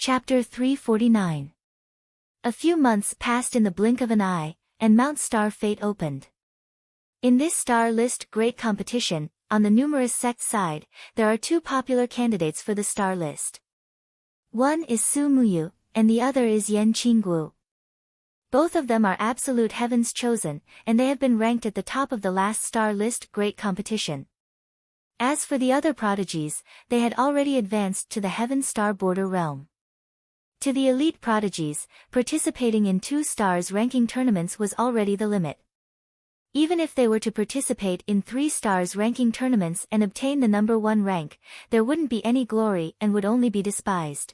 Chapter 349. A few months passed in the blink of an eye, and Mount Star Fate opened. In this star list great competition, on the numerous sect side, there are two popular candidates for the star list. One is Su Muyu, and the other is Yan Qingguo. Both of them are absolute heaven's chosen, and they have been ranked at the top of the last star list great competition. As for the other prodigies, they had already advanced to the heaven star border realm. To the elite prodigies, participating in 2 stars ranking tournaments was already the limit. Even if they were to participate in 3 stars ranking tournaments and obtain the number 1 rank, there wouldn't be any glory and would only be despised.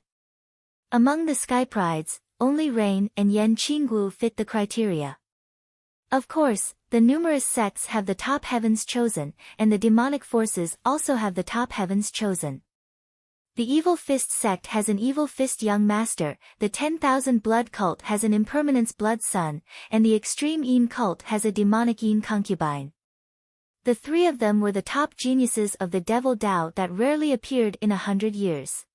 Among the Sky Prides, only Rain and Yan Qingguo fit the criteria. Of course, the numerous sects have the top heavens chosen, and the demonic forces also have the top heavens chosen. The Evil Fist sect has an Evil Fist young master, the 10,000 blood cult has an impermanence blood son, and the Extreme Yin cult has a demonic Yin concubine. The 3 of them were the top geniuses of the Devil Dao that rarely appeared in 100 years.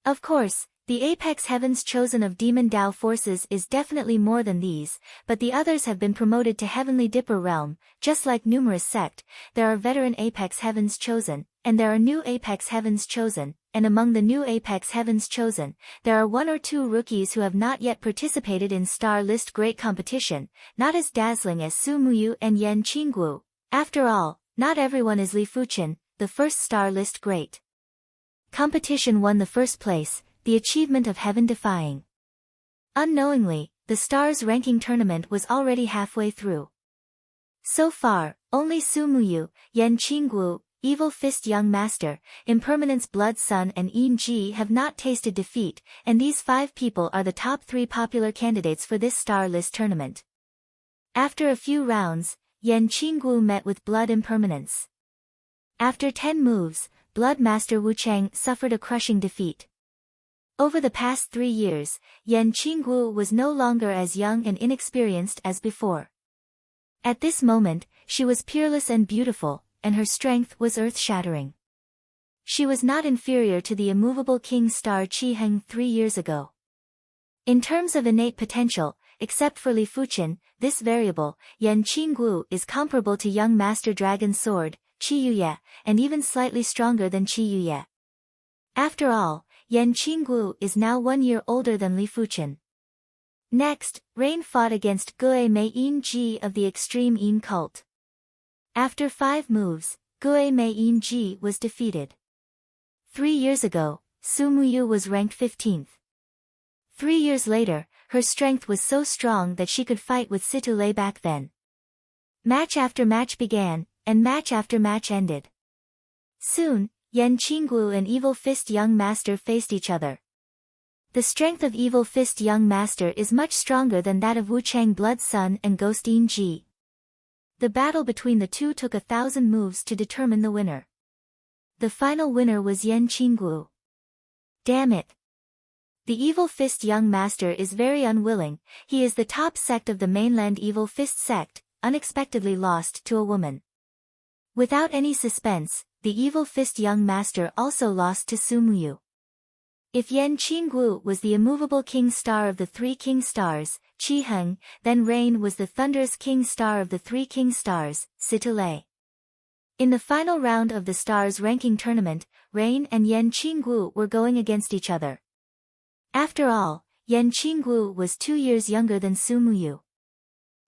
Of course, the apex heavens chosen of Demon Dao forces is definitely more than these, but the others have been promoted to Heavenly Dipper realm. Just like numerous sect, there are veteran apex heavens chosen, and there are new apex heavens chosen, and among the new apex heavens chosen, there are 1 or 2 rookies who have not yet participated in star list great competition, not as dazzling as Su Muyu and Yan Qingguo. After all, not everyone is Li Fuchen, the first star list great competition won the first place, the achievement of heaven-defying. Unknowingly, the stars ranking tournament was already halfway through. So far, only Su Muyu, Yan Qingguo, Evil Fist young master, Impermanence blood son and Yin Ji have not tasted defeat, and these 5 people are the top 3 popular candidates for this star list tournament. After a few rounds, Yan Qingguo met with Blood Impermanence. After 10 moves, Blood Master Wu Chang suffered a crushing defeat. Over the past 3 years, Yan Qingguo was no longer as young and inexperienced as before. At this moment, she was peerless and beautiful, and her strength was earth-shattering. She was not inferior to the immovable King Star Qi Heng 3 years ago. In terms of innate potential, except for Li Fuchen, this variable, Yan Qingguo is comparable to young Master Dragon Sword, Qi Yuye, and even slightly stronger than Qi Yuye. After all, Yan Qingguo is now 1 year older than Li Fuchen. Next, Rain fought against Gue Mei Yin Ji of the Extreme Yin cult. After 5 moves, Gue Mei Yin Ji was defeated. 3 years ago, Su Muyu was ranked 15th. 3 years later, her strength was so strong that she could fight with Situ Lei back then. Match after match began, and match after match ended. Soon, Yan Qingguo and Evil Fist young master faced each other. The strength of Evil Fist young master is much stronger than that of Wu Chang blood son and Ghost Yin Ji. The battle between the 2 took 1,000 moves to determine the winner. The final winner was Yan Qingguo. Damn it! The Evil Fist young master is very unwilling. He is the top sect of the mainland Evil Fist sect, unexpectedly lost to a woman. Without any suspense, the Evil Fist young master also lost to Su Muyu. If Yan Qingguo was the immovable king star of the 3 king stars, Qi Heng, then Rain was the thunderous king star of the 3 king stars, Situ Lei. In the final round of the stars ranking tournament, Rain and Yan Qingguo were going against each other. After all, Yan Qingguo was 2 years younger than Su Muyu.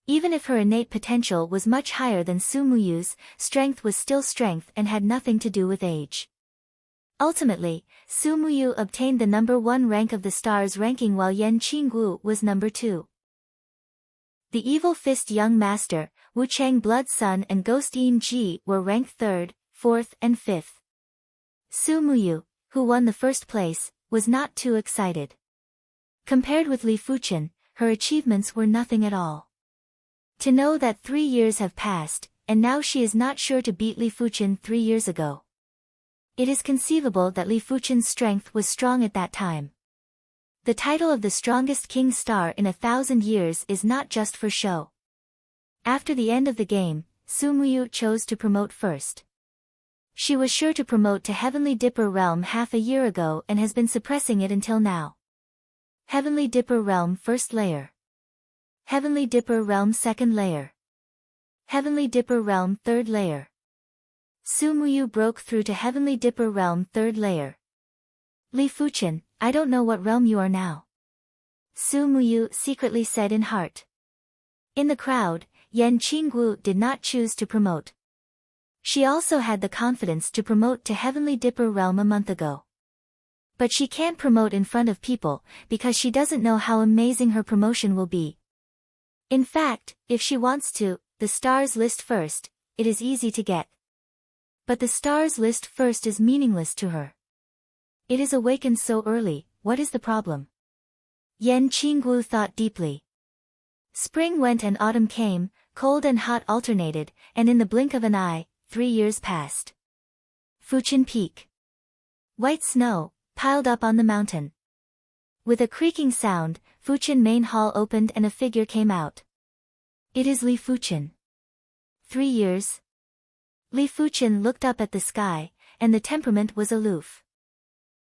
Even if her innate potential was much higher than Su Muyu's, strength was still strength and had nothing to do with age. Ultimately, Su Muyu obtained the number 1 rank of the stars ranking while Yan Qingguo was number 2. The Evil Fist young master, Wu Chang blood son and Ghost Yin Ji were ranked 3rd, 4th and 5th. Su Muyu, who won the first place, was not too excited. Compared with Li Fuchen, her achievements were nothing at all. To know that 3 years have passed, and now she is not sure to beat Li Fuchen 3 years ago. It is conceivable that Li Fuchen's strength was strong at that time. The title of the strongest king star in 1,000 years is not just for show. After the end of the game, Su Muyu chose to promote first. She was sure to promote to Heavenly Dipper realm half a year ago and has been suppressing it until now. Heavenly Dipper Realm First Layer. Heavenly Dipper Realm Second Layer. Heavenly Dipper Realm Third Layer. Su Muyu broke through to Heavenly Dipper Realm Third Layer. Li Fuchen, I don't know what realm you are now. Su Muyu secretly said in heart. In the crowd, Yan Qinggu did not choose to promote. She also had the confidence to promote to Heavenly Dipper Realm a month ago. But she can't promote in front of people, because she doesn't know how amazing her promotion will be. In fact, if she wants to, the stars list first, it is easy to get. But the stars list first is meaningless to her. It is awakened so early, what is the problem? Yan Qinggu thought deeply. Spring went and autumn came, cold and hot alternated, and in the blink of an eye, 3 years passed. Fuchen Peak. White snow, piled up on the mountain. With a creaking sound, Fuchen Main Hall opened and a figure came out. It is Li Fuchen. 3 years? Li Fuchen looked up at the sky, and the temperament was aloof.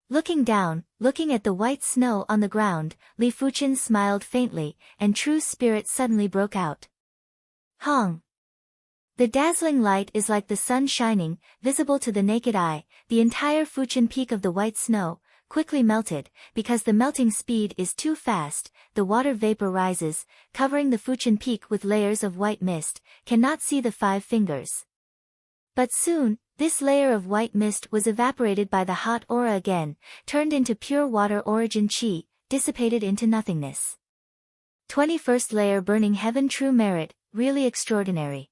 Looking down, looking at the white snow on the ground, Li Fuchen smiled faintly, and true spirit suddenly broke out. Hong! The dazzling light is like the sun shining, visible to the naked eye. The entire Fuchen Peak of the white snow quickly melted, because the melting speed is too fast. The water vapor rises, covering the Fuchen Peak with layers of white mist, cannot see the 5 fingers. But soon, this layer of white mist was evaporated by the hot aura again, turned into pure water origin chi, dissipated into nothingness. 21st layer Burning Heaven True Merit, really extraordinary.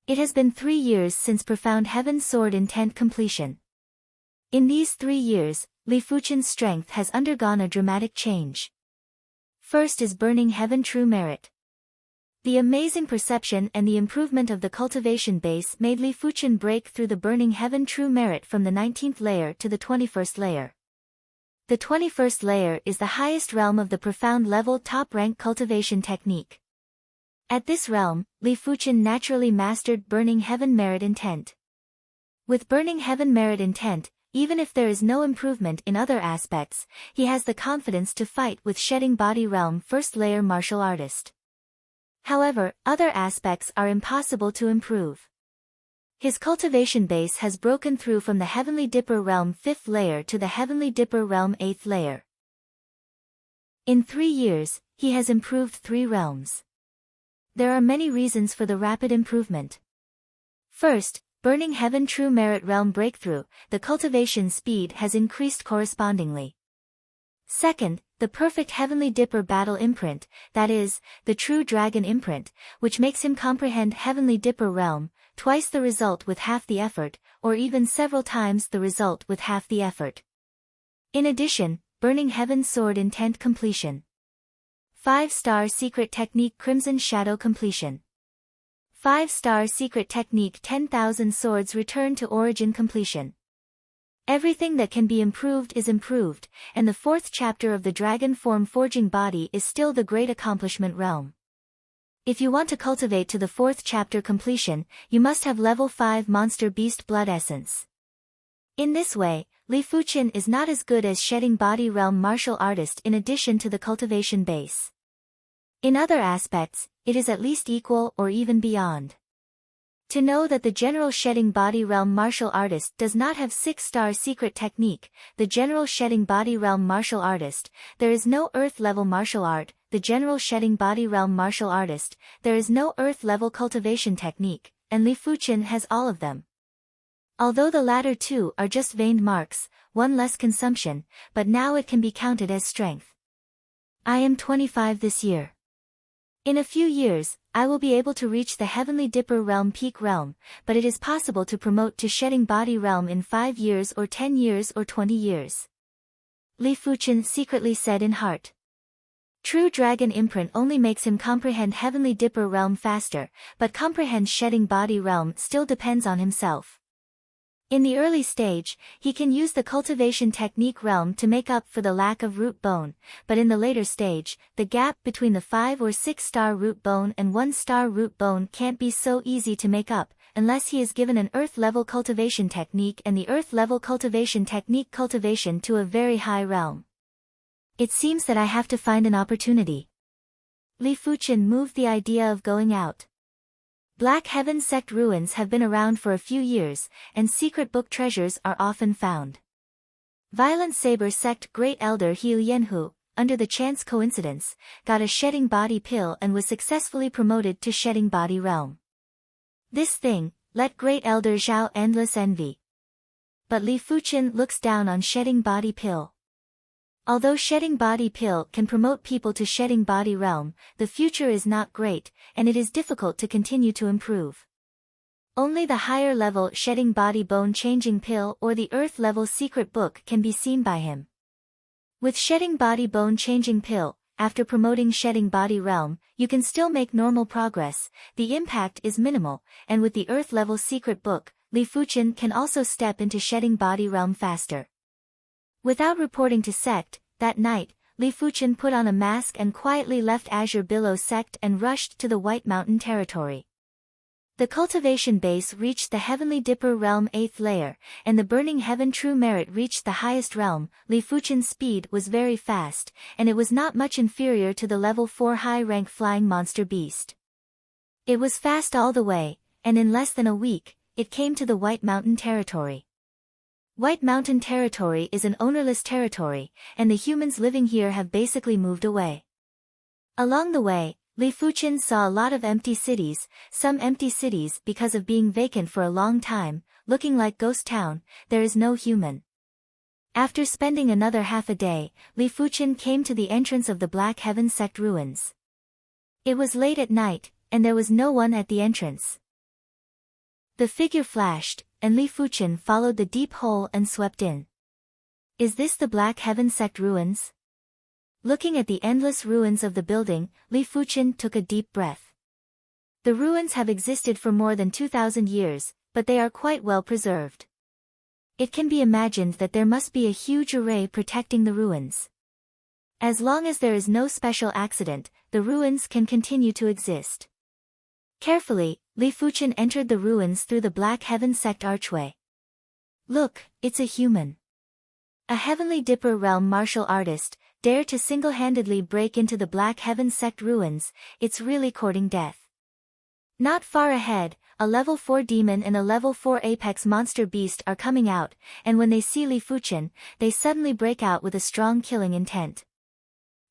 It has been 3 years since Profound Heaven Sword Intent completion. In these 3 years, Li Fuchen's strength has undergone a dramatic change. First is Burning Heaven True Merit. The amazing perception and the improvement of the cultivation base made Li Fuchen break through the Burning Heaven True Merit from the 19th layer to the 21st layer. The 21st layer is the highest realm of the profound level top-rank cultivation technique. At this realm, Li Fuchen naturally mastered Burning Heaven Merit Intent. With Burning Heaven Merit Intent, even if there is no improvement in other aspects, he has the confidence to fight with Shedding Body Realm First Layer Martial Artist. However, other aspects are impossible to improve. His cultivation base has broken through from the Heavenly Dipper Realm 5th layer to the Heavenly Dipper Realm 8th layer. In 3 years, he has improved 3 realms. There are many reasons for the rapid improvement. First, Burning Heaven True Merit Realm breakthrough, the cultivation speed has increased correspondingly. Second, the perfect Heavenly Dipper battle imprint, that is, the true dragon imprint, which makes him comprehend Heavenly Dipper Realm, twice the result with half the effort, or even several times the result with half the effort. In addition, Burning Heaven Sword Intent completion. 5-star Secret Technique Crimson Shadow completion. 5-star Secret Technique 10,000 Swords Return to Origin completion. Everything that can be improved is improved, and the 4th chapter of the Dragon Form Forging Body is still the great accomplishment realm. If you want to cultivate to the 4th chapter completion, you must have level 5 Monster Beast Blood Essence. In this way, Li Fuchen is not as good as Shedding Body Realm Martial Artist in addition to the cultivation base. In other aspects, it is at least equal or even beyond. To know that the general Shedding Body Realm Martial Artist does not have 6-star Secret Technique, the general Shedding Body Realm Martial Artist, there is no Earth-level martial art, the general Shedding Body Realm Martial Artist, there is no Earth-level cultivation technique, and Li Fuchen has all of them. Although the latter 2 are just veined marks, 1 less consumption, but now it can be counted as strength. I am 25 this year. In a few years, I will be able to reach the Heavenly Dipper Realm Peak Realm, but it is possible to promote to Shedding Body Realm in 5 years or 10 years or 20 years. Li Fuchen secretly said in heart. True Dragon Imprint only makes him comprehend Heavenly Dipper Realm faster, but comprehend Shedding Body Realm still depends on himself. In the early stage, he can use the cultivation technique realm to make up for the lack of root bone, but in the later stage, the gap between the 5 or 6-star root bone and 1-star root bone can't be so easy to make up, unless he is given an Earth-level cultivation technique and the Earth-level cultivation technique cultivation to a very high realm. It seems that I have to find an opportunity. Li Fuchen moved the idea of going out. Black Heaven sect ruins have been around for a few years, and secret book treasures are often found. Violent Saber sect Great Elder Hiu Yenhu, under the chance coincidence, got a shedding body pill and was successfully promoted to shedding body realm. This thing, let Great Elder Zhao endless envy. But Li Fuchen looks down on shedding body pill. Although shedding body pill can promote people to shedding body realm, the future is not great, and it is difficult to continue to improve. Only the higher level shedding body bone changing pill or the earth level secret book can be seen by him. With shedding body bone changing pill, after promoting shedding body realm, you can still make normal progress, the impact is minimal, and with the earth level secret book, Li Fuchen can also step into shedding body realm faster. Without reporting to sect, that night, Li Fuchen put on a mask and quietly left Azure Billow sect and rushed to the White Mountain territory. The cultivation base reached the Heavenly Dipper realm 8th layer, and the Burning Heaven True Merit reached the highest realm. Li Fuchen's speed was very fast, and it was not much inferior to the level 4 high-rank flying monster beast. It was fast all the way, and in less than a week, it came to the White Mountain territory. White Mountain territory is an ownerless territory, and the humans living here have basically moved away. Along the way, Li Fuchen saw a lot of empty cities, some empty cities because of being vacant for a long time, looking like ghost town, there is no human. After spending another half a day, Li Fuchen came to the entrance of the Black Heaven sect ruins. It was late at night, and there was no one at the entrance. The figure flashed, and Li Fuchen followed the deep hole and swept in. Is this the Black Heaven sect ruins? Looking at the endless ruins of the building, Li Fuchen took a deep breath. The ruins have existed for more than 2,000 years, but they are quite well preserved. It can be imagined that there must be a huge array protecting the ruins. As long as there is no special accident, the ruins can continue to exist. Carefully, Li Fuchen entered the ruins through the Black Heaven sect archway. Look, it's a human. A Heavenly Dipper realm martial artist, dare to single-handedly break into the Black Heaven sect ruins, it's really courting death. Not far ahead, a level 4 demon and a level 4 apex monster beast are coming out, and when they see Li Fuchen, they suddenly break out with a strong killing intent.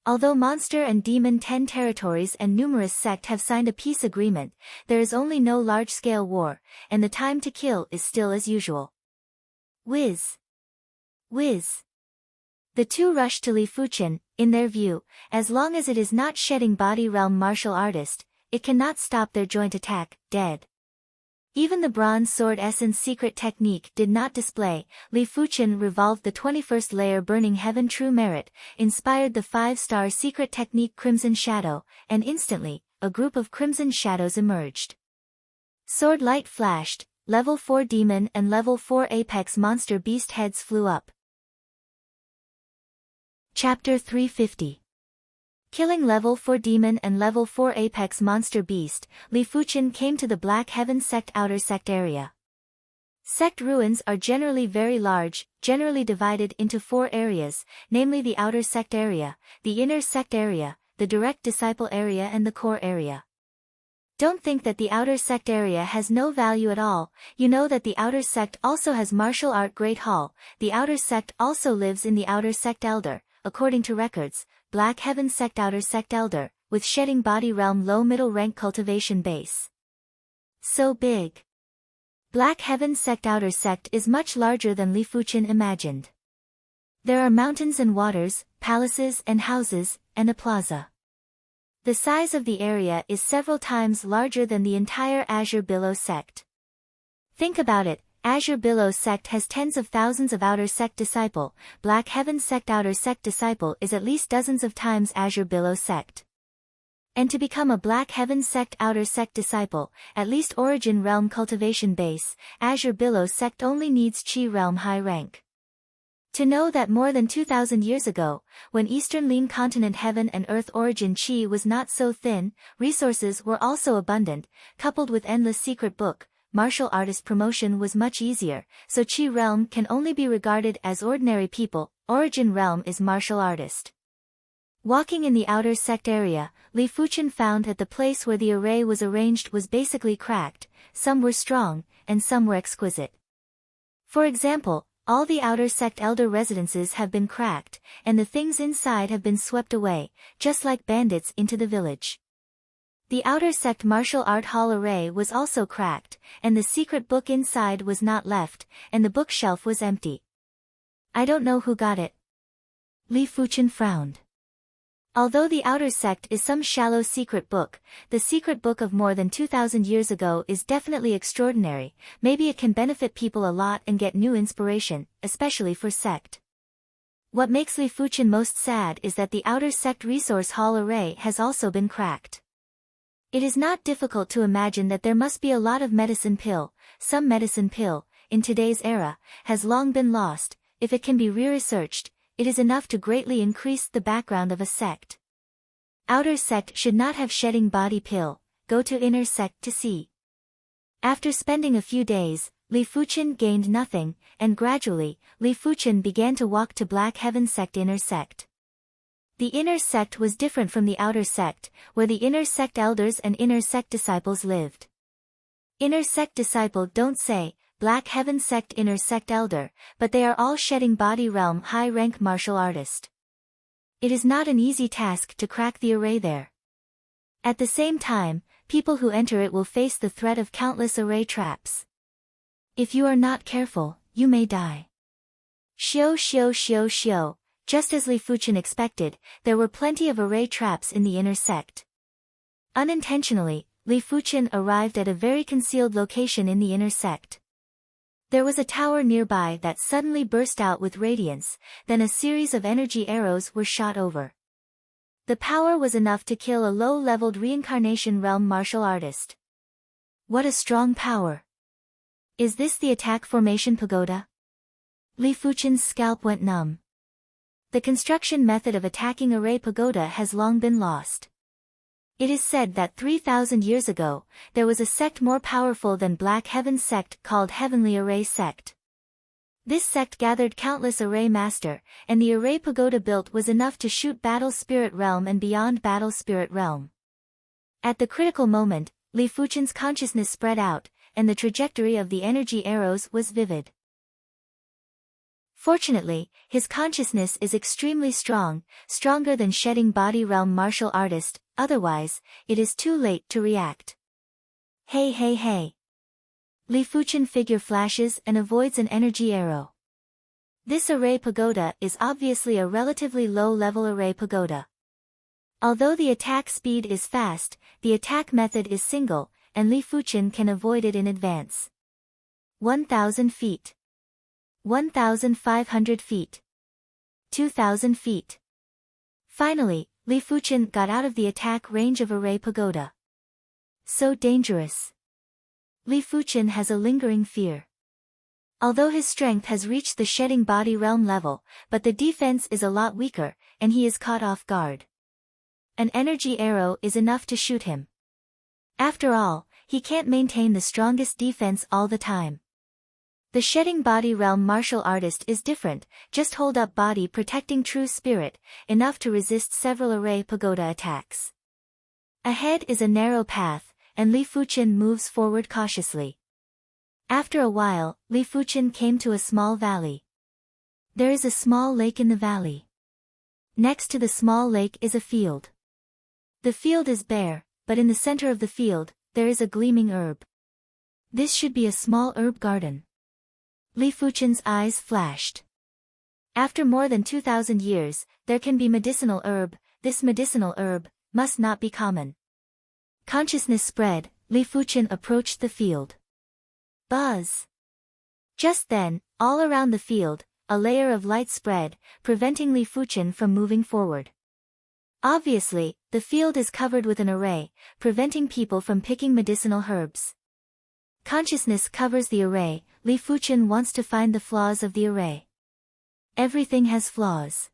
Although Monster and Demon 10 territories and numerous sect have signed a peace agreement, there is only no large-scale war, and the time to kill is still as usual. Whiz! Whiz! The two rush to Li Fuchen. In their view, as long as it is not shedding body realm martial artist, it cannot stop their joint attack, dead. Even the Bronze Sword Essence secret technique did not display. Li Fuchen revolved the 21st layer Burning Heaven True Merit, inspired the 5-star secret technique Crimson Shadow, and instantly, a group of Crimson Shadows emerged. Sword light flashed, level 4 demon and level 4 apex monster beast heads flew up. Chapter 350. Killing level 4 demon and level 4 apex monster beast, Li Fuchen came to the Black Heaven sect outer sect area. Sect ruins are generally very large, generally divided into 4 areas, namely the outer sect area, the inner sect area, the direct disciple area and the core area. Don't think that the outer sect area has no value at all. You know that the outer sect also has martial art Great Hall. The outer sect also lives in the outer sect elder, according to records, Black Heaven sect outer sect elder, with shedding body realm low middle rank cultivation base. So big. Black Heaven sect outer sect is much larger than Li Fuchen imagined. There are mountains and waters, palaces and houses, and a plaza. The size of the area is several times larger than the entire Azure Billow sect. Think about it. Azure Billow sect has tens of thousands of outer sect disciple. Black Heaven sect outer sect disciple is at least dozens of times Azure Billow sect. And to become a Black Heaven sect outer sect disciple, at least origin realm cultivation base, Azure Billow sect only needs Chi realm high rank. To know that more than 2,000 years ago, when Eastern Lean Continent Heaven and Earth origin Chi was not so thin, resources were also abundant, coupled with endless secret book, martial artist promotion was much easier, so Chi realm can only be regarded as ordinary people, origin realm is martial artist. Walking in the outer sect area, Li Fuchen found that the place where the array was arranged was basically cracked, some were strong, and some were exquisite. For example, all the outer sect elder residences have been cracked, and the things inside have been swept away, just like bandits into the village. The outer sect martial art hall array was also cracked, and the secret book inside was not left, and the bookshelf was empty. I don't know who got it. Li Fuchen frowned. Although the outer sect is some shallow secret book, the secret book of more than 2,000 years ago is definitely extraordinary. Maybe it can benefit people a lot and get new inspiration, especially for sect. What makes Li Fuchen most sad is that the outer sect resource hall array has also been cracked. It is not difficult to imagine that there must be a lot of medicine pill, some medicine pill, in today's era, has long been lost. If it can be re-researched, it is enough to greatly increase the background of a sect. Outer sect should not have shedding body pill, go to inner sect to see. After spending a few days, Li Fuchen gained nothing, and gradually, Li Fuchen began to walk to Black Heaven sect inner sect. The inner sect was different from the outer sect, where the inner sect elders and inner sect disciples lived. Inner sect disciple don't say, Black Heaven sect inner sect elder, but they are all shedding body realm high-rank martial artist. It is not an easy task to crack the array there. At the same time, people who enter it will face the threat of countless array traps. If you are not careful, you may die. Xiao. Just as Li Fuchen expected, there were plenty of array traps in the inner sect. Unintentionally, Li Fuchen arrived at a very concealed location in the inner sect. There was a tower nearby that suddenly burst out with radiance, then a series of energy arrows were shot over. The power was enough to kill a low-leveled reincarnation realm martial artist. What a strong power! Is this the attack formation pagoda? Li Fuchen's scalp went numb. The construction method of attacking array pagoda has long been lost. It is said that 3,000 years ago, there was a sect more powerful than Black Heaven sect called Heavenly Array Sect. This sect gathered countless array master, and the array pagoda built was enough to shoot Battle Spirit Realm and beyond Battle Spirit Realm. At the critical moment, Li Fuchen's consciousness spread out, and the trajectory of the energy arrows was vivid. Fortunately, his consciousness is extremely strong, stronger than shedding body realm martial artist, otherwise, it is too late to react. Hey. Li Fuchen figure flashes and avoids an energy arrow. This array pagoda is obviously a relatively low-level array pagoda. Although the attack speed is fast, the attack method is single, and Li Fuchen can avoid it in advance. 1,000 feet. 1,500 feet. 2,000 feet. Finally, Li Fuchen got out of the attack range of array pagoda. So dangerous. Li Fuchen has a lingering fear. Although his strength has reached the shedding body realm level, but the defense is a lot weaker, and he is caught off guard. An energy arrow is enough to shoot him. After all, he can't maintain the strongest defense all the time. The shedding body realm martial artist is different, just hold up body protecting true spirit, enough to resist several array pagoda attacks. Ahead is a narrow path, and Li Fuchen moves forward cautiously. After a while, Li Fuchen came to a small valley. There is a small lake in the valley. Next to the small lake is a field. The field is bare, but in the center of the field, there is a gleaming herb. This should be a small herb garden. Li Fuchen's eyes flashed. After more than 2,000 years, there can be medicinal herb, this medicinal herb must not be common. Consciousness spread, Li Fuchen approached the field. Buzz! Just then, all around the field, a layer of light spread, preventing Li Fuchen from moving forward. Obviously, the field is covered with an array, preventing people from picking medicinal herbs. Consciousness covers the array. Li Fuchen wants to find the flaws of the array. Everything has flaws.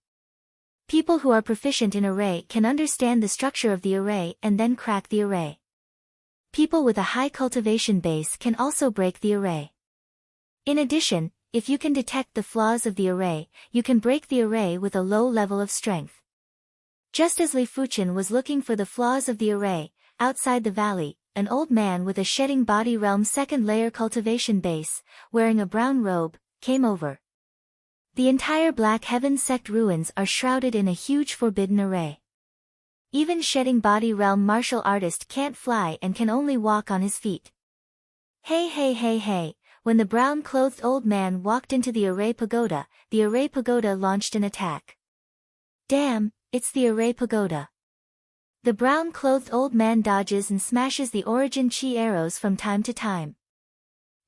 People who are proficient in array can understand the structure of the array and then crack the array. People with a high cultivation base can also break the array. In addition, if you can detect the flaws of the array, you can break the array with a low level of strength. Just as Li Fuchen was looking for the flaws of the array, outside the valley, an old man with a shedding body realm second layer cultivation base, wearing a brown robe, came over. The entire Black Heaven sect ruins are shrouded in a huge forbidden array. Even shedding body realm martial artist can't fly and can only walk on his feet. Hey hey hey hey, when the brown-clothed old man walked into the array pagoda launched an attack. Damn, it's the array pagoda. The brown-clothed old man dodges and smashes the origin chi arrows from time to time.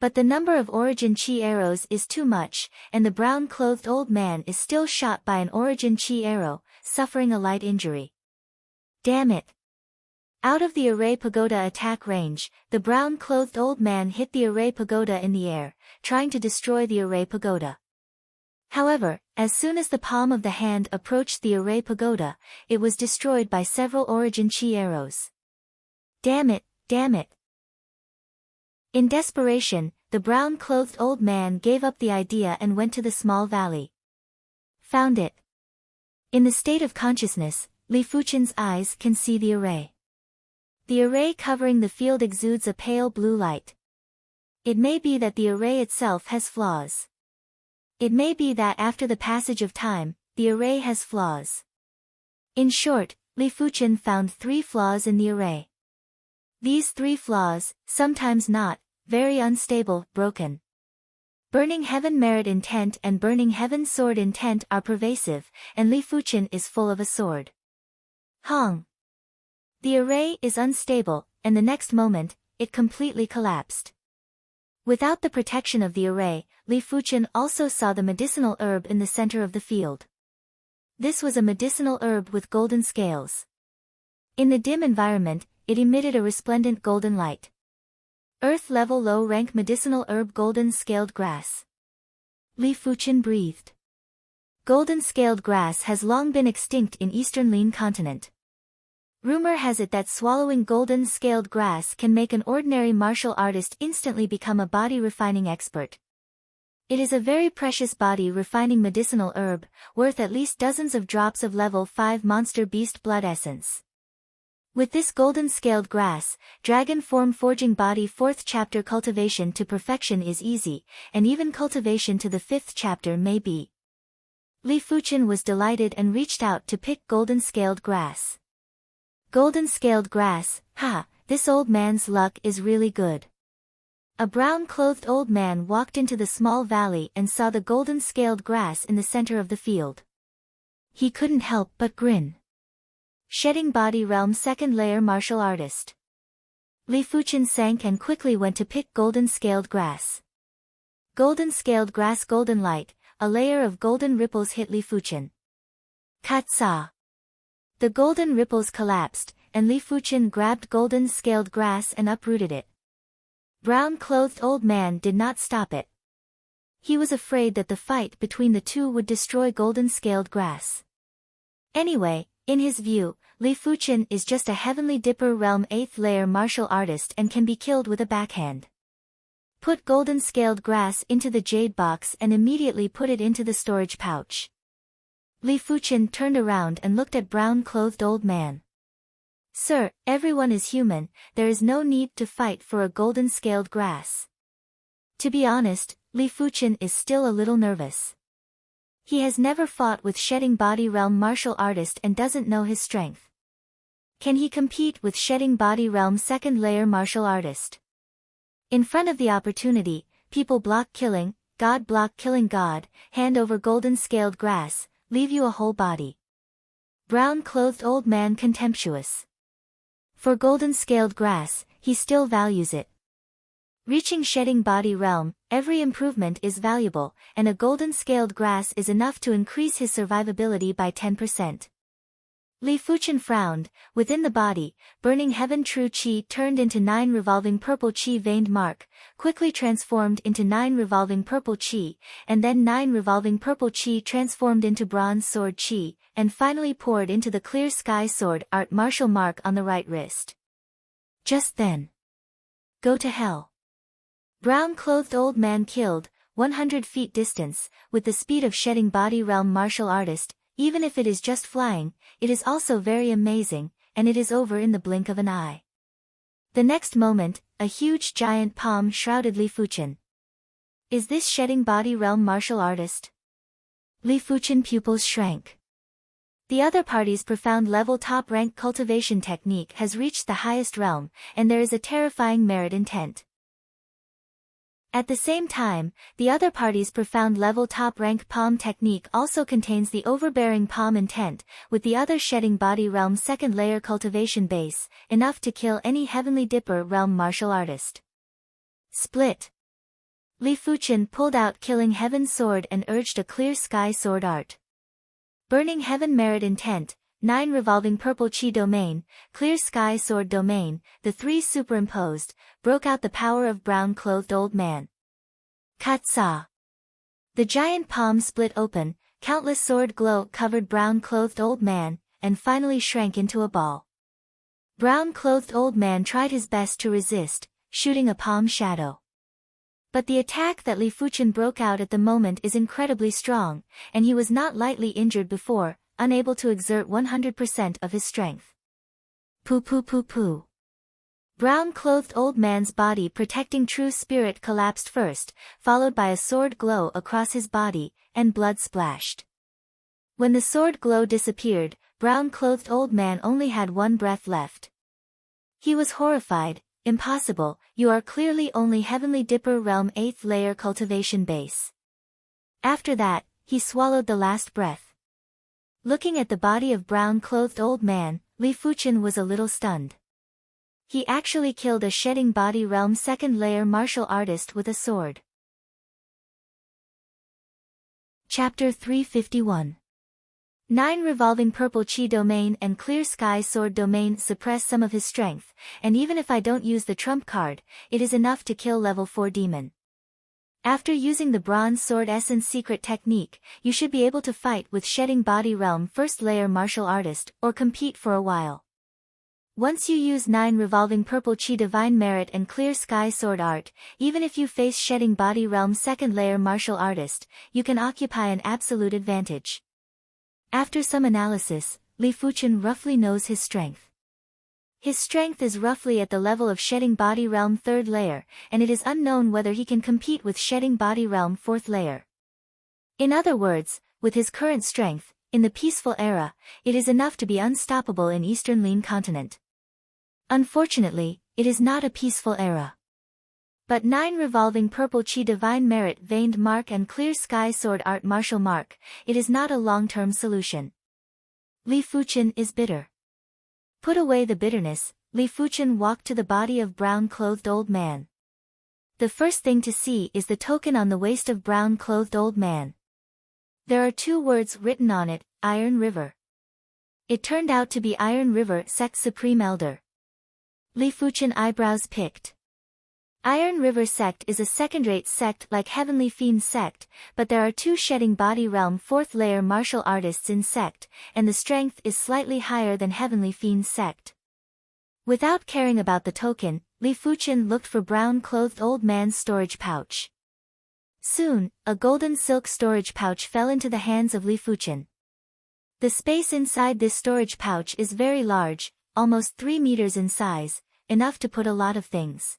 But the number of origin chi arrows is too much, and the brown-clothed old man is still shot by an origin chi arrow, suffering a light injury. Damn it. Out of the array pagoda attack range, the brown-clothed old man hit the array pagoda in the air, trying to destroy the array pagoda. However, as soon as the palm of the hand approached the array pagoda, it was destroyed by several origin chi arrows. Damn it, damn it. In desperation, the brown-clothed old man gave up the idea and went to the small valley. Found it. In the state of consciousness, Li Fuchen's eyes can see the array. The array covering the field exudes a pale blue light. It may be that the array itself has flaws. It may be that after the passage of time, the array has flaws. In short, Li Fuchen found 3 flaws in the array. These 3 flaws, sometimes not, very unstable, broken. Burning Heaven merit intent and Burning Heaven sword intent are pervasive, and Li Fuchen is full of a sword. Hong. The array is unstable, and the next moment, it completely collapsed. Without the protection of the array, Li Fuchen also saw the medicinal herb in the center of the field. This was a medicinal herb with golden scales. In the dim environment, it emitted a resplendent golden light. Earth-level low-rank medicinal herb golden scaled grass. Li Fuchen breathed. Golden scaled grass has long been extinct in eastern Lin continent. Rumor has it that swallowing golden scaled grass can make an ordinary martial artist instantly become a body refining expert. It is a very precious body refining medicinal herb, worth at least dozens of drops of level 5 monster beast blood essence. With this golden scaled grass, dragon form forging body 4th chapter cultivation to perfection is easy, and even cultivation to the 5th chapter may be. Li Fuchen was delighted and reached out to pick golden scaled grass. Golden scaled grass, ha, this old man's luck is really good. A brown-clothed old man walked into the small valley and saw the golden scaled grass in the center of the field. He couldn't help but grin. Shedding body realm second layer martial artist. Li Fuchen sank and quickly went to pick golden scaled grass. Golden scaled grass golden light, a layer of golden ripples hit Li Fuchen. Katsa. The golden ripples collapsed, and Li Fuchen grabbed golden scaled grass and uprooted it. Brown-clothed old man did not stop it. He was afraid that the fight between the two would destroy golden scaled grass. Anyway, in his view, Li Fuchen is just a heavenly dipper realm 8th layer martial artist and can be killed with a backhand. Put golden scaled grass into the jade box and immediately put it into the storage pouch. Li Fuchen turned around and looked at brown-clothed old man. Sir, everyone is human, there is no need to fight for a golden scaled grass. To be honest, Li Fuchen is still a little nervous. He has never fought with shedding body realm martial artist and doesn't know his strength. Can he compete with shedding body realm second layer martial artist? In front of the opportunity, people block killing God, hand over golden scaled grass, leave you a whole body. Brown-clothed old man contemptuous. For golden scaled grass, he still values it. Reaching shedding body realm, every improvement is valuable, and a golden scaled grass is enough to increase his survivability by 10%. Li Fuchen frowned. Within the body, burning heaven true chi turned into 9 revolving purple chi veined mark, quickly transformed into 9 revolving purple chi, and then 9 revolving purple chi transformed into bronze sword chi, and finally poured into the clear sky sword art martial mark on the right wrist. Just then. Go to hell. Brown-clothed old man killed, 100 feet distance, with the speed of shedding body realm martial artist, even if it is just flying, it is also very amazing, and it is over in the blink of an eye. The next moment, a huge giant palm shrouded Li Fuchen. Is this shedding body realm martial artist? Li Fuchen pupils shrank. The other party's profound level top rank cultivation technique has reached the highest realm, and there is a terrifying merit intent. At the same time, the other party's profound level top rank palm technique also contains the overbearing palm intent, with the other shedding body realm second layer cultivation base, enough to kill any heavenly dipper realm martial artist. Split. Li Fuchen pulled out Killing Heaven sword and urged a Clear Sky sword art. Burning Heaven merit intent, 9 revolving purple chi domain, Clear Sky sword domain, the 3 superimposed, broke out the power of brown-clothed old man. Katsa. The giant palm split open, countless sword glow covered brown-clothed old man, and finally shrank into a ball. Brown-clothed old man tried his best to resist, shooting a palm shadow. But the attack that Li Fuchen broke out at the moment is incredibly strong, and he was not lightly injured before, unable to exert 100% of his strength. Poo poo poo poo. Brown-clothed old man's body protecting true spirit collapsed first, followed by a sword glow across his body, and blood splashed. When the sword glow disappeared, brown-clothed old man only had 1 breath left. He was horrified. Impossible, you are clearly only Heavenly Dipper Realm 8th layer cultivation base. After that, he swallowed the last breath. Looking at the body of brown-clothed old man, Li Fuchen was a little stunned. He actually killed a shedding body realm 2nd layer martial artist with a sword. Chapter 351. 9 revolving purple chi domain and Clear Sky sword domain suppress some of his strength, and even if I don't use the trump card, it is enough to kill level 4 demon. After using the bronze sword essence secret technique, you should be able to fight with shedding body realm 1st layer martial artist or compete for a while. Once you use 9 revolving purple chi divine merit and Clear Sky sword art, even if you face shedding body realm 2nd layer martial artist, you can occupy an absolute advantage. After some analysis, Li Fuchen roughly knows his strength. His strength is roughly at the level of shedding body realm 3rd layer, and it is unknown whether he can compete with shedding body realm 4th layer. In other words, with his current strength, in the peaceful era, it is enough to be unstoppable in Eastern Lin continent. Unfortunately, it is not a peaceful era. But 9 revolving purple chi divine merit veined mark and Clear Sky sword art martial mark, it is not a long-term solution. Li Fuchen is bitter. Put away the bitterness, Li Fuchen walked to the body of brown-clothed old man. The first thing to see is the token on the waist of brown-clothed old man. There are 2 words written on it, Iron River. It turned out to be Iron River Sect Supreme Elder. Li Fuchen eyebrows picked. Iron River Sect is a second-rate sect like Heavenly Fiend Sect, but there are 2 shedding body realm 4th layer martial artists in sect, and the strength is slightly higher than Heavenly Fiend Sect. Without caring about the token, Li Fuchen looked for brown-clothed old man's storage pouch. Soon, a golden silk storage pouch fell into the hands of Li Fuchen. The space inside this storage pouch is very large, almost 3 meters in size, enough to put a lot of things.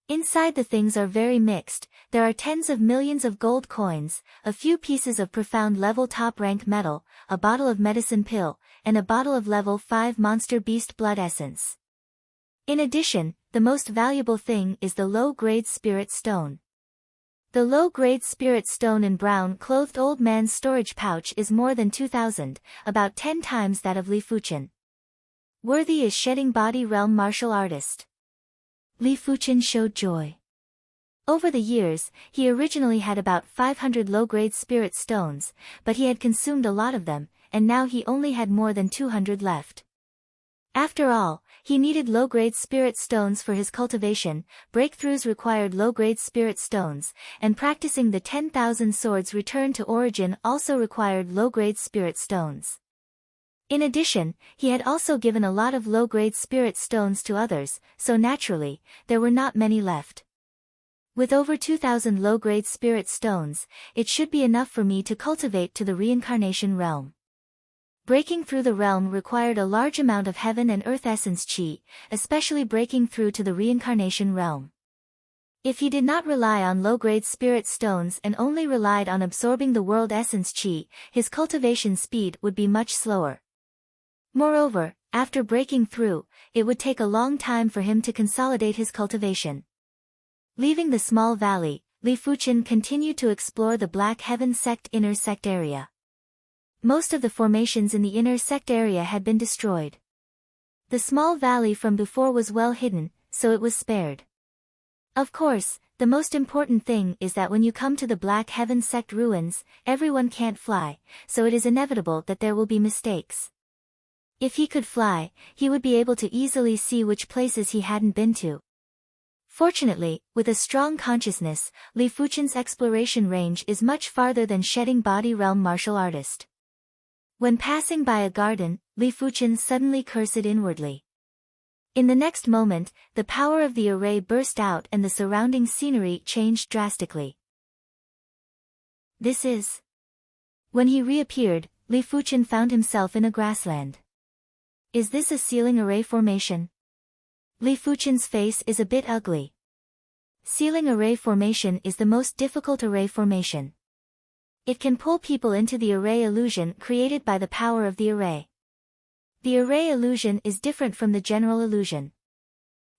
Inside the things are very mixed, there are tens of millions of gold coins, a few pieces of profound level top rank metal, a bottle of medicine pill, and a bottle of level 5 monster beast blood essence. In addition, the most valuable thing is the low-grade spirit stone. The low-grade spirit stone in brown-clothed old man's storage pouch is more than 2,000, about 10 times that of Li Fuchen. Worthy is shedding body realm martial artist. Li Fuchen showed joy. Over the years, he originally had about 500 low-grade spirit stones, but he had consumed a lot of them, and now he only had more than 200 left. After all, he needed low-grade spirit stones for his cultivation, breakthroughs required low-grade spirit stones, and practicing the 10,000 swords return to origin also required low-grade spirit stones. In addition, he had also given a lot of low-grade spirit stones to others, so naturally, there were not many left. With over 2,000 low-grade spirit stones, it should be enough for me to cultivate to the reincarnation realm. Breaking through the realm required a large amount of heaven and earth essence chi, especially breaking through to the reincarnation realm. If he did not rely on low-grade spirit stones and only relied on absorbing the world essence chi, his cultivation speed would be much slower. Moreover, after breaking through, it would take a long time for him to consolidate his cultivation. Leaving the small valley, Li Fuchen continued to explore the Black Heaven Sect inner sect area. Most of the formations in the inner sect area had been destroyed. The small valley from before was well hidden, so it was spared. Of course, the most important thing is that when you come to the Black Heaven Sect ruins, everyone can't fly, so it is inevitable that there will be mistakes. If he could fly, he would be able to easily see which places he hadn't been to. Fortunately, with a strong consciousness, Li Fuchen's exploration range is much farther than shedding body realm martial artist. When passing by a garden, Li Fuchen suddenly cursed inwardly. In the next moment, the power of the array burst out and the surrounding scenery changed drastically. This is... When he reappeared, Li Fuchen found himself in a grassland. Is this a ceiling array formation? Li Fuchen's face is a bit ugly. Ceiling array formation is the most difficult array formation. It can pull people into the array illusion created by the power of the array. The array illusion is different from the general illusion.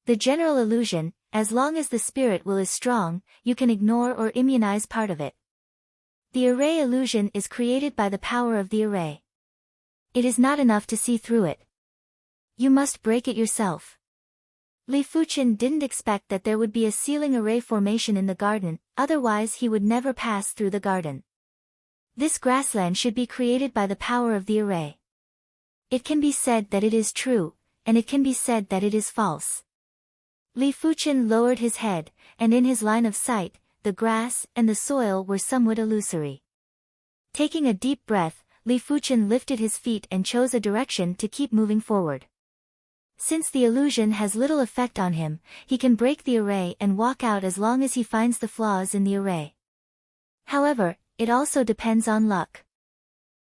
The general illusion, as long as the spirit will is strong, you can ignore or immunize part of it. The array illusion is created by the power of the array. It is not enough to see through it. You must break it yourself. Li Fuchen didn't expect that there would be a ceiling array formation in the garden, otherwise he would never pass through the garden. This grassland should be created by the power of the array. It can be said that it is true, and it can be said that it is false. Li Fuchen lowered his head, and in his line of sight, the grass and the soil were somewhat illusory. Taking a deep breath, Li Fuchen lifted his feet and chose a direction to keep moving forward. Since the illusion has little effect on him, he can break the array and walk out as long as he finds the flaws in the array. However, it also depends on luck.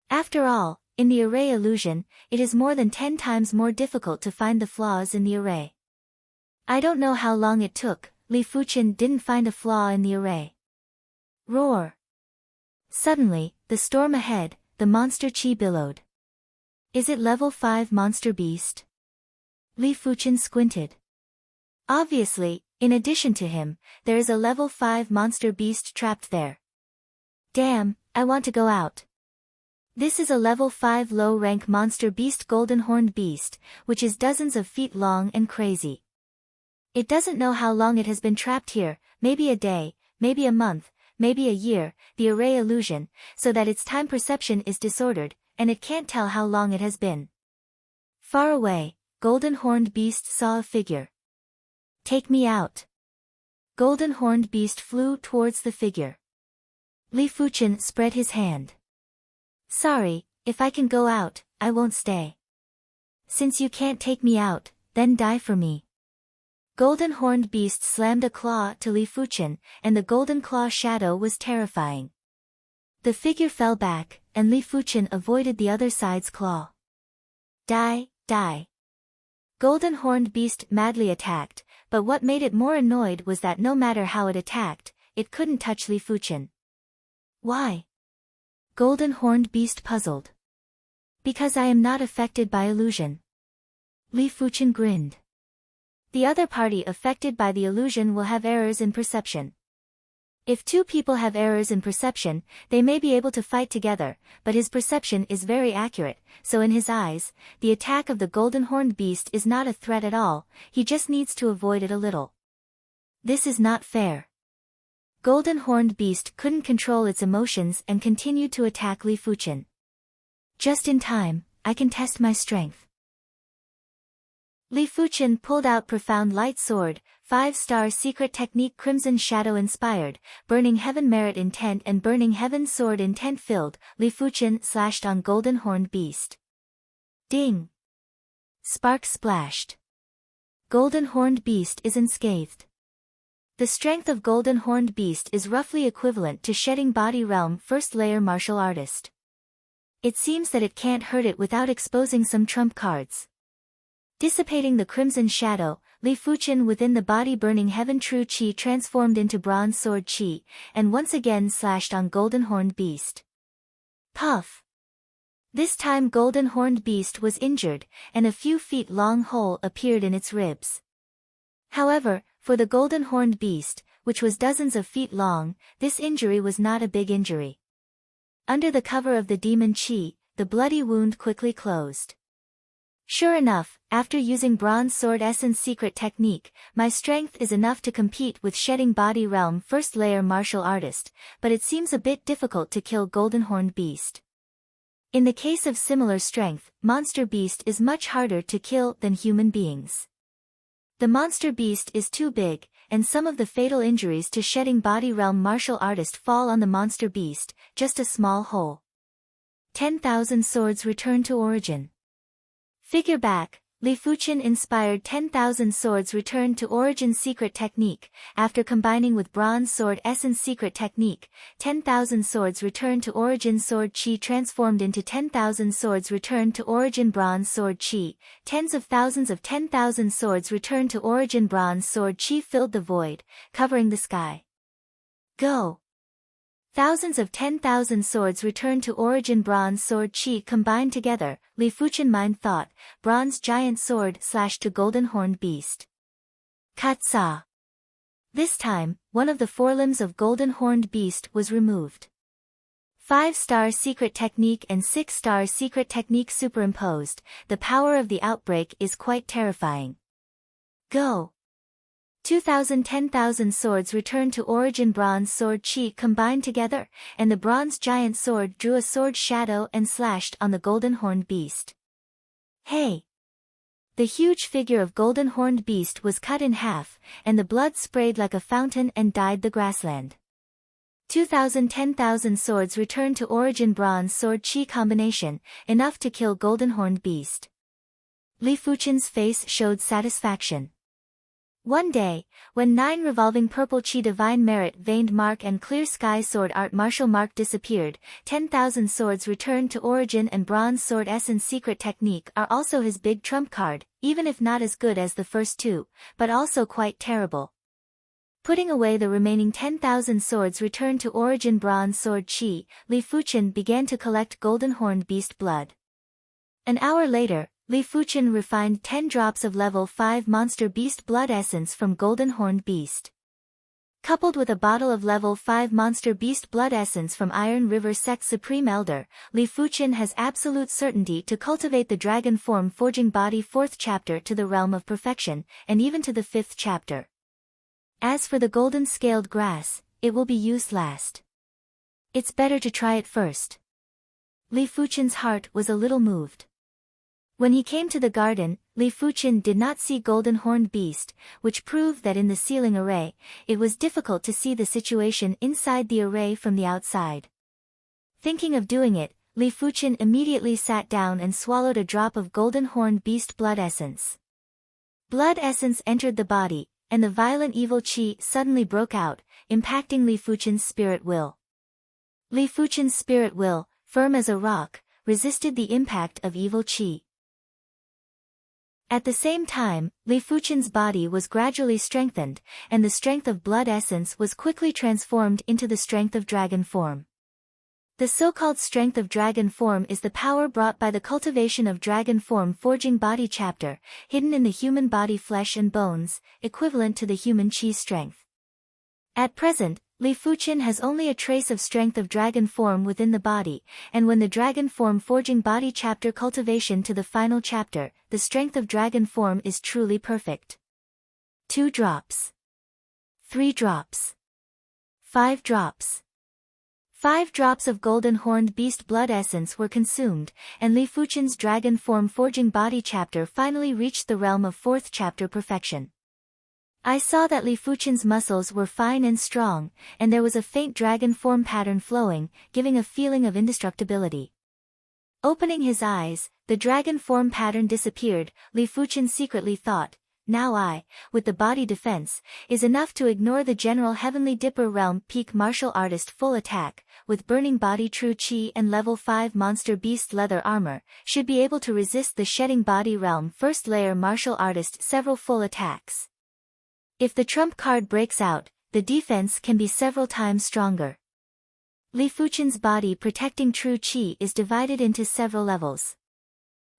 After all, in the array illusion, it is more than 10 times more difficult to find the flaws in the array. I don't know how long it took, Li Fuchen didn't find a flaw in the array. Roar! Suddenly, the storm ahead, the monster chi billowed. Is it level 5 monster beast? Li Fuchen squinted. Obviously, in addition to him, there is a level 5 monster beast trapped there. Damn, I want to go out. This is a level 5 low-rank monster beast, golden horned beast, which is dozens of feet long and crazy. It doesn't know how long it has been trapped here, maybe a day, maybe a month, maybe a year, the array illusion, so that its time perception is disordered, and it can't tell how long it has been. Far away, golden horned beast saw a figure. Take me out. Golden horned beast flew towards the figure. Li Fuchen spread his hand. Sorry, if I can go out, I won't stay. Since you can't take me out, then die for me. Golden horned beast slammed a claw to Li Fuchen, and the golden claw shadow was terrifying. The figure fell back, and Li Fuchen avoided the other side's claw. Die, die. Golden horned beast madly attacked, but what made it more annoyed was that no matter how it attacked, it couldn't touch Li Fuchen. Why? Golden horned beast puzzled. Because I am not affected by illusion. Li Fuchen grinned. The other party affected by the illusion will have errors in perception. If two people have errors in perception, they may be able to fight together, but his perception is very accurate, so in his eyes, the attack of the golden horned beast is not a threat at all, he just needs to avoid it a little. This is not fair. Golden horned beast couldn't control its emotions and continued to attack Li Fuchen. Just in time, I can test my strength. Li Fuchen pulled out profound light sword, 5-star secret technique crimson shadow inspired, burning heaven merit intent and burning heaven sword intent filled. Li Fuchen slashed on golden horned beast. Ding! Sparks splashed. Golden horned beast is unscathed. The strength of golden horned beast is roughly equivalent to shedding body realm first layer martial artist. It seems that it can't hurt it without exposing some trump cards. Dissipating the crimson shadow, Li Fuqian within the body burning heaven true chi transformed into bronze sword chi, and once again slashed on golden horned beast. Puff! This time golden horned beast was injured, and a few feet long hole appeared in its ribs. However, for the golden horned beast, which was dozens of feet long, this injury was not a big injury. Under the cover of the demon chi, the bloody wound quickly closed. Sure enough, after using bronze sword essence secret technique, my strength is enough to compete with shedding body realm first layer martial artist, but it seems a bit difficult to kill golden horned beast. In the case of similar strength, monster beast is much harder to kill than human beings. The monster beast is too big, and some of the fatal injuries to shedding body realm martial artist fall on the monster beast, just a small hole. 10,000 swords return to origin. Figure back, Li Fuqian inspired 10,000 swords returned to origin secret technique. After combining with bronze sword essence secret technique, 10,000 swords returned to origin sword chi transformed into 10,000 swords returned to origin bronze sword chi. Tens of thousands of 10,000 swords returned to origin bronze sword chi filled the void, covering the sky. Go! Thousands of 10,000 swords returned to origin bronze sword chi combined together, Li Fuqian mind thought, bronze giant sword slashed to golden horned beast. Katsa! This time, one of the forelimbs of golden horned beast was removed. 5-star secret technique and 6-star secret technique superimposed, the power of the outbreak is quite terrifying. Go! 10,000 swords returned to origin bronze sword chi combined together, and the bronze giant sword drew a sword shadow and slashed on the golden horned beast. Hey! The huge figure of golden horned beast was cut in half, and the blood sprayed like a fountain and dyed the grassland. 10,000 swords returned to origin bronze sword chi combination, enough to kill golden horned beast. Li Fuqian's face showed satisfaction. One day, when 9 revolving purple chi divine merit veined mark and clear sky sword art martial mark disappeared, 10,000 swords returned to origin and bronze sword essence secret technique are also his big trump card, even if not as good as the first two, but also quite terrible. Putting away the remaining 10,000 swords returned to origin bronze sword chi, Li Fuqian began to collect golden horned beast blood. An hour later, Li Fuqian refined 10 drops of level 5 monster beast blood essence from golden horned beast. Coupled with a bottle of level 5 monster beast blood essence from Iron River Sect Supreme Elder, Li Fuqian has absolute certainty to cultivate the dragon form forging body 4th chapter to the realm of perfection, and even to the 5th chapter. As for the golden scaled grass, it will be used last. It's better to try it first. Li Fuqian's heart was a little moved. When he came to the garden, Li Fuqian did not see golden horned beast, which proved that in the ceiling array, it was difficult to see the situation inside the array from the outside. Thinking of doing it, Li Fuqian immediately sat down and swallowed a drop of golden horned beast blood essence. Blood essence entered the body, and the violent evil chi suddenly broke out, impacting Li Fuqian's spirit will. Li Fuqian's spirit will, firm as a rock, resisted the impact of evil chi. At the same time, Li Fuqian's body was gradually strengthened, and the strength of blood essence was quickly transformed into the strength of dragon form. The so-called strength of dragon form is the power brought by the cultivation of dragon form forging body chapter, hidden in the human body flesh and bones, equivalent to the human chi strength. At present, Li Fuqian has only a trace of strength of dragon form within the body, and when the dragon form forging body chapter cultivation to the final chapter, the strength of dragon form is truly perfect. 2 drops. 3 drops. 5 drops. 5 drops of golden horned beast blood essence were consumed, and Li Fuqian's dragon form forging body chapter finally reached the realm of 4th chapter perfection. I saw that Li Fuqian's muscles were fine and strong, and there was a faint dragon form pattern flowing, giving a feeling of indestructibility. Opening his eyes, the dragon form pattern disappeared. Li Fuqian secretly thought, now I, with the body defense, is enough to ignore the general Heavenly Dipper Realm Peak Martial Artist full attack, with Burning Body True Chi and Level 5 Monster Beast Leather Armor, should be able to resist the Shedding Body Realm First Layer Martial Artist several full attacks. If the trump card breaks out, the defense can be several times stronger. Li Fuchen's body protecting True Chi is divided into several levels.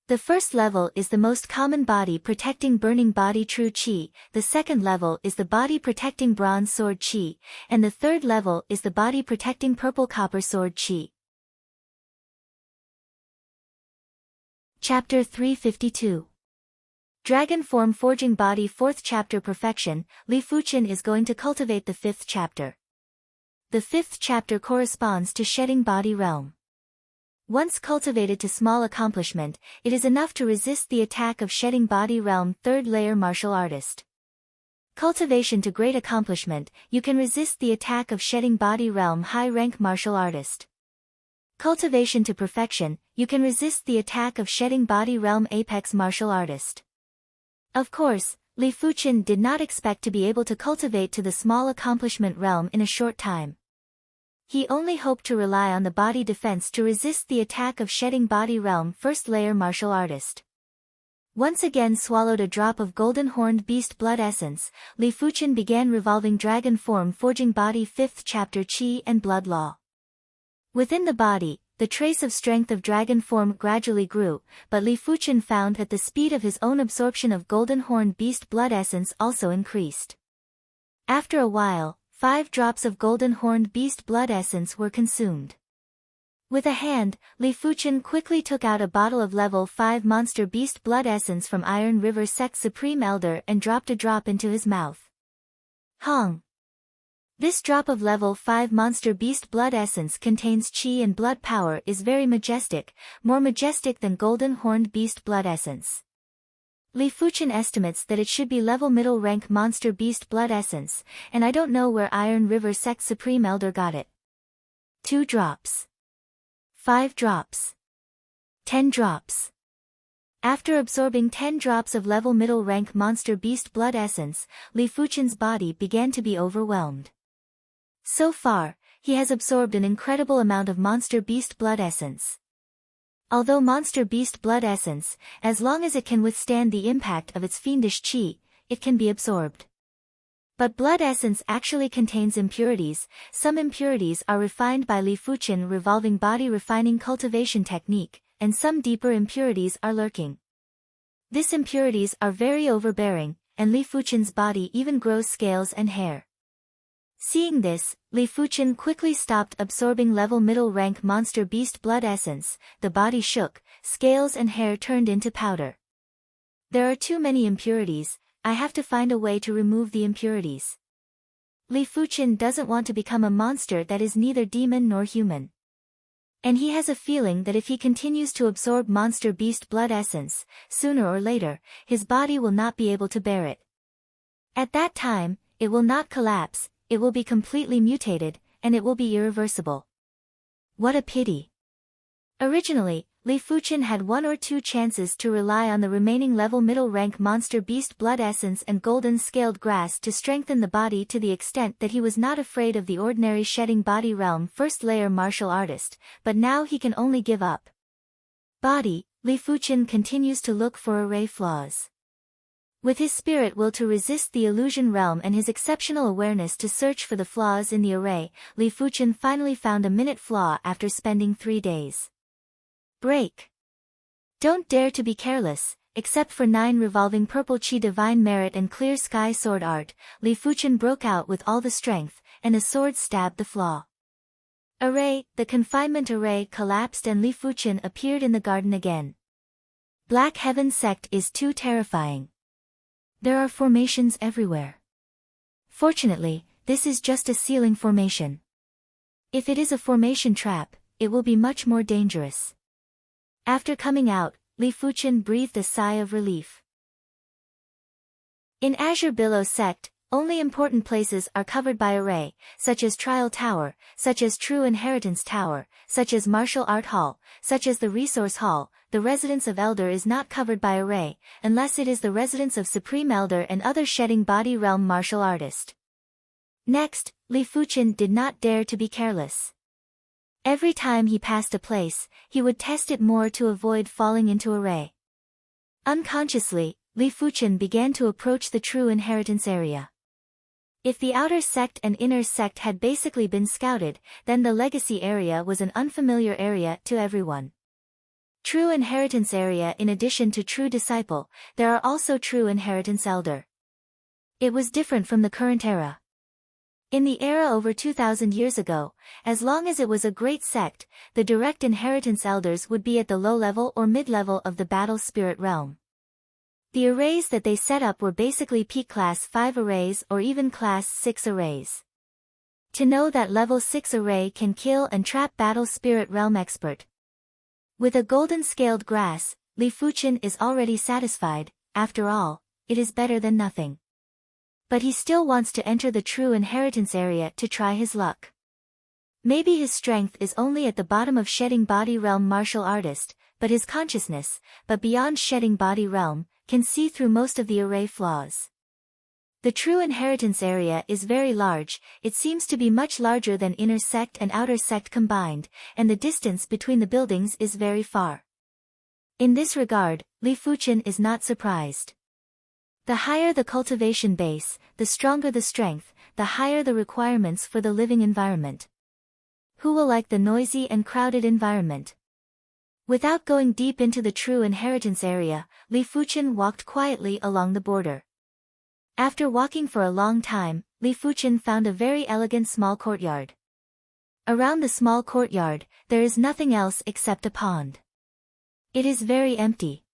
The first level is the most common body protecting Burning Body True Chi, the second level is the body protecting Bronze Sword Chi, and the third level is the body protecting Purple Copper Sword Chi. Chapter 352. Dragon Form Forging Body 4th Chapter Perfection. Li Fuchen is going to cultivate the 5th chapter. The 5th chapter corresponds to Shedding Body Realm. Once cultivated to small accomplishment, it is enough to resist the attack of Shedding Body Realm 3rd Layer Martial Artist. Cultivation to great accomplishment, you can resist the attack of Shedding Body Realm High Rank Martial Artist. Cultivation to perfection, you can resist the attack of Shedding Body Realm Apex Martial Artist. Of course, Li Fuchen did not expect to be able to cultivate to the small accomplishment realm in a short time. He only hoped to rely on the body defense to resist the attack of Shedding Body Realm First Layer Martial Artist. Once again swallowed a drop of Golden Horned Beast Blood Essence, Li Fuchen began revolving Dragon Form Forging Body 5th Chapter Chi and Blood Law. Within the body, the trace of strength of Dragon Form gradually grew, but Li Fuchen found that the speed of his own absorption of Golden Horned Beast Blood Essence also increased. After a while, 5 drops of Golden Horned Beast Blood Essence were consumed. With a hand, Li Fuchen quickly took out a bottle of Level 5 Monster Beast Blood Essence from Iron River Sect Supreme Elder and dropped a drop into his mouth. Hong! This drop of Level 5 Monster Beast Blood Essence contains chi and blood power is very majestic, more majestic than Golden Horned Beast Blood Essence. Li Fuchen estimates that it should be level middle rank Monster Beast Blood Essence, and I don't know where Iron River Sect Supreme Elder got it. 2 drops. 5 drops. 10 drops. After absorbing 10 drops of level middle rank Monster Beast Blood Essence, Li Fuchen's body began to be overwhelmed. So far, he has absorbed an incredible amount of Monster Beast Blood Essence. Although Monster Beast Blood Essence, as long as it can withstand the impact of its fiendish chi, it can be absorbed. But Blood Essence actually contains impurities. Some impurities are refined by Li Fuchen revolving body refining cultivation technique, and some deeper impurities are lurking. These impurities are very overbearing, and Li Fuchen's body even grows scales and hair. Seeing this, Li Fuchen quickly stopped absorbing level middle rank Monster Beast Blood Essence, the body shook, scales and hair turned into powder. There are too many impurities, I have to find a way to remove the impurities. Li Fuchen doesn't want to become a monster that is neither demon nor human. And he has a feeling that if he continues to absorb Monster Beast Blood Essence, sooner or later, his body will not be able to bear it. At that time, it will not collapse, it will be completely mutated, and it will be irreversible. What a pity. Originally, Li Fuchen had 1 or 2 chances to rely on the remaining level middle rank Monster Beast Blood Essence and Golden Scaled Grass to strengthen the body to the extent that he was not afraid of the ordinary Shedding Body Realm First Layer Martial Artist, but now he can only give up. Body, Li Fuchen continues to look for array flaws. With his spirit will to resist the illusion realm and his exceptional awareness to search for the flaws in the array, Li Fuchen finally found a minute flaw after spending 3 days. Break. Don't dare to be careless, except for 9 revolving purple chi divine merit and clear sky sword art, Li Fuchen broke out with all the strength, and a sword stabbed the flaw. Array, the confinement array collapsed and Li Fuchen appeared in the garden again. Black Heaven Sect is too terrifying. There are formations everywhere. Fortunately, this is just a ceiling formation. If it is a formation trap, it will be much more dangerous. After coming out, Li Fuchen breathed a sigh of relief. In Azure Billow Sect, Only important places are covered by array, such as Trial Tower, such as True Inheritance Tower, such as Martial Art Hall, such as the Resource Hall. The residence of Elder is not covered by array, unless it is the residence of Supreme Elder and other Shedding Body Realm martial artist. Next, Li Fuchen did not dare to be careless. Every time he passed a place, he would test it more to avoid falling into array. Unconsciously, Li Fuchen began to approach the True Inheritance area. If the outer sect and inner sect had basically been scouted, then the legacy area was an unfamiliar area to everyone. True Inheritance area. In addition to True Disciple, there are also True Inheritance Elder. It was different from the current era. In the era over 2,000 years ago, as long as it was a great sect, the direct inheritance elders would be at the low level or mid-level of the battle spirit realm. The arrays that they set up were basically peak class 5 arrays or even class 6 arrays. To know that level 6 array can kill and trap battle spirit realm expert. With a golden scaled grass, Li Fuchen is already satisfied. After all, it is better than nothing. But he still wants to enter the True Inheritance area to try his luck. Maybe his strength is only at the bottom of Shedding Body Realm martial artist, but his consciousness, but beyond Shedding Body Realm, can see through most of the array flaws. The True Inheritance area is very large. It seems to be much larger than inner sect and outer sect combined, and the distance between the buildings is very far. In this regard, Li Fuchen is not surprised. The higher the cultivation base, the stronger the strength, the higher the requirements for the living environment. Who will like the noisy and crowded environment? Without going deep into the True Inheritance area, Li Fuchen walked quietly along the border. After walking for a long time, Li Fuchen found a very elegant small courtyard. Around the small courtyard, there is nothing else except a pond. It is very empty.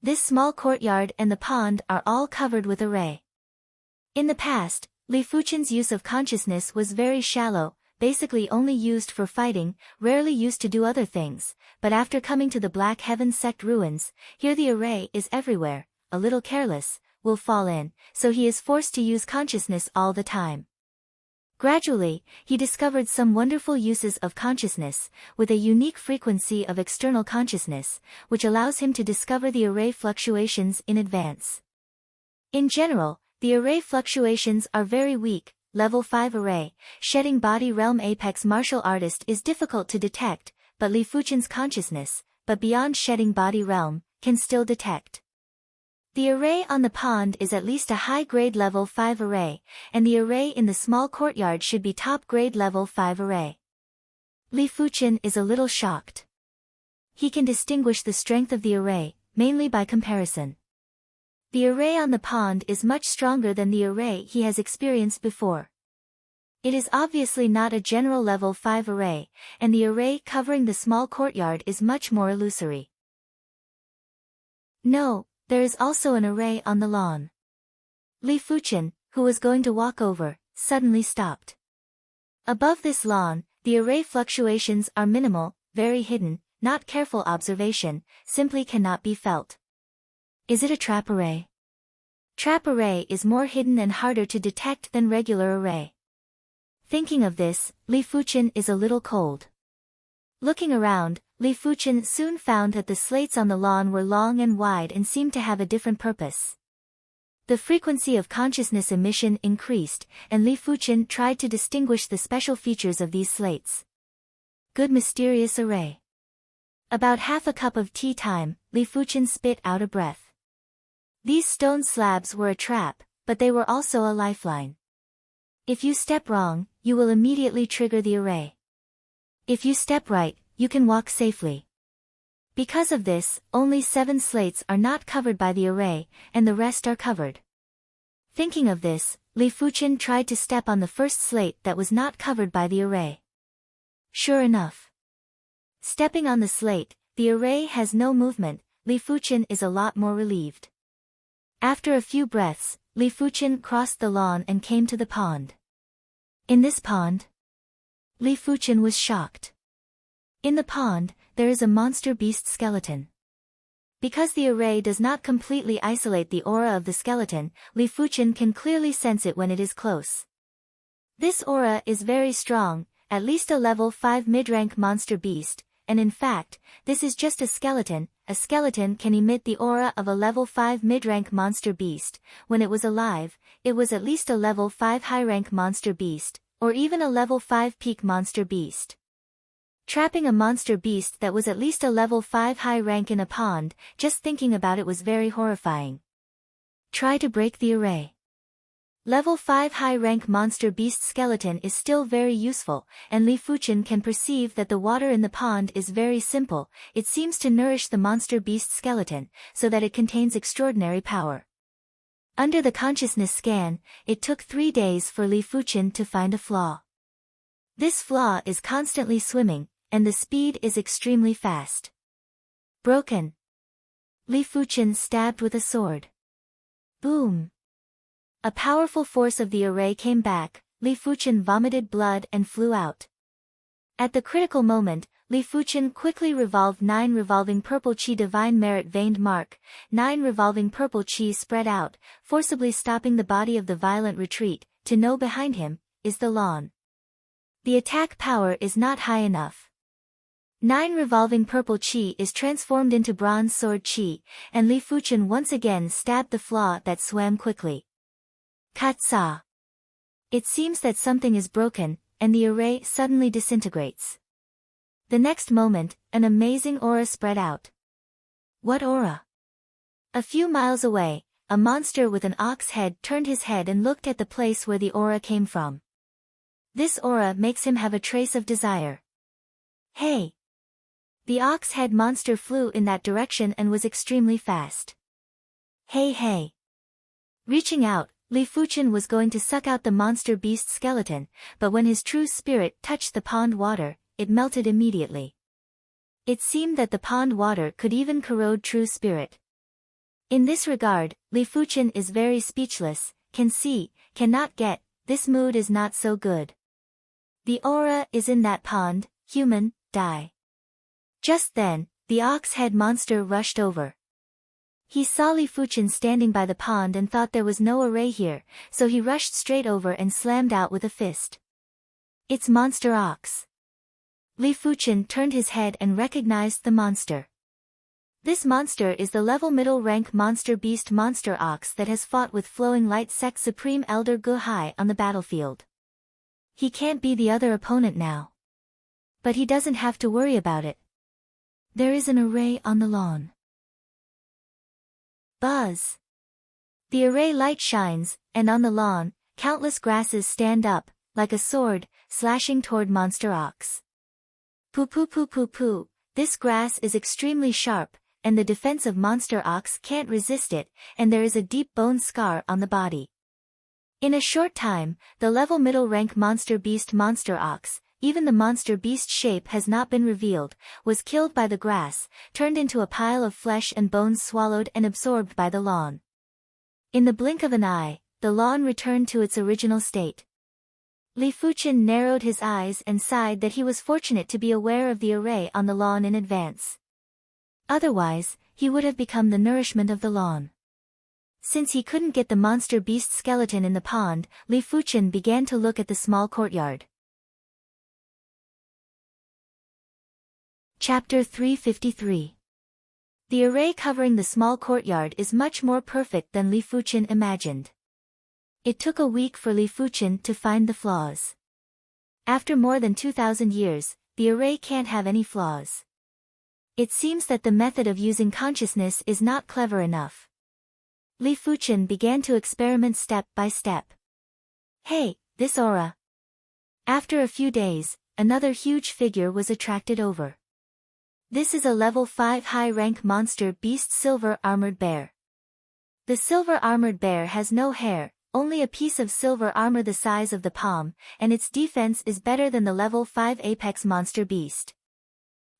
This small courtyard and the pond are all covered with array. In the past, Li Fuchen's use of consciousness was very shallow, basically only used for fighting, rarely used to do other things, but after coming to the Black Heaven sect ruins, here the array is everywhere, a little careless, will fall in, so he is forced to use consciousness all the time. Gradually, he discovered some wonderful uses of consciousness, with a unique frequency of external consciousness, which allows him to discover the array fluctuations in advance. In general, the array fluctuations are very weak. Level 5 array, Shedding Body Realm Apex Martial Artist is difficult to detect, but Li Fuchen's consciousness, but beyond Shedding Body Realm, can still detect. The array on the pond is at least a high-grade level 5 array, and the array in the small courtyard should be top-grade level 5 array. Li Fuchen is a little shocked. He can distinguish the strength of the array, mainly by comparison. The array on the pond is much stronger than the array he has experienced before. It is obviously not a general level 5 array, and the array covering the small courtyard is much more illusory. No, there is also an array on the lawn. Li Fuchen, who was going to walk over, suddenly stopped. Above this lawn, the array fluctuations are minimal, very hidden, not careful observation, simply cannot be felt. Is it a trap array? Trap array is more hidden and harder to detect than regular array. Thinking of this, Li Fuchen is a little cold. Looking around, Li Fuchen soon found that the slates on the lawn were long and wide and seemed to have a different purpose. The frequency of consciousness emission increased, and Li Fuchen tried to distinguish the special features of these slates. Good mysterious array. About half a cup of tea time, Li Fuchen spit out a breath. These stone slabs were a trap, but they were also a lifeline. If you step wrong, you will immediately trigger the array. If you step right, you can walk safely. Because of this, only 7 slates are not covered by the array, and the rest are covered. Thinking of this, Li Fuchen tried to step on the first slate that was not covered by the array. Sure enough. Stepping on the slate, the array has no movement. Li Fuchen is a lot more relieved. After a few breaths, Li Fuchen crossed the lawn and came to the pond. In this pond? Li Fuchen was shocked. In the pond, there is a monster beast skeleton. Because the array does not completely isolate the aura of the skeleton, Li Fuchen can clearly sense it when it is close. This aura is very strong, at least a level 5 mid-rank monster beast, and in fact, this is just a skeleton. A skeleton can emit the aura of a level 5 mid-rank monster beast. When it was alive, it was at least a level 5 high-rank monster beast, or even a level 5 peak monster beast. Trapping a monster beast that was at least a level 5 high rank in a pond, just thinking about it was very horrifying. Try to break the array. Level 5 high rank monster beast skeleton is still very useful, and Li Fuchen can perceive that the water in the pond is very simple. It seems to nourish the monster beast skeleton, so that it contains extraordinary power. Under the consciousness scan, it took 3 days for Li Fuchen to find a flaw. This flaw is constantly swimming, and the speed is extremely fast. Broken. Li Fuchen stabbed with a sword. Boom. A powerful force of the array came back. Li Fuchen vomited blood and flew out. At the critical moment, Li Fuchen quickly revolved 9 revolving purple chi divine merit veined mark. 9 revolving purple chi spread out, forcibly stopping the body of the violent retreat. To know behind him is the lawn. The attack power is not high enough. 9 revolving purple chi is transformed into bronze sword chi, and Li Fuchen once again stabbed the flaw that swam quickly. Katsa. It seems that something is broken, and the array suddenly disintegrates. The next moment, an amazing aura spread out. What aura? A few miles away, a monster with an ox head turned his head and looked at the place where the aura came from. This aura makes him have a trace of desire. Hey! The ox-head monster flew in that direction and was extremely fast. Hey hey! Reaching out, Li Fuchen was going to suck out the monster beast skeleton, but when his true spirit touched the pond water, it melted immediately. It seemed that the pond water could even corrode true spirit. In this regard, Li Fuchen is very speechless, can see, cannot get, this mood is not so good. The aura is in that pond, human, die. Just then, the ox-head monster rushed over. He saw Li Fuchen standing by the pond and thought there was no array here, so he rushed straight over and slammed out with a fist. It's Monster Ox. Li Fuchen turned his head and recognized the monster. This monster is the level middle rank monster beast Monster Ox that has fought with Flowing Light Sect Supreme Elder Gu Hai on the battlefield. He can't be the other opponent now. But he doesn't have to worry about it. There is an array on the lawn. Buzz. The array light shines, and on the lawn, countless grasses stand up, like a sword, slashing toward Monster Ox. Poo poo poo poo poo, this grass is extremely sharp, and the defense of Monster Ox can't resist it, and there is a deep bone scar on the body. In a short time, the level middle rank monster beast Monster Ox, even the monster beast shape has not been revealed, was killed by the grass, turned into a pile of flesh and bones swallowed and absorbed by the lawn. In the blink of an eye, the lawn returned to its original state. Li Fuchen narrowed his eyes and sighed that he was fortunate to be aware of the array on the lawn in advance. Otherwise, he would have become the nourishment of the lawn. Since he couldn't get the monster beast skeleton in the pond, Li Fuchen began to look at the small courtyard. Chapter 353. The array covering the small courtyard is much more perfect than Li Fuchen imagined. It took a week for Li Fuchen to find the flaws. After more than 2,000 years, the array can't have any flaws. It seems that the method of using consciousness is not clever enough. Li Fuchen began to experiment step by step. Hey, this aura. After a few days, another huge figure was attracted over. This is a level 5 high-rank monster beast silver armored bear. The silver armored bear has no hair, only a piece of silver armor the size of the palm, and its defense is better than the level 5 apex monster beast.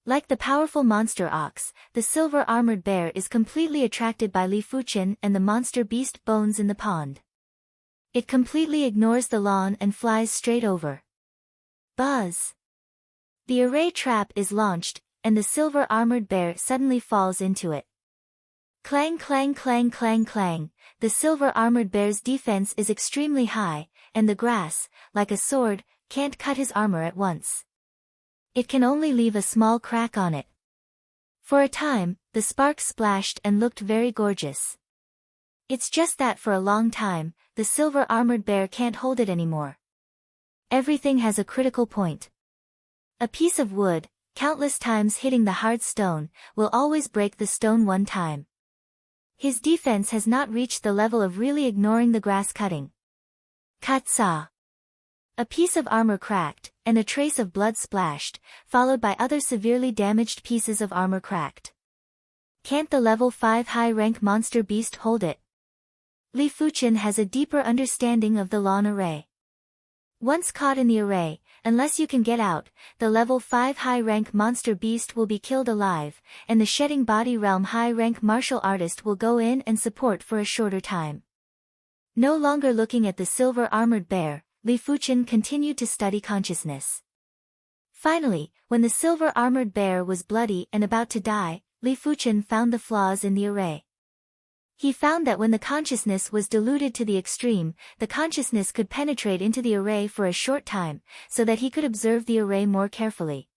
Like the powerful Monster Ox, the silver armored bear is completely attracted by Li Fuchen and the monster beast bones in the pond. It completely ignores the lawn and flies straight over. Buzz! The array trap is launched, and the silver armored bear suddenly falls into it. Clang clang clang clang clang, the silver-armored bear's defense is extremely high, and the grass, like a sword, can't cut his armor at once. It can only leave a small crack on it. For a time, the sparks splashed and looked very gorgeous. It's just that for a long time, the silver-armored bear can't hold it anymore. Everything has a critical point. A piece of wood, countless times hitting the hard stone, will always break the stone one time. His defense has not reached the level of really ignoring the grass cutting. Katsa. A piece of armor cracked, and a trace of blood splashed, followed by other severely damaged pieces of armor cracked. Can't the level 5 high-rank monster beast hold it? Li Fuchen has a deeper understanding of the lawn array. Once caught in the array, unless you can get out, the level 5 high-rank monster beast will be killed alive, and the shedding body realm high-rank martial artist will go in and support for a shorter time. No longer looking at the silver-armored bear, Li Fuchen continued to study consciousness. Finally, when the silver-armored bear was bloody and about to die, Li Fuchen found the flaws in the array. He found that when the consciousness was diluted to the extreme, the consciousness could penetrate into the array for a short time, so that he could observe the array more carefully.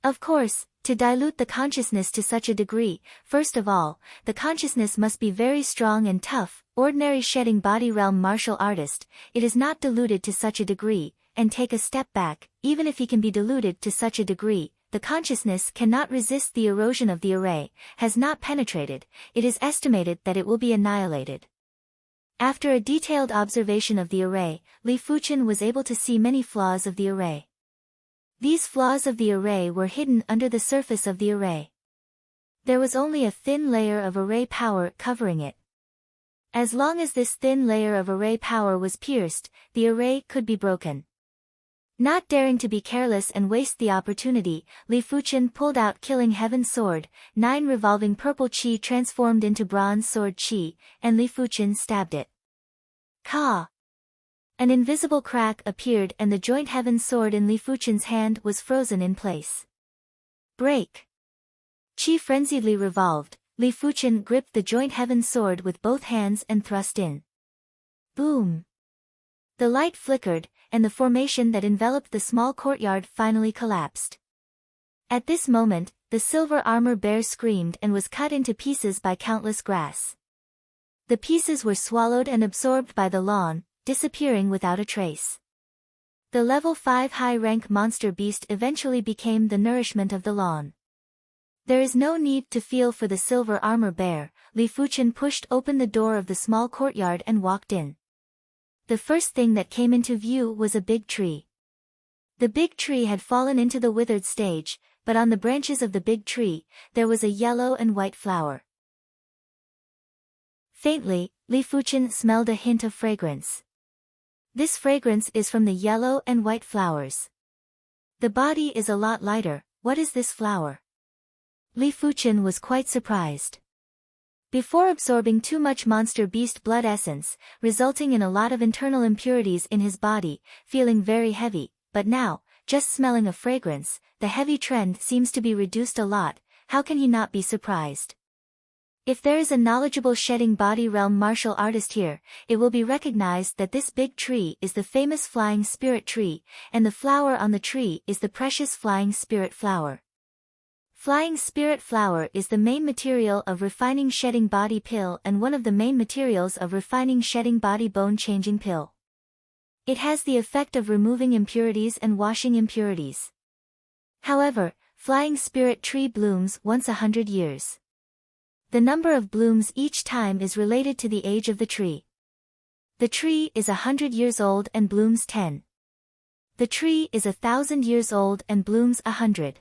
Of course, to dilute the consciousness to such a degree, first of all, the consciousness must be very strong and tough. Ordinary shedding body realm martial artist, it is not diluted to such a degree, and take a step back, even if he can be diluted to such a degree, the consciousness cannot resist the erosion of the array, has not penetrated, it is estimated that it will be annihilated. After a detailed observation of the array, Li Fuchen was able to see many flaws of the array. These flaws of the array were hidden under the surface of the array. There was only a thin layer of array power covering it. As long as this thin layer of array power was pierced, the array could be broken. Not daring to be careless and waste the opportunity, Li Fuchen pulled out Killing Heaven Sword, 9 revolving purple chi transformed into bronze sword chi, and Li Fuchen stabbed it. Ka! An invisible crack appeared and the joint Heaven Sword in Li Fuchen's hand was frozen in place. Break! Chi frenziedly revolved, Li Fuchen gripped the joint Heaven Sword with both hands and thrust in. Boom! The light flickered, and the formation that enveloped the small courtyard finally collapsed. At this moment, the silver armor bear screamed and was cut into pieces by countless grass. The pieces were swallowed and absorbed by the lawn, disappearing without a trace. The level 5 high-rank monster beast eventually became the nourishment of the lawn. There is no need to feel for the silver armor bear, Li Fuchen pushed open the door of the small courtyard and walked in. The first thing that came into view was a big tree. The big tree had fallen into the withered stage, but on the branches of the big tree, there was a yellow and white flower. Faintly, Li Fuchen smelled a hint of fragrance. This fragrance is from the yellow and white flowers. The body is a lot lighter, what is this flower? Li Fuchen was quite surprised. Before absorbing too much monster beast blood essence, resulting in a lot of internal impurities in his body, feeling very heavy, but now, just smelling a fragrance, the heavy trend seems to be reduced a lot, how can he not be surprised? If there is a knowledgeable shedding body realm martial artist here, it will be recognized that this big tree is the famous flying spirit tree, and the flower on the tree is the precious flying spirit flower. Flying spirit flower is the main material of refining shedding body pill and one of the main materials of refining shedding body bone changing pill. It has the effect of removing impurities and washing impurities. However, flying spirit tree blooms once 100 years. The number of blooms each time is related to the age of the tree. The tree is 100 years old and blooms 10. The tree is 1,000 years old and blooms 100.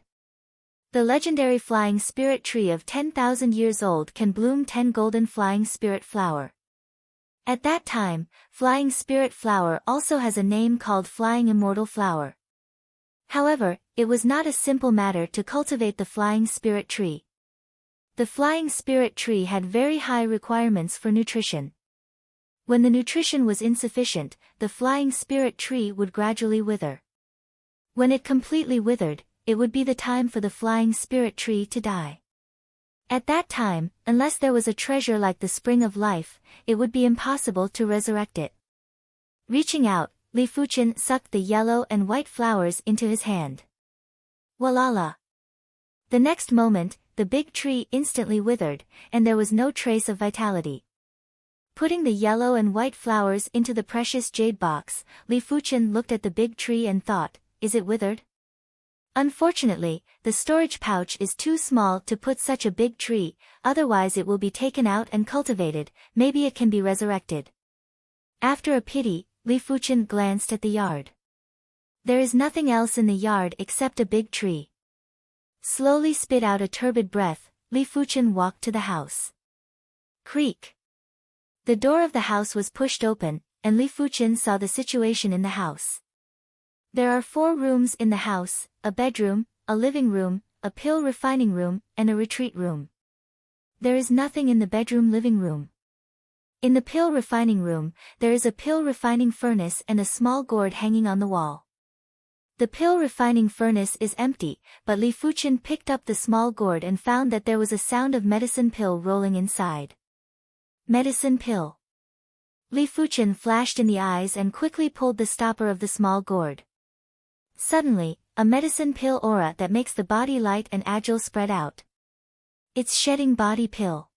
The legendary flying spirit tree of 10,000 years old can bloom 10 golden flying spirit flower. At that time, flying spirit flower also has a name called flying immortal flower. However, it was not a simple matter to cultivate the flying spirit tree. The flying spirit tree had very high requirements for nutrition. When the nutrition was insufficient, the flying spirit tree would gradually wither. When it completely withered, it would be the time for the flying spirit tree to die. At that time, unless there was a treasure like the spring of life, it would be impossible to resurrect it. Reaching out, Li Fuqian sucked the yellow and white flowers into his hand. Walala! The next moment, the big tree instantly withered, and there was no trace of vitality. Putting the yellow and white flowers into the precious jade box, Li Fuqian looked at the big tree and thought, is it withered? Unfortunately, the storage pouch is too small to put such a big tree, otherwise it will be taken out and cultivated, maybe it can be resurrected. After a pity, Li Fuqian glanced at the yard. There is nothing else in the yard except a big tree. Slowly spit out a turbid breath, Li Fuqian walked to the house. Creak. The door of the house was pushed open, and Li Fuqian saw the situation in the house. There are 4 rooms in the house, a bedroom, a living room, a pill refining room, and a retreat room. There is nothing in the bedroom living room. In the pill refining room, there is a pill refining furnace and a small gourd hanging on the wall. The pill refining furnace is empty, but Li Fuqian picked up the small gourd and found that there was a sound of medicine pill rolling inside. Medicine pill. Li Fuqian flashed in the eyes and quickly pulled the stopper of the small gourd. Suddenly, a medicine pill aura that makes the body light and agile spread out. It's shedding body pill.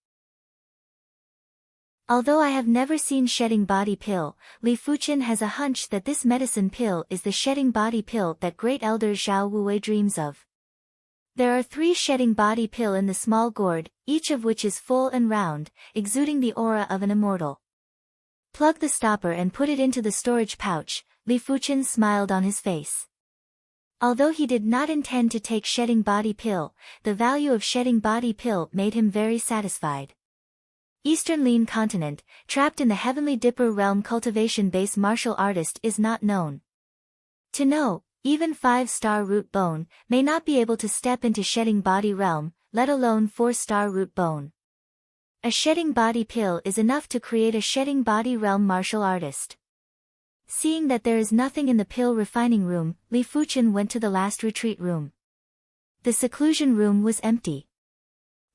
Although I have never seen shedding body pill, Li Fuqian has a hunch that this medicine pill is the shedding body pill that great elder Zhao Wuwei dreams of. There are 3 shedding body pill in the small gourd, each of which is full and round, exuding the aura of an immortal. Plug the stopper and put it into the storage pouch, Li Fuqian smiled on his face. Although he did not intend to take shedding body pill, the value of shedding body pill made him very satisfied. Eastern Lin continent, trapped in the Heavenly Dipper realm cultivation base martial artist is not known. To know, even 5-star root bone, may not be able to step into shedding body realm, let alone 4-star root bone. A shedding body pill is enough to create a shedding body realm martial artist. Seeing that there is nothing in the pill refining room, Li Fuqian went to the last retreat room. The seclusion room was empty.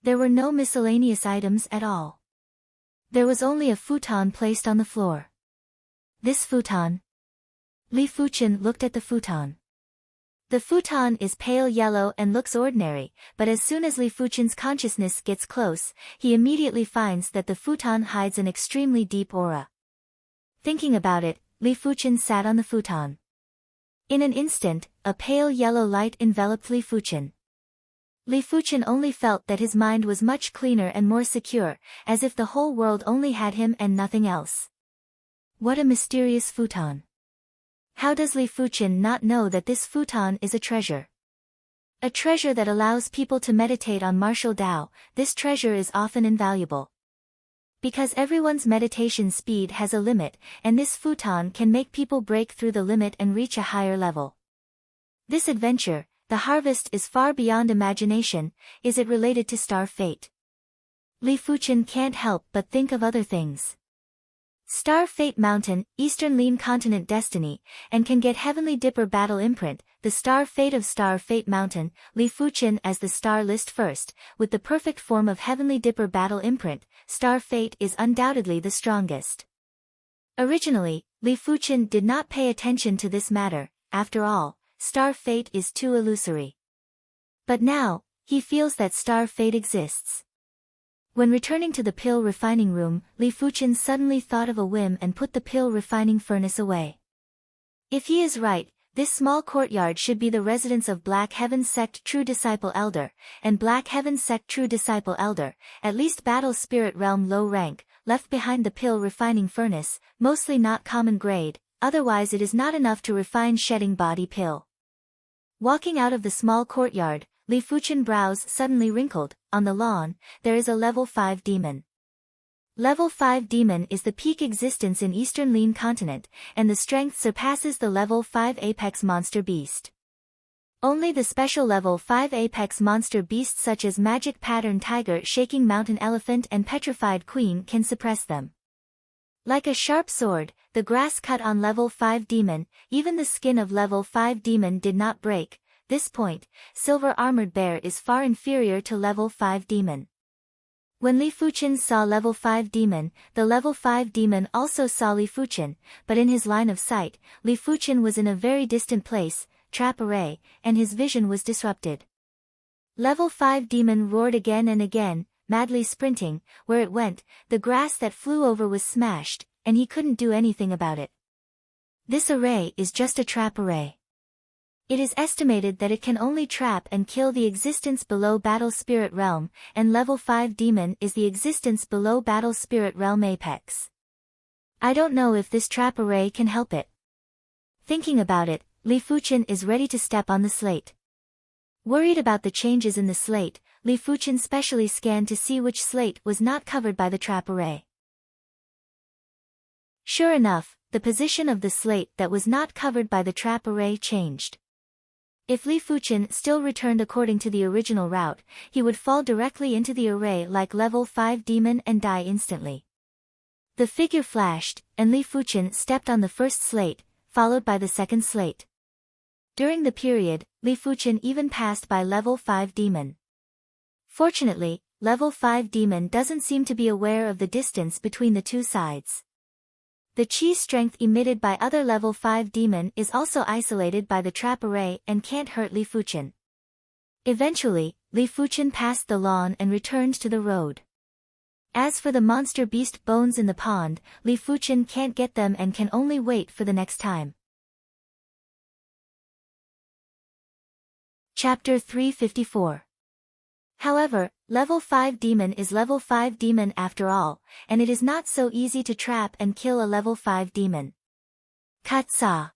There were no miscellaneous items at all. There was only a futon placed on the floor. This futon? Li Fuqian looked at the futon. The futon is pale yellow and looks ordinary, but as soon as Li Fuqian's consciousness gets close, he immediately finds that the futon hides an extremely deep aura. Thinking about it, Li Fuqian sat on the futon. In an instant, a pale yellow light enveloped Li Fuqian. Li Fuqian only felt that his mind was much cleaner and more secure, as if the whole world only had him and nothing else. What a mysterious futon. How does Li Fuqian not know that this futon is a treasure? A treasure that allows people to meditate on martial Tao. This treasure is often invaluable. Because everyone's meditation speed has a limit, and this futon can make people break through the limit and reach a higher level. This adventure, the harvest, is far beyond imagination. Is it related to star fate? Li Fuqian can't help but think of other things. Star Fate Mountain, Eastern Lin Continent Destiny, and can get Heavenly Dipper Battle Imprint, the Star Fate of Star Fate Mountain, Li Fuqian as the star list first, with the perfect form of Heavenly Dipper Battle Imprint, Star Fate is undoubtedly the strongest. Originally, Li Fuqian did not pay attention to this matter, after all, Star Fate is too illusory. But now, he feels that Star Fate exists. When returning to the pill refining room, Li Fuqian suddenly thought of a whim and put the pill refining furnace away. If he is right, this small courtyard should be the residence of Black Heaven Sect True Disciple Elder, and Black Heaven Sect True Disciple Elder, at least Battle Spirit Realm low rank, left behind the pill refining furnace, mostly not common grade, otherwise it is not enough to refine shedding body pill. Walking out of the small courtyard, Li Fuqian's brows suddenly wrinkled. On the lawn, there is a level 5 demon. Level 5 demon is the peak existence in Eastern Lin Continent, and the strength surpasses the level 5 apex monster beast. Only the special level 5 apex monster beasts such as Magic Pattern Tiger, Shaking Mountain Elephant and Petrified Queen can suppress them. Like a sharp sword, the grass cut on level 5 demon, even the skin of level 5 demon did not break. This point, Silver Armored Bear is far inferior to level 5 demon. When Li Fuchen saw level 5 demon, the level 5 demon also saw Li Fuchen, but in his line of sight, Li Fuchen was in a very distant place, trap array, and his vision was disrupted. Level 5 demon roared again and again, madly sprinting. Where it went, the grass that flew over was smashed, and he couldn't do anything about it. This array is just a trap array. It is estimated that it can only trap and kill the existence below Battle Spirit Realm, and level 5 demon is the existence below Battle Spirit Realm apex. I don't know if this trap array can help it. Thinking about it, Li Fuchen is ready to step on the slate. Worried about the changes in the slate, Li Fuchen specially scanned to see which slate was not covered by the trap array. Sure enough, the position of the slate that was not covered by the trap array changed. If Li Fuchen still returned according to the original route, he would fall directly into the array like level 5 demon and die instantly. The figure flashed, and Li Fuchen stepped on the first slate, followed by the second slate. During the period, Li Fuchen even passed by level 5 demon. Fortunately, level 5 demon doesn't seem to be aware of the distance between the two sides. The chi strength emitted by other level 5 demon is also isolated by the trap array and can't hurt Li Fuchen. Eventually, Li Fuchen passed the lawn and returned to the road. As for the monster beast bones in the pond, Li Fuchen can't get them and can only wait for the next time. Chapter 354. However, level 5 demon is level 5 demon after all, and it is not so easy to trap and kill a level 5 demon. Katsa.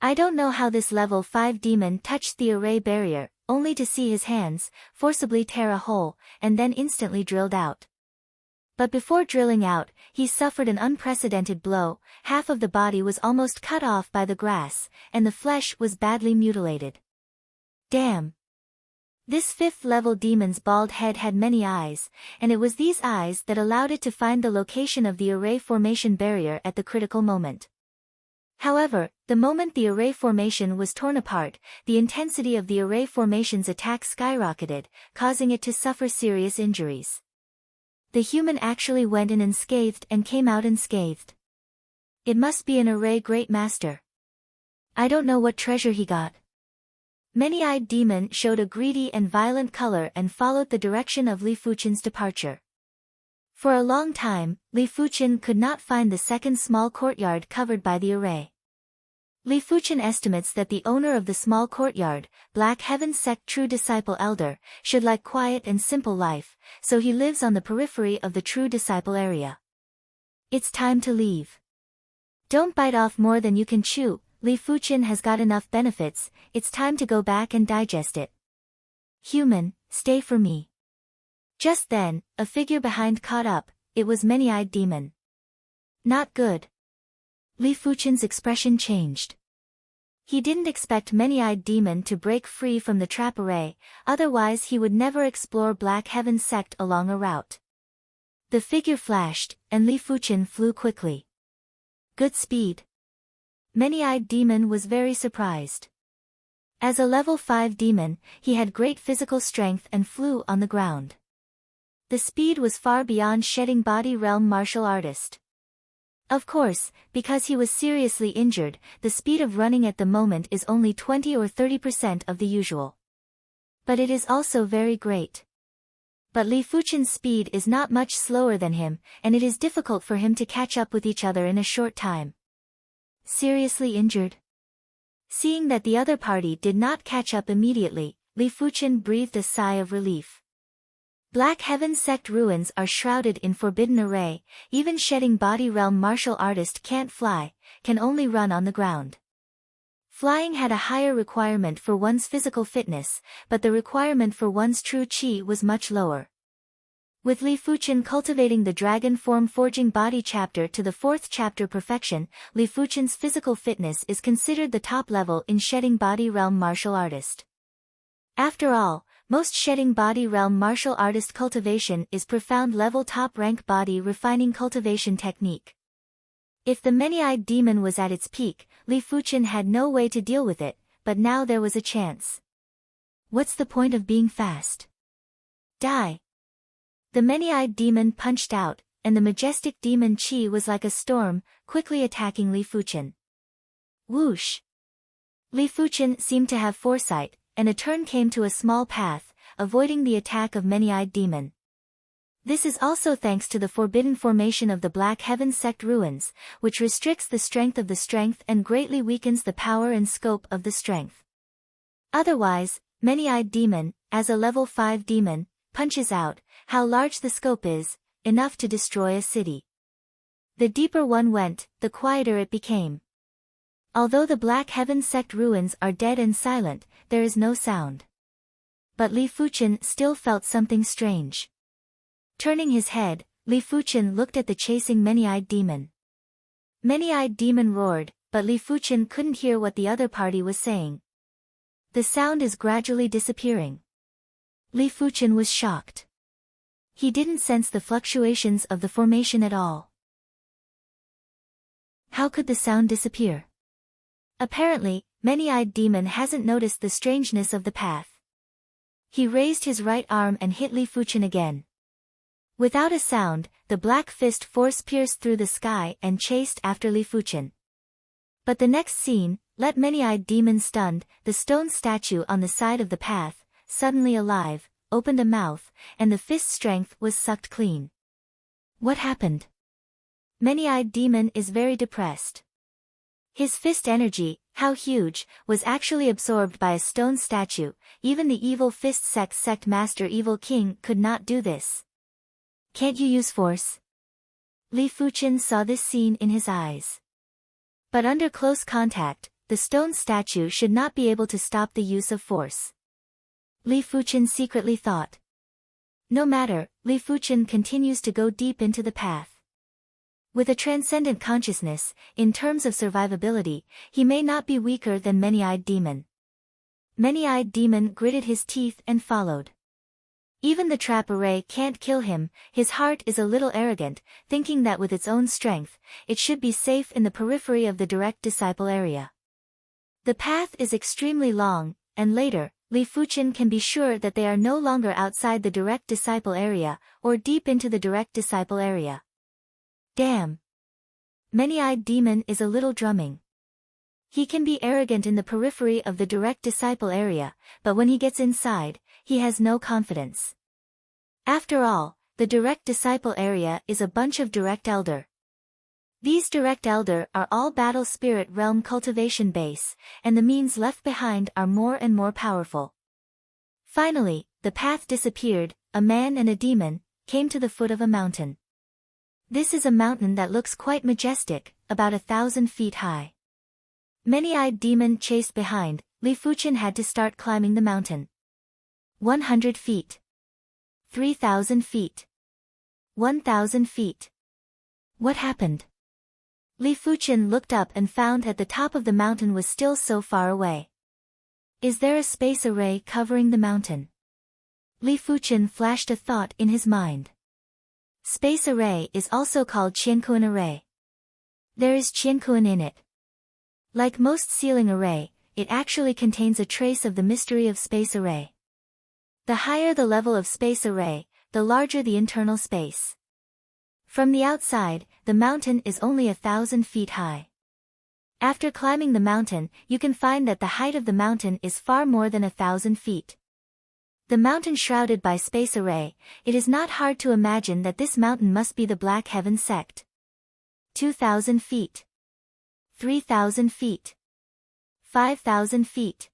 I don't know how this level 5 demon touched the array barrier, only to see his hands forcibly tear a hole, and then instantly drilled out. But before drilling out, he suffered an unprecedented blow. Half of the body was almost cut off by the grass, and the flesh was badly mutilated. Damn. This 5th level demon's bald head had many eyes, and it was these eyes that allowed it to find the location of the array formation barrier at the critical moment. However, the moment the array formation was torn apart, the intensity of the array formation's attack skyrocketed, causing it to suffer serious injuries. The human actually went in unscathed and came out unscathed. It must be an array great master. I don't know what treasure he got. Many-eyed demon showed a greedy and violent color and followed the direction of Li Fuchen's departure. For a long time, Li Fuchen could not find the second small courtyard covered by the array. Li Fuchen estimates that the owner of the small courtyard, Black Heaven Sect True Disciple Elder, should like quiet and simple life, so he lives on the periphery of the True Disciple area. It's time to leave. Don't bite off more than you can chew. Li Fuchen has got enough benefits, it's time to go back and digest it. Human, stay for me. Just then, a figure behind caught up. It was Many-Eyed Demon. Not good. Li Fuchen's expression changed. He didn't expect Many-Eyed Demon to break free from the trap array, otherwise he would never explore Black Heaven Sect along a route. The figure flashed, and Li Fuchen flew quickly. Good speed. Many-Eyed Demon was very surprised. As a level 5 demon, he had great physical strength and flew on the ground. The speed was far beyond Shedding Body Realm martial artist. Of course, because he was seriously injured, the speed of running at the moment is only 20 or 30% of the usual. But it is also very great. But Li Fuchen's speed is not much slower than him, and it is difficult for him to catch up with each other in a short time. Seriously injured? Seeing that the other party did not catch up immediately, Li Fuchen breathed a sigh of relief. Black Heaven Sect ruins are shrouded in forbidden array, even Shedding Body Realm martial artist can't fly, can only run on the ground. Flying had a higher requirement for one's physical fitness, but the requirement for one's true chi was much lower. With Li Fuchen cultivating the dragon form forging body chapter to the 4th chapter perfection, Li Fuchen's physical fitness is considered the top level in Shedding Body Realm martial artist. After all, most Shedding Body Realm martial artist cultivation is profound level top rank body refining cultivation technique. If the Many-Eyed Demon was at its peak, Li Fuchen had no way to deal with it, but now there was a chance. What's the point of being fast? Die. The many-eyed demon punched out, and the majestic demon Qi was like a storm, quickly attacking Li Fuchen. Whoosh! Li Fuchen seemed to have foresight, and a turn came to a small path, avoiding the attack of many-eyed demon. This is also thanks to the forbidden formation of the Black Heaven sect ruins, which restricts the strength of the strength and greatly weakens the power and scope of the strength. Otherwise, many-eyed demon, as a level 5 demon, punches out, how large the scope is, enough to destroy a city. The deeper one went, the quieter it became. Although the Black Heaven sect ruins are dead and silent, there is no sound. But Li Fuchen still felt something strange. Turning his head, Li Fuchen looked at the chasing many-eyed demon. Many-eyed demon roared, but Li Fuchen couldn't hear what the other party was saying. The sound is gradually disappearing. Li Fuchen was shocked. He didn't sense the fluctuations of the formation at all. How could the sound disappear? Apparently, many-eyed demon hasn't noticed the strangeness of the path. He raised his right arm and hit Li Fuchen again. Without a sound, the black fist force pierced through the sky and chased after Li Fuchen. But the next scene, let many-eyed demon stunned, the stone statue on the side of the path, suddenly alive, opened a mouth, and the fist's strength was sucked clean. What happened? Many-eyed demon is very depressed. His fist energy, how huge, was actually absorbed by a stone statue. Even the evil fist sect master Evil King could not do this. Can't you use force? Li Fuchen saw this scene in his eyes. But under close contact, the stone statue should not be able to stop the use of force. Li Fuchen secretly thought. No matter, Li Fuchen continues to go deep into the path. With a transcendent consciousness, in terms of survivability, he may not be weaker than many-eyed demon. Many-eyed demon gritted his teeth and followed. Even the trap array can't kill him. His heart is a little arrogant, thinking that with its own strength, it should be safe in the periphery of the direct disciple area. The path is extremely long, and later, Li Fuchen can be sure that they are no longer outside the direct disciple area, or deep into the direct disciple area. Damn! Many-eyed demon is a little drumming. He can be arrogant in the periphery of the direct disciple area, but when he gets inside, he has no confidence. After all, the direct disciple area is a bunch of direct elder. These direct elder are all battle spirit realm cultivation base, and the means left behind are more and more powerful. Finally, the path disappeared, a man and a demon came to the foot of a mountain. This is a mountain that looks quite majestic, about 1,000 feet high. Many-eyed demon chased behind. Li Fuchen had to start climbing the mountain. 100 feet. 3,000 feet. 1,000 feet. What happened? Li Fuchen looked up and found that the top of the mountain was still so far away. Is there a space array covering the mountain? Li Fuchen flashed a thought in his mind. Space array is also called Qiankuan array. There is Qiankuan in it. Like most ceiling array, it actually contains a trace of the mystery of space array. The higher the level of space array, the larger the internal space. From the outside, the mountain is only 1,000 feet high. After climbing the mountain, you can find that the height of the mountain is far more than 1,000 feet. The mountain shrouded by space array, it is not hard to imagine that this mountain must be the Black Heaven sect. 2,000 feet. 3,000 feet. 5,000 feet.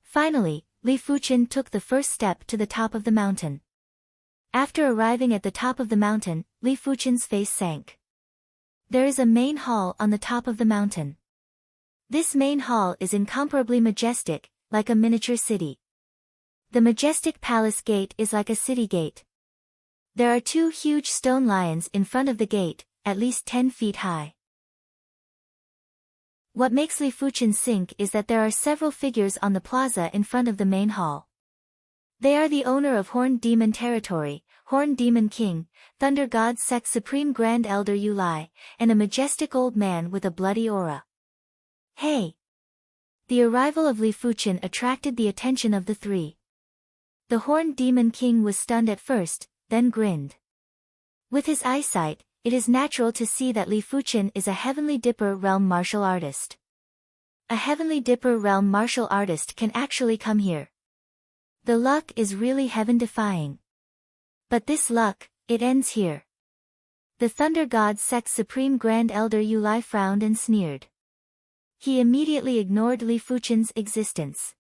Finally, Li Fuchen took the first step to the top of the mountain. After arriving at the top of the mountain, Li Fuchen's face sank. There is a main hall on the top of the mountain. This main hall is incomparably majestic, like a miniature city. The majestic palace gate is like a city gate. There are 2 huge stone lions in front of the gate, at least 10 feet high. What makes Li Fuchen sink is that there are several figures on the plaza in front of the main hall. They are the owner of Horned Demon Territory, Horned Demon King, Thunder God Sect Supreme Grand Elder Yu Lai, and a majestic old man with a bloody aura. Hey! The arrival of Li Fuchen attracted the attention of the 3. The Horned Demon King was stunned at first, then grinned. With his eyesight, it is natural to see that Li Fuchen is a Heavenly Dipper realm martial artist. A Heavenly Dipper realm martial artist can actually come here. The luck is really heaven-defying. But this luck, it ends here. The Thunder God Sect's Supreme Grand Elder Yu Lai frowned and sneered. He immediately ignored Li Fuchen's existence.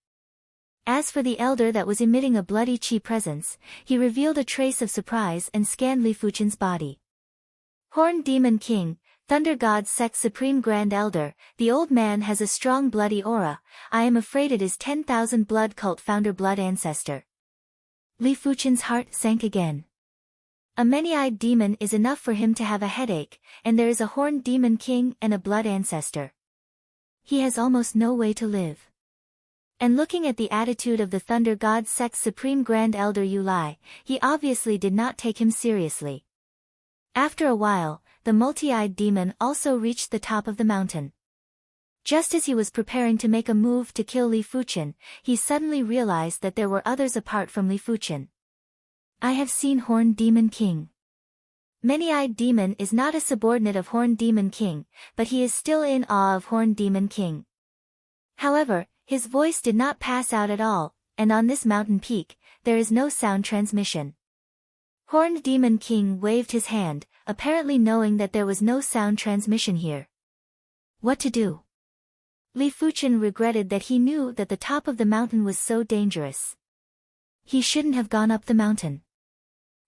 As for the elder that was emitting a bloody chi presence, he revealed a trace of surprise and scanned Li Fuchen's body. Horned Demon King, Thunder God Sect's Supreme Grand Elder, the old man has a strong bloody aura. I am afraid it is 10,000 blood cult founder blood ancestor. Li Fuchen's heart sank again. A many-eyed demon is enough for him to have a headache, and there is a Horned Demon King and a blood ancestor. He has almost no way to live. And looking at the attitude of the Thunder God Sect's Supreme Grand Elder Yu Lai, he obviously did not take him seriously. After a while, the multi-eyed demon also reached the top of the mountain. Just as he was preparing to make a move to kill Li Fuchen, he suddenly realized that there were others apart from Li Fuchen. I have seen Horned Demon King. Many-eyed demon is not a subordinate of Horned Demon King, but he is still in awe of Horned Demon King. However, his voice did not pass out at all, and on this mountain peak, there is no sound transmission. Horned Demon King waved his hand, apparently knowing that there was no sound transmission here. What to do? Li Fuchen regretted that he knew that the top of the mountain was so dangerous. He shouldn't have gone up the mountain.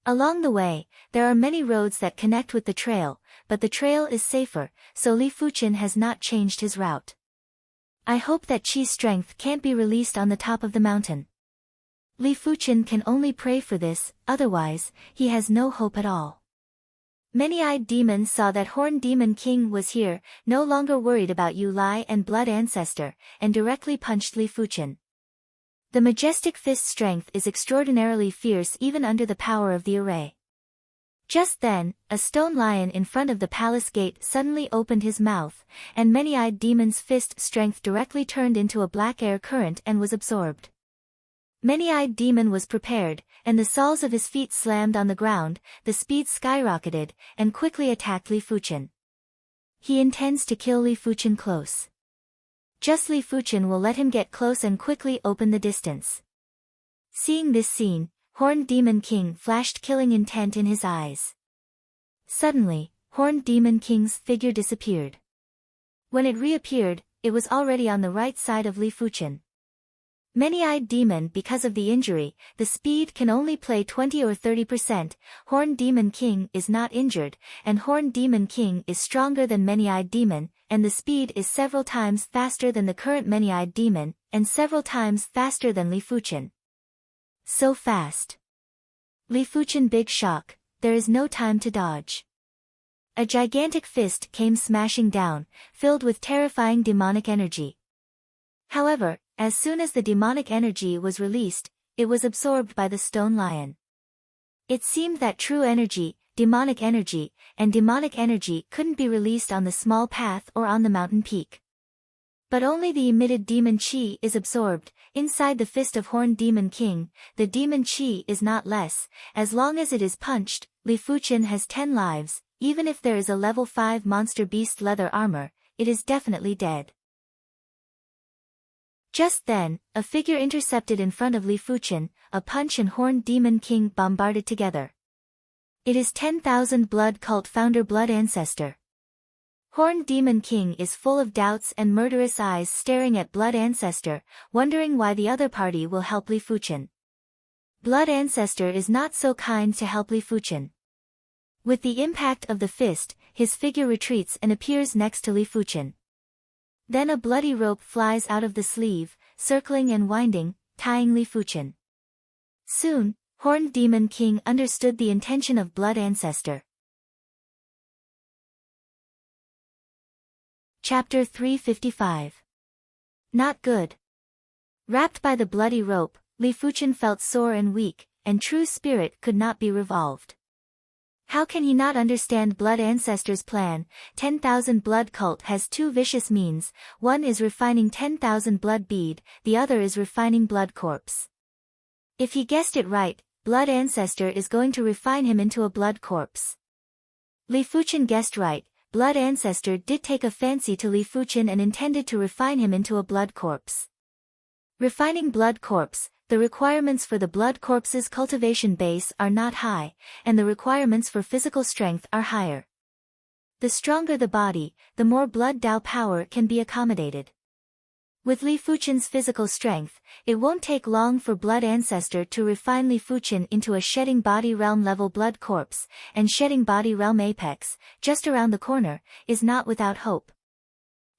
Along the way, there are many roads that connect with the trail, but the trail is safer, so Li Fuchen has not changed his route. I hope that Chi's strength can't be released on the top of the mountain. Li Fuchen can only pray for this, otherwise, he has no hope at all. Many-eyed demon saw that Horned Demon King was here, no longer worried about Yu Lai and blood ancestor, and directly punched Li Fuchen. The majestic fist strength is extraordinarily fierce even under the power of the array. Just then, a stone lion in front of the palace gate suddenly opened his mouth, and Many-eyed Demon's fist strength directly turned into a black air current and was absorbed. Many-eyed Demon was prepared, and the soles of his feet slammed on the ground, the speed skyrocketed, and quickly attacked Li Fuchen. He intends to kill Li Fuchen close. Just Li Fuchen will let him get close and quickly open the distance. Seeing this scene, Horned Demon King flashed killing intent in his eyes. Suddenly, Horned Demon King's figure disappeared. When it reappeared, it was already on the right side of Li Fuchen. Many-eyed demon because of the injury, the speed can only play 20 or 30%, Horned Demon King is not injured, and Horned Demon King is stronger than Many-eyed demon, and the speed is several times faster than the current Many-eyed demon, and several times faster than Li Fuchen. So fast. Li Fuchen big shock, there is no time to dodge. A gigantic fist came smashing down, filled with terrifying demonic energy. However, as soon as the demonic energy was released, it was absorbed by the stone lion. It seemed that true energy, and demonic energy couldn't be released on the small path or on the mountain peak. But only the emitted demon chi is absorbed. Inside the fist of Horned Demon King, the demon chi is not less. As long as it is punched, Li Fuchen has 10 lives. Even if there is a level 5 monster beast leather armor, it is definitely dead. Just then, a figure intercepted in front of Li Fuchen, a punch and Horned Demon King bombarded together. It is 10,000 blood cult founder blood ancestor. Horned Demon King is full of doubts and murderous eyes staring at blood ancestor, wondering why the other party will help Li Fuchen. Blood ancestor is not so kind to help Li Fuchen. With the impact of the fist, his figure retreats and appears next to Li Fuchen. Then a bloody rope flies out of the sleeve, circling and winding, tying Li Fuchen. Soon, Horned Demon King understood the intention of blood ancestor. Chapter 355. Not good. Wrapped by the bloody rope, Li Fuchen felt sore and weak, and true spirit could not be revolved. How can he not understand blood ancestor's plan? 10,000 blood cult has two vicious means, one is refining 10,000 blood bead, the other is refining blood corpse. If he guessed it right, blood ancestor is going to refine him into a blood corpse. Li Fuchen guessed right, blood ancestor did take a fancy to Li Fuchen and intended to refine him into a blood corpse. Refining blood corpse, the requirements for the blood corpse's cultivation base are not high, and the requirements for physical strength are higher. The stronger the body, the more blood Dao power can be accommodated. With Li Fuchen's physical strength, it won't take long for blood ancestor to refine Li Fuchen into a shedding body realm level blood corpse, and shedding body realm apex, just around the corner, is not without hope.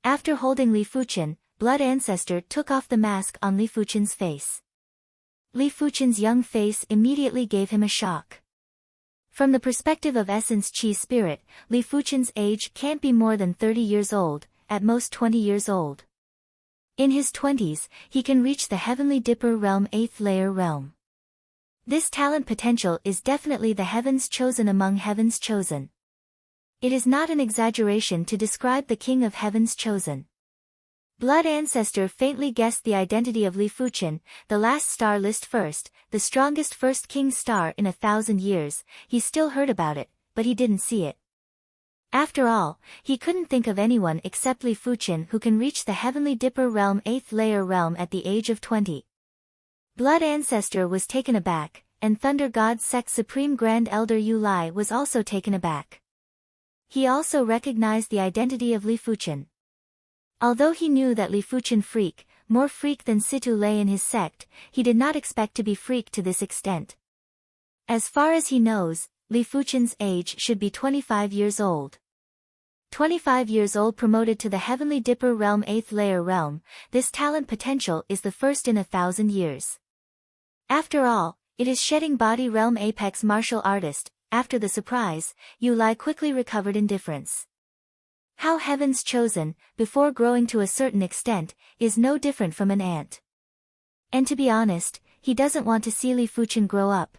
After holding Li Fuchen, blood ancestor took off the mask on Li Fuchen's face. Li Fuchen's young face immediately gave him a shock. From the perspective of essence chi spirit, Li Fuchen's age can't be more than 30 years old, at most 20 years old. In his 20s, he can reach the Heavenly Dipper realm 8th layer realm. This talent potential is definitely the heavens chosen among heavens chosen. It is not an exaggeration to describe the king of heavens chosen. Blood ancestor faintly guessed the identity of Li Fuchen, the last star list first, the strongest first king star in 1,000 years. He still heard about it, but he didn't see it. After all, he couldn't think of anyone except Li Fuchen who can reach the Heavenly Dipper realm 8th layer realm at the age of 20. Blood ancestor was taken aback, and Thunder God Sect Supreme Grand Elder Yu Lai was also taken aback. He also recognized the identity of Li Fuchen. Although he knew that Li Fuchen freak, more freak than Situ lay in his sect, he did not expect to be freak to this extent. As far as he knows, Li Fuchen's age should be 25 years old. 25 years old promoted to the Heavenly Dipper realm 8th layer realm, this talent potential is the first in 1,000 years. After all, it is shedding body realm apex martial artist. After the surprise, Yu Lai quickly recovered indifference. How heavens chosen, before growing to a certain extent, is no different from an ant. And to be honest, he doesn't want to see Li Fuchen grow up.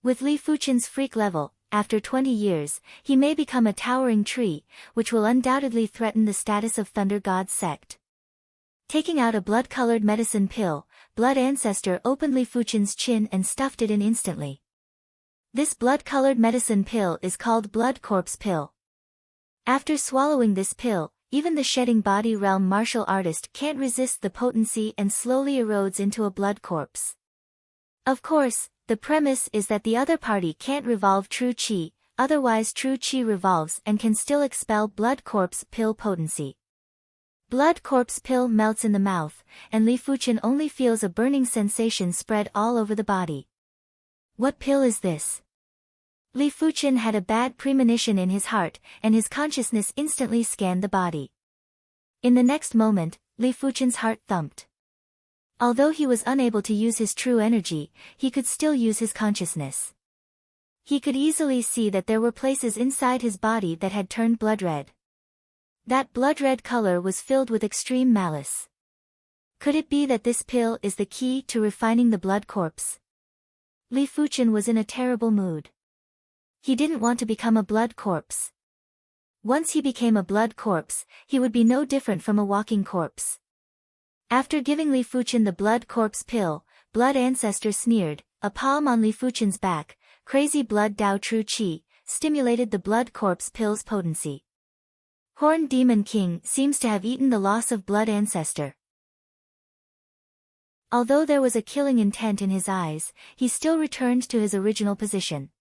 With Li Fuchen's freak level, after 20 years, he may become a towering tree, which will undoubtedly threaten the status of Thunder God Sect. Taking out a blood-colored medicine pill, blood ancestor opened Li Fuchen's chin and stuffed it in instantly. This blood-colored medicine pill is called blood corpse pill. After swallowing this pill, even the shedding body realm martial artist can't resist the potency and slowly erodes into a blood corpse. Of course, the premise is that the other party can't revolve true chi, otherwise true chi revolves and can still expel blood corpse pill potency. Blood corpse pill melts in the mouth, and Li Fuchen only feels a burning sensation spread all over the body. What pill is this? Li Fuchen had a bad premonition in his heart, and his consciousness instantly scanned the body. In the next moment, Li Fuchen's heart thumped. Although he was unable to use his true energy, he could still use his consciousness. He could easily see that there were places inside his body that had turned blood red. That blood red color was filled with extreme malice. Could it be that this pill is the key to refining the blood corpse? Li Fuchen was in a terrible mood. He didn't want to become a blood corpse. Once he became a blood corpse, he would be no different from a walking corpse. After giving Li Fuchen the blood corpse pill, blood ancestor sneered, a palm on Li Fuchen's back, crazy blood Dao True Chi, stimulated the blood corpse pill's potency. Horned Demon King seems to have eaten the loss of blood ancestor. Although there was a killing intent in his eyes, he still returned to his original position.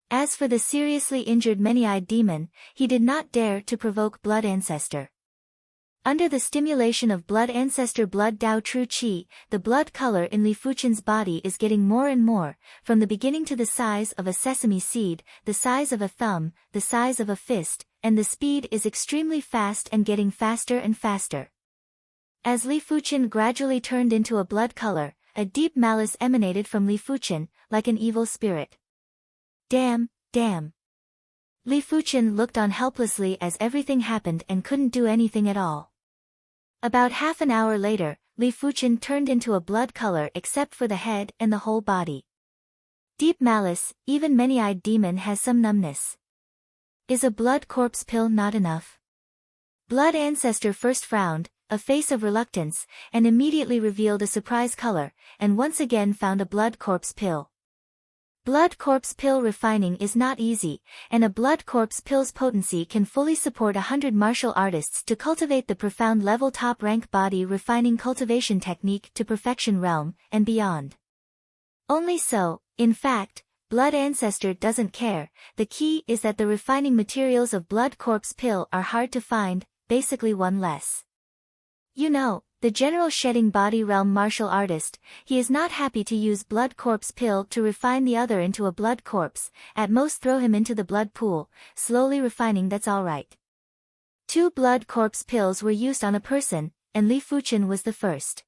As for the seriously injured many-eyed demon, he did not dare to provoke blood ancestor. Under the stimulation of blood ancestor blood Dao True Chi, the blood color in Li Fuchen's body is getting more and more, from the beginning to the size of a sesame seed, the size of a thumb, the size of a fist, and the speed is extremely fast and getting faster and faster. As Li Fuchen gradually turned into a blood color, a deep malice emanated from Li Fuchen, like an evil spirit. Damn, damn. Li Fuchen looked on helplessly as everything happened and couldn't do anything at all. About half an hour later, Li Fuchen turned into a blood color except for the head and the whole body. Deep malice, even many-eyed demon has some numbness. Is a blood corpse pill not enough? Blood ancestor first frowned, a face of reluctance, and immediately revealed a surprise color, and once again found a blood corpse pill. Blood corpse pill refining is not easy, and a blood corpse pill's potency can fully support 100 martial artists to cultivate the profound level top-rank body refining cultivation technique to perfection realm, and beyond. Only so, in fact, Blood Ancestor doesn't care. The key is that the refining materials of blood corpse pill are hard to find, basically one less. You know, the general shedding body realm martial artist, he is not happy to use blood corpse pill to refine the other into a blood corpse, at most throw him into the blood pool, slowly refining. That's alright. 2 blood corpse pills were used on a person, and Li Fuchen was the first.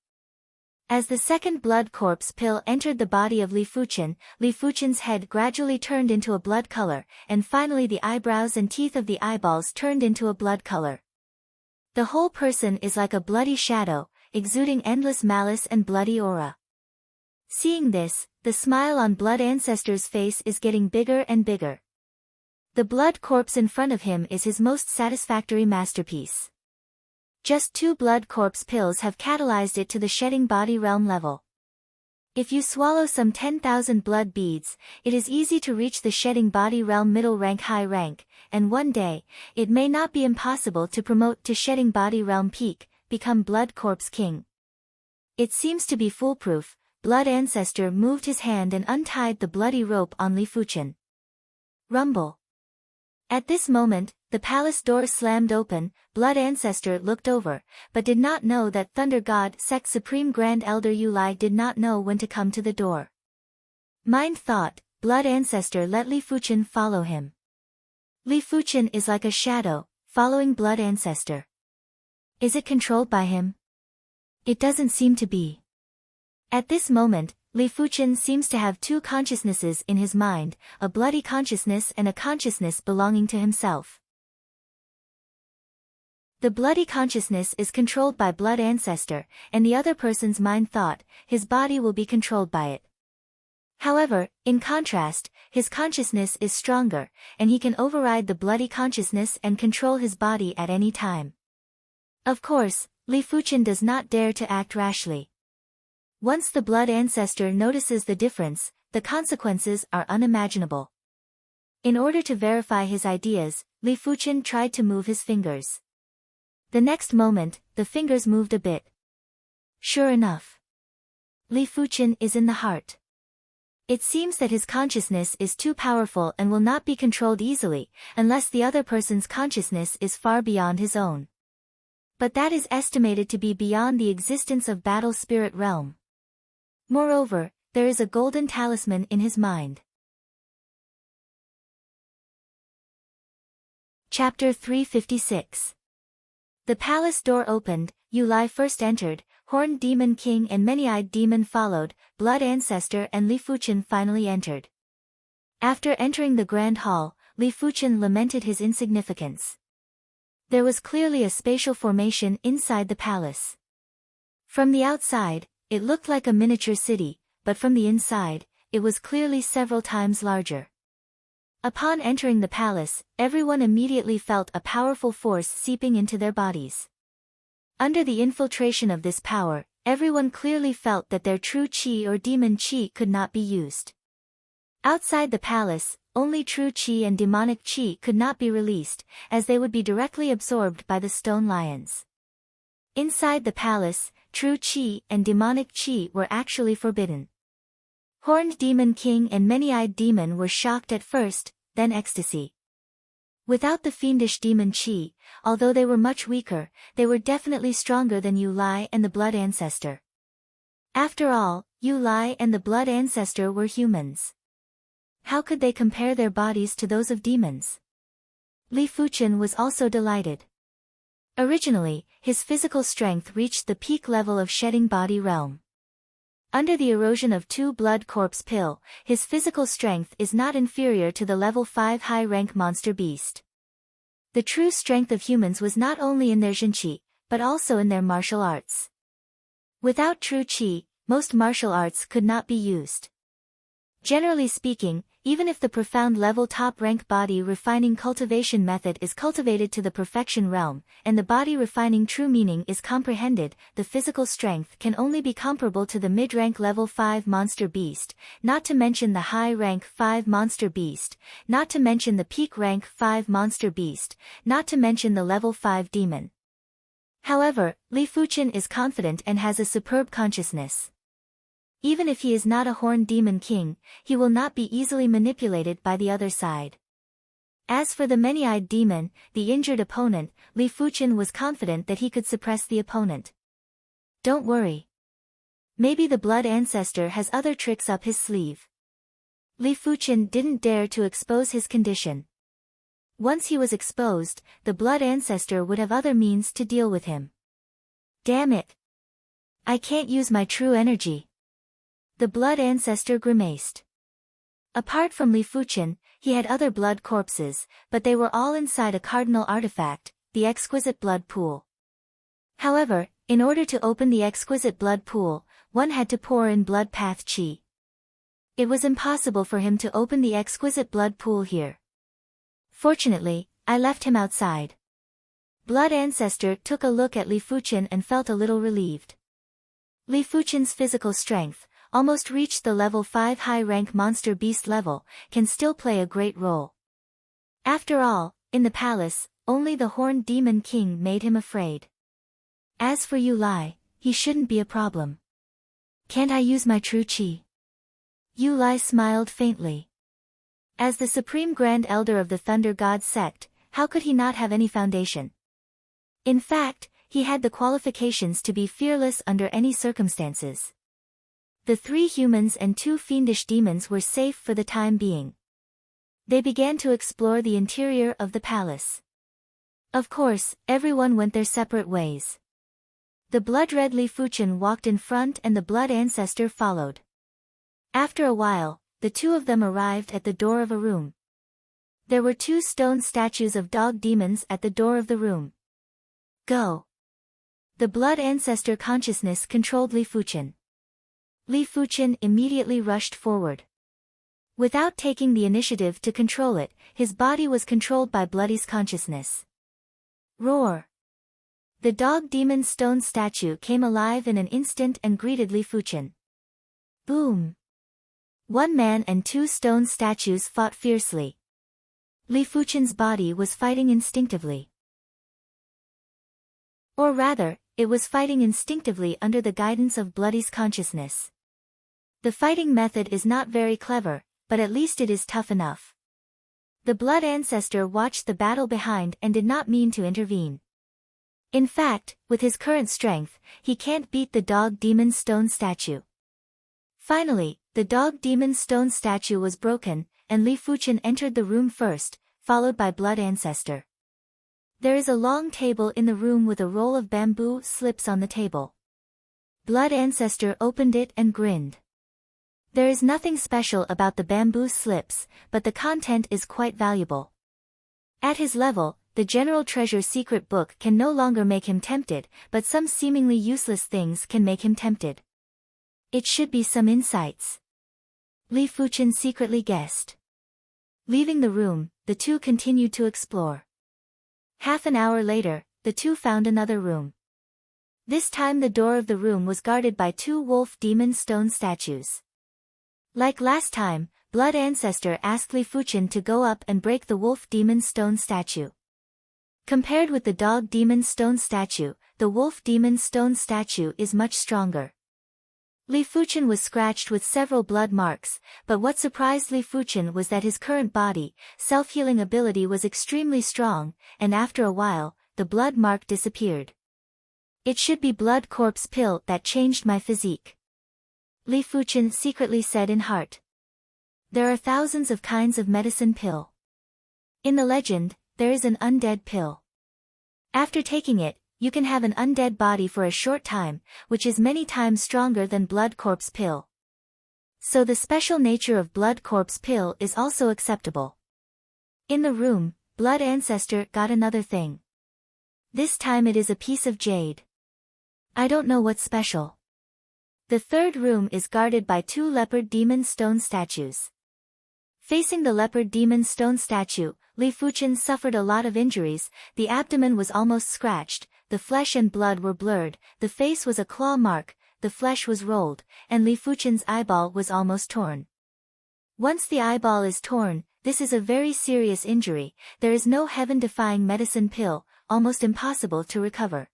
As the second blood corpse pill entered the body of Li Fuchen's head gradually turned into a blood color, and finally the eyebrows and teeth of the eyeballs turned into a blood color. The whole person is like a bloody shadow, exuding endless malice and bloody aura. Seeing this, the smile on Blood Ancestor's face is getting bigger and bigger. The blood corpse in front of him is his most satisfactory masterpiece. Just 2 blood corpse pills have catalyzed it to the shedding body realm level. If you swallow some 10,000 blood beads, it is easy to reach the shedding body realm middle rank high rank, and one day, it may not be impossible to promote to shedding body realm peak, become blood corpse king. It seems to be foolproof. Blood Ancestor moved his hand and untied the bloody rope on Li Fuchen. Rumble. At this moment, the palace door slammed open. Blood Ancestor looked over, but did not know that Thunder God Sect Supreme Grand Elder Yu Lai did not know when to come to the door. Mind thought, Blood Ancestor let Li Fuchen follow him. Li Fuchen is like a shadow, following Blood Ancestor. Is it controlled by him? It doesn't seem to be. At this moment, Li Fuchen seems to have 2 consciousnesses in his mind, a bloody consciousness and a consciousness belonging to himself. The bloody consciousness is controlled by Blood Ancestor, and the other person's mind thought, his body will be controlled by it. However, in contrast, his consciousness is stronger, and he can override the bloody consciousness and control his body at any time. Of course, Li Fuchen does not dare to act rashly. Once the Blood Ancestor notices the difference, the consequences are unimaginable. In order to verify his ideas, Li Fuchen tried to move his fingers. The next moment, the fingers moved a bit. Sure enough, Li Fuchen is in the heart. It seems that his consciousness is too powerful and will not be controlled easily, unless the other person's consciousness is far beyond his own. But that is estimated to be beyond the existence of battle spirit realm. Moreover, there is a golden talisman in his mind. Chapter 356. The palace door opened, Yu Lai first entered, Horned Demon King and Many-Eyed Demon followed, Blood Ancestor and Li Fuchen finally entered. After entering the grand hall, Li Fuchen lamented his insignificance. There was clearly a spatial formation inside the palace. From the outside, it looked like a miniature city, but from the inside, it was clearly several times larger. Upon entering the palace, everyone immediately felt a powerful force seeping into their bodies. Under the infiltration of this power, everyone clearly felt that their true chi or demon chi could not be used. Outside the palace, only true chi and demonic chi could not be released, as they would be directly absorbed by the stone lions. Inside the palace, true chi and demonic chi were actually forbidden. Horned Demon King and Many-Eyed Demon were shocked at first, then ecstasy. Without the fiendish demon chi, although they were much weaker, they were definitely stronger than Yu Lai and the Blood Ancestor. After all, Yu Lai and the Blood Ancestor were humans. How could they compare their bodies to those of demons? Li Fuchen was also delighted. Originally, his physical strength reached the peak level of shedding body realm. Under the erosion of 2 blood corpse pill, his physical strength is not inferior to the level 5 high-rank monster beast. The true strength of humans was not only in their jinqi, but also in their martial arts. Without true qi, most martial arts could not be used. Generally speaking, even if the profound level top-rank body refining cultivation method is cultivated to the perfection realm, and the body refining true meaning is comprehended, the physical strength can only be comparable to the mid-rank level 5 monster beast, not to mention the high-rank 5 monster beast, not to mention the peak-rank 5 monster beast, not to mention the level 5 demon. However, Li Fuchen is confident and has a superb consciousness. Even if he is not a horned demon king, he will not be easily manipulated by the other side. As for the many-eyed demon, the injured opponent, Li Fuchen was confident that he could suppress the opponent. Don't worry. Maybe the blood ancestor has other tricks up his sleeve. Li Fuchen didn't dare to expose his condition. Once he was exposed, the blood ancestor would have other means to deal with him. Damn it! I can't use my true energy. The blood ancestor grimaced. Apart from Li Fuchen, he had other blood corpses, but they were all inside a cardinal artifact, the exquisite blood pool. However, in order to open the exquisite blood pool, one had to pour in blood path chi. It was impossible for him to open the exquisite blood pool here. Fortunately, I left him outside. Blood ancestor took a look at Li Fuchen and felt a little relieved. Li Fuchen's physical strength, almost reached the level 5 high-rank monster beast level, can still play a great role. After all, in the palace, only the horned demon king made him afraid. As for Yu Lai, he shouldn't be a problem. Can't I use my true chi? Yu Lai smiled faintly. As the supreme grand elder of the Thunder God sect, how could he not have any foundation? In fact, he had the qualifications to be fearless under any circumstances. The 3 humans and 2 fiendish demons were safe for the time being. They began to explore the interior of the palace. Of course, everyone went their separate ways. The blood-red Li Fuchen walked in front and the blood ancestor followed. After a while, the 2 of them arrived at the door of a room. There were 2 stone statues of dog demons at the door of the room. Go! The blood ancestor consciousness controlled Li Fuchen. Li Fuchen immediately rushed forward. Without taking the initiative to control it, his body was controlled by Bloody's consciousness. Roar! The dog demon stone statue came alive in an instant and greeted Li Fuchen. Boom! 1 man and 2 stone statues fought fiercely. Li Fuchen's body was fighting instinctively. Or rather, it was fighting instinctively under the guidance of Bloody's consciousness. The fighting method is not very clever, but at least it is tough enough. The blood ancestor watched the battle behind and did not mean to intervene. In fact, with his current strength, he can't beat the dog demon stone statue. Finally, the dog demon stone statue was broken, and Li Fuchen entered the room first, followed by blood ancestor. There is a long table in the room with a roll of bamboo slips on the table. Blood ancestor opened it and grinned. There is nothing special about the bamboo slips, but the content is quite valuable. At his level, the general treasure secret book can no longer make him tempted, but some seemingly useless things can make him tempted. It should be some insights. Li Fuchen secretly guessed. Leaving the room, the 2 continued to explore. Half an hour later, the 2 found another room. This time the door of the room was guarded by 2 wolf demon stone statues. Like last time, blood ancestor asked Li Fuchen to go up and break the wolf demon stone statue. Compared with the dog demon stone statue, the wolf demon stone statue is much stronger. Li Fuchen was scratched with several blood marks, but what surprised Li Fuchen was that his current body, self-healing ability was extremely strong, and after a while, the blood mark disappeared. It should be blood corpse pill that changed my physique. Li Fuchen secretly said in heart. There are thousands of kinds of medicine pill. In the legend, there is an undead pill. After taking it, you can have an undead body for a short time, which is many times stronger than blood corpse pill. So the special nature of blood corpse pill is also acceptable. In the room, blood ancestor got another thing. This time it is a piece of jade. I don't know what's special. The 3rd room is guarded by 2 leopard demon stone statues. Facing the leopard demon stone statue, Li Fuchen suffered a lot of injuries. The abdomen was almost scratched, the flesh and blood were blurred, the face was a claw mark, the flesh was rolled, and Li Fuchen's eyeball was almost torn. Once the eyeball is torn, this is a very serious injury. There is no heaven-defying medicine pill, almost impossible to recover.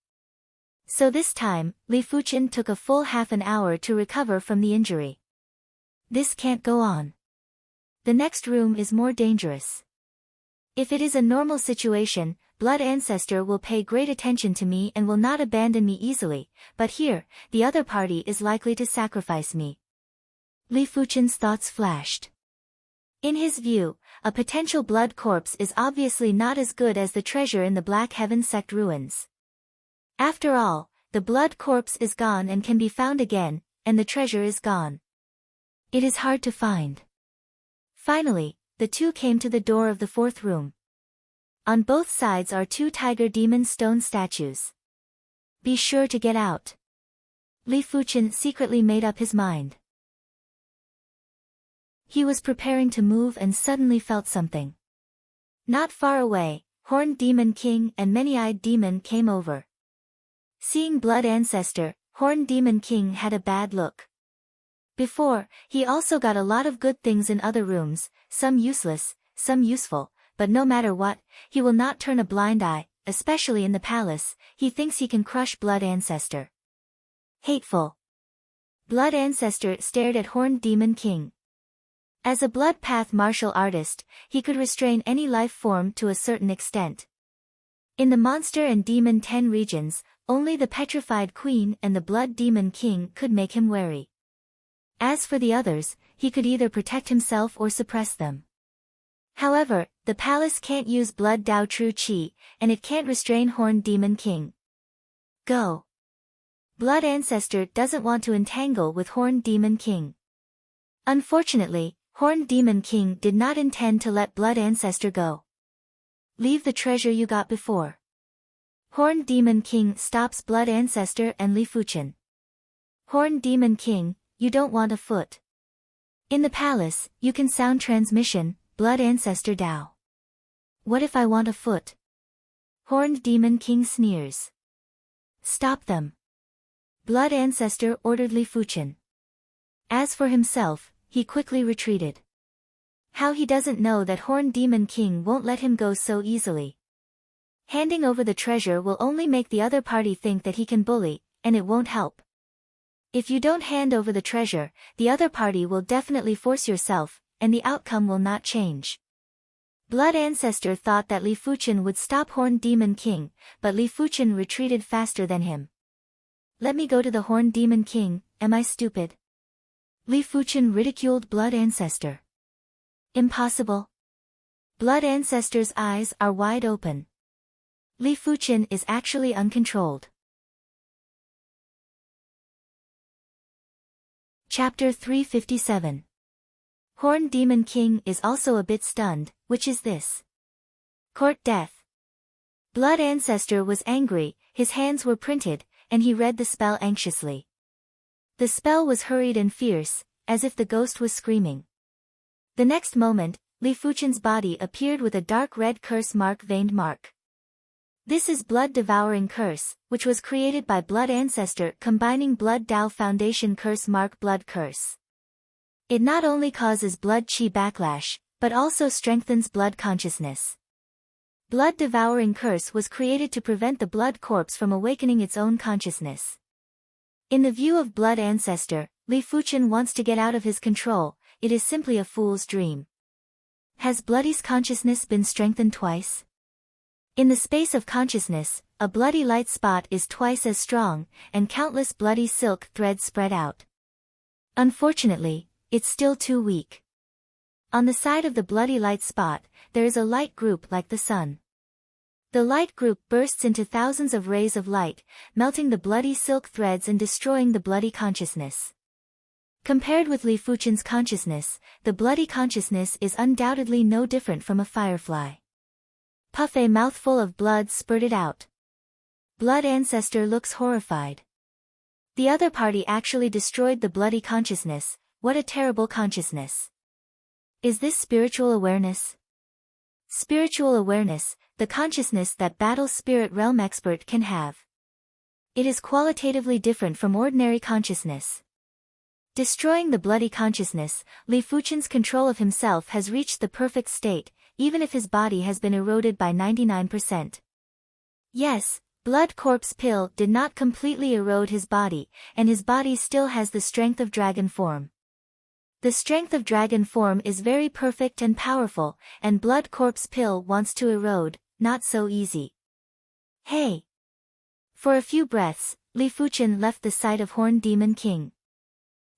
So this time, Li Fuchen took a full half an hour to recover from the injury. This can't go on. The next room is more dangerous. If it is a normal situation, Blood Ancestor will pay great attention to me and will not abandon me easily, but here, the other party is likely to sacrifice me. Li Fuchen's thoughts flashed. In his view, a potential blood corpse is obviously not as good as the treasure in the Black Heaven sect ruins. After all, the blood corpse is gone and can be found again, and the treasure is gone. It is hard to find. Finally, the two came to the door of the fourth room. On both sides are two tiger demon stone statues. Be sure to get out. Li Fuchen secretly made up his mind. He was preparing to move and suddenly felt something. Not far away, Horned Demon King and Many-Eyed Demon came over. Seeing Blood Ancestor, Horned Demon King had a bad look. Before, he also got a lot of good things in other rooms, some useless, some useful, but no matter what, he will not turn a blind eye, especially in the palace. He thinks he can crush Blood Ancestor. Hateful. Blood Ancestor stared at Horned Demon King. As a blood path martial artist, he could restrain any life form to a certain extent. In the Monster and Demon 10 regions, only the Petrified Queen and the Blood Demon King could make him wary. As for the others, he could either protect himself or suppress them. However, the palace can't use Blood Dao True Qi, and it can't restrain Horned Demon King. Go. Blood Ancestor doesn't want to entangle with Horned Demon King. Unfortunately, Horned Demon King did not intend to let Blood Ancestor go. Leave the treasure you got before. Horned Demon King stops Blood Ancestor and Li Fuchen. Horned Demon King, you don't want a foot. In the palace, you can sound transmission, Blood Ancestor Dao. What if I want a foot? Horned Demon King sneers. Stop them. Blood Ancestor ordered Li Fuchen. As for himself, he quickly retreated. How he doesn't know that Horned Demon King won't let him go so easily. Handing over the treasure will only make the other party think that he can bully, and it won't help. If you don't hand over the treasure, the other party will definitely force yourself, and the outcome will not change. Blood Ancestor thought that Li Fuchen would stop Horned Demon King, but Li Fuchen retreated faster than him. Let me go to the Horned Demon King, am I stupid? Li Fuchen ridiculed Blood Ancestor. Impossible. Blood Ancestor's eyes are wide open. Li Fuchen is actually uncontrolled. Chapter 357. Horned Demon King is also a bit stunned. Which is this? Court death. Blood Ancestor was angry, his hands were printed, and he read the spell anxiously. The spell was hurried and fierce, as if the ghost was screaming. The next moment, Li Fuchen's body appeared with a dark red curse mark veined mark. This is Blood Devouring Curse, which was created by Blood Ancestor combining Blood Dao Foundation Curse Mark Blood Curse. It not only causes blood chi backlash, but also strengthens blood consciousness. Blood Devouring Curse was created to prevent the blood corpse from awakening its own consciousness. In the view of Blood Ancestor, Li Fuchen wants to get out of his control. It is simply a fool's dream. Has Bloody's consciousness been strengthened twice? In the space of consciousness, a bloody light spot is twice as strong, and countless bloody silk threads spread out. Unfortunately, it's still too weak. On the side of the bloody light spot, there is a light group like the sun. The light group bursts into thousands of rays of light, melting the bloody silk threads and destroying the bloody consciousness. Compared with Li Fuchen's consciousness, the bloody consciousness is undoubtedly no different from a firefly. Puff, a mouthful of blood spurted out. Blood Ancestor looks horrified. The other party actually destroyed the bloody consciousness. What a terrible consciousness. Is this spiritual awareness? Spiritual awareness, the consciousness that battle spirit realm expert can have. It is qualitatively different from ordinary consciousness. Destroying the bloody consciousness, Li Fuchen's control of himself has reached the perfect state, even if his body has been eroded by 99%. Yes, blood corpse pill did not completely erode his body, and his body still has the strength of dragon form. The strength of dragon form is very perfect and powerful, and blood corpse pill wants to erode, not so easy. Hey! For a few breaths, Li Fuchen left the sight of Horned Demon King.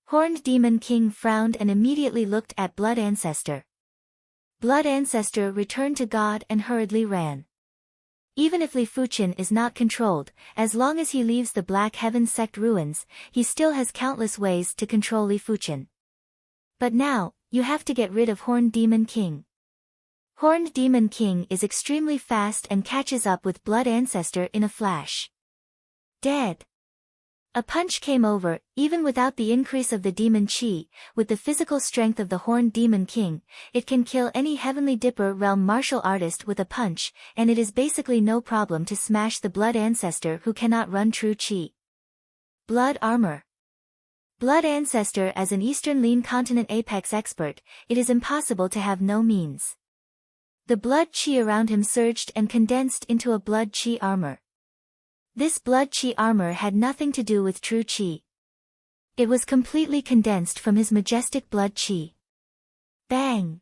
Horned Demon King frowned and immediately looked at Blood Ancestor. Blood Ancestor returned to God and hurriedly ran. Even if Li Fuchen is not controlled, as long as he leaves the Black Heaven sect ruins, he still has countless ways to control Li Fuchen. But now, you have to get rid of Horned Demon King. Horned Demon King is extremely fast and catches up with Blood Ancestor in a flash. Dead. A punch came over, even without the increase of the demon chi, with the physical strength of the Horned Demon King, it can kill any Heavenly Dipper realm martial artist with a punch, and it is basically no problem to smash the Blood Ancestor who cannot run true chi. Blood Armor. Blood Ancestor as an Eastern Lean Continent Apex expert, it is impossible to have no means. The blood chi around him surged and condensed into a blood chi armor. This blood chi armor had nothing to do with true chi. It was completely condensed from his majestic blood chi. Bang!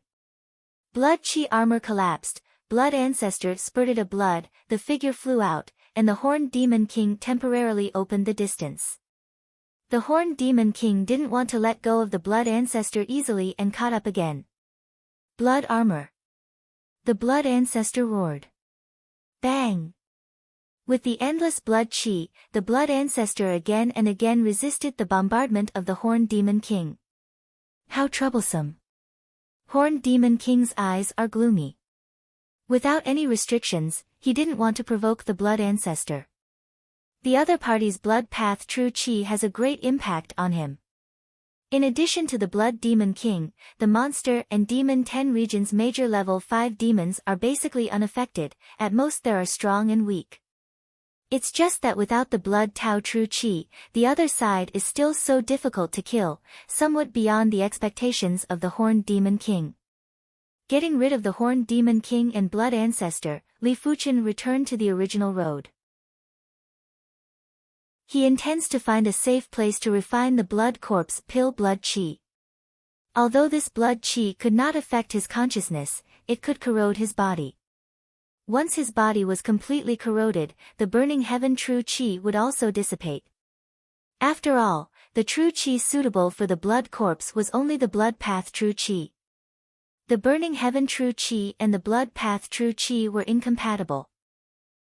Blood chi armor collapsed, Blood Ancestor spurted a blood, the figure flew out, and the Horned Demon King temporarily opened the distance. The Horned Demon King didn't want to let go of the Blood Ancestor easily and caught up again. Blood Armor. The Blood Ancestor roared. Bang! With the endless blood chi, the Blood Ancestor again and again resisted the bombardment of the Horned Demon King. How troublesome. Horned Demon King's eyes are gloomy. Without any restrictions, he didn't want to provoke the Blood Ancestor. The other party's blood path true chi has a great impact on him. In addition to the Blood Demon King, the Monster and Demon 10 region's major level 5 demons are basically unaffected, at most they are strong and weak. It's just that without the Blood Tao true chi, the other side is still so difficult to kill, somewhat beyond the expectations of the Horned Demon King. Getting rid of the Horned Demon King and Blood Ancestor, Li Fuchen returned to the original road. He intends to find a safe place to refine the blood corpse pill blood chi. Although this blood chi could not affect his consciousness, it could corrode his body. Once his body was completely corroded, the burning heaven true chi would also dissipate. After all, the true chi suitable for the blood corpse was only the blood path true chi. The burning heaven true chi and the blood path true chi were incompatible.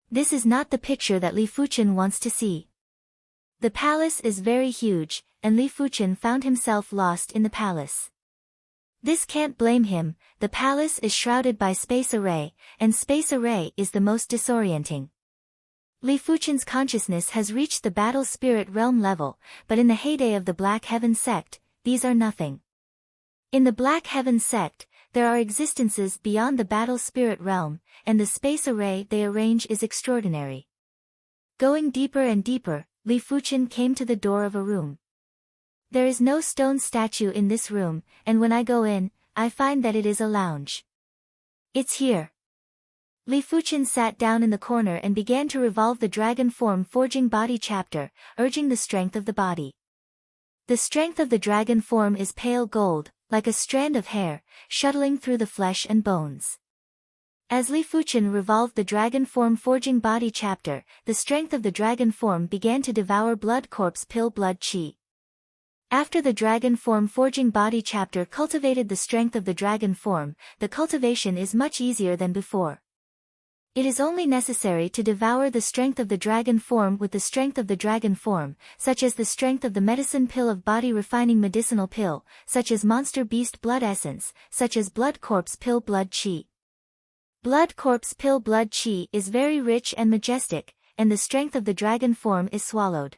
This is not the picture that Li Fuchen wants to see. The palace is very huge, and Li Fuchen found himself lost in the palace. This can't blame him, the palace is shrouded by space array, and space array is the most disorienting. Li Fuchen's consciousness has reached the battle spirit realm level, but in the heyday of the Black Heaven sect, these are nothing. In the Black Heaven sect, there are existences beyond the battle spirit realm, and the space array they arrange is extraordinary. Going deeper and deeper, Li Fuchen came to the door of a room. There is no stone statue in this room, and when I go in, I find that it is a lounge. It's here. Li Fuchen sat down in the corner and began to revolve the dragon form forging body chapter, urging the strength of the body. The strength of the dragon form is pale gold, like a strand of hair, shuttling through the flesh and bones. As Li Fuchen revolved the dragon form forging body chapter, the strength of the dragon form began to devour blood corpse pill blood chi. After the dragon form forging body chapter cultivated the strength of the dragon form, the cultivation is much easier than before. It is only necessary to devour the strength of the dragon form with the strength of the dragon form, such as the strength of the medicine pill of body refining medicinal pill, such as monster beast blood essence, such as blood corpse pill blood chi. Blood corpse pill blood chi is very rich and majestic, and the strength of the dragon form is swallowed.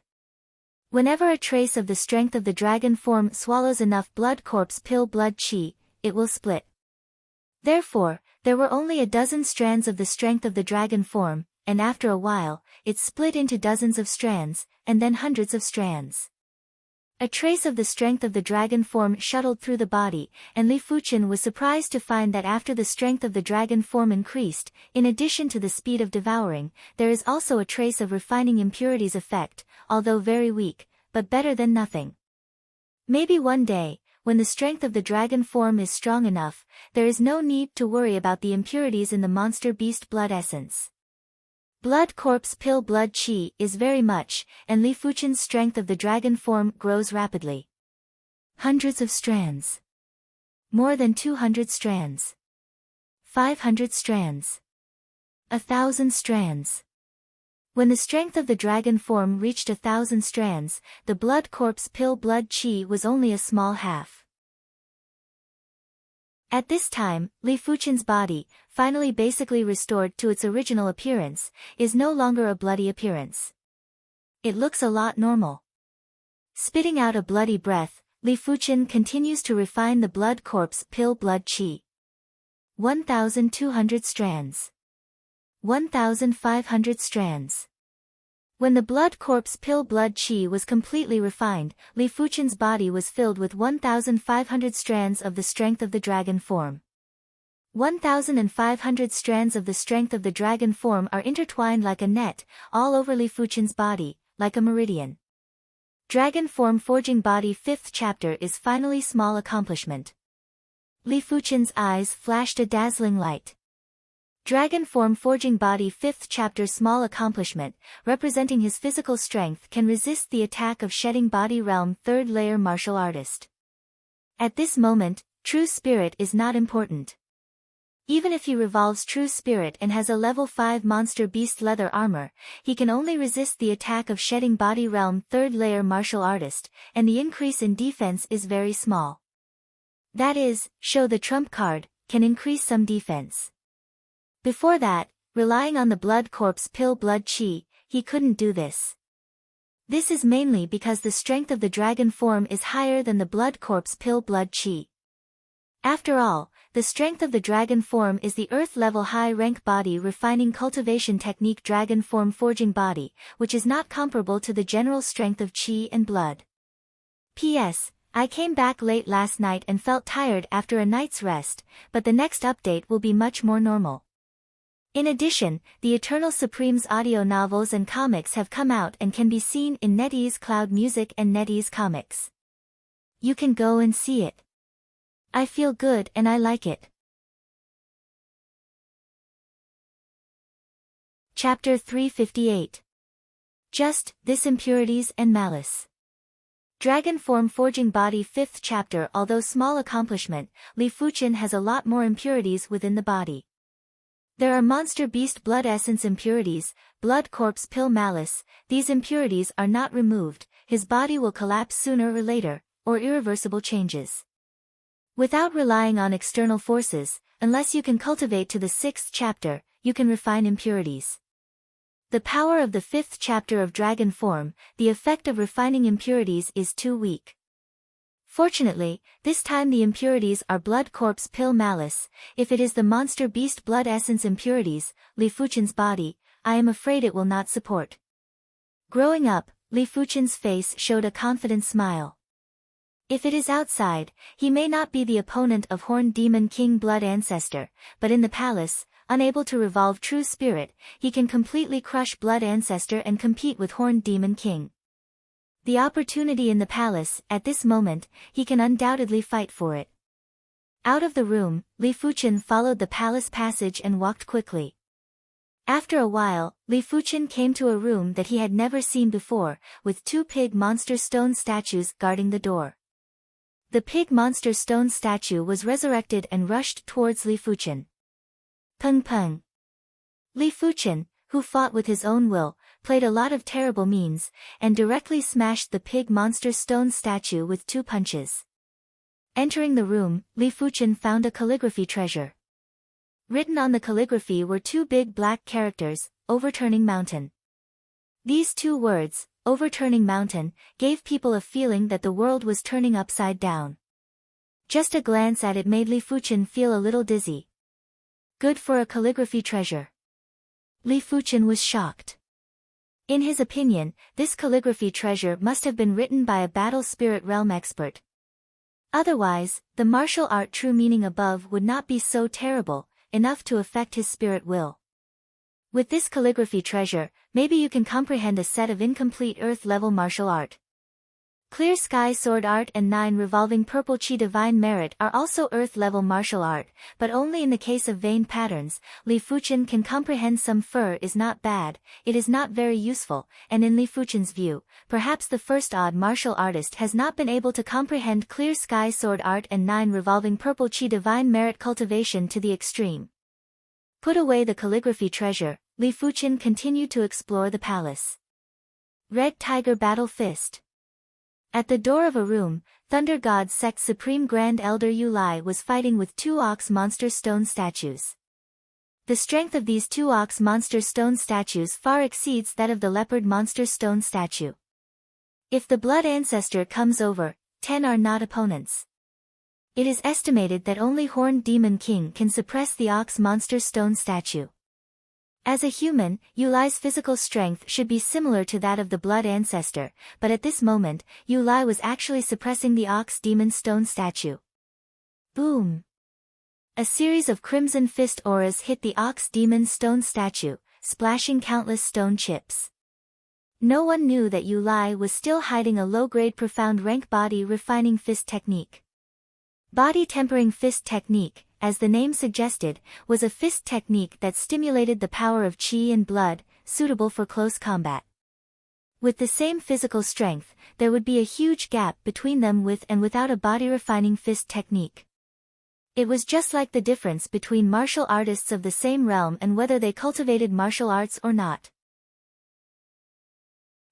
Whenever a trace of the strength of the dragon form swallows enough blood corpse pill blood chi, it will split. Therefore, there were only a dozen strands of the strength of the dragon form, and after a while, it split into dozens of strands, and then hundreds of strands. A trace of the strength of the dragon form shuttled through the body, and Li Fuchen was surprised to find that after the strength of the dragon form increased, in addition to the speed of devouring, there is also a trace of refining impurities effect, although very weak, but better than nothing. Maybe one day, when the strength of the dragon form is strong enough, there is no need to worry about the impurities in the monster beast blood essence. Blood corpse pill blood qi is very much, and Li Fuchen's strength of the dragon form grows rapidly. Hundreds of strands. More than 200 strands. 500 strands. 1,000 strands. When the strength of the dragon form reached 1,000 strands, the blood corpse pill blood qi was only a small half. At this time, Li Fuchen's body, finally basically restored to its original appearance, is no longer a bloody appearance. It looks a lot normal. Spitting out a bloody breath, Li Fuchen continues to refine the blood corpse pill blood qi. 1,200 strands. 1,500 strands. When the blood corpse pill blood qi was completely refined, Li Fuchen's body was filled with 1,500 strands of the strength of the dragon form. 1,500 strands of the strength of the dragon form are intertwined like a net, all over Li Fuchen's body, like a meridian. Dragon form forging body 5th chapter is finally small accomplishment. Li Fuchen's eyes flashed a dazzling light. Dragon form forging body 5th chapter small accomplishment, representing his physical strength, can resist the attack of shedding body realm 3rd layer martial artist. At this moment, true spirit is not important. Even if he revolves true spirit and has a level 5 monster beast leather armor, he can only resist the attack of shedding body realm 3rd layer martial artist, and the increase in defense is very small. That is, show the trump card, can increase some defense. Before that, relying on the blood corpse pill blood qi, he couldn't do this. This is mainly because the strength of the dragon form is higher than the blood corpse pill blood qi. After all, the strength of the dragon form is the earth level high rank body refining cultivation technique dragon form forging body, which is not comparable to the general strength of qi and blood. P.S. I came back late last night and felt tired after a night's rest, but the next update will be much more normal. In addition, the Eternal Supreme's audio novels and comics have come out and can be seen in NetEase Cloud Music and NetEase Comics. You can go and see it. I feel good and I like it. Chapter 358. Just, this impurities and malice. Dragon form forging body 5th chapter. Although small accomplishment, Li Fuchen has a lot more impurities within the body. There are monster beast blood essence impurities, blood corpse pill malice. These impurities are not removed, his body will collapse sooner or later, or irreversible changes. Without relying on external forces, unless you can cultivate to the 6th chapter, you can refine impurities. The power of the 5th chapter of dragon form, the effect of refining impurities is too weak. Fortunately, this time the impurities are blood corpse pill malice. If it is the monster beast blood essence impurities, Li Fuchen's body, I am afraid it will not support. Growing up, Li Fuchen's face showed a confident smile. If it is outside, he may not be the opponent of Horned Demon King blood ancestor, but in the palace, unable to revolve true spirit, he can completely crush blood ancestor and compete with Horned Demon King. The opportunity in the palace, at this moment, he can undoubtedly fight for it. Out of the room, Li Fuchen followed the palace passage and walked quickly. After a while, Li Fuchen came to a room that he had never seen before, with 2 pig monster stone statues guarding the door. The pig monster stone statue was resurrected and rushed towards Li Fuchen. Peng peng. Li Fuchen, who fought with his own will, played a lot of terrible means, and directly smashed the pig monster stone statue with 2 punches. Entering the room, Li Fuchen found a calligraphy treasure. Written on the calligraphy were 2 big black characters, overturning mountain. These 2 words, overturning mountain, gave people a feeling that the world was turning upside down. Just a glance at it made Li Fuchen feel a little dizzy. Good for a calligraphy treasure. Li Fuchen was shocked. In his opinion, this calligraphy treasure must have been written by a battle spirit realm expert. Otherwise, the martial art true meaning above would not be so terrible, enough to affect his spirit will. With this calligraphy treasure, maybe you can comprehend a set of incomplete earth-level martial art. Clear Sky Sword Art and 9 Revolving Purple Chi Divine Merit are also earth-level martial art, but only in the case of vein patterns. Li Fuchen can comprehend some fur is not bad, it is not very useful, and in Li Fuchen's view, perhaps the first odd martial artist has not been able to comprehend Clear Sky Sword Art and 9 Revolving Purple Chi Divine Merit cultivation to the extreme. Put away the calligraphy treasure, Li Fuchen continued to explore the palace. Red Tiger Battle Fist. At the door of a room, Thunder God Sect Supreme Grand Elder Yu Lai was fighting with 2 ox monster stone statues. The strength of these 2 ox monster stone statues far exceeds that of the leopard monster stone statue. If the blood ancestor comes over, 10 are not opponents. It is estimated that only Horned Demon King can suppress the ox monster stone statue. As a human, Yu Lai's physical strength should be similar to that of the blood ancestor, but at this moment, Yu Lai was actually suppressing the ox demon stone statue. Boom! A series of crimson fist auras hit the ox demon stone statue, splashing countless stone chips. No one knew that Yu Lai was still hiding a low-grade profound rank body refining fist technique. Body tempering fist technique, as the name suggested, was a fist technique that stimulated the power of qi and blood, suitable for close combat. With the same physical strength, there would be a huge gap between them with and without a body-refining fist technique. It was just like the difference between martial artists of the same realm and whether they cultivated martial arts or not.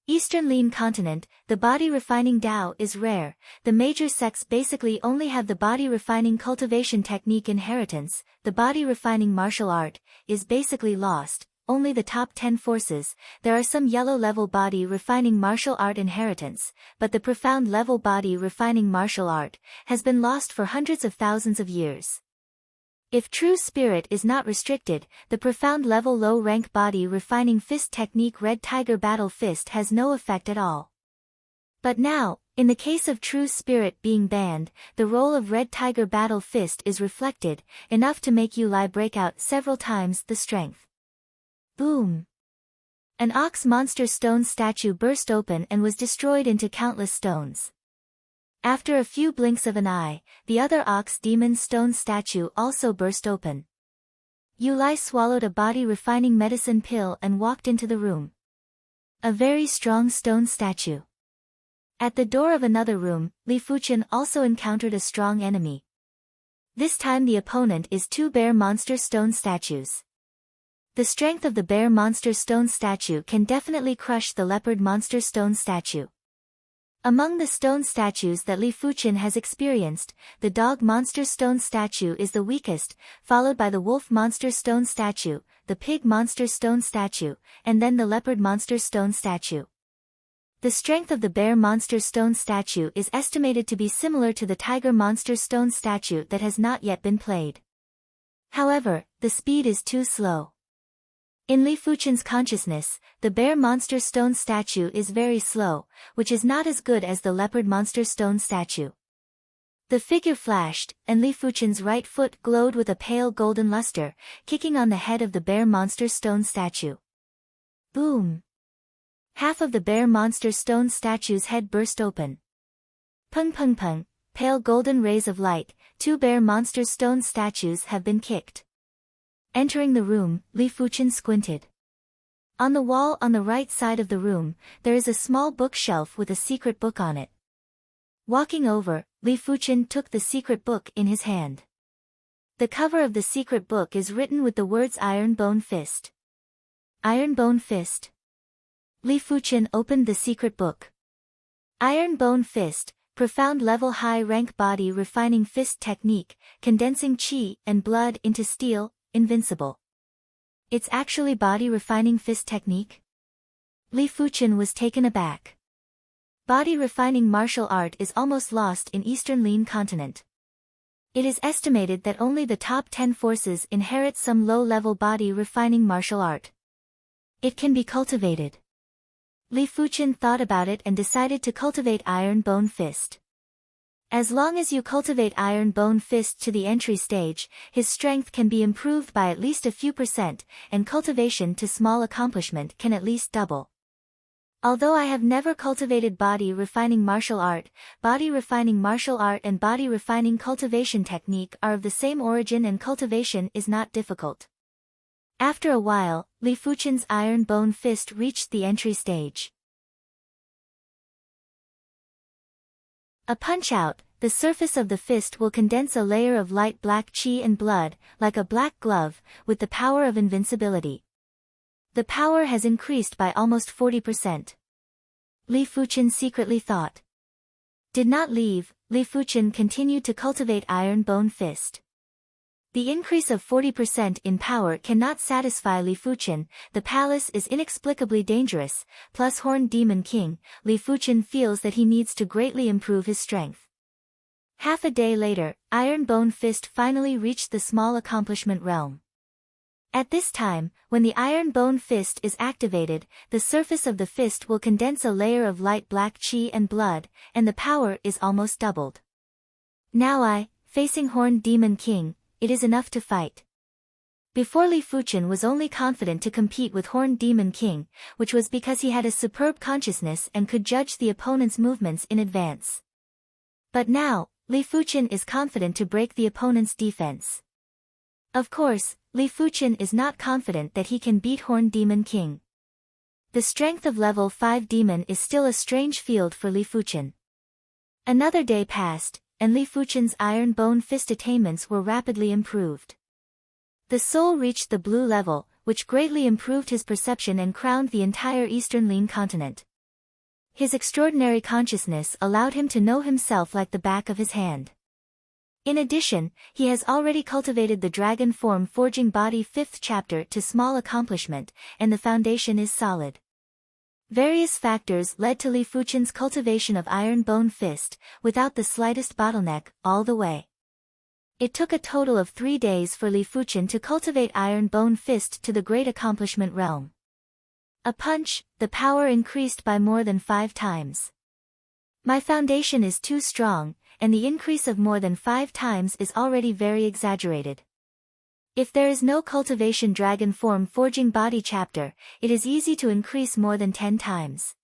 Eastern Lin continent, the body-refining Dao is rare. The major sects basically only have the body-refining cultivation technique inheritance. The body-refining martial art is basically lost. Only the top 10 forces. There are some yellow-level body-refining martial art inheritance, but the profound level body-refining martial art has been lost for hundreds of thousands of years. If true spirit is not restricted, the profound level low-rank body-refining fist technique Red Tiger Battle Fist has no effect at all. But now, in the case of true spirit being banned, the role of Red Tiger Battle Fist is reflected, enough to make Yu Lai break out several times the strength. Boom! An ox monster stone statue burst open and was destroyed into countless stones. After a few blinks of an eye, the other ox demon stone statue also burst open. Yu Lai swallowed a body-refining medicine pill and walked into the room. A very strong stone statue. At the door of another room, Li Fuchen also encountered a strong enemy. This time the opponent is 2 bear monster stone statues. The strength of the bear monster stone statue can definitely crush the leopard monster stone statue. Among the stone statues that Li Fuchen has experienced, the dog monster stone statue is the weakest, followed by the wolf monster stone statue, the pig monster stone statue, and then the leopard monster stone statue. The strength of the bear monster stone statue is estimated to be similar to the tiger monster stone statue that has not yet been played. However, the speed is too slow. In Li Fuchen's consciousness, the bear monster stone statue is very slow, which is not as good as the leopard monster stone statue. The figure flashed, and Li Fuchen's right foot glowed with a pale golden luster, kicking on the head of the bear monster stone statue. Boom! Half of the bear monster stone statue's head burst open. Pung pung pung, pale golden rays of light, 2 bear monster stone statues have been kicked. Entering the room, Li Fuchen squinted. On the wall on the right side of the room, there is a small bookshelf with a secret book on it. Walking over, Li Fuchen took the secret book in his hand. The cover of the secret book is written with the words Iron Bone Fist. Iron Bone Fist. Li Fuchen opened the secret book. Iron Bone Fist, profound level high rank body refining fist technique, condensing qi and blood into steel, invincible. It's actually body refining fist technique? Li Fuchen was taken aback. Body refining martial art is almost lost in Eastern Lin continent. It is estimated that only the top 10 forces inherit some low-level body-refining martial art. It can be cultivated. Li Fuqian thought about it and decided to cultivate Iron Bone Fist. As long as you cultivate Iron Bone Fist to the entry stage, his strength can be improved by at least a few %, and cultivation to small accomplishment can at least double. Although I have never cultivated body-refining martial art and body-refining cultivation technique are of the same origin and cultivation is not difficult. After a while, Li Fuqian's Iron Bone Fist reached the entry stage. A punch-out, the surface of the fist will condense a layer of light black qi and blood, like a black glove, with the power of invincibility. The power has increased by almost 40%. Li Fuqian secretly thought. Did not leave, Li Fuqian continued to cultivate Iron Bone Fist. The increase of 40% in power cannot satisfy Li Fuqian, the palace is inexplicably dangerous, plus Horned Demon King, Li Fuqian feels that he needs to greatly improve his strength. Half a day later, Iron Bone Fist finally reached the small accomplishment realm. At this time, when the Iron Bone Fist is activated, the surface of the fist will condense a layer of light black qi and blood, and the power is almost doubled. Now facing Horned Demon King, it is enough to fight. Before Li Fuqian was only confident to compete with Horned Demon King, which was because he had a superb consciousness and could judge the opponent's movements in advance. But now, Li Fuqian is confident to break the opponent's defense. Of course, Li Fuqian is not confident that he can beat Horned Demon King. The strength of level 5 demon is still a strange field for Li Fuqian. Another day passed, and Li Fuqian's Iron Bone Fist attainments were rapidly improved. The soul reached the blue level, which greatly improved his perception and crowned the entire Eastern Lin continent. His extraordinary consciousness allowed him to know himself like the back of his hand. In addition, he has already cultivated the Dragon Form Forging Body 5th chapter to small accomplishment, and the foundation is solid. Various factors led to Li Fuqian's cultivation of Iron Bone Fist, without the slightest bottleneck, all the way. It took a total of 3 days for Li Fuqian to cultivate Iron Bone Fist to the great accomplishment realm. A punch, the power increased by more than 5 times. My foundation is too strong, and the increase of more than 5 times is already very exaggerated. If there is no cultivation Dragon Form Forging Body chapter, it is easy to increase more than 10 times.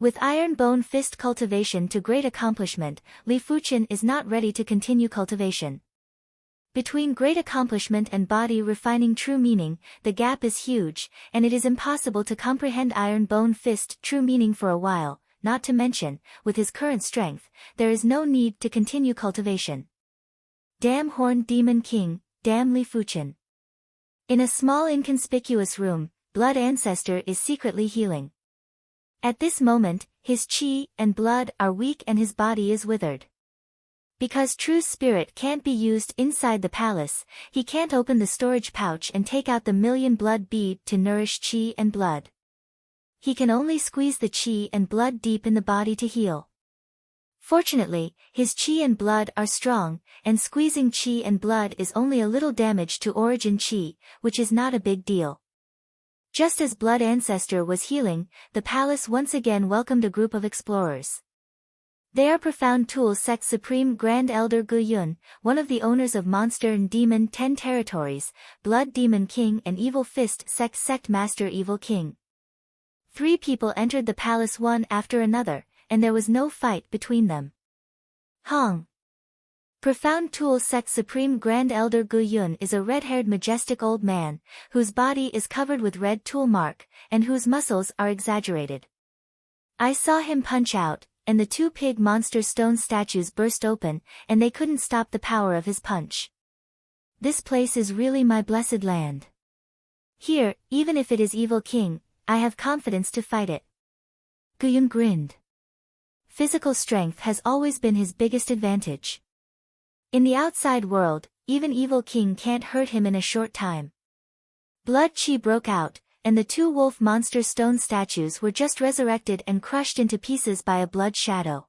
With Iron Bone Fist cultivation to great accomplishment, Li Fuqian is not ready to continue cultivation. Between great accomplishment and body refining true meaning, the gap is huge, and it is impossible to comprehend Iron Bone Fist true meaning for a while. Not to mention, with his current strength, there is no need to continue cultivation. Damn Horned Demon King, damn Li Fuqian. In a small inconspicuous room, Blood Ancestor is secretly healing. At this moment, his qi and blood are weak and his body is withered. Because true spirit can't be used inside the palace, he can't open the storage pouch and take out the million blood bead to nourish qi and blood. He can only squeeze the qi and blood deep in the body to heal. Fortunately, his qi and blood are strong, and squeezing qi and blood is only a little damage to origin qi, which is not a big deal. Just as Blood Ancestor was healing, the palace once again welcomed a group of explorers. They are Profound Tool Sect Supreme Grand Elder Gu Yun, one of the owners of Monster and Demon 10 territories, Blood Demon King and Evil Fist Sect Master Evil King. 3 people entered the palace one after another, and there was no fight between them. Hong. Profound Tool Sect Supreme Grand Elder Gu Yun is a red-haired majestic old man, whose body is covered with red tool mark, and whose muscles are exaggerated. I saw him punch out, and the 2 pig monster stone statues burst open, and they couldn't stop the power of his punch. This place is really my blessed land. Here, even if it is Evil King, I have confidence to fight it. Gu Yun grinned. Physical strength has always been his biggest advantage. In the outside world, even Evil King can't hurt him in a short time. Blood qi broke out, and the 2 wolf monster stone statues were just resurrected and crushed into pieces by a blood shadow.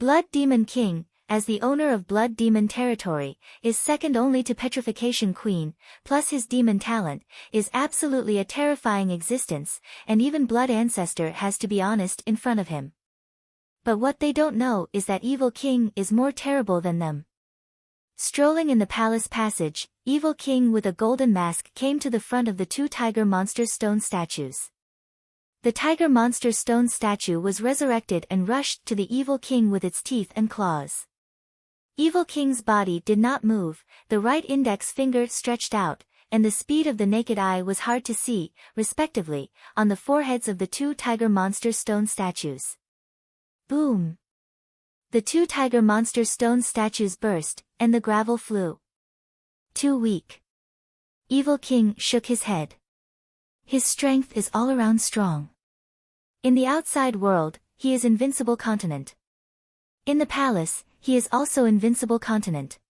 Blood Demon King, as the owner of Blood Demon territory, is second only to Petrification Queen, plus his demon talent, is absolutely a terrifying existence, and even Blood Ancestor has to be honest in front of him. But what they don't know is that Evil King is more terrible than them. Strolling in the palace passage, Evil King with a golden mask came to the front of the two tiger monster stone statues. The tiger monster stone statue was resurrected and rushed to the Evil King with its teeth and claws. Evil King's body did not move, the right index finger stretched out, and the speed of the naked eye was hard to see, respectively, on the foreheads of the two tiger monster stone statues. Boom! The two tiger monster stone statues burst, and the gravel flew. Too weak. Evil King shook his head. His strength is all around strong. In the outside world, he is invincible continent. In the palace, he is also invincible continent.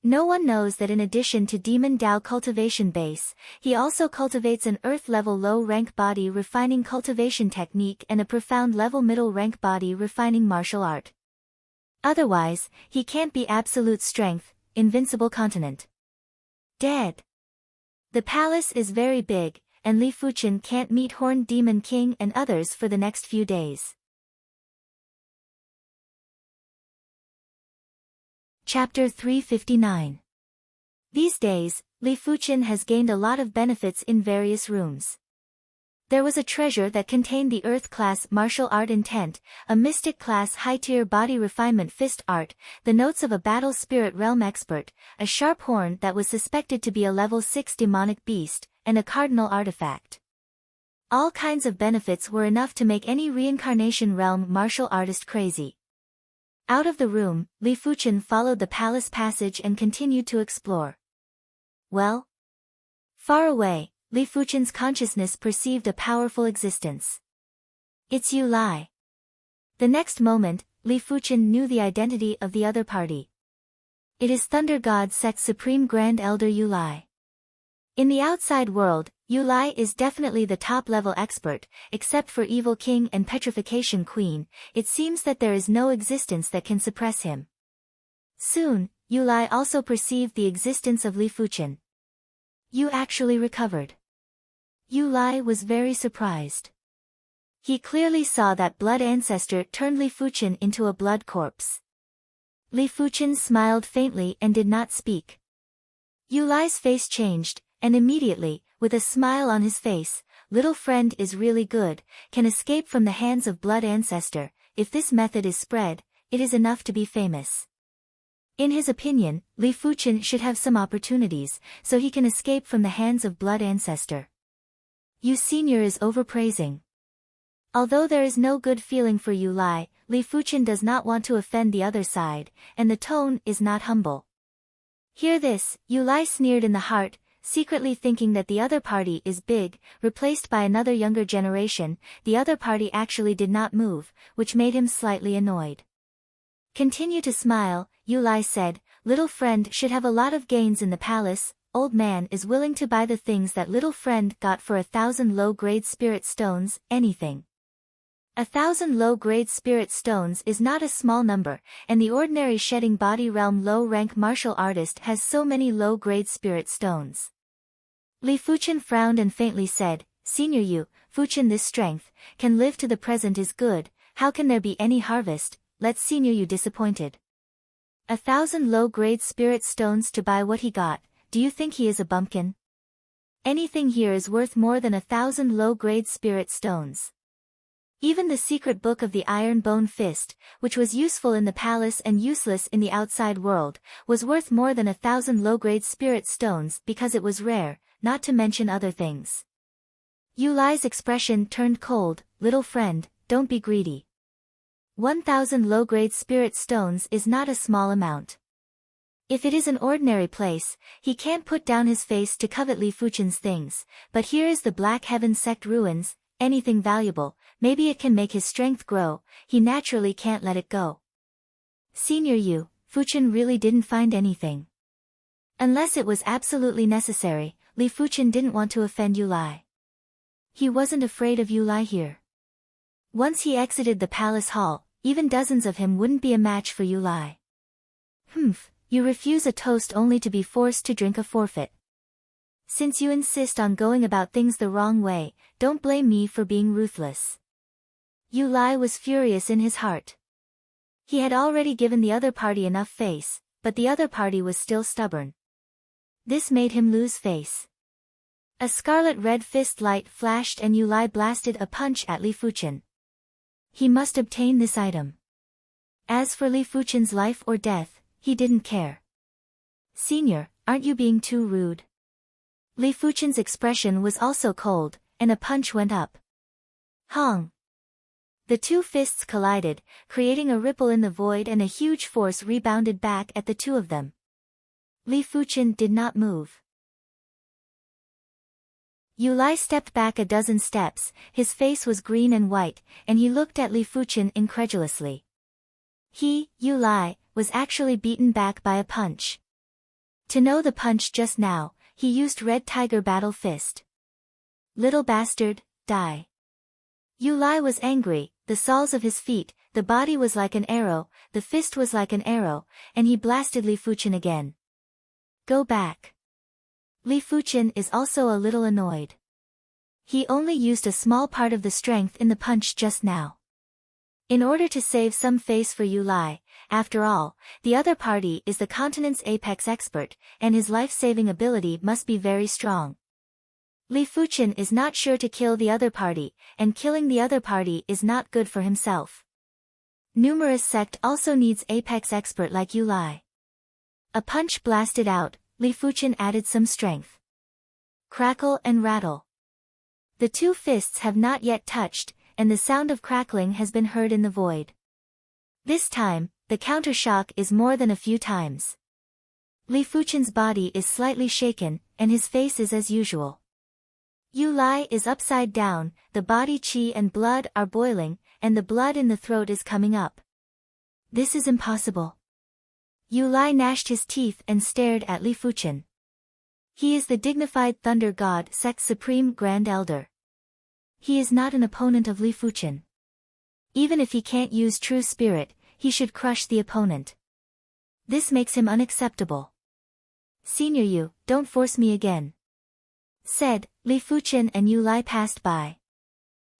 No one knows that in addition to Demon Dao cultivation base, he also cultivates an earth-level low-rank body refining cultivation technique and a profound level middle-rank body refining martial art. Otherwise, he can't be absolute strength, invincible continent. Dead. The palace is very big, and Li Fuchen can't meet Horned Demon King and others for the next few days. Chapter 359. These days, Li Fuchen has gained a lot of benefits in various rooms. There was a treasure that contained the Earth-class martial art intent, a Mystic-class high-tier body refinement fist art, the notes of a battle spirit realm expert, a sharp horn that was suspected to be a level 6 demonic beast, and a cardinal artifact. All kinds of benefits were enough to make any reincarnation realm martial artist crazy. Out of the room, Li Fuchen followed the palace passage and continued to explore. Well? Far away, Li Fuchen's consciousness perceived a powerful existence. It's Yu Lai. The next moment, Li Fuchen knew the identity of the other party. It is Thunder God Sect's Supreme Grand Elder Yu Lai. In the outside world, Yu Lai is definitely the top-level expert, except for Evil King and Petrification Queen. It seems that there is no existence that can suppress him. Soon, Yu Lai also perceived the existence of Li Fuchen. You actually recovered. Yu Lai was very surprised. He clearly saw that blood ancestor turned Li Fuchen into a blood corpse. Li Fuchen smiled faintly and did not speak. Yu Lai's face changed, and immediately, with a smile on his face, little friend is really good, can escape from the hands of blood ancestor. If this method is spread, it is enough to be famous. In his opinion, Li Fuchen should have some opportunities, so he can escape from the hands of blood ancestor. Yu Senior is overpraising. Although there is no good feeling for Yu Lai, Li Fuchen does not want to offend the other side, and the tone is not humble. Hear this, Yu Lai sneered in the heart, secretly thinking that the other party is big, replaced by another younger generation. The other party actually did not move, which made him slightly annoyed. Continue to smile, Yu Lai said, little friend should have a lot of gains in the palace. Old man is willing to buy the things that little friend got for 1,000 low-grade spirit stones, anything. 1,000 low-grade spirit stones is not a small number, and the ordinary shedding body realm low-rank martial artist has so many low-grade spirit stones. Li Fuchen frowned and faintly said, Senior Yu, Fuchen, this strength, can live to the present is good, how can there be any harvest? Let Senior Yu disappointed. 1,000 low-grade spirit stones to buy what he got, do you think he is a bumpkin? Anything here is worth more than 1,000 low-grade spirit stones. Even the secret book of the Iron Bone Fist, which was useful in the palace and useless in the outside world, was worth more than 1,000 low-grade spirit stones because it was rare, not to mention other things. Yu Lai's expression turned cold. Little friend, don't be greedy. 1,000 low-grade spirit stones is not a small amount. If it is an ordinary place, he can't put down his face to covet Li Fuchen's things, but here is the Black Heaven Sect ruins, anything valuable, maybe it can make his strength grow, he naturally can't let it go. Senior Yu, Fuchen really didn't find anything. Unless it was absolutely necessary, Li Fuchen didn't want to offend Yu Lai. He wasn't afraid of Yu Lai here. Once he exited the palace hall, even dozens of him wouldn't be a match for Yu Lai. Humph, you refuse a toast only to be forced to drink a forfeit. Since you insist on going about things the wrong way, don't blame me for being ruthless. Yu Lai was furious in his heart. He had already given the other party enough face, but the other party was still stubborn. This made him lose face. A scarlet-red fist light flashed and Yu Lai blasted a punch at Li Fuchen. He must obtain this item. As for Li Fuchen's life or death, he didn't care. Senior, aren't you being too rude? Li Fuchen's expression was also cold, and a punch went up. Hong! The two fists collided, creating a ripple in the void and a huge force rebounded back at the two of them. Li Fuchen did not move. Yu Lai stepped back a dozen steps, his face was green and white, and he looked at Li Fuchen incredulously. He, Yu Lai, was actually beaten back by a punch. To know the punch just now, he used Red Tiger Battle Fist. Little bastard, die. Yu Lai was angry, the soles of his feet, the body was like an arrow, the fist was like an arrow, and he blasted Li Fuchen again. Go back. Li Fuchen is also a little annoyed. He only used a small part of the strength in the punch just now. In order to save some face for Yu Lai, after all, the other party is the continent's apex expert, and his life-saving ability must be very strong. Li Fuchen is not sure to kill the other party, and killing the other party is not good for himself. Numerous sect also needs apex expert like Yu Lai. A punch blasted out, Li Fuchen added some strength. Crackle and rattle. The two fists have not yet touched, and the sound of crackling has been heard in the void. This time, the countershock is more than a few times. Li Fuchen's body is slightly shaken, and his face is as usual. Yu Lai is upside down, the body qi and blood are boiling, and the blood in the throat is coming up. This is impossible. Yu Lai gnashed his teeth and stared at Li Fuchen. He is the dignified Thunder God Sect's Supreme Grand Elder. He is not an opponent of Li Fuchen. Even if he can't use true spirit, he should crush the opponent. This makes him unacceptable. Senior Yu, don't force me again. Said, Li Fuchen and Yu Lai passed by.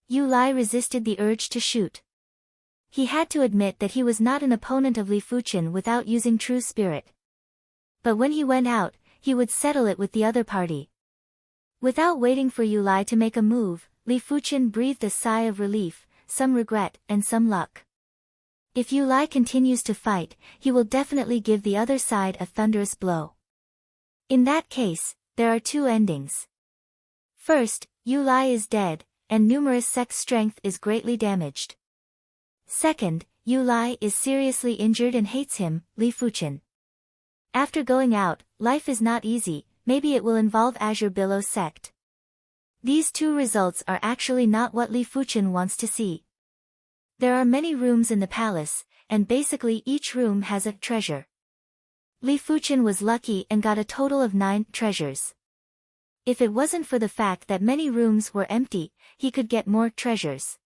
Yu Lai resisted the urge to shoot. He had to admit that he was not an opponent of Li Fuchen without using true spirit. But when he went out, he would settle it with the other party. Without waiting for Yu Lai to make a move, Li Fuchen breathed a sigh of relief, some regret and some luck. If Yu Lai continues to fight, he will definitely give the other side a thunderous blow. In that case, there are two endings. First, Yu Lai is dead, and numerous sect's strength is greatly damaged. Second, Yu Lai is seriously injured and hates him, Li Fuchen. After going out, life is not easy, maybe it will involve Azure Billow sect. These two results are actually not what Li Fuchen wants to see. There are many rooms in the palace, and basically each room has a treasure. Li Fuchen was lucky and got a total of 9 treasures. If it wasn't for the fact that many rooms were empty, he could get more treasures.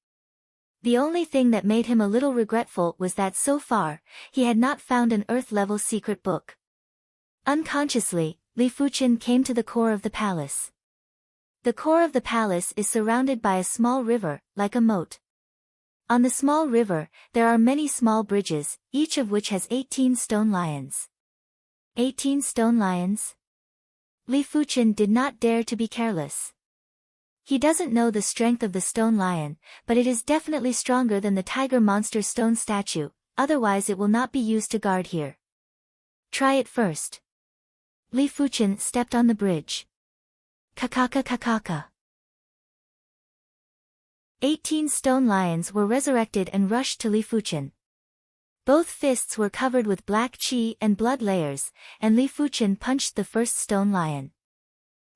The only thing that made him a little regretful was that so far, he had not found an Earth-level secret book. Unconsciously, Li Fuchen came to the core of the palace. The core of the palace is surrounded by a small river, like a moat. On the small river, there are many small bridges, each of which has 18 stone lions. 18 stone lions? Li Fuchen did not dare to be careless. He doesn't know the strength of the stone lion, but it is definitely stronger than the tiger monster stone statue, otherwise it will not be used to guard here. Try it first. Li Fuchen stepped on the bridge. Kakaka kakaka. 18 stone lions were resurrected and rushed to Li Fuchen. Both fists were covered with black qi and blood layers, and Li Fuchen punched the first stone lion.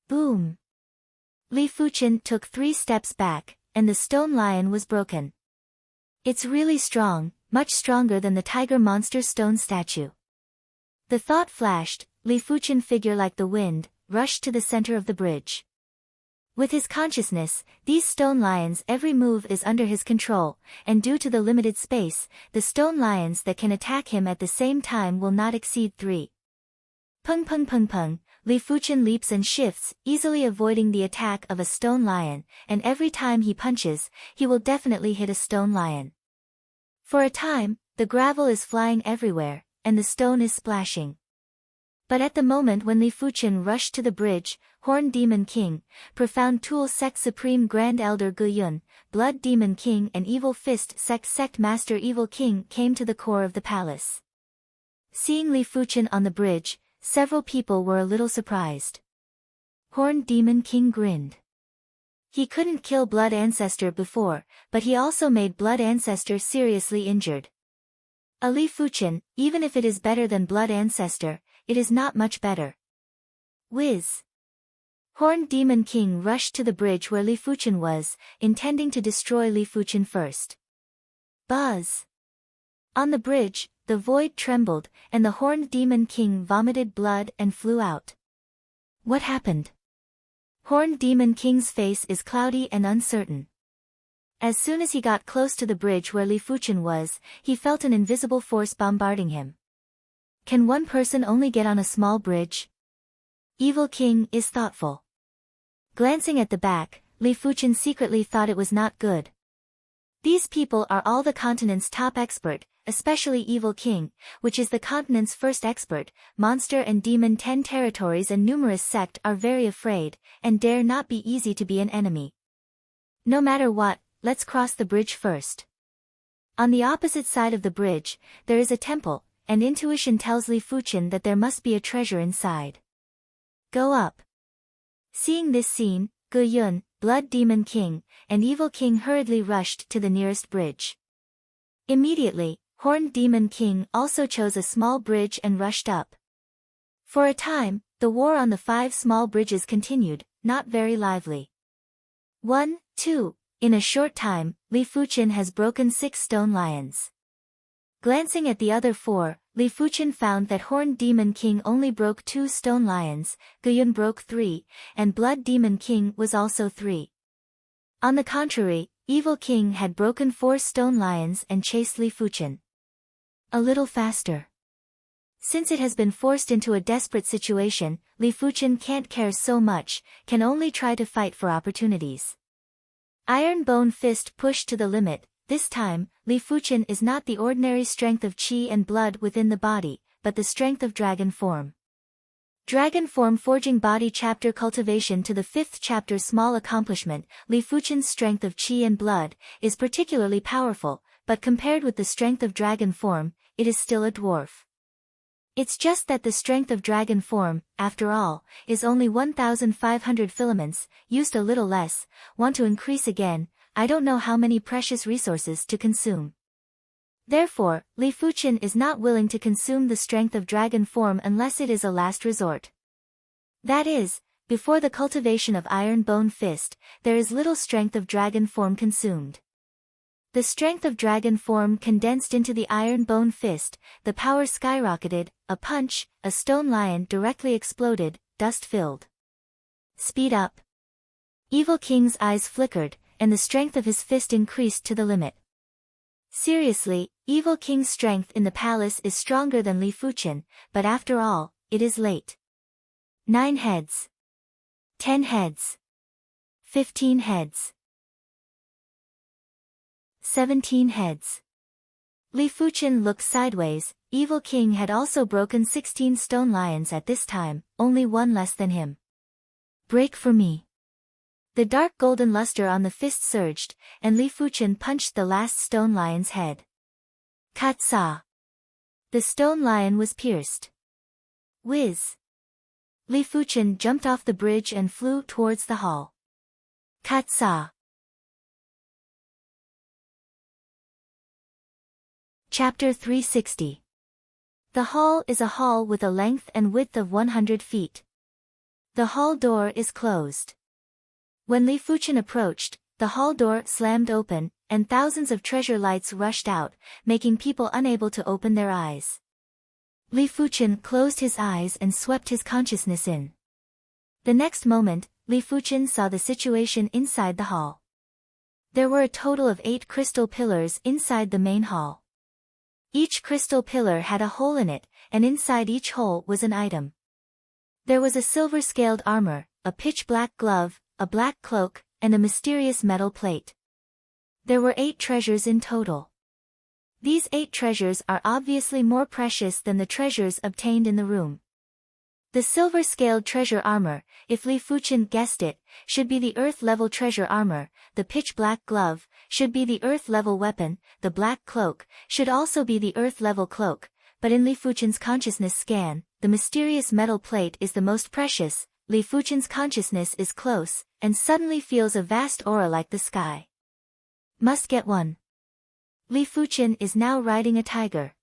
Boom! Li Fuchen took 3 steps back, and the stone lion was broken. It's really strong, much stronger than the tiger monster stone statue. The thought flashed, Li Fuchen figure like the wind, rushed to the center of the bridge. With his consciousness, these stone lions' every move is under his control, and due to the limited space, the stone lions that can attack him at the same time will not exceed 3. Pung pung pung pung, Li Fuqian leaps and shifts, easily avoiding the attack of a stone lion, and every time he punches, he will definitely hit a stone lion. For a time, the gravel is flying everywhere, and the stone is splashing. But at the moment when Li Fuqian rushed to the bridge, Horned Demon King, Profound Tool Sect Supreme Grand Elder Gu Yun, Blood Demon King and Evil Fist Sect Master Evil King came to the core of the palace. Seeing Li Fuqian on the bridge, several people were a little surprised. Horned Demon King grinned. He couldn't kill Blood Ancestor before, but he also made Blood Ancestor seriously injured. A Li Fuqian, even if it is better than Blood Ancestor, it is not much better. Whiz! Horned Demon King rushed to the bridge where Li Fuqian was, intending to destroy Li Fuqian first. Buzz! On the bridge, the void trembled, and the Horned Demon King vomited blood and flew out. What happened? Horned Demon King's face is cloudy and uncertain. As soon as he got close to the bridge where Li Fuqian was, he felt an invisible force bombarding him. Can one person only get on a small bridge? Evil King is thoughtful. Glancing at the back, Li Fuqian secretly thought it was not good. These people are all the continent's top expert, especially Evil King, which is the continent's first expert. Monster and demon 10 territories and numerous sect are very afraid, and dare not be easy to be an enemy. No matter what, let's cross the bridge first. On the opposite side of the bridge, there is a temple, and intuition tells Li Fuqian that there must be a treasure inside. Go up. Seeing this scene, Gu Yun, Blood Demon King, and Evil King hurriedly rushed to the nearest bridge. Immediately, Horned Demon King also chose a small bridge and rushed up. For a time, the war on the 5 small bridges continued, not very lively. 1, 2, in a short time, Li Fuqian has broken 6 stone lions. Glancing at the other 4, Li Fuqian found that Horned Demon King only broke 2 stone lions, Gu Yun broke 3, and Blood Demon King was also 3. On the contrary, Evil King had broken 4 stone lions and chased Li Fuqian a little faster. Since it has been forced into a desperate situation, Li Fuqian can't care so much, can only try to fight for opportunities. Iron Bone Fist pushed to the limit. This time, Li Fuqian is not the ordinary strength of qi and blood within the body, but the strength of dragon form. Dragon Form Forging Body Chapter Cultivation to the 5th chapter. Small accomplishment. Li Fuqian's strength of qi and blood is particularly powerful, but compared with the strength of dragon form, it is still a dwarf. It's just that the strength of dragon form, after all, is only 1,500 filaments, used a little less. Want to increase again, I don't know how many precious resources to consume. Therefore, Li Fuqian is not willing to consume the strength of dragon form unless it is a last resort. That is, before the cultivation of Iron Bone Fist, there is little strength of dragon form consumed. The strength of dragon form condensed into the Iron Bone Fist, the power skyrocketed, a punch, a stone lion directly exploded, dust filled. Speed up. Evil King's eyes flickered, and the strength of his fist increased to the limit. Seriously, Evil King's strength in the palace is stronger than Li Fuqian, but after all, it is late. 9 heads. 10 heads. 15 heads. 17 heads. Li Fuqian looked sideways. Evil King had also broken 16 stone lions at this time, only 1 less than him. Break for me. The dark golden luster on the fist surged, and Li Fuqian punched the last stone lion's head. Katsa! The stone lion was pierced. Whiz! Li Fuqian jumped off the bridge and flew towards the hall. Katsa! Chapter 360. The hall is a hall with a length and width of 100 feet. The hall door is closed. When Li Fuqian approached, the hall door slammed open, and thousands of treasure lights rushed out, making people unable to open their eyes. Li Fuqian closed his eyes and swept his consciousness in. The next moment, Li Fuchen saw the situation inside the hall. There were a total of 8 crystal pillars inside the main hall. Each crystal pillar had a hole in it, and inside each hole was an item. There was a silver-scaled armor, a pitch-black glove, a black cloak, and a mysterious metal plate. There were 8 treasures in total. These 8 treasures are obviously more precious than the treasures obtained in the room. The silver-scaled treasure armor, if Li Fuchen guessed it, should be the earth-level treasure armor, the pitch-black glove, should be the earth-level weapon, the black cloak, should also be the earth-level cloak, but in Li Fuchen's consciousness scan, the mysterious metal plate is the most precious. Li Fuchen's consciousness is close, and suddenly feels a vast aura like the sky. Must get one. Li Fuchen is now riding a tiger.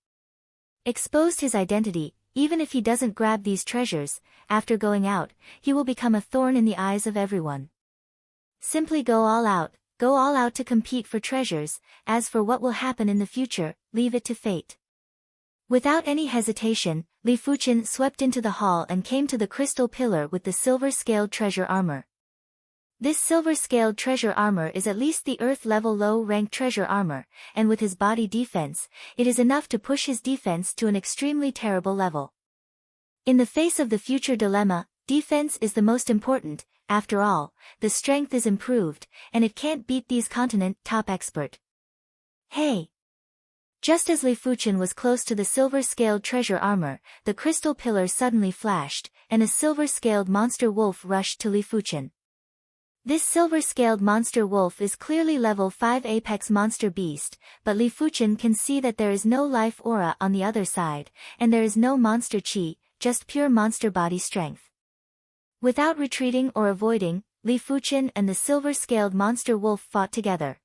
Exposed his identity, even if he doesn't grab these treasures, after going out, he will become a thorn in the eyes of everyone. Simply go all out to compete for treasures. As for what will happen in the future, leave it to fate. Without any hesitation, Li Fuchen swept into the hall and came to the crystal pillar with the silver-scaled treasure armor. This silver-scaled treasure armor is at least the earth-level low-rank treasure armor, and with his body defense, it is enough to push his defense to an extremely terrible level. In the face of the future dilemma, defense is the most important. After all, the strength is improved, and it can't beat these continent top expert. Hey! Just as Li Fuchen was close to the silver-scaled treasure armor, the crystal pillar suddenly flashed, and a silver-scaled monster wolf rushed to Li Fuchen. This silver-scaled monster wolf is clearly level 5 apex monster beast, but Li Fuchen can see that there is no life aura on the other side, and there is no monster chi, just pure monster body strength. Without retreating or avoiding, Li Fuchen and the silver-scaled monster wolf fought together.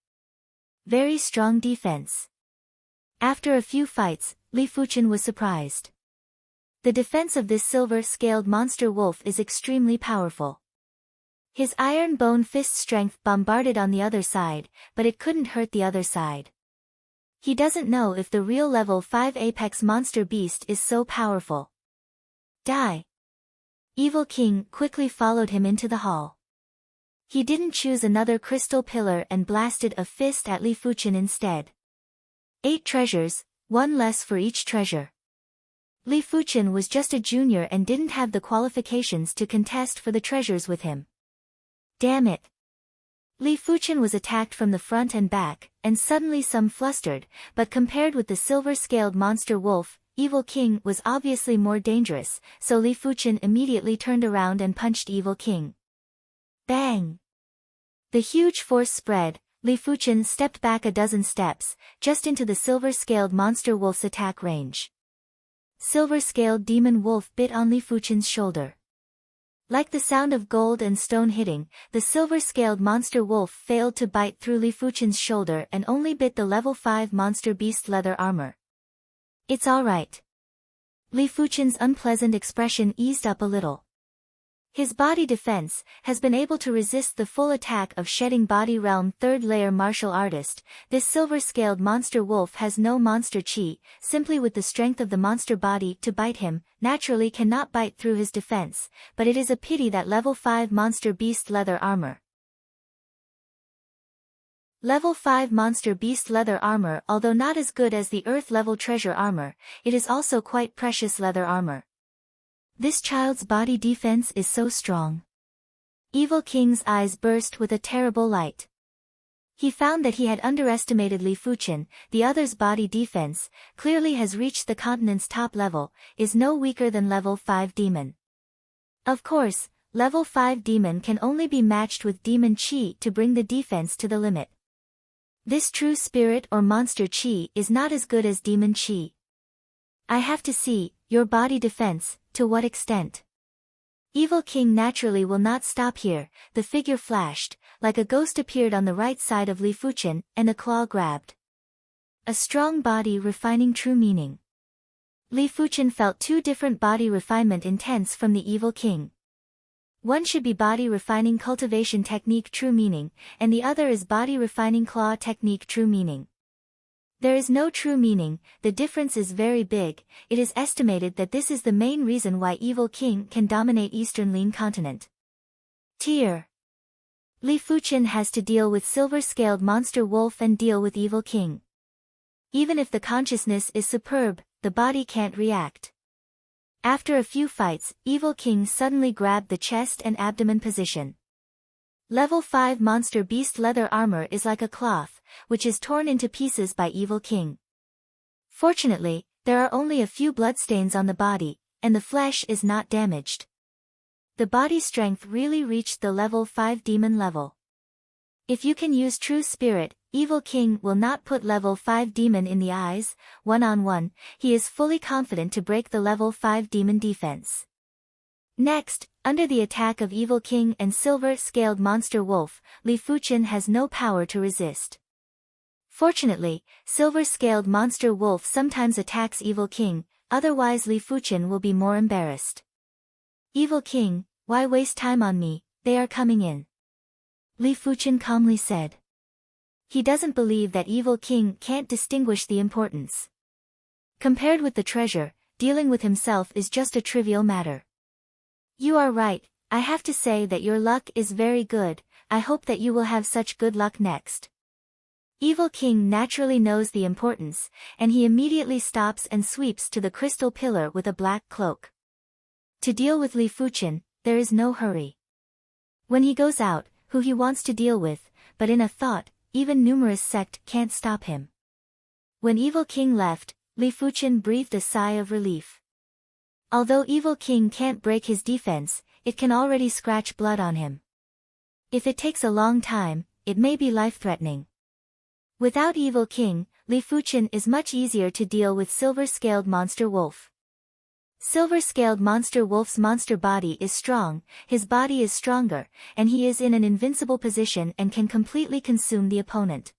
Very strong defense. After a few fights, Li Fuchen was surprised. The defense of this silver-scaled monster wolf is extremely powerful. His iron bone fist strength bombarded on the other side, but it couldn't hurt the other side. He doesn't know if the real level 5 apex monster beast is so powerful. Die! Evil King quickly followed him into the hall. He didn't choose another crystal pillar and blasted a fist at Li Fuchen instead. 8 treasures, 1 less for each treasure. Li Fuchen was just a junior and didn't have the qualifications to contest for the treasures with him. Damn it! Li Fuchen was attacked from the front and back, and suddenly some flustered, but compared with the silver-scaled monster wolf, Evil King was obviously more dangerous, so Li Fuchen immediately turned around and punched Evil King. Bang! The huge force spread. Li Fuchen stepped back a dozen steps, just into the silver-scaled monster wolf's attack range. Silver-scaled demon wolf bit on Li Fuchen's shoulder. Like the sound of gold and stone hitting, the silver-scaled monster wolf failed to bite through Li Fuchen's shoulder and only bit the level 5 monster beast leather armor. It's alright. Li Fuchen's unpleasant expression eased up a little. His body defense has been able to resist the full attack of Shedding Body Realm 3rd layer martial artist. This silver-scaled monster wolf has no monster chi, simply with the strength of the monster body to bite him, naturally cannot bite through his defense, but it is a pity that level 5 monster beast leather armor. Level 5 monster beast leather armor, although not as good as the earth level treasure armor, it is also quite precious leather armor. This child's body defense is so strong. Evil King's eyes burst with a terrible light. He found that he had underestimated Li Fuchen. The other's body defense clearly has reached the continent's top level, is no weaker than level 5 demon. Of course, level 5 demon can only be matched with demon chi to bring the defense to the limit. This true spirit or monster chi is not as good as demon chi. I have to see your body defense, to what extent? Evil King naturally will not stop here. The figure flashed, like a ghost appeared on the right side of Li Fuchen, and a claw grabbed. A strong body refining true meaning. Li Fuchen felt 2 different body refinement intents from the Evil King. One should be body refining cultivation technique true meaning, and the other is body refining claw technique true meaning. There is no true meaning, the difference is very big. It is estimated that this is the main reason why Evil King can dominate Eastern Lin continent. Tear. Li Fuchen has to deal with silver-scaled monster wolf and deal with evil king. Even if the consciousness is superb, the body can't react. After a few fights, evil king suddenly grabbed the chest and abdomen position. Level 5 monster beast leather armor is like a cloth, which is torn into pieces by evil king. Fortunately, there are only a few bloodstains on the body, and the flesh is not damaged. The body strength really reached the level 5 demon level. If you can use true spirit, evil king will not put level 5 demon in the eyes. One-on-one, he is fully confident to break the level 5 demon defense. Next, under the attack of evil king and silver-scaled monster wolf, Li Fuchen has no power to resist. Fortunately, silver-scaled monster wolf sometimes attacks evil king, otherwise Li Fuchen will be more embarrassed. Evil king, why waste time on me, they are coming in. Li Fuchen calmly said. He doesn't believe that evil king can't distinguish the importance. Compared with the treasure, dealing with himself is just a trivial matter. You are right, I have to say that your luck is very good. I hope that you will have such good luck next. Evil king naturally knows the importance, and he immediately stops and sweeps to the crystal pillar with a black cloak. To deal with Li Fuchen, there is no hurry. When he goes out, who he wants to deal with, but in a thought, even numerous sect can't stop him. When evil king left, Li Fuchen breathed a sigh of relief. Although evil king can't break his defense, it can already scratch blood on him. If it takes a long time, it may be life-threatening. Without evil king, Li Fuchen is much easier to deal with silver-scaled monster wolf. Silver-scaled monster wolf's monster body is strong, his body is stronger, and he is in an invincible position and can completely consume the opponent.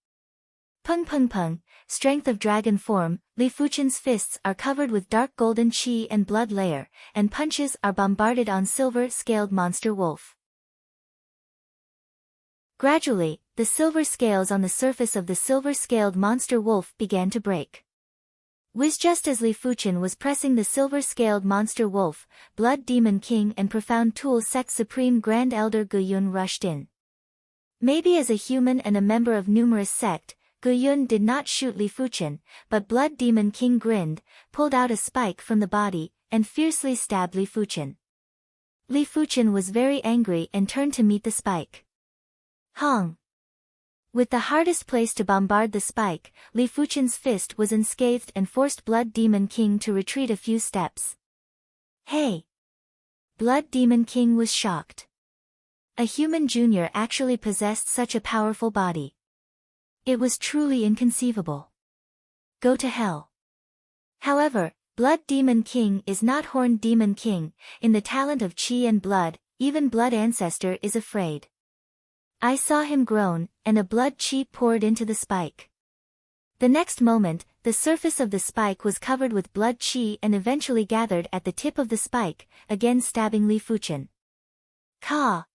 Pung pung pung, strength of dragon form, Li Fuchen's fists are covered with dark golden chi and blood layer, and punches are bombarded on silver-scaled monster wolf. Gradually, the silver scales on the surface of the silver-scaled monster wolf began to break. Just as Li Fuchen was pressing the silver-scaled monster wolf, Blood Demon King and Profound Tool Sect Supreme Grand Elder Guyun rushed in. Maybe as a human and a member of numerous sect, Guyun did not shoot Li Fuchen, but Blood Demon King grinned, pulled out a spike from the body, and fiercely stabbed Li Fuchen. Li Fuchen was very angry and turned to meet the spike. Hong! With the hardest place to bombard the spike, Li Fuchen's fist was unscathed and forced Blood Demon King to retreat a few steps. Hey! Blood Demon King was shocked. A human junior actually possessed such a powerful body. It was truly inconceivable. Go to hell. However, Blood Demon King is not Horned Demon King. In the talent of chi and blood, even Blood Ancestor is afraid. I saw him groan, and a blood chi poured into the spike. The next moment, the surface of the spike was covered with blood chi and eventually gathered at the tip of the spike, again stabbing Li Fuchen. Ka!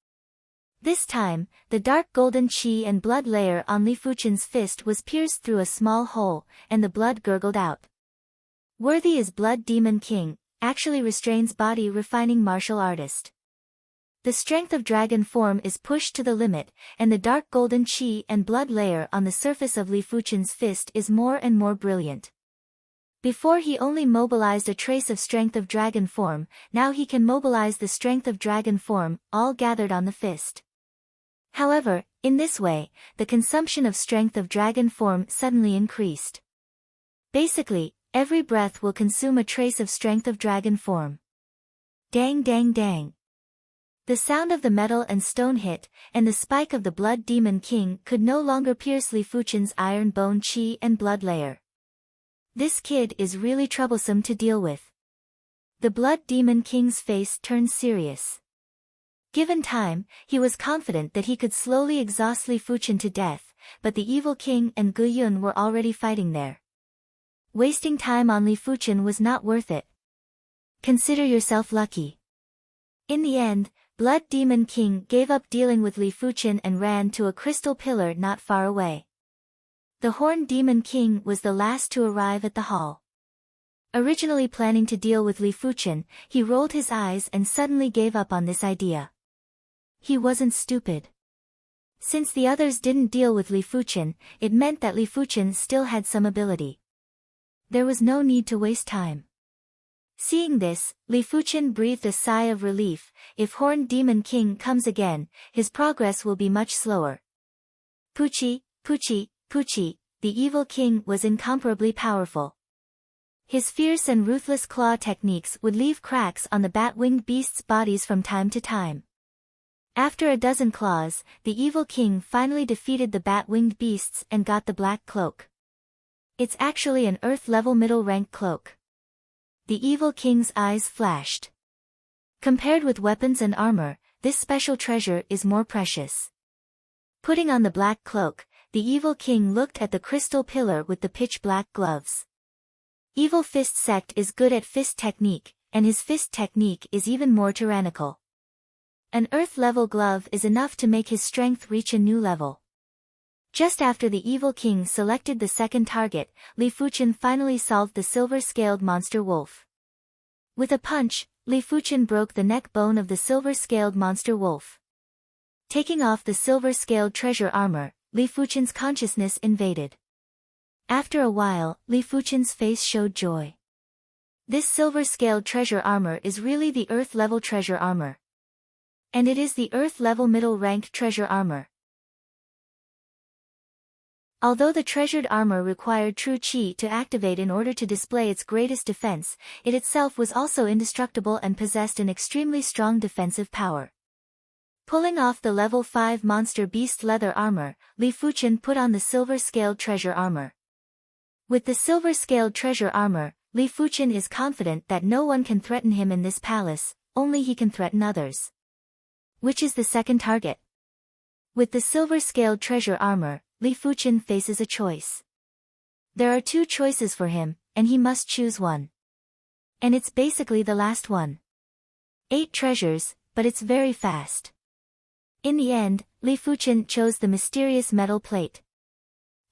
This time, the dark golden chi and blood layer on Li Fuchen's fist was pierced through a small hole, and the blood gurgled out. Worthy is Blood Demon King, actually restrains body refining martial artist. The strength of dragon form is pushed to the limit, and the dark golden chi and blood layer on the surface of Li Fuchen's fist is more and more brilliant. Before he only mobilized a trace of strength of dragon form, now he can mobilize the strength of dragon form, all gathered on the fist. However, in this way, the consumption of strength of dragon form suddenly increased. Basically, every breath will consume a trace of strength of dragon form. Dang dang dang. The sound of the metal and stone hit, and the spike of the Blood Demon King could no longer pierce Li Fuchen's iron bone chi and blood layer. This kid is really troublesome to deal with. The Blood Demon King's face turned serious. Given time, he was confident that he could slowly exhaust Li Fuchen to death, but the evil king and Guyun were already fighting there. Wasting time on Li Fuchen was not worth it. Consider yourself lucky. In the end, Blood Demon King gave up dealing with Li Fuchen and ran to a crystal pillar not far away. The Horned Demon King was the last to arrive at the hall. Originally planning to deal with Li Fuchen, he rolled his eyes and suddenly gave up on this idea. He wasn't stupid. Since the others didn't deal with Li Fuchen, it meant that Li Fuchen still had some ability. There was no need to waste time. Seeing this, Li Fuchen breathed a sigh of relief. If Horned Demon King comes again, his progress will be much slower. Puchi, Puchi, Puchi, the evil king was incomparably powerful. His fierce and ruthless claw techniques would leave cracks on the bat-winged beasts' bodies from time to time. After a dozen claws, the evil king finally defeated the bat-winged beasts and got the black cloak. It's actually an Earth-level middle-rank cloak. The evil king's eyes flashed. Compared with weapons and armor, this special treasure is more precious. Putting on the black cloak, the evil king looked at the crystal pillar with the pitch-black gloves. Evil Fist Sect is good at fist technique, and his fist technique is even more tyrannical. An Earth-level glove is enough to make his strength reach a new level. Just after the evil king selected the second target, Li Fuchen finally solved the silver-scaled monster wolf. With a punch, Li Fuchen broke the neck bone of the silver-scaled monster wolf. Taking off the silver-scaled treasure armor, Li Fuchen's consciousness invaded. After a while, Li Fuchen's face showed joy. This silver-scaled treasure armor is really the Earth-level treasure armor. And it is the Earth-level middle-rank treasure armor. Although the treasured armor required true chi to activate in order to display its greatest defense, it itself was also indestructible and possessed an extremely strong defensive power. Pulling off the level 5 monster beast leather armor, Li Fuchen put on the silver-scaled treasure armor. With the silver-scaled treasure armor, Li Fuchen is confident that no one can threaten him in this palace, only he can threaten others. Which is the second target? With the silver-scaled treasure armor, Li Fuchen faces a choice. There are 2 choices for him, and he must choose one. And it's basically the last one. 8 treasures, but it's very fast. In the end, Li Fuchen chose the mysterious metal plate.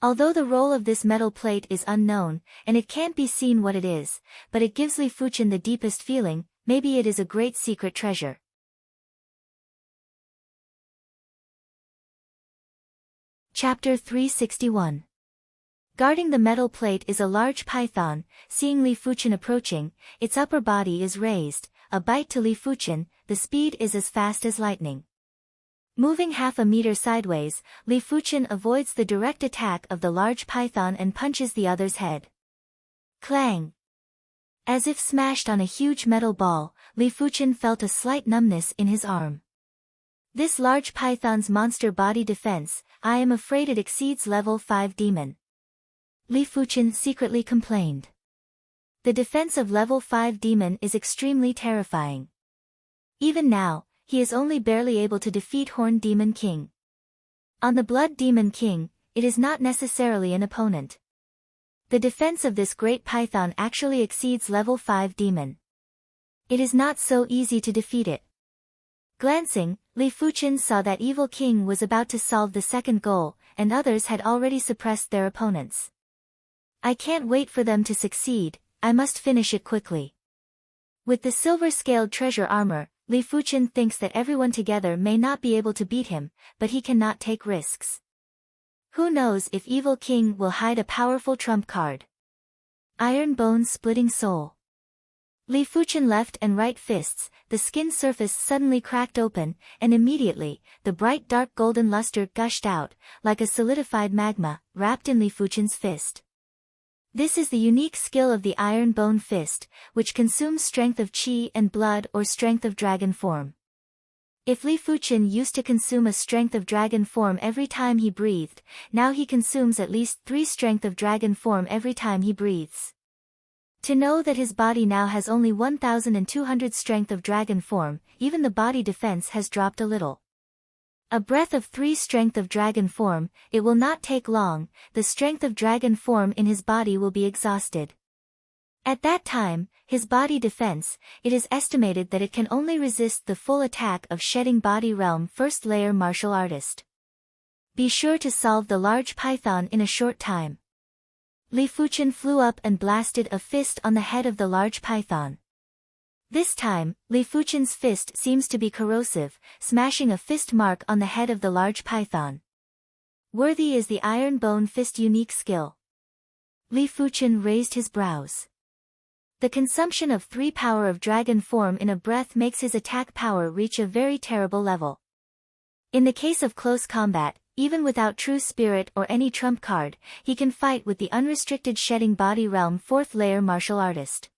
Although the role of this metal plate is unknown, and it can't be seen what it is, but it gives Li Fuchen the deepest feeling, maybe it is a great secret treasure. Chapter 361. Guarding the metal plate is a large python. Seeing Li Fuchen approaching, its upper body is raised. A bite to Li Fuchen, the speed is as fast as lightning. Moving half a meter sideways, Li Fuchen avoids the direct attack of the large python and punches the other's head. Clang! As if smashed on a huge metal ball, Li Fuchen felt a slight numbness in his arm. This large python's monster body defense, I am afraid it exceeds level 5 demon. Li Fuchen secretly complained. The defense of level 5 demon is extremely terrifying. Even now, he is only barely able to defeat Horned Demon King. On the Blood Demon King, it is not necessarily an opponent. The defense of this great python actually exceeds level 5 demon. It is not so easy to defeat it. Glancing, Li Fuchen saw that Evil King was about to solve the second goal, and others had already suppressed their opponents. I can't wait for them to succeed, I must finish it quickly. With the silver-scaled treasure armor, Li Fuchen thinks that everyone together may not be able to beat him, but he cannot take risks. Who knows if Evil King will hide a powerful trump card. Iron Bone Splitting Soul. Li Fuchen left and right fists, the skin surface suddenly cracked open, and immediately, the bright dark golden luster gushed out, like a solidified magma, wrapped in Li Fuchen's fist. This is the unique skill of the Iron Bone Fist, which consumes strength of chi and blood or strength of dragon form. If Li Fuchen used to consume a strength of dragon form every time he breathed, now he consumes at least 3 strength of dragon form every time he breathes. To know that his body now has only 1,200 strength of dragon form, even the body defense has dropped a little. A breath of 3 strength of dragon form, it will not take long, the strength of dragon form in his body will be exhausted. At that time, his body defense, it is estimated that it can only resist the full attack of Shedding Body Realm first layer martial artist. Be sure to solve the large python in a short time. Li Fuchen flew up and blasted a fist on the head of the large python. This time, Li Fuchen's fist seems to be corrosive, smashing a fist mark on the head of the large python. Worthy is the iron bone fist unique skill. Li Fuchen raised his brows. The consumption of 3 power of dragon form in a breath makes his attack power reach a very terrible level. In the case of close combat, even without true spirit or any trump card, he can fight with the unrestricted shedding body realm 4th layer martial artist.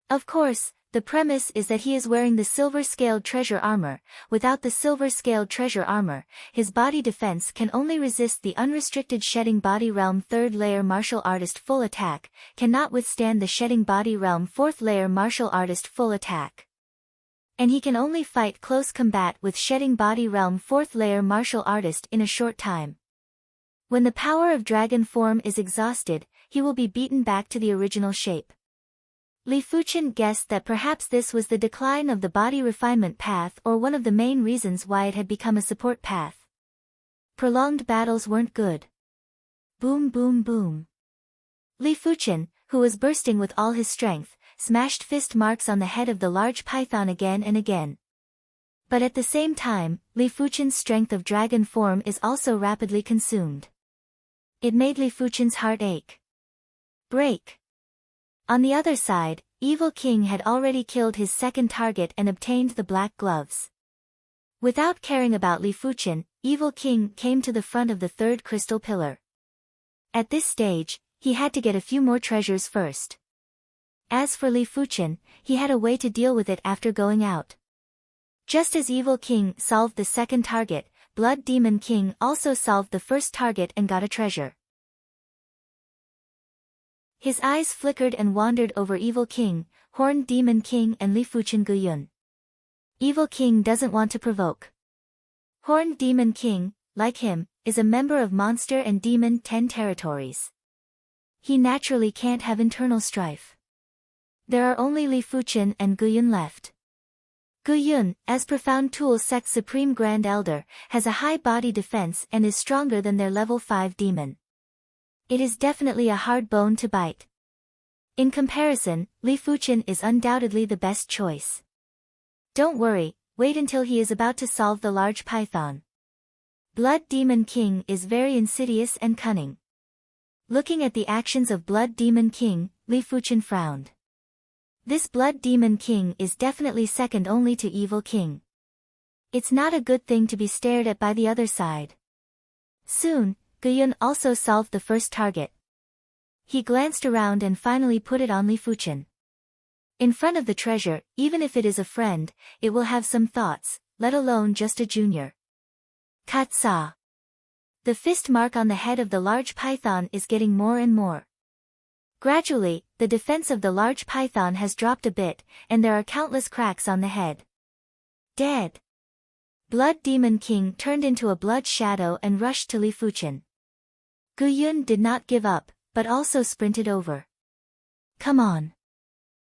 Of course, the premise is that he is wearing the silver-scaled treasure armor. Without the silver-scaled treasure armor, his body defense can only resist the unrestricted shedding body realm 3rd layer martial artist full attack, cannot withstand the shedding body realm 4th layer martial artist full attack. And he can only fight close combat with shedding body realm 4th layer martial artist in a short time. When the power of dragon form is exhausted, he will be beaten back to the original shape. Li Fuchen guessed that perhaps this was the decline of the body refinement path or one of the main reasons why it had become a support path. Prolonged battles weren't good. Boom boom boom. Li Fuchen, who was bursting with all his strength, smashed fist marks on the head of the large python again and again. But at the same time, Li Fuchen's strength of dragon form is also rapidly consumed. It made Li Fuchen's heart ache. Break. On the other side, Evil King had already killed his second target and obtained the black gloves. Without caring about Li Fuchen, Evil King came to the front of the 3rd crystal pillar. At this stage, he had to get a few more treasures first. As for Li Fuchen, he had a way to deal with it after going out. Just as Evil King solved the second target, Blood Demon King also solved the first target and got a treasure. His eyes flickered and wandered over Evil King, Horned Demon King and Li Fuchen Guyun. Evil King doesn't want to provoke. Horned Demon King, like him, is a member of Monster and Demon 10 territories. He naturally can't have internal strife. There are only Li Fuchen and Guyun left. Guyun, as Profound Tool Sect's Supreme Grand Elder, has a high body defense and is stronger than their level 5 demon. It is definitely a hard bone to bite. In comparison, Li Fuchen is undoubtedly the best choice. Don't worry, wait until he is about to solve the large python. Blood Demon King is very insidious and cunning. Looking at the actions of Blood Demon King, Li Fuchen frowned. This Blood Demon King is definitely second only to Evil King. It's not a good thing to be stared at by the other side. Soon, Guyun also solved the first target. He glanced around and finally put it on Li Fuchen. In front of the treasure, even if it is a friend, it will have some thoughts, let alone just a junior. Katsa. The fist mark on the head of the large python is getting more and more. Gradually, the defense of the large python has dropped a bit, and there are countless cracks on the head. Dead. Blood Demon King turned into a blood shadow and rushed to Li Fuchen. Guyun did not give up, but also sprinted over. Come on.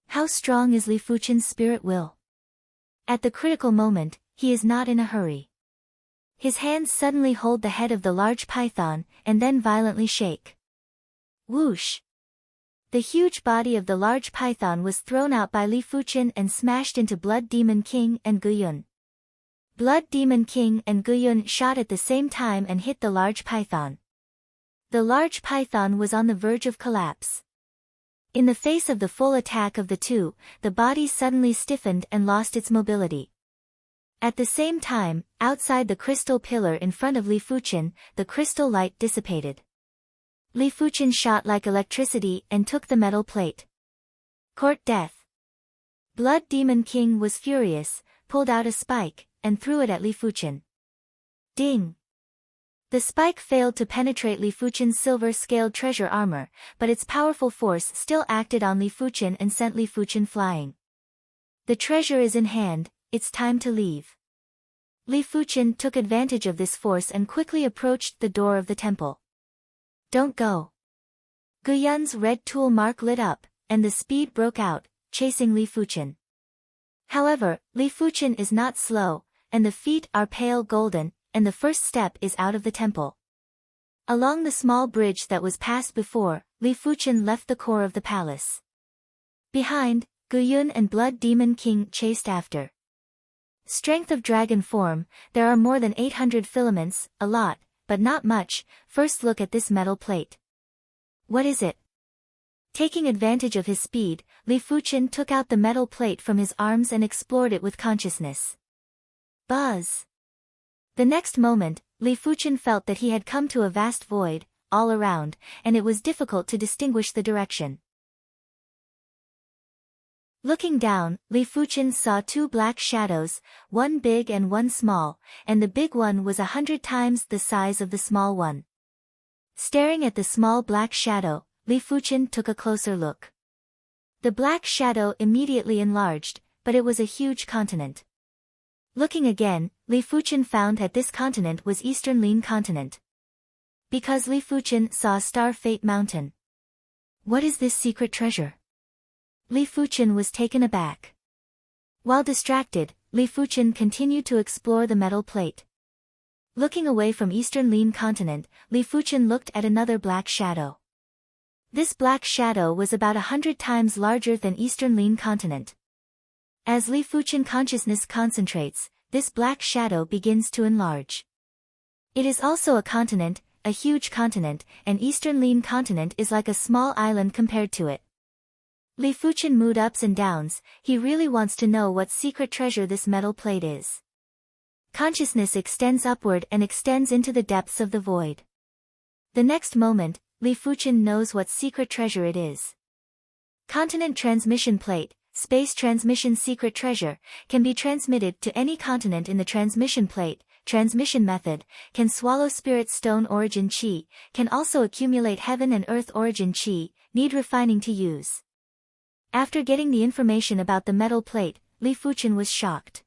How strong is Li Fuchen's spirit will? At the critical moment, he is not in a hurry. His hands suddenly hold the head of the large python, and then violently shake. Whoosh! The huge body of the large python was thrown out by Li Fuchen and smashed into Blood Demon King and Guyun. Blood Demon King and Guyun shot at the same time and hit the large python. The large python was on the verge of collapse. In the face of the full attack of the two, the body suddenly stiffened and lost its mobility. At the same time, outside the crystal pillar in front of Li Fuchen, the crystal light dissipated. Li Fuchen shot like electricity and took the metal plate. Court death. Blood Demon King was furious, pulled out a spike, and threw it at Li Fuchen. Ding! The spike failed to penetrate Li Fuchen's silver-scaled treasure armor, but its powerful force still acted on Li Fuchen and sent Li Fuchen flying. The treasure is in hand, it's time to leave. Li Fuchen took advantage of this force and quickly approached the door of the temple. Don't go. Guyun's red tool mark lit up, and the speed broke out, chasing Li Fuchen. However, Li Fuchen is not slow, and the feet are pale golden, and the first step is out of the temple. Along the small bridge that was passed before, Li Fuchen left the core of the palace. Behind, Guyun and Blood Demon King chased after. Strength of dragon form, there are more than 800 filaments, a lot, but not much. First look at this metal plate. What is it? Taking advantage of his speed, Li Fuchen took out the metal plate from his arms and explored it with consciousness. Buzz! The next moment, Li Fuchen felt that he had come to a vast void, all around, and it was difficult to distinguish the direction. Looking down, Li Fuchen saw two black shadows, one big and one small, and the big one was 100 times the size of the small one. Staring at the small black shadow, Li Fuchen took a closer look. The black shadow immediately enlarged, but it was a huge continent. Looking again, Li Fuchen found that this continent was Eastern Lin continent. Because Li Fuchen saw Star Fate Mountain. What is this secret treasure? Li Fuchen was taken aback. While distracted, Li Fuchen continued to explore the metal plate. Looking away from Eastern Lin continent, Li Fuchen looked at another black shadow. This black shadow was about 100 times larger than Eastern Lin continent. As Li Fuchen consciousness concentrates, this black shadow begins to enlarge. It is also a continent, a huge continent, and Eastern Lin continent is like a small island compared to it. Li Fuchen mood ups and downs, he really wants to know what secret treasure this metal plate is. Consciousness extends upward and extends into the depths of the void. The next moment, Li Fuchen knows what secret treasure it is. Continent transmission plate, space transmission secret treasure, can be transmitted to any continent in the transmission plate, transmission method, can swallow spirit stone origin chi, can also accumulate heaven and earth origin chi, need refining to use. After getting the information about the metal plate, Li Fuchen was shocked.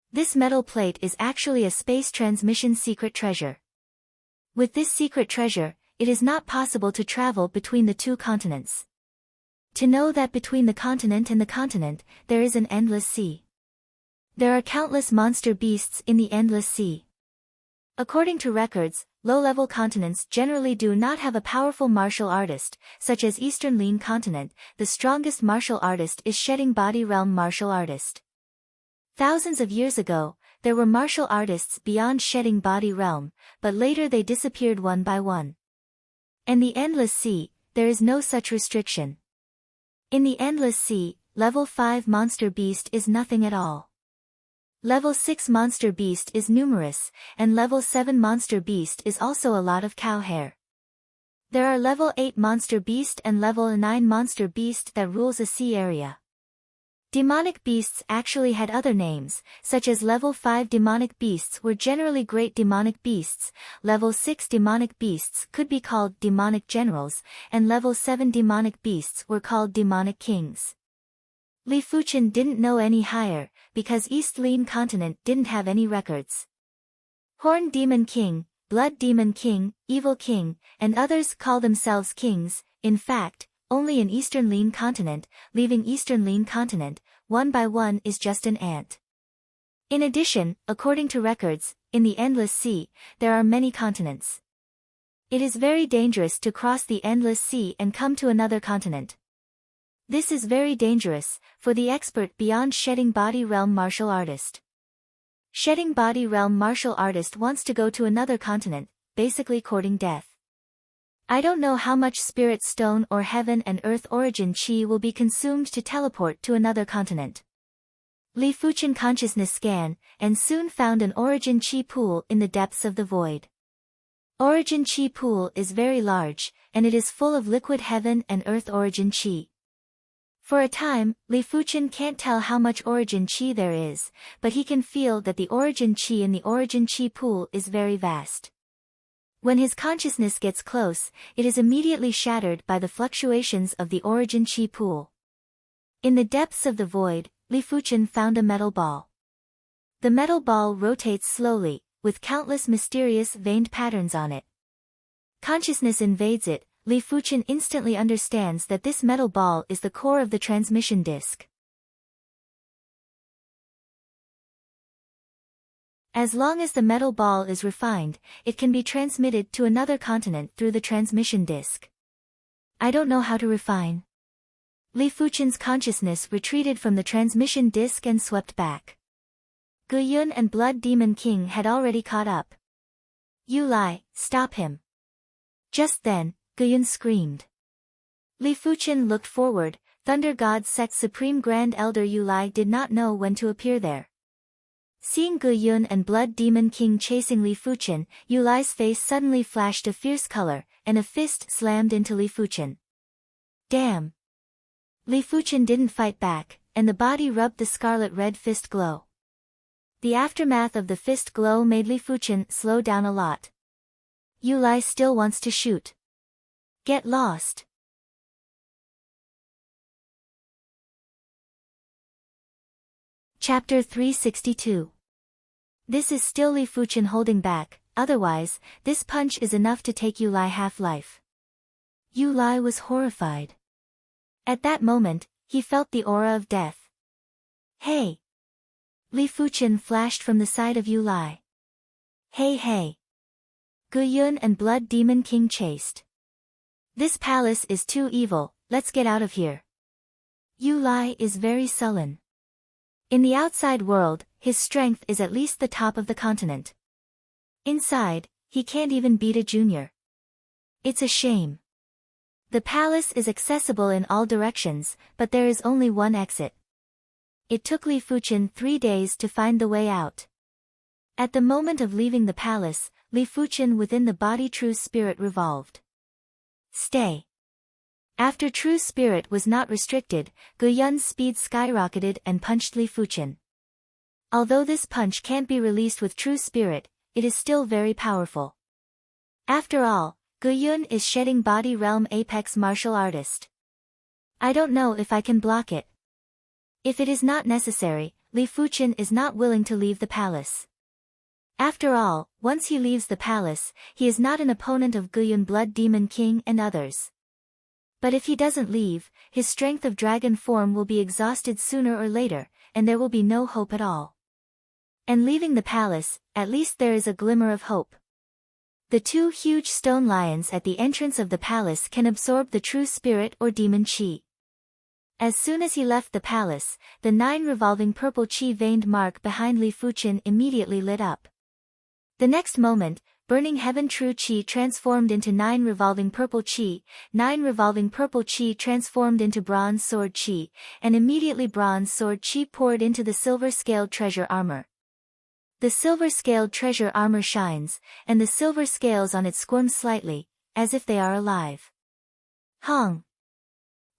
This metal plate is actually a space transmission secret treasure. With this secret treasure, it is not possible to travel between the two continents. To know that between the continent and the continent, there is an endless sea. There are countless monster beasts in the endless sea. According to records, low-level continents generally do not have a powerful martial artist, such as Eastern Lin continent. The strongest martial artist is Shedding Body Realm martial artist. Thousands of years ago, there were martial artists beyond Shedding Body Realm, but later they disappeared one by one. In the Endless Sea, there is no such restriction. In the Endless Sea, Level 5 Monster Beast is nothing at all. Level 6 Monster Beast is numerous, and Level 7 Monster Beast is also a lot of cow hair. There are Level 8 Monster Beast and Level 9 Monster Beast that rules a sea area. Demonic beasts actually had other names, such as Level 5 demonic beasts were generally great demonic beasts, Level 6 demonic beasts could be called demonic generals, and Level 7 demonic beasts were called demonic kings. Li Fuchen didn't know any higher, because East Lin continent didn't have any records. Horn Demon King, Blood Demon King, Evil King, and others call themselves kings. In fact, only in Eastern Lin continent, leaving Eastern Lin continent, one by one is just an ant. In addition, according to records, in the Endless Sea, there are many continents. It is very dangerous to cross the Endless Sea and come to another continent. This is very dangerous, for the expert beyond Shedding Body Realm martial artist. Shedding Body Realm martial artist wants to go to another continent, basically courting death. I don't know how much spirit stone or heaven and earth origin chi will be consumed to teleport to another continent. Li Fuchen consciousness scan, and soon found an origin chi pool in the depths of the void. Origin chi pool is very large, and it is full of liquid heaven and earth origin chi. For a time, Li Fuchen can't tell how much origin chi there is, but he can feel that the origin chi in the origin chi pool is very vast. When his consciousness gets close, it is immediately shattered by the fluctuations of the origin chi pool. In the depths of the void, Li Fuchen found a metal ball. The metal ball rotates slowly, with countless mysterious veined patterns on it. Consciousness invades it. Li Fuchen instantly understands that this metal ball is the core of the transmission disk. As long as the metal ball is refined, it can be transmitted to another continent through the transmission disk. I don't know how to refine. Li Fuchen's consciousness retreated from the transmission disc and swept back. Gu Yun and Blood Demon King had already caught up. "Yu Lai, stop him." Just then, Gu Yun screamed. Li Fuchen looked forward. Thunder God Sect Supreme Grand Elder Yu Lai did not know when to appear there. Seeing Gu Yun and Blood Demon King chasing Li Fuchen, Yu Lai's face suddenly flashed a fierce color, and a fist slammed into Li Fuchen. Damn! Li Fuchen didn't fight back, and the body rubbed the scarlet-red fist glow. The aftermath of the fist glow made Li Fuchen slow down a lot. Yu Lai still wants to shoot. Get lost. Chapter 362. This is still Li Fuchen holding back, otherwise, this punch is enough to take Yu Lai half-life. Yu Lai was horrified. At that moment, he felt the aura of death. Hey! Li Fuchen flashed from the side of Yu Lai. Hey hey! Gu Yun and Blood Demon King chased. This palace is too evil, let's get out of here. Yu Lai is very sullen. In the outside world, his strength is at least the top of the continent. Inside, he can't even beat a junior. It's a shame. The palace is accessible in all directions, but there is only one exit. It took Li Fuchen 3 days to find the way out. At the moment of leaving the palace, Li Fuchen within the body True Spirit revolved. Stay. After True Spirit was not restricted, Gu Yun's speed skyrocketed and punched Li Fuchen. Although this punch can't be released with True Spirit, it is still very powerful. After all, Gu Yun is shedding body realm apex martial artist. I don't know if I can block it. If it is not necessary, Li Fuchen is not willing to leave the palace. After all, once he leaves the palace, he is not an opponent of Gu Yun Blood Demon King and others. But if he doesn't leave, his strength of dragon form will be exhausted sooner or later, and there will be no hope at all. And leaving the palace, at least there is a glimmer of hope. The 2 huge stone lions at the entrance of the palace can absorb the True Spirit or Demon Chi. As soon as he left the palace, the 9 revolving purple Chi veined mark behind Li Fuchen immediately lit up. The next moment, Burning Heaven True Chi transformed into 9 revolving purple Chi, 9 revolving purple Chi transformed into Bronze Sword Chi, and immediately Bronze Sword Chi poured into the silver-scaled treasure armor. The silver-scaled treasure armor shines, and the silver scales on it squirm slightly, as if they are alive. Hong!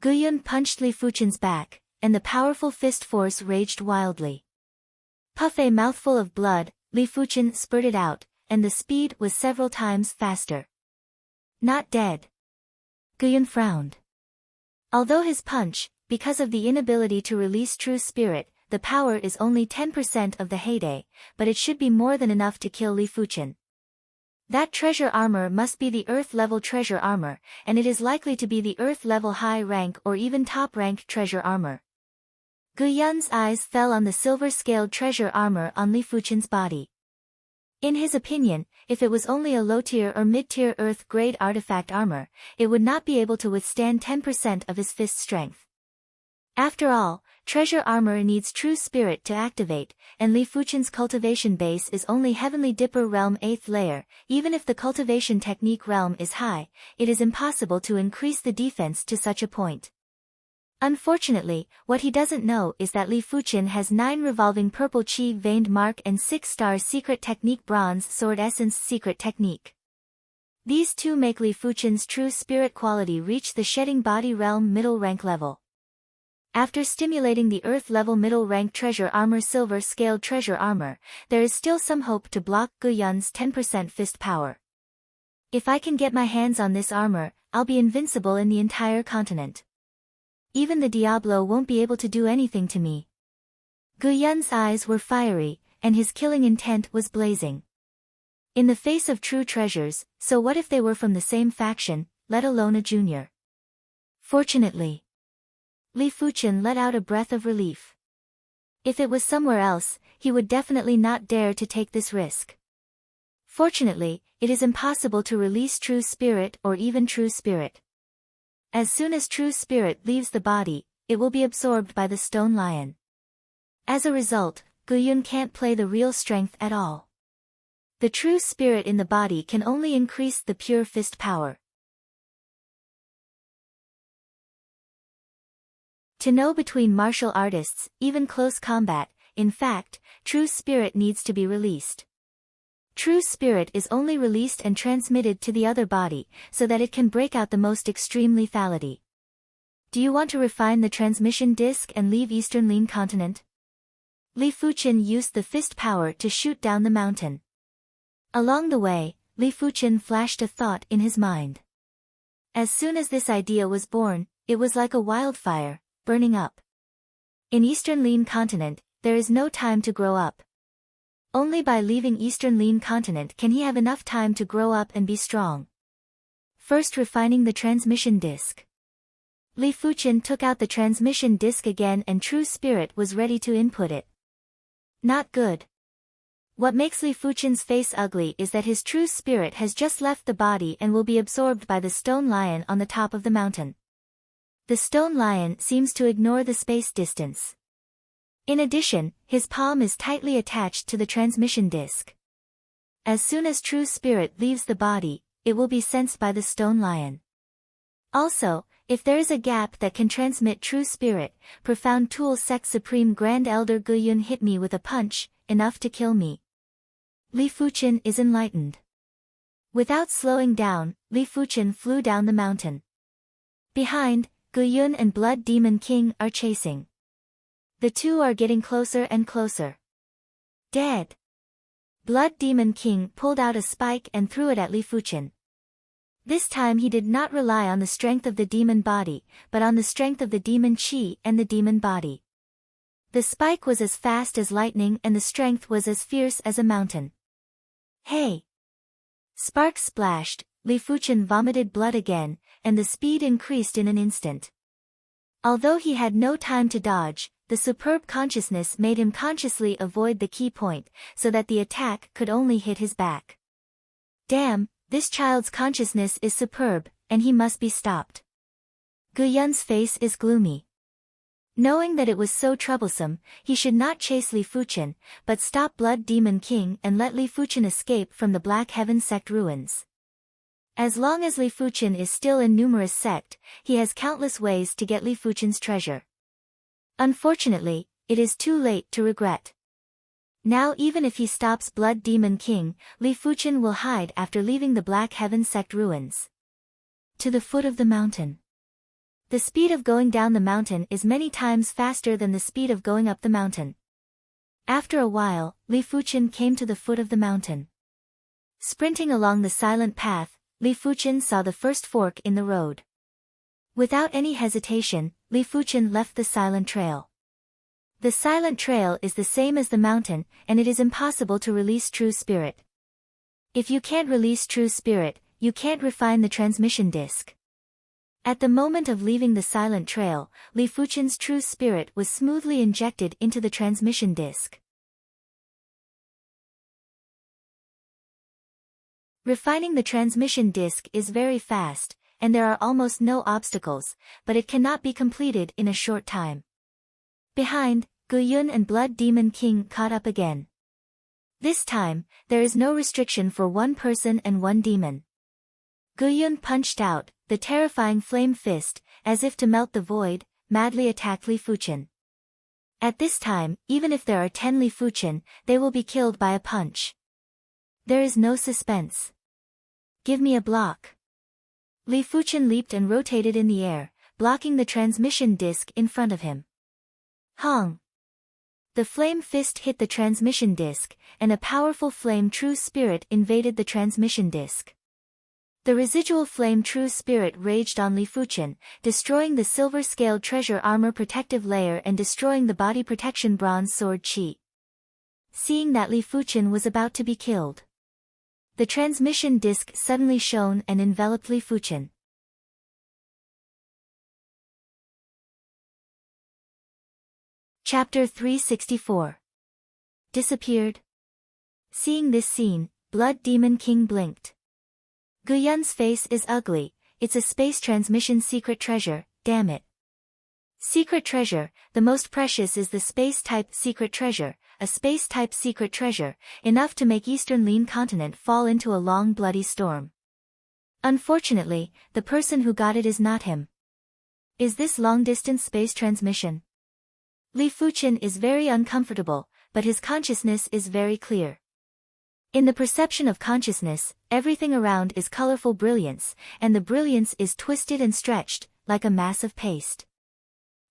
Gu Yun punched Li Fuchen's back, and the powerful fist force raged wildly. Puff a mouthful of blood, Li Fuchen spurted out, and the speed was several times faster. Not dead. Gu Yun frowned. Although his punch, because of the inability to release True Spirit, the power is only 10% of the heyday, but it should be more than enough to kill Li Fuchen. That treasure armor must be the Earth-level treasure armor, and it is likely to be the Earth-level high-rank or even top-rank treasure armor. Gu Yun's eyes fell on the silver-scaled treasure armor on Li Fuchen's body. In his opinion, if it was only a low-tier or mid-tier Earth-grade artifact armor, it would not be able to withstand 10% of his fist strength. After all, treasure armor needs True Spirit to activate, and Li Fuchen's cultivation base is only Heavenly Dipper Realm 8th layer. Even if the cultivation technique realm is high, it is impossible to increase the defense to such a point. Unfortunately, what he doesn't know is that Li Fuchen has 9 revolving purple Chi veined mark and 6-star secret technique Bronze Sword Essence secret technique. These 2 make Li Fuchen's True Spirit quality reach the shedding body realm middle rank level. After stimulating the Earth-level middle-rank treasure armor silver-scaled treasure armor, there is still some hope to block Gu Yun's 10% fist power. If I can get my hands on this armor, I'll be invincible in the entire continent. Even the Diablo won't be able to do anything to me. Gu Yun's eyes were fiery, and his killing intent was blazing. In the face of true treasures, so what if they were from the same faction, let alone a junior? Fortunately, Li Fuchen let out a breath of relief. If it was somewhere else, he would definitely not dare to take this risk. Fortunately, it is impossible to release True Spirit or even True Spirit. As soon as true spirit leaves the body, it will be absorbed by the stone lion. As a result, Guyun can't play the real strength at all. The true spirit in the body can only increase the pure fist power. To know between martial artists, even close combat, in fact, true spirit needs to be released. True spirit is only released and transmitted to the other body, so that it can break out the most extreme lethality. Do you want to refine the transmission disc and leave Eastern Lin continent? Li Fuqin used the fist power to shoot down the mountain. Along the way, Li Fuqin flashed a thought in his mind. As soon as this idea was born, it was like a wildfire, burning up. In Eastern Lin continent, there is no time to grow up. Only by leaving Eastern Lin continent can he have enough time to grow up and be strong. First, refining the transmission disc. Li Fuqin took out the transmission disc again and true spirit was ready to input it. Not good. What makes Li Fuqin's face ugly is that his true spirit has just left the body and will be absorbed by the stone lion on the top of the mountain. The stone lion seems to ignore the space distance. In addition, his palm is tightly attached to the transmission disc. As soon as true spirit leaves the body, it will be sensed by the stone lion. Also, if there is a gap that can transmit true spirit, Profound Tool Sect Supreme Grand Elder Guyun hit me with a punch, enough to kill me. Li Fuqin is enlightened. Without slowing down, Li Fuqin flew down the mountain. Behind, Guyun and Blood Demon King are chasing. The two are getting closer and closer. Dead. Blood Demon King pulled out a spike and threw it at Li Fuqin. This time he did not rely on the strength of the demon body, but on the strength of the demon chi and the demon body. The spike was as fast as lightning and the strength was as fierce as a mountain. Hey! Sparks splashed, Li Fuqin vomited blood again, and the speed increased in an instant. Although he had no time to dodge, the superb consciousness made him consciously avoid the key point, so that the attack could only hit his back. Damn, this child's consciousness is superb, and he must be stopped. Guyun's face is gloomy. Knowing that it was so troublesome, he should not chase Li Fuqin, but stop Blood Demon King and let Li Fuqin escape from the Black Heaven Sect ruins. As long as Li Fuqin is still in Numerous Sect, he has countless ways to get Li Fuqin's treasure. Unfortunately, it is too late to regret. Now even if he stops Blood Demon King, Li Fuqin will hide after leaving the Black Heaven Sect ruins. To the foot of the mountain. The speed of going down the mountain is many times faster than the speed of going up the mountain. After a while, Li Fuqin came to the foot of the mountain. Sprinting along the silent path, Li Fuqin saw the first fork in the road. Without any hesitation, Li Fuqin left the silent trail. The silent trail is the same as the mountain, and it is impossible to release true spirit. If you can't release true spirit, you can't refine the transmission disc. At the moment of leaving the silent trail, Li Fuqin's true spirit was smoothly injected into the transmission disc. Refining the transmission disc is very fast, and there are almost no obstacles, but it cannot be completed in a short time. Behind, Guyun and Blood Demon King caught up again. This time, there is no restriction for one person and one demon. Guyun punched out, the terrifying flame fist, as if to melt the void, madly attacked Li Fuqin. At this time, even if there are 10 Li Fuqin, they will be killed by a punch. There is no suspense. Give me a block. Li Fuqin leaped and rotated in the air, blocking the transmission disc in front of him. Hong! The flame fist hit the transmission disc, and a powerful flame true spirit invaded the transmission disc. The residual flame true spirit raged on Li Fuqin, destroying the silver-scaled treasure armor protective layer and destroying the body protection bronze sword chi. Seeing that Li Fuqin was about to be killed, the transmission disc suddenly shone and enveloped Li Fuqin. Chapter 364. Disappeared. Seeing this scene, Blood Demon King blinked. Guyun's face is ugly, it's a space transmission secret treasure, damn it. Secret treasure, the most precious is the space-type secret treasure, a space-type secret treasure, enough to make Eastern Lean continent fall into a long bloody storm. Unfortunately, the person who got it is not him. Is this long-distance space transmission? Li Fuqian is very uncomfortable, but his consciousness is very clear. In the perception of consciousness, everything around is colorful brilliance, and the brilliance is twisted and stretched, like a mass of paste.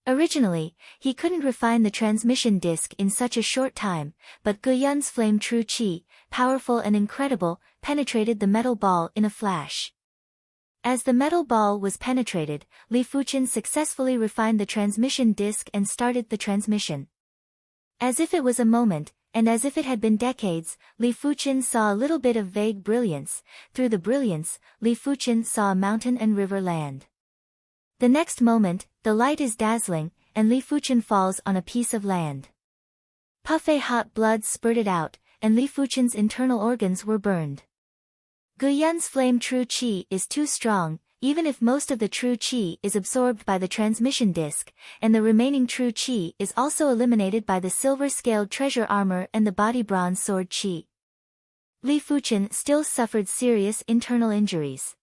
Originally, he couldn't refine the transmission disc in such a short time, but Gu Yun's flame true qi, powerful and incredible, penetrated the metal ball in a flash. As the metal ball was penetrated, Li Fuqian successfully refined the transmission disc and started the transmission. As if it was a moment, and as if it had been decades, Li Fuqian saw a little bit of vague brilliance. Through the brilliance, Li Fuqian saw a mountain and river land. The next moment, the light is dazzling, and Li Fuqian falls on a piece of land. Puffy hot blood spurted out, and Li Fuqian's internal organs were burned. Gu Yun's flame true qi is too strong, even if most of the true qi is absorbed by the transmission disc, and the remaining true qi is also eliminated by the silver-scaled treasure armor and the body bronze sword qi. Li Fuqian still suffered serious internal injuries.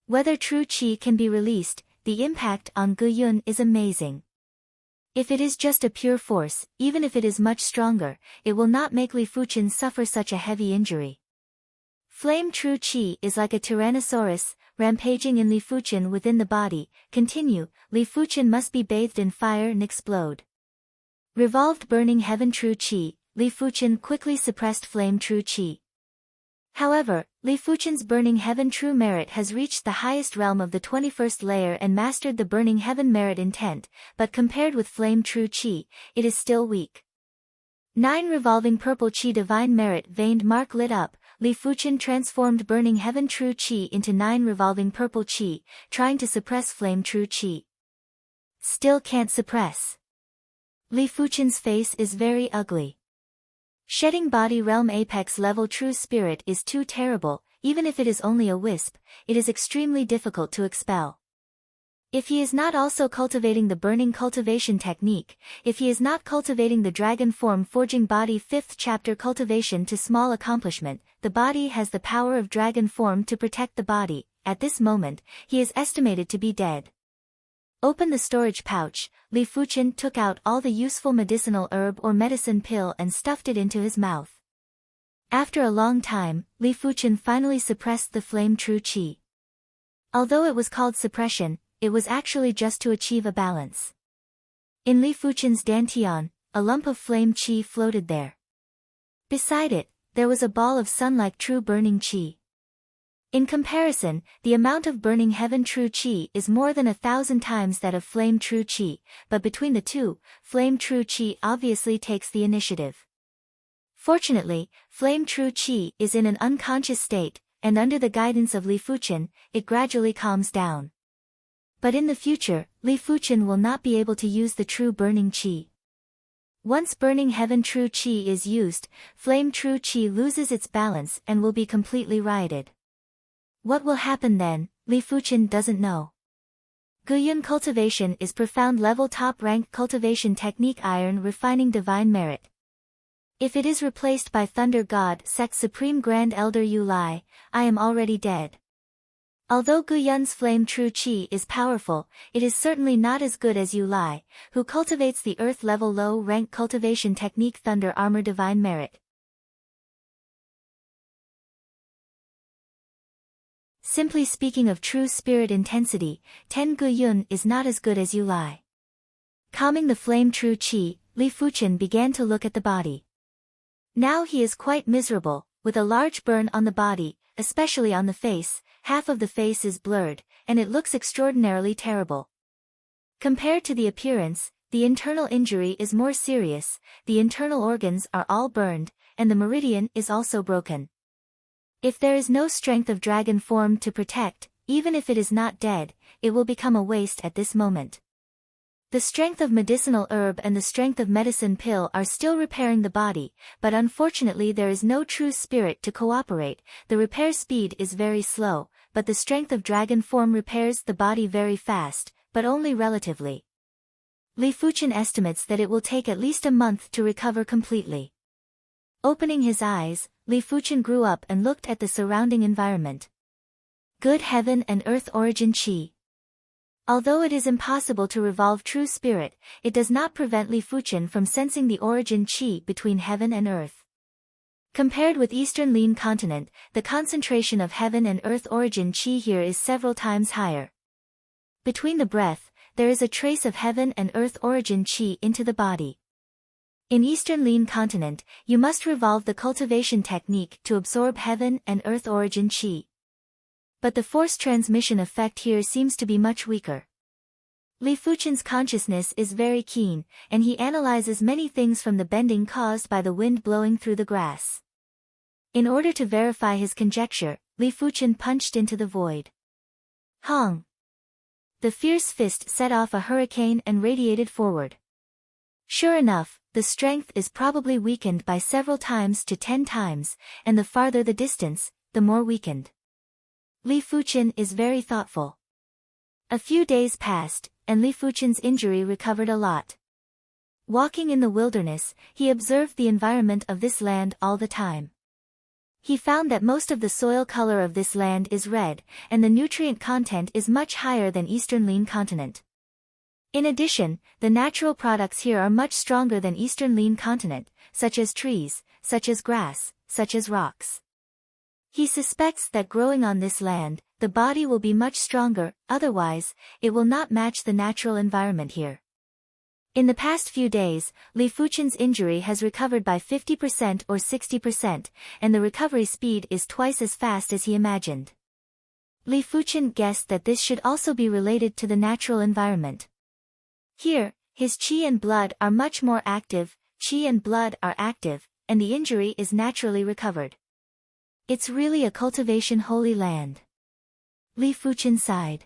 Whether true qi can be released, the impact on Gu Yun is amazing. If it is just a pure force, even if it is much stronger, it will not make Li Fuqian suffer such a heavy injury. Flame true qi is like a tyrannosaurus, rampaging in Li Fuqian within the body. Continue, Li Fuqian must be bathed in fire and explode. Revolved burning heaven true qi, Li Fuqian quickly suppressed flame true qi. However, Li Fuqian's burning heaven true merit has reached the highest realm of the 21st layer and mastered the burning heaven merit intent, but compared with flame true qi, it is still weak. 9 revolving purple qi divine merit veined mark lit up. Li Fuqian transformed burning heaven true qi into 9 revolving purple qi, trying to suppress flame true qi. Still can't suppress. Li Fuqian's face is very ugly. Shedding body realm apex level true spirit is too terrible. Even if it is only a wisp, it is extremely difficult to expel. If he is not also cultivating the burning cultivation technique, if he is not cultivating the dragon form forging body 5th chapter cultivation to small accomplishment, the body has the power of dragon form to protect the body. At this moment, he is estimated to be dead. Open the storage pouch. Li Fuqian took out all the useful medicinal herb or medicine pill and stuffed it into his mouth. After a long time, Li Fuqian finally suppressed the flame true qi. Although it was called suppression, it was actually just to achieve a balance. In Li Fuqian's dantian, a lump of flame qi floated there. Beside it, there was a ball of sun-like true burning qi. In comparison, the amount of burning heaven true qi is more than 1,000 times that of flame true qi, but between the two, flame true qi obviously takes the initiative. Fortunately, flame true qi is in an unconscious state, and under the guidance of Li Fuqian, it gradually calms down. But in the future, Li Fuqian will not be able to use the true burning qi. Once burning heaven true qi is used, flame true qi loses its balance and will be completely rioted. What will happen then, Li Fuqian doesn't know. Gu Yun cultivation is profound level top rank cultivation technique iron refining divine merit. If it is replaced by Thunder God Sect Supreme Grand Elder Yu Lai, I am already dead. Although Gu Yun's flame true qi is powerful, it is certainly not as good as Yu Lai, who cultivates the earth level low rank cultivation technique Thunder Armor divine merit. Simply speaking of true spirit intensity, Ten Gu Yun is not as good as Yu Lai. Calming the flame true qi, Li Fuqian began to look at the body. Now he is quite miserable, with a large burn on the body, especially on the face. Half of the face is blurred, and it looks extraordinarily terrible. Compared to the appearance, the internal injury is more serious. The internal organs are all burned, and the meridian is also broken. If there is no strength of dragon form to protect, even if it is not dead, it will become a waste at this moment. The strength of medicinal herb and the strength of medicine pill are still repairing the body, but unfortunately there is no true spirit to cooperate. The repair speed is very slow, but the strength of dragon form repairs the body very fast, but only relatively. Li Fuchen estimates that it will take at least a month to recover completely. Opening his eyes, Li Fuchen grew up and looked at the surrounding environment. Good heaven and earth origin qi. Although it is impossible to revolve true spirit, it does not prevent Li Fuchen from sensing the origin qi between heaven and earth. Compared with Eastern Lin continent, the concentration of heaven and earth origin qi here is several times higher. Between the breath, there is a trace of heaven and earth origin qi into the body. In Eastern Lin continent, you must revolve the cultivation technique to absorb heaven and earth origin qi. But the force transmission effect here seems to be much weaker. Li Fuchen's consciousness is very keen, and he analyzes many things from the bending caused by the wind blowing through the grass. In order to verify his conjecture, Li Fuchen punched into the void. Hong! The fierce fist set off a hurricane and radiated forward. Sure enough, the strength is probably weakened by several times to 10 times, and the farther the distance, the more weakened. Li Fuchen is very thoughtful. A few days passed, and Li Fuchen's injury recovered a lot. Walking in the wilderness, he observed the environment of this land all the time. He found that most of the soil color of this land is red, and the nutrient content is much higher than Eastern Lin continent. In addition, the natural products here are much stronger than Eastern Lin continent, such as trees, such as grass, such as rocks. He suspects that growing on this land, the body will be much stronger, otherwise, it will not match the natural environment here. In the past few days, Li Fuchen's injury has recovered by 50% or 60%, and the recovery speed is twice as fast as he imagined. Li Fuchen guessed that this should also be related to the natural environment. Here, his qi and blood are much more active, qi and blood are active, and the injury is naturally recovered. It's really a cultivation holy land. Li Fuchen sighed.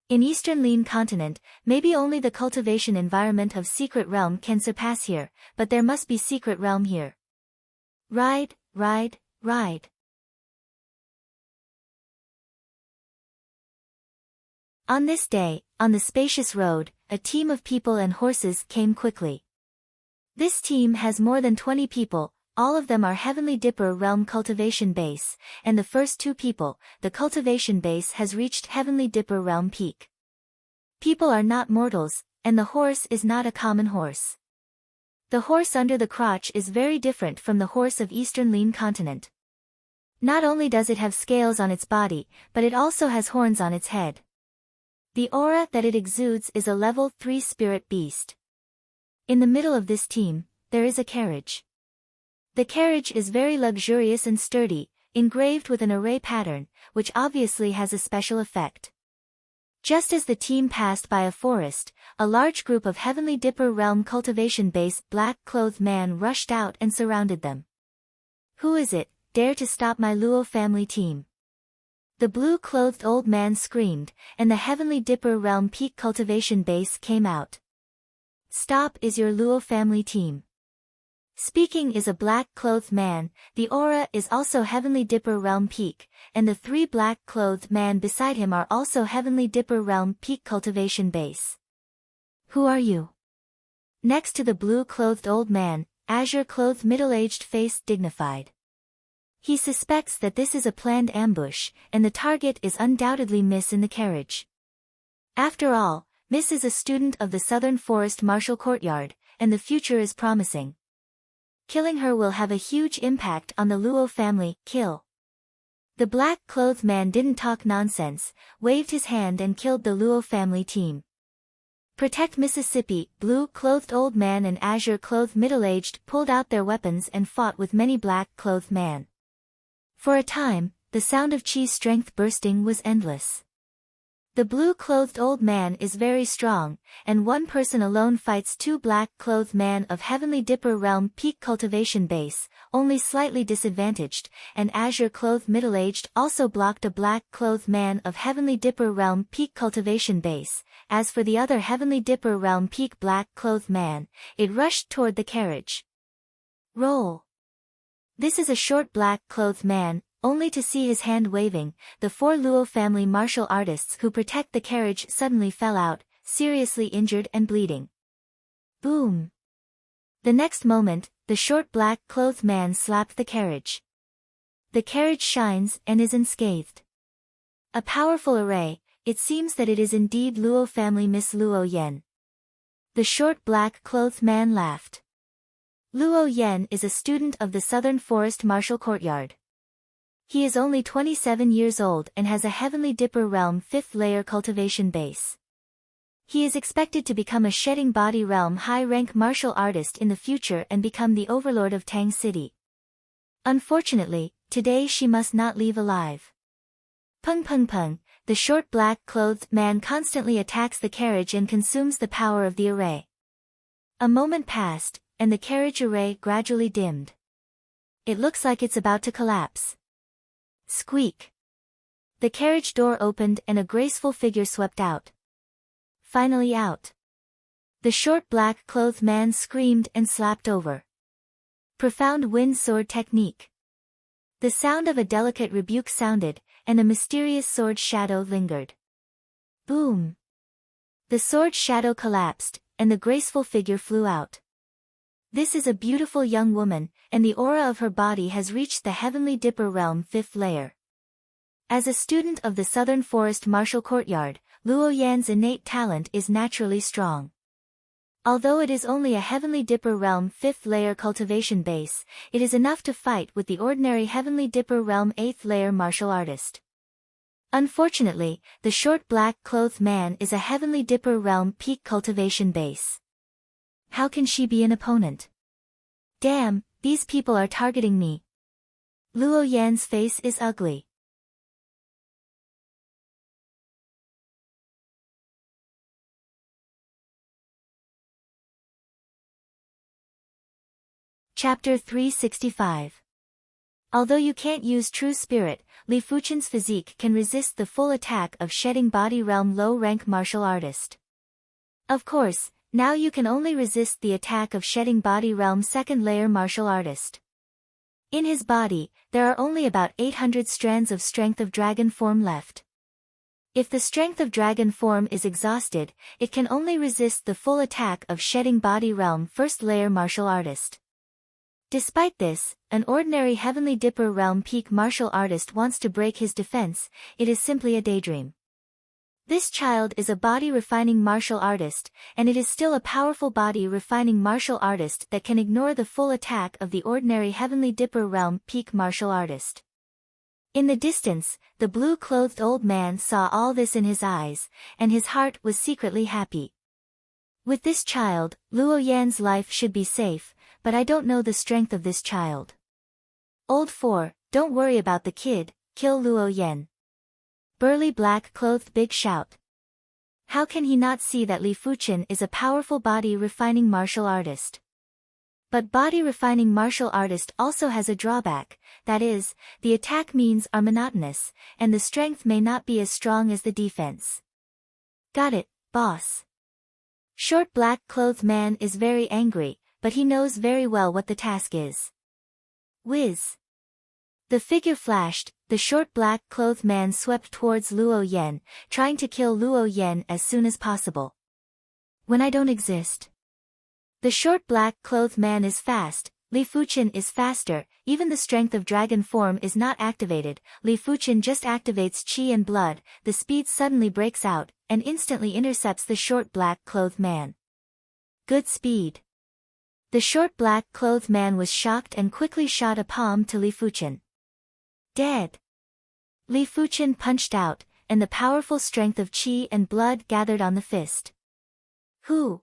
In Eastern Lin continent, maybe only the cultivation environment of Secret Realm can surpass here, but there must be Secret Realm here. Ride, ride, ride. On this day, on the spacious road, a team of people and horses came quickly. This team has more than 20 people. All of them are Heavenly Dipper Realm cultivation base, and the first 2 people, the cultivation base has reached Heavenly Dipper Realm peak. People are not mortals, and the horse is not a common horse. The horse under the crotch is very different from the horse of Eastern Lin continent. Not only does it have scales on its body, but it also has horns on its head. The aura that it exudes is a level 3 spirit beast. In the middle of this team, there is a carriage. The carriage is very luxurious and sturdy, engraved with an array pattern, which obviously has a special effect. Just as the team passed by a forest, a large group of Heavenly Dipper Realm cultivation base black-clothed man rushed out and surrounded them. Who is it, dare to stop my Luo family team? The blue-clothed old man screamed, and the Heavenly Dipper Realm peak cultivation base came out. Stop is your Luo family team. Speaking is a black-clothed man, the aura is also Heavenly Dipper Realm peak, and the 3 black-clothed men beside him are also Heavenly Dipper Realm peak cultivation base. Who are you? Next to the blue-clothed old man, azure-clothed middle-aged face dignified. He suspects that this is a planned ambush, and the target is undoubtedly Miss in the carriage. After all, Miss is a student of the Southern Forest Martial Courtyard, and the future is promising. Killing her will have a huge impact on the Luo family. Kill. The black-clothed man didn't talk nonsense, waved his hand and killed the Luo family team. Protect Mississippi. Blue-clothed old man and azure-clothed middle-aged pulled out their weapons and fought with many black-clothed men. For a time, the sound of Chi's strength bursting was endless. The blue-clothed old man is very strong, and one person alone fights 2 black-clothed men of Heavenly Dipper Realm peak cultivation base, only slightly disadvantaged, and azure-clothed middle-aged also blocked a black-clothed man of Heavenly Dipper Realm peak cultivation base, As for the other Heavenly Dipper realm peak black-clothed man, it rushed toward the carriage. Roll. This is a short black-clothed man, only to see his hand waving. The 4 Luo family martial artists who protect the carriage suddenly fell out, seriously injured and bleeding. Boom. The next moment, the short black-clothed man slapped the carriage. The carriage shines and is unscathed. A powerful array, it seems that it is indeed Luo family Miss Luo Yan. The short black-clothed man laughed. Luo Yan is a student of the Southern Forest Martial Courtyard. He is only 27 years old and has a Heavenly Dipper realm 5th layer cultivation base. He is expected to become a Shedding Body realm high-rank martial artist in the future and become the overlord of Tang City. Unfortunately, today she must not leave alive. Pung pung pung, the short black-clothed man constantly attacks the carriage and consumes the power of the array. A moment passed, and the carriage array gradually dimmed. It looks like it's about to collapse. Squeak. The carriage door opened and a graceful figure swept out. Finally out. The short black-clothed man screamed and slapped over. Profound wind sword technique. The sound of a delicate rebuke sounded, and a mysterious sword shadow lingered. Boom. The sword shadow collapsed, and the graceful figure flew out. This is a beautiful young woman, and the aura of her body has reached the Heavenly Dipper realm 5th layer. As a student of the Southern Forest Martial Courtyard, Luo Yan's innate talent is naturally strong. Although it is only a Heavenly Dipper realm 5th layer cultivation base, it is enough to fight with the ordinary Heavenly Dipper realm 8th layer martial artist. Unfortunately, the short black-clothed man is a Heavenly Dipper realm peak cultivation base. How can she be an opponent? Damn, these people are targeting me. Luo Yan's face is ugly. Chapter 365. Although you can't use True Spirit, Li Fuchen's physique can resist the full attack of Shedding Body realm low-rank martial artist. Of course, now you can only resist the attack of Shedding Body realm 2nd layer martial artist. In his body, there are only about 800 strands of strength of dragon form left. If the strength of dragon form is exhausted, it can only resist the full attack of Shedding Body realm 1st layer martial artist. Despite this, an ordinary Heavenly Dipper realm peak martial artist wants to break his defense. It is simply a daydream. This child is a body-refining martial artist, and it is still a powerful body-refining martial artist that can ignore the full attack of the ordinary Heavenly Dipper realm peak martial artist. In the distance, the blue-clothed old man saw all this in his eyes, and his heart was secretly happy. With this child, Luo Yan's life should be safe, but I don't know the strength of this child. Old 4, don't worry about the kid, kill Luo Yan. Burly black-clothed big shout. How can he not see that Li Fuchen is a powerful body-refining martial artist? But body-refining martial artist also has a drawback, that is, the attack means are monotonous, and the strength may not be as strong as the defense. Got it, boss. Short black-clothed man is very angry, but he knows very well what the task is. Whiz. The figure flashed, the short black-clothed man swept towards Luo Yan, trying to kill Luo Yan as soon as possible. When I don't exist. The short black-clothed man is fast, Li Fuchen is faster, even the strength of dragon form is not activated, Li Fuchen just activates chi and blood, the speed suddenly breaks out, and instantly intercepts the short black-clothed man. Good speed. The short black-clothed man was shocked and quickly shot a palm to Li Fuchen. Dead. Li Fuchen punched out, and the powerful strength of chi and blood gathered on the fist. Who?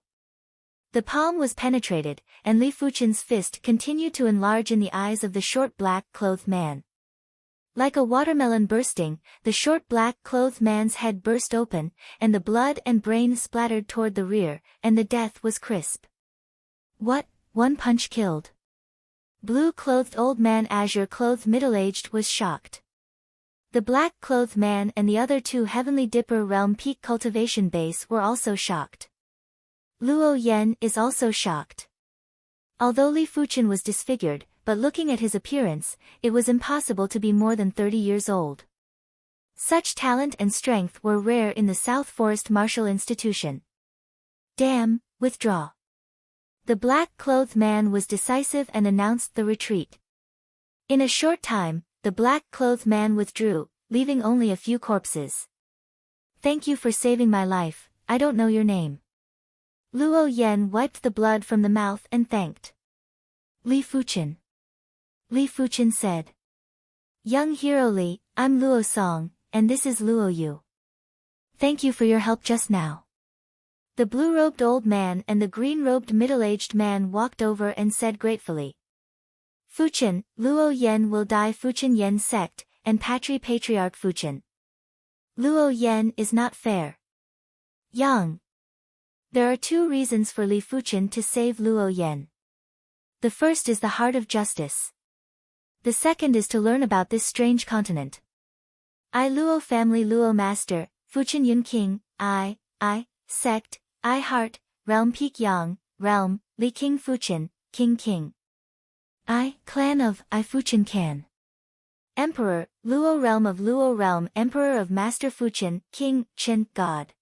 The palm was penetrated, and Li Fuchen's fist continued to enlarge in the eyes of the short black-clothed man. Like a watermelon bursting, the short black-clothed man's head burst open, and the blood and brain splattered toward the rear, and the death was crisp. What? One punch killed. Blue-clothed old man azure-clothed middle-aged was shocked. The black-clothed man and the other two Heavenly Dipper Realm Peak Cultivation Base were also shocked. Luo Yan is also shocked. Although Li Fuchen was disfigured, but looking at his appearance, it was impossible to be more than 30 years old. Such talent and strength were rare in the South Forest Martial Institution. Damn, withdraw. The black-clothed man was decisive and announced the retreat. In a short time, the black-clothed man withdrew, leaving only a few corpses. Thank you for saving my life, I don't know your name. Luo Yan wiped the blood from the mouth and thanked. Li Fuchen. Li Fuchen said. Young hero Li, I'm Luo Song, and this is Luo Yu. Thank you for your help just now. The blue-robed old man and the green-robed middle-aged man walked over and said gratefully. Fuchen, Luo Yan will die Fuchen Yen sect, and Patriarch Fuchen. Luo Yan is not fair. Yang. There are two reasons for Li Fuchen to save Luo Yan. The first is the heart of justice. The second is to learn about this strange continent. I Luo family Luo master, Fuchen Yun King, I, sect, I heart, realm Peak Yang, realm, Li King Fuchen, King. I, clan of, I Fuchen Can. Emperor, Luo realm of Luo realm Emperor of Master Fuchen, King, Chen, God.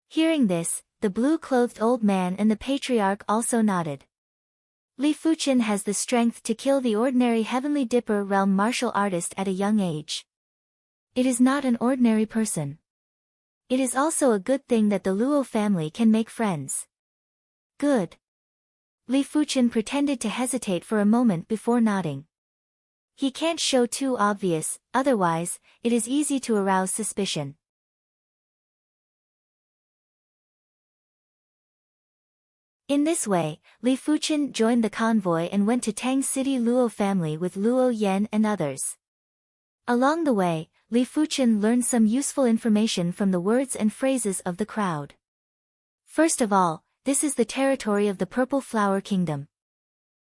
Hearing this, the blue-clothed old man and the patriarch also nodded. Li Fuchen has the strength to kill the ordinary Heavenly Dipper realm martial artist at a young age. It is not an ordinary person. It is also a good thing that the Luo family can make friends. Good. Li Fuchen pretended to hesitate for a moment before nodding. He can't show too obvious, otherwise, it is easy to arouse suspicion. In this way, Li Fuchen joined the convoy and went to Tang City Luo family with Luo Yan and others. Along the way, Li Fuchen learned some useful information from the words and phrases of the crowd. First of all, this is the territory of the Purple Flower Kingdom.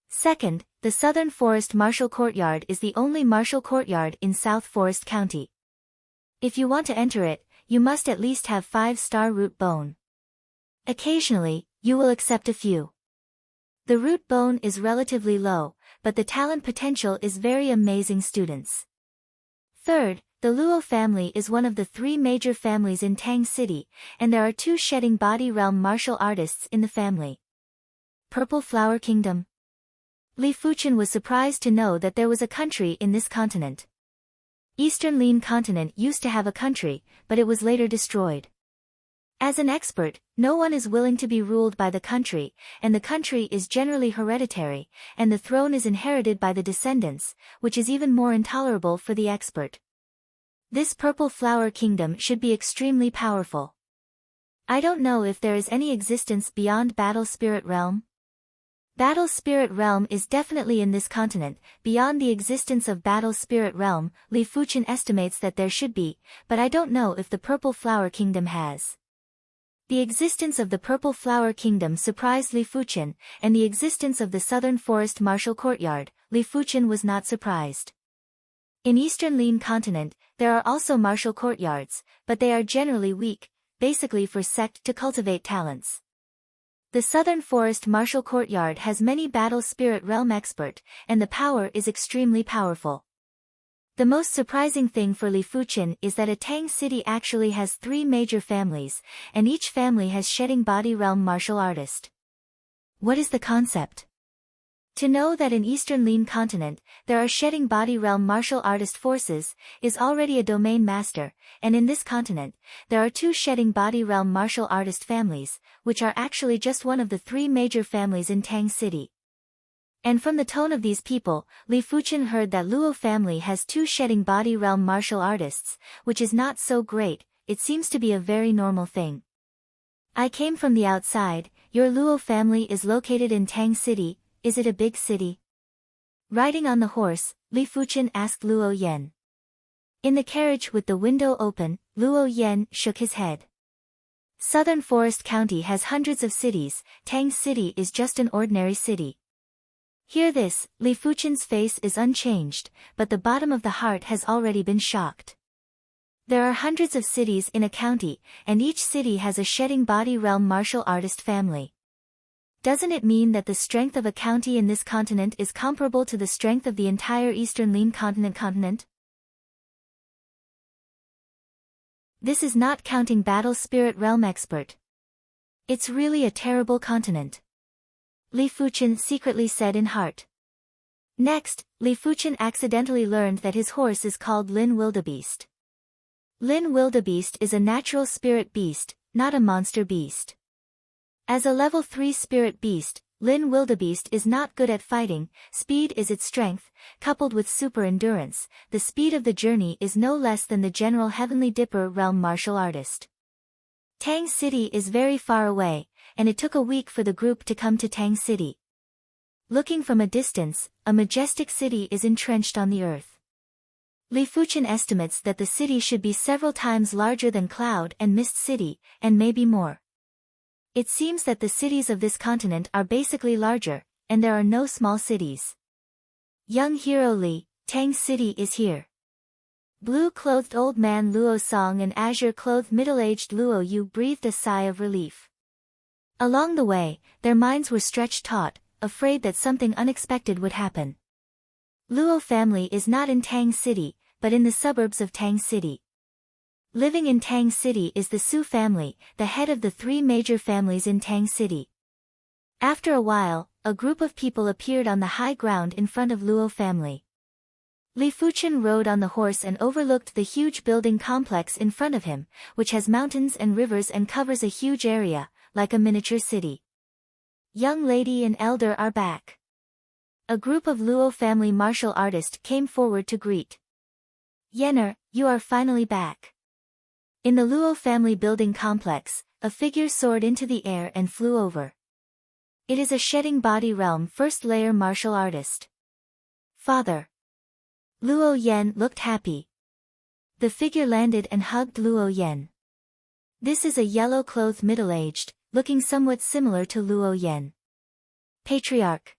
Second, the Southern Forest Martial Courtyard is the only martial courtyard in South Forest County. If you want to enter it, you must at least have 5-star root bone. Occasionally, you will accept a few. The root bone is relatively low, but the talent potential is very amazing students. Third, the Luo family is one of the 3 major families in Tang City, and there are 2 shedding body realm martial artists in the family. Purple Flower Kingdom. Li Fuchen was surprised to know that there was a country in this continent. Eastern Lin continent used to have a country, but it was later destroyed. As an expert, no one is willing to be ruled by the country, and the country is generally hereditary, and the throne is inherited by the descendants, which is even more intolerable for the expert. This Purple Flower Kingdom should be extremely powerful. I don't know if there is any existence beyond Battle Spirit Realm. Battle Spirit Realm is definitely in this continent. Beyond the existence of Battle Spirit Realm, Li Fuchen estimates that there should be, but I don't know if the Purple Flower Kingdom has. The existence of the Purple Flower Kingdom surprised Li Fuchen, and the existence of the Southern Forest Martial Courtyard, Li Fuchen was not surprised. In Eastern Lin continent, there are also martial courtyards, but they are generally weak, basically for sect to cultivate talents. The Southern Forest Martial Courtyard has many Battle Spirit Realm expert, and the power is extremely powerful. The most surprising thing for Li Fuchen is that a Tang City actually has 3 major families, and each family has shedding body realm martial artist. What is the concept? To know that in Eastern Lin continent, there are shedding body realm martial artist forces, is already a domain master, and in this continent, there are 2 shedding body realm martial artist families, which are actually just one of the 3 major families in Tang City. And from the tone of these people, Li Fuchen heard that Luo family has 2 shedding body realm martial artists, which is not so great, it seems to be a very normal thing. I came from the outside, your Luo family is located in Tang City, is it a big city? Riding on the horse, Li Fuchen asked Luo Yan. In the carriage with the window open, Luo Yan shook his head. Southern Forest County has hundreds of cities, Tang City is just an ordinary city. Hear this, Li Fuchen's face is unchanged, but the bottom of the heart has already been shocked. There are hundreds of cities in a county, and each city has a shedding body realm martial artist family. Doesn't it mean that the strength of a county in this continent is comparable to the strength of the entire Eastern Lean continent? This is not counting Battle Spirit Realm expert. It's really a terrible continent. Li Fuchen secretly said in heart. Next, Li Fuchen accidentally learned that his horse is called Lin Wildebeest. Lin Wildebeest is a natural spirit beast, not a monster beast. As a level 3 spirit beast, Lin Wildebeest is not good at fighting, speed is its strength, coupled with super endurance. The speed of the journey is no less than the general Heavenly Dipper realm martial artist. Tang City is very far away, and it took a week for the group to come to Tang City. Looking from a distance, a majestic city is entrenched on the earth. Li Fuchen estimates that the city should be several times larger than Cloud and Mist City, and maybe more. It seems that the cities of this continent are basically larger, and there are no small cities. Young hero Li, Tang City is here. Blue-clothed old man Luo Song and azure-clothed middle-aged Luo Yu breathed a sigh of relief. Along the way, their minds were stretched taut, afraid that something unexpected would happen. Luo family is not in Tang City, but in the suburbs of Tang City. Living in Tang City is the Su family, the head of the 3 major families in Tang City. After a while, a group of people appeared on the high ground in front of Luo family. Li Fuchen rode on the horse and overlooked the huge building complex in front of him, which has mountains and rivers and covers a huge area, like a miniature city. Young lady and elder are back. A group of Luo family martial artists came forward to greet. Yenner, you are finally back. In the Luo family building complex, a figure soared into the air and flew over. It is a shedding body realm first layer martial artist. Father. Luo Yan looked happy. The figure landed and hugged Luo Yan. This is a yellow-clothed middle-aged, looking somewhat similar to Luo Yan. Patriarch.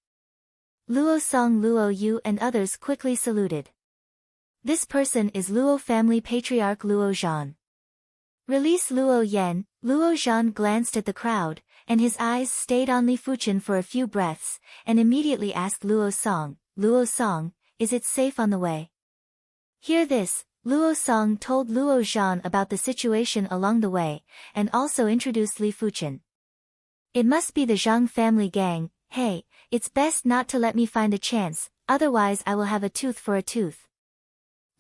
Luo Song, Luo Yu and others quickly saluted. This person is Luo family patriarch Luo Zhan. Release Luo Yan. Luo Zhan glanced at the crowd, and his eyes stayed on Li Fuchen for a few breaths, and immediately asked Luo Song, is it safe on the way? Hear this, Luo Song told Luo Zhan about the situation along the way, and also introduced Li Fuchen. It must be the Zhang family gang. Hey, it's best not to let me find a chance, otherwise I will have a tooth for a tooth.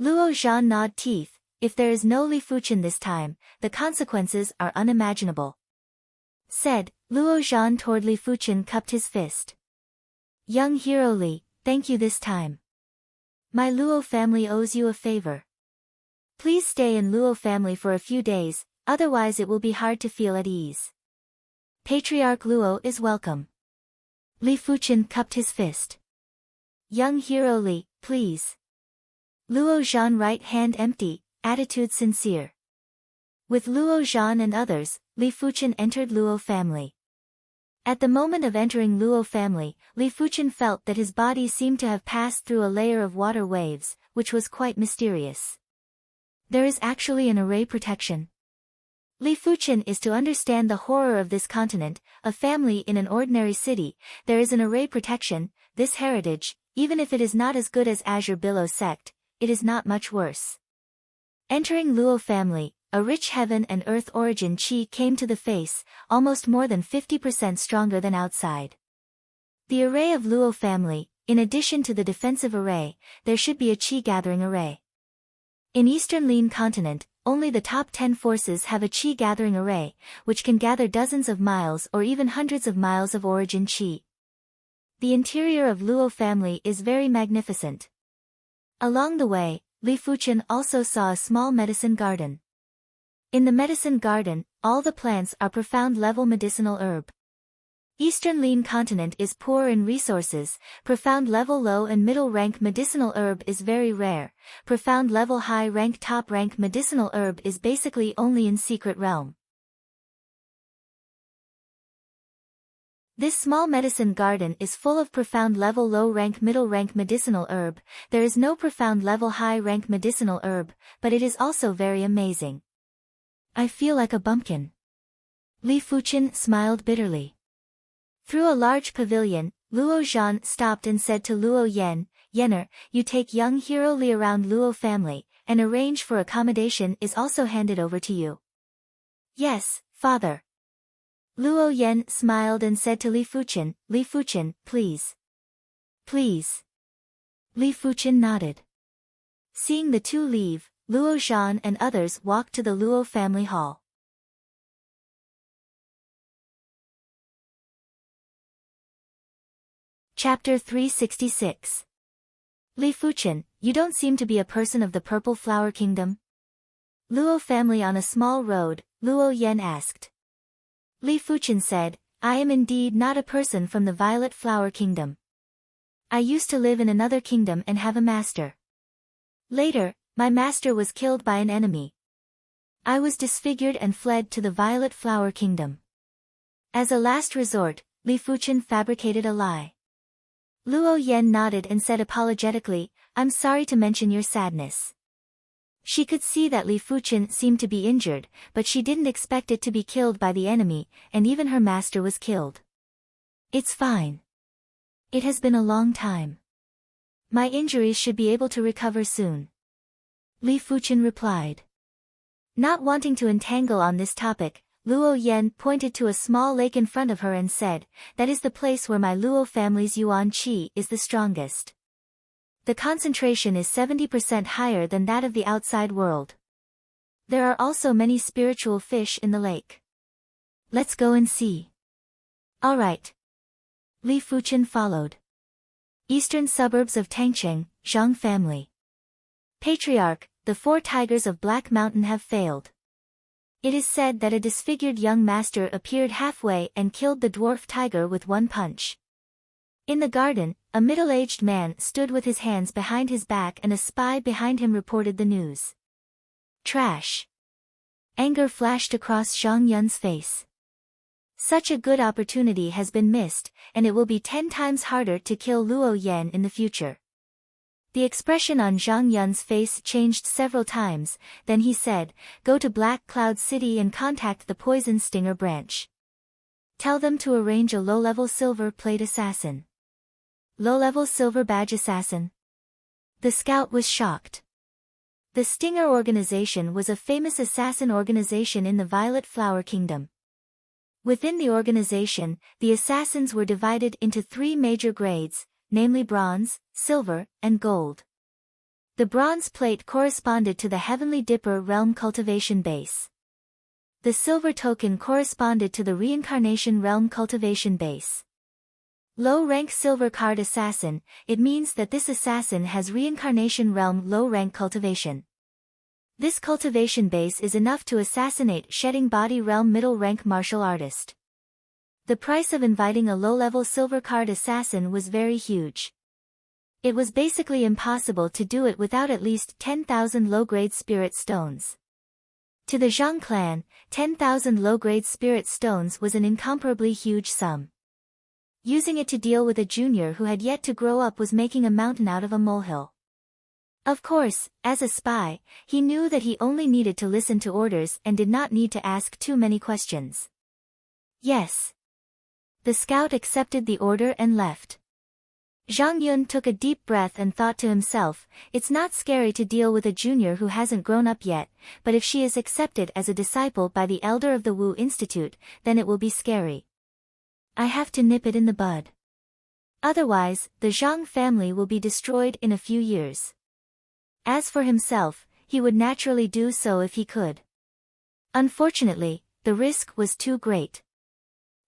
Luo Zhan gnawed teeth. If there is no Li Fuchen this time, the consequences are unimaginable. Said, Luo Zhan toward Li Fuchen cupped his fist. Young hero Li, thank you this time. My Luo family owes you a favor. Please stay in Luo family for a few days, otherwise it will be hard to feel at ease. Patriarch Luo is welcome. Li Fuchen cupped his fist. Young hero Li, please. Luo Zhan right hand empty, attitude sincere. With Luo Zhan and others, Li Fuchen entered Luo family. At the moment of entering Luo family, Li Fuchen felt that his body seemed to have passed through a layer of water waves, which was quite mysterious. There is actually an array protection. Li Fuchen is to understand the horror of this continent, a family in an ordinary city, there is an array protection, this heritage, even if it is not as good as Azure Billow sect, it is not much worse. Entering Luo family, a rich heaven and earth origin chi came to the face, almost more than 50% stronger than outside. The array of Luo family, in addition to the defensive array, there should be a chi gathering array. In Eastern Lean continent, only the top 10 forces have a chi gathering array, which can gather dozens of miles or even hundreds of miles of origin chi. The interior of Luo family is very magnificent. Along the way, Li Fuchen also saw a small medicine garden. In the medicine garden, all the plants are profound level medicinal herb. Eastern Lean continent is poor in resources, profound level low and middle rank medicinal herb is very rare, profound level high rank top rank medicinal herb is basically only in secret realm. This small medicine garden is full of profound level low rank middle rank medicinal herb. There is no profound level high rank medicinal herb, but it is also very amazing. I feel like a bumpkin. Li Fuqian smiled bitterly. Through a large pavilion, Luo Zhan stopped and said to Luo Yan, Yenner, you take young hero Li around Luo family, and arrange for accommodation is also handed over to you. Yes, father. Luo Yan smiled and said to Li Fuqian, please. Please. Li Fuqian nodded. Seeing the two leave, Luo Zhan and others walked to the Luo family hall. Chapter 366. Li Fuqian, you don't seem to be a person of the Purple Flower Kingdom? Luo family on a small road, Luo Yan asked. Li Fuqian said, I am indeed not a person from the Violet Flower Kingdom. I used to live in another kingdom and have a master. Later, my master was killed by an enemy. I was disfigured and fled to the Violet Flower Kingdom. As a last resort, Li Fuqian fabricated a lie. Luo Yan nodded and said apologetically, I'm sorry to mention your sadness. She could see that Li Fuqian seemed to be injured, but she didn't expect it to be killed by the enemy, and even her master was killed. It's fine. It has been a long time. My injuries should be able to recover soon. Li Fuqian replied. Not wanting to entangle on this topic, Luo Yan pointed to a small lake in front of her and said, that is the place where my Luo family's Yuan Qi is the strongest. The concentration is 70% higher than that of the outside world. There are also many spiritual fish in the lake. Let's go and see. All right. Li Fuqian followed. Eastern suburbs of Tangcheng, Zhang family. Patriarch, the 4 tigers of Black Mountain have failed. It is said that a disfigured young master appeared halfway and killed the dwarf tiger with one punch. In the garden, a middle-aged man stood with his hands behind his back and a spy behind him reported the news. Trash. Anger flashed across Zhang Yun's face. Such a good opportunity has been missed, and it will be 10 times harder to kill Luo Yan in the future. The expression on Zhang Yun's face changed several times, then he said, go to Black Cloud City and contact the Poison Stinger branch. Tell them to arrange a low-level silver plate assassin. Low-level silver badge assassin. The scout was shocked. The Stinger organization was a famous assassin organization in the Violet Flower Kingdom. Within the organization, the assassins were divided into 3 major grades, namely bronze, silver, and gold. The bronze plate corresponded to the Heavenly Dipper Realm Cultivation Base. The silver token corresponded to the Reincarnation Realm Cultivation Base. Low-rank silver card assassin, it means that this assassin has Reincarnation Realm low-rank cultivation. This cultivation base is enough to assassinate Shedding Body Realm middle-rank martial artist. The price of inviting a low-level silver card assassin was very huge. It was basically impossible to do it without at least 10,000 low-grade spirit stones. To the Zhang clan, 10,000 low-grade spirit stones was an incomparably huge sum. Using it to deal with a junior who had yet to grow up was making a mountain out of a molehill. Of course, as a spy, he knew that he only needed to listen to orders and did not need to ask too many questions. Yes. The scout accepted the order and left. Zhang Yun took a deep breath and thought to himself, it's not scary to deal with a junior who hasn't grown up yet, but if she is accepted as a disciple by the elder of the Wu Institute, then it will be scary. I have to nip it in the bud. Otherwise, the Zhang family will be destroyed in a few years. As for himself, he would naturally do so if he could. Unfortunately, the risk was too great.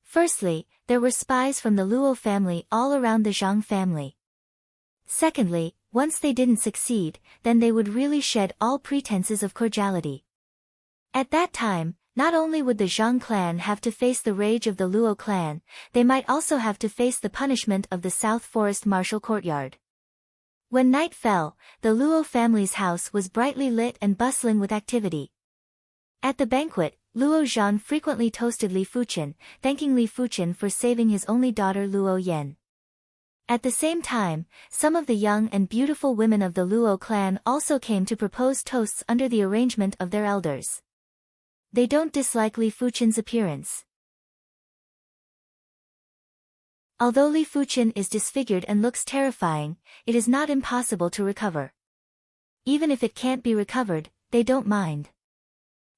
Firstly, there were spies from the Luo family all around the Zhang family. Secondly, once they didn't succeed, then they would really shed all pretenses of cordiality. At that time, not only would the Zhang clan have to face the rage of the Luo clan, they might also have to face the punishment of the South Forest Martial Courtyard. When night fell, the Luo family's house was brightly lit and bustling with activity. At the banquet, Luo Zhan frequently toasted Li Fuchen, thanking Li Fuchen for saving his only daughter Luo Yan. At the same time, some of the young and beautiful women of the Luo clan also came to propose toasts under the arrangement of their elders. They don't dislike Li Fuchen's appearance. Although Li Fuchen is disfigured and looks terrifying, it is not impossible to recover. Even if it can't be recovered, they don't mind.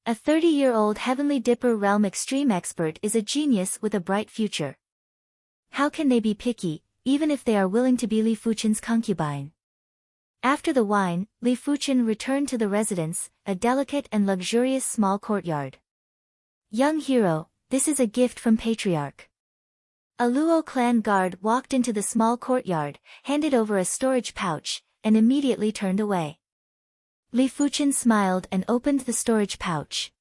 A 30-year-old Heavenly Dipper Realm Extreme expert is a genius with a bright future. How can they be picky, even if they are willing to be Li Fuchen's concubine? After the wine, Li Fuchen returned to the residence, a delicate and luxurious small courtyard. Young hero, this is a gift from Patriarch. A Luo clan guard walked into the small courtyard, handed over a storage pouch, and immediately turned away. Li Fuchen smiled and opened the storage pouch.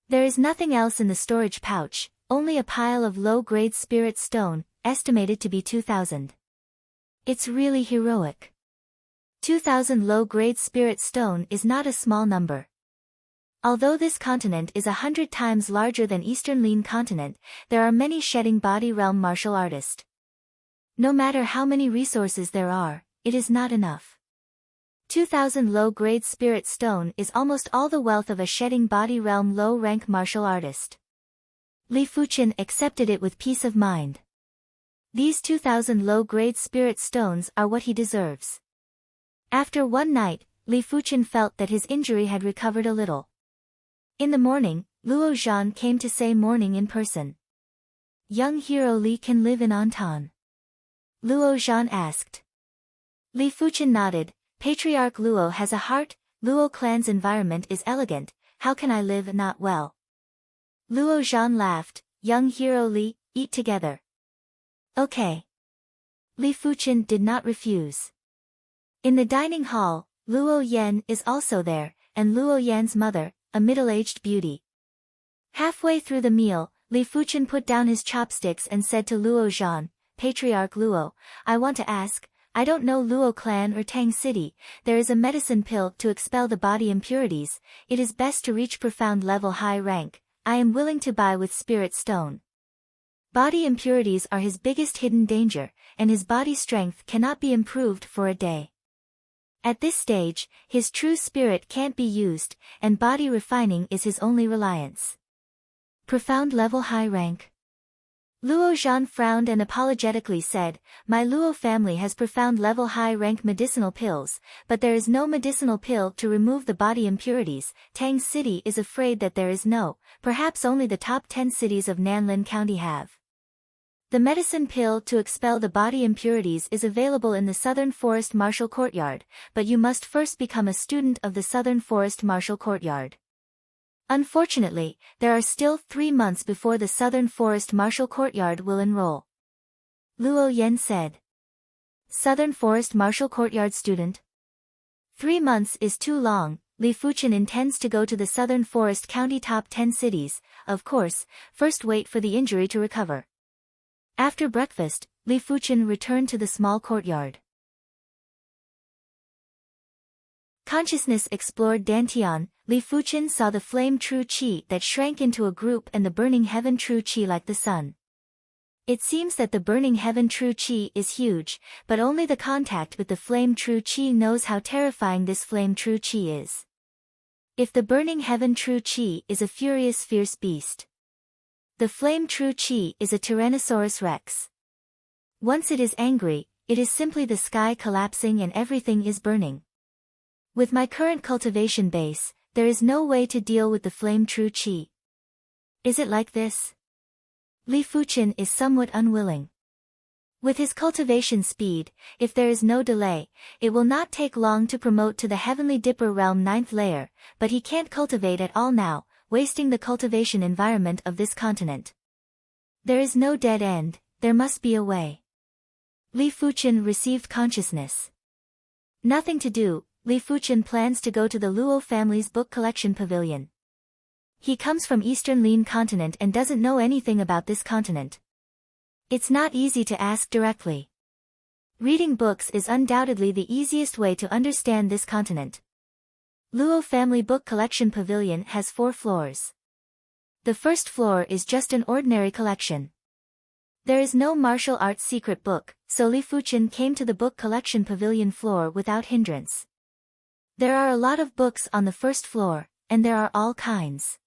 There is nothing else in the storage pouch, only a pile of low-grade spirit stone, estimated to be 2,000. It's really heroic. 2,000 low-grade spirit stone is not a small number. Although this continent is 100 times larger than Eastern Lin continent, there are many shedding body realm martial artists. No matter how many resources there are, it is not enough. 2,000 low-grade spirit stone is almost all the wealth of a shedding body realm low-rank martial artist. Li Fuchen accepted it with peace of mind. These 2,000 low-grade spirit stones are what he deserves. After one night, Li Fuchen felt that his injury had recovered a little. In the morning, Luo Zhan came to say morning in person. Young hero Li can live in Antan? Luo Zhan asked. Li Fuchen nodded. Patriarch Luo has a heart, Luo clan's environment is elegant, how can I live not well? Luo Zhan laughed. Young hero Li, eat together. Okay. Li Fuchen did not refuse. In the dining hall, Luo Yan is also there, and Luo Yan's mother, a middle-aged beauty. Halfway through the meal, Li Fuchen put down his chopsticks and said to Luo Zhan, Patriarch Luo, I want to ask, I don't know Luo clan or Tang City, there is a medicine pill to expel the body impurities, it is best to reach profound level high rank, I am willing to buy with spirit stone. Body impurities are his biggest hidden danger, and his body strength cannot be improved for a day. At this stage, his true spirit can't be used, and body refining is his only reliance. Profound level high rank. Luo Zhan frowned and apologetically said, My Luo family has profound level high rank medicinal pills, but there is no medicinal pill to remove the body impurities. Tang City is afraid that there is no, perhaps only the top 10 cities of Nanlin County have. The medicine pill to expel the body impurities is available in the Southern Forest Martial Courtyard, but you must first become a student of the Southern Forest Martial Courtyard. Unfortunately, there are still 3 months before the Southern Forest Martial Courtyard will enroll. Luo Yan said. Southern Forest Martial Courtyard student? 3 months is too long. Li Fuchen intends to go to the Southern Forest County top 10 cities, of course, first wait for the injury to recover. After breakfast, Li Fuchen returned to the small courtyard. Consciousness explored Dantian. Li Fuchen saw the flame true qi that shrank into a group and the burning heaven true qi like the sun. It seems that the burning heaven true qi is huge, but only the contact with the flame true qi knows how terrifying this flame true qi is. If the burning heaven true qi is a furious fierce beast. The flame true qi is a Tyrannosaurus rex. Once it is angry, it is simply the sky collapsing and everything is burning. With my current cultivation base, there is no way to deal with the flame true qi. Is it like this? Li Fuchen is somewhat unwilling. With his cultivation speed, if there is no delay, it will not take long to promote to the Heavenly Dipper Realm 9th layer, but he can't cultivate at all now, wasting the cultivation environment of this continent. There is no dead end, there must be a way. Li Fuchen received consciousness. Nothing to do, Li Fuchen plans to go to the Luo family's book collection pavilion. He comes from Eastern Lin continent and doesn't know anything about this continent. It's not easy to ask directly. Reading books is undoubtedly the easiest way to understand this continent. Luo family book collection pavilion has 4 floors. The first floor is just an ordinary collection. There is no martial arts secret book, so Li Fuchen came to the book collection pavilion floor without hindrance. There are a lot of books on the first floor, and there are all kinds.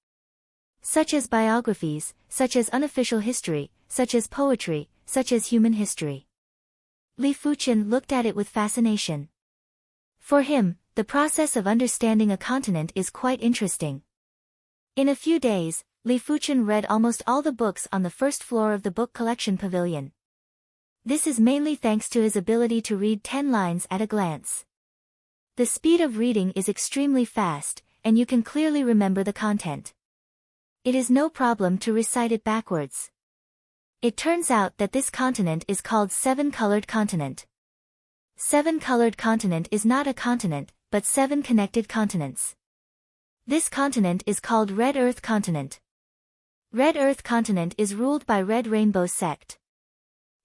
Such as biographies, such as unofficial history, such as poetry, such as human history. Li Fuchen looked at it with fascination. For him, the process of understanding a continent is quite interesting. In a few days, Li Fuchen read almost all the books on the first floor of the book collection pavilion. This is mainly thanks to his ability to read 10 lines at a glance. The speed of reading is extremely fast, and you can clearly remember the content. It is no problem to recite it backwards. It turns out that this continent is called Seven-Colored Continent. Seven-Colored Continent is not a continent, but 7 connected continents. This continent is called Red Earth Continent. Red Earth Continent is ruled by Red Rainbow Sect.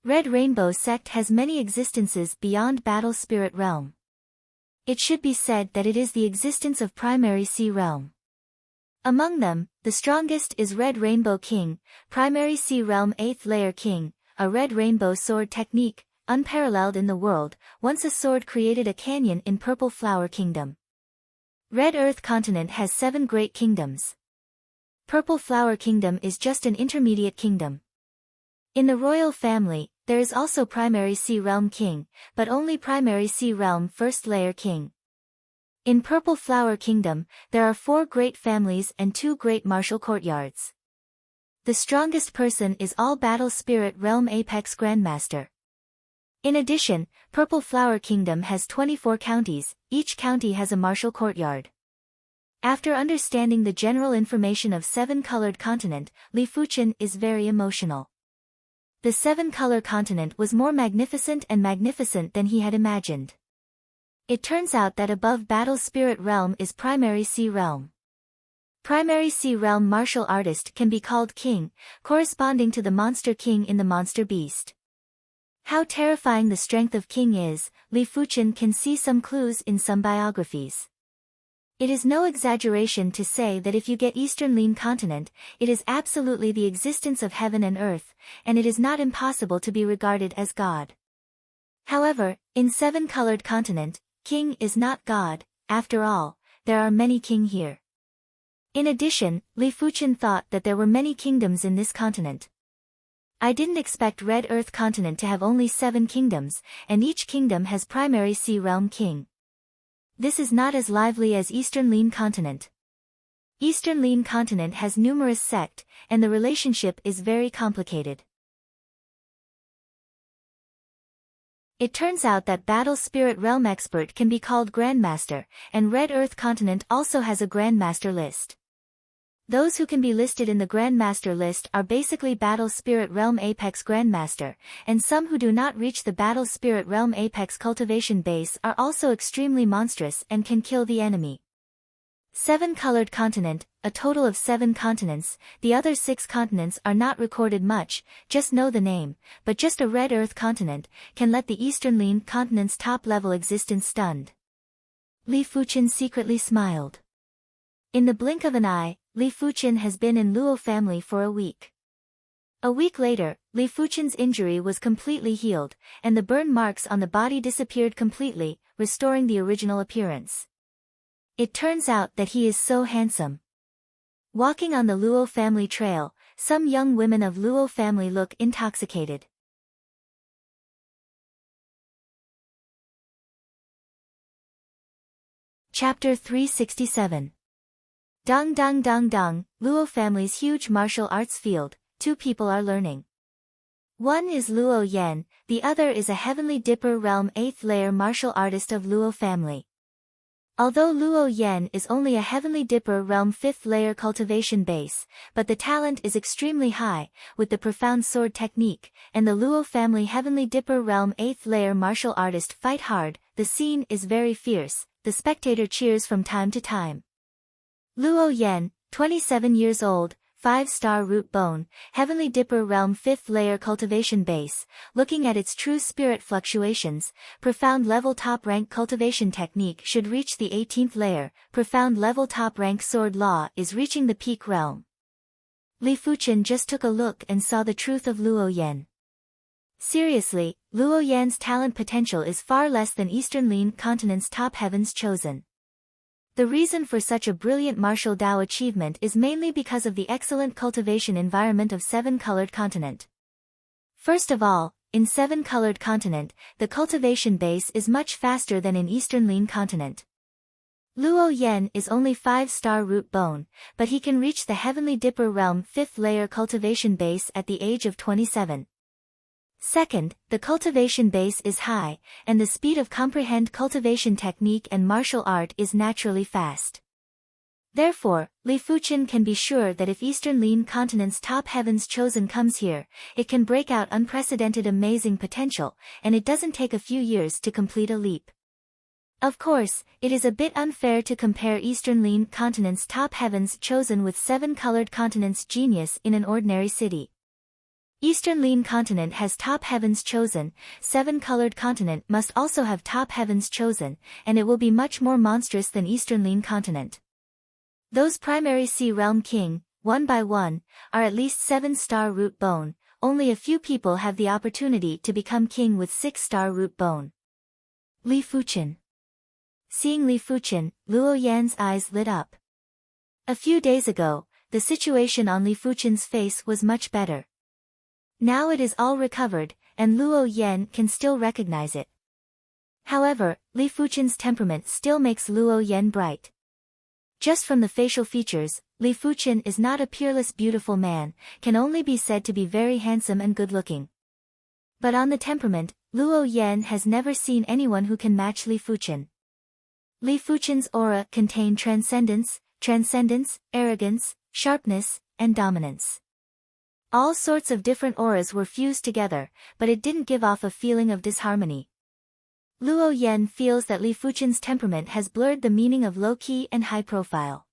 Red Rainbow Sect has many existences beyond Battle Spirit Realm. It should be said that it is the existence of Primary Sea Realm. Among them, the strongest is Red Rainbow King, Primary Sea Realm 8th Layer King, a red rainbow sword technique, unparalleled in the world. Once a sword created a canyon in Purple Flower Kingdom. Red Earth Continent has 7 great kingdoms. Purple Flower Kingdom is just an intermediate kingdom. In the royal family, there is also Primary Sea Realm King, but only Primary Sea Realm 1st Layer King. In Purple Flower Kingdom, there are 4 great families and 2 great martial courtyards. The strongest person is All Battle Spirit Realm Apex Grandmaster. In addition, Purple Flower Kingdom has 24 counties, each county has a martial courtyard. After understanding the general information of Seven-Colored Continent, Li Fuchen is very emotional. The Seven-Color Continent was more magnificent than he had imagined. It turns out that above Battle Spirit Realm is Primary Sea Realm. Primary Sea Realm martial artist can be called King, corresponding to the Monster King in the Monster Beast. How terrifying the strength of King is, Li Fuchen can see some clues in some biographies. It is no exaggeration to say that if you get Eastern Lean Continent, it is absolutely the existence of heaven and earth, and it is not impossible to be regarded as God. However, in Seven-Colored Continent, King is not God. After all, there are many king here. In addition, Li Fuchen thought that there were many kingdoms in this continent. I didn't expect Red Earth Continent to have only 7 kingdoms, and each kingdom has Primary Sea Realm King. This is not as lively as Eastern Lean Continent. Eastern Lean Continent has numerous sects, and the relationship is very complicated. It turns out that Battle Spirit Realm Expert can be called Grandmaster, and Red Earth Continent also has a Grandmaster list. Those who can be listed in the Grandmaster list are basically Battle Spirit Realm Apex Grandmaster, and some who do not reach the Battle Spirit Realm Apex cultivation base are also extremely monstrous and can kill the enemy. Seven-Colored Continent, a total of 7 continents, the other 6 continents are not recorded much, just know the name, but just a Red Earth Continent can let the Eastern Lean Continent's top-level existence stunned. Li Fuchen secretly smiled. In the blink of an eye, Li Fuchen has been in Luo family for a week. A week later, Li Fuchen's injury was completely healed, and the burn marks on the body disappeared completely, restoring the original appearance. It turns out that he is so handsome. Walking on the Luo family trail, some young women of Luo family look intoxicated. Chapter 367. Dong dong dong dong, Luo family's huge martial arts field, 2 people are learning. One is Luo Yan, the other is a Heavenly Dipper Realm 8th Layer martial artist of Luo family. Although Luo Yan is only a Heavenly Dipper Realm 5th Layer cultivation base, but the talent is extremely high, with the profound sword technique, and the Luo family Heavenly Dipper Realm 8th Layer martial artist fight hard. The scene is very fierce, the spectator cheers from time to time. Luo Yan, 27 years old, 5-star root bone, Heavenly Dipper Realm 5th Layer cultivation base, looking at its true spirit fluctuations, profound level top rank cultivation technique should reach the 18th layer, profound level top rank sword law is reaching the peak realm. Li Fuchen just took a look and saw the truth of Luo Yan. Seriously, Luo Yan's talent potential is far less than Eastern Lin continent's top heavens chosen. The reason for such a brilliant martial Dao achievement is mainly because of the excellent cultivation environment of Seven-Colored Continent. First of all, in Seven-Colored Continent, the cultivation base is much faster than in Eastern Lin continent. Luo Yan is only 5-star root bone, but he can reach the Heavenly Dipper realm 5th layer cultivation base at the age of 27. Second, the cultivation base is high, and the speed of comprehend cultivation technique and martial art is naturally fast. Therefore, Li Fuchen can be sure that if Eastern Lin continent's top heavens chosen comes here, it can break out unprecedented amazing potential, and it doesn't take a few years to complete a leap. Of course, it is a bit unfair to compare Eastern Lin continent's top heavens chosen with Seven-Colored Continent's genius in an ordinary city. Eastern Lin continent has top heavens chosen, Seven-Colored Continent must also have top heavens chosen, and it will be much more monstrous than Eastern Lin continent. Those primary Sea Realm King, one by one, are at least 7-star root bone, only a few people have the opportunity to become king with 6-star root bone. Li Fuchen. Seeing Li Fuchen, Luo Yan's eyes lit up. A few days ago, the situation on Li Fuchen's face was much better. Now it is all recovered, and Luo Yan can still recognize it. However, Li Fuchen's temperament still makes Luo Yan bright. Just from the facial features, Li Fuchen is not a peerless beautiful man, can only be said to be very handsome and good-looking. But on the temperament, Luo Yan has never seen anyone who can match Li Fuchen. Li Fuchen's aura contained transcendence, arrogance, sharpness, and dominance. All sorts of different auras were fused together, but it didn't give off a feeling of disharmony. Luo Yan feels that Li Fuchen's temperament has blurred the meaning of low-key and high-profile.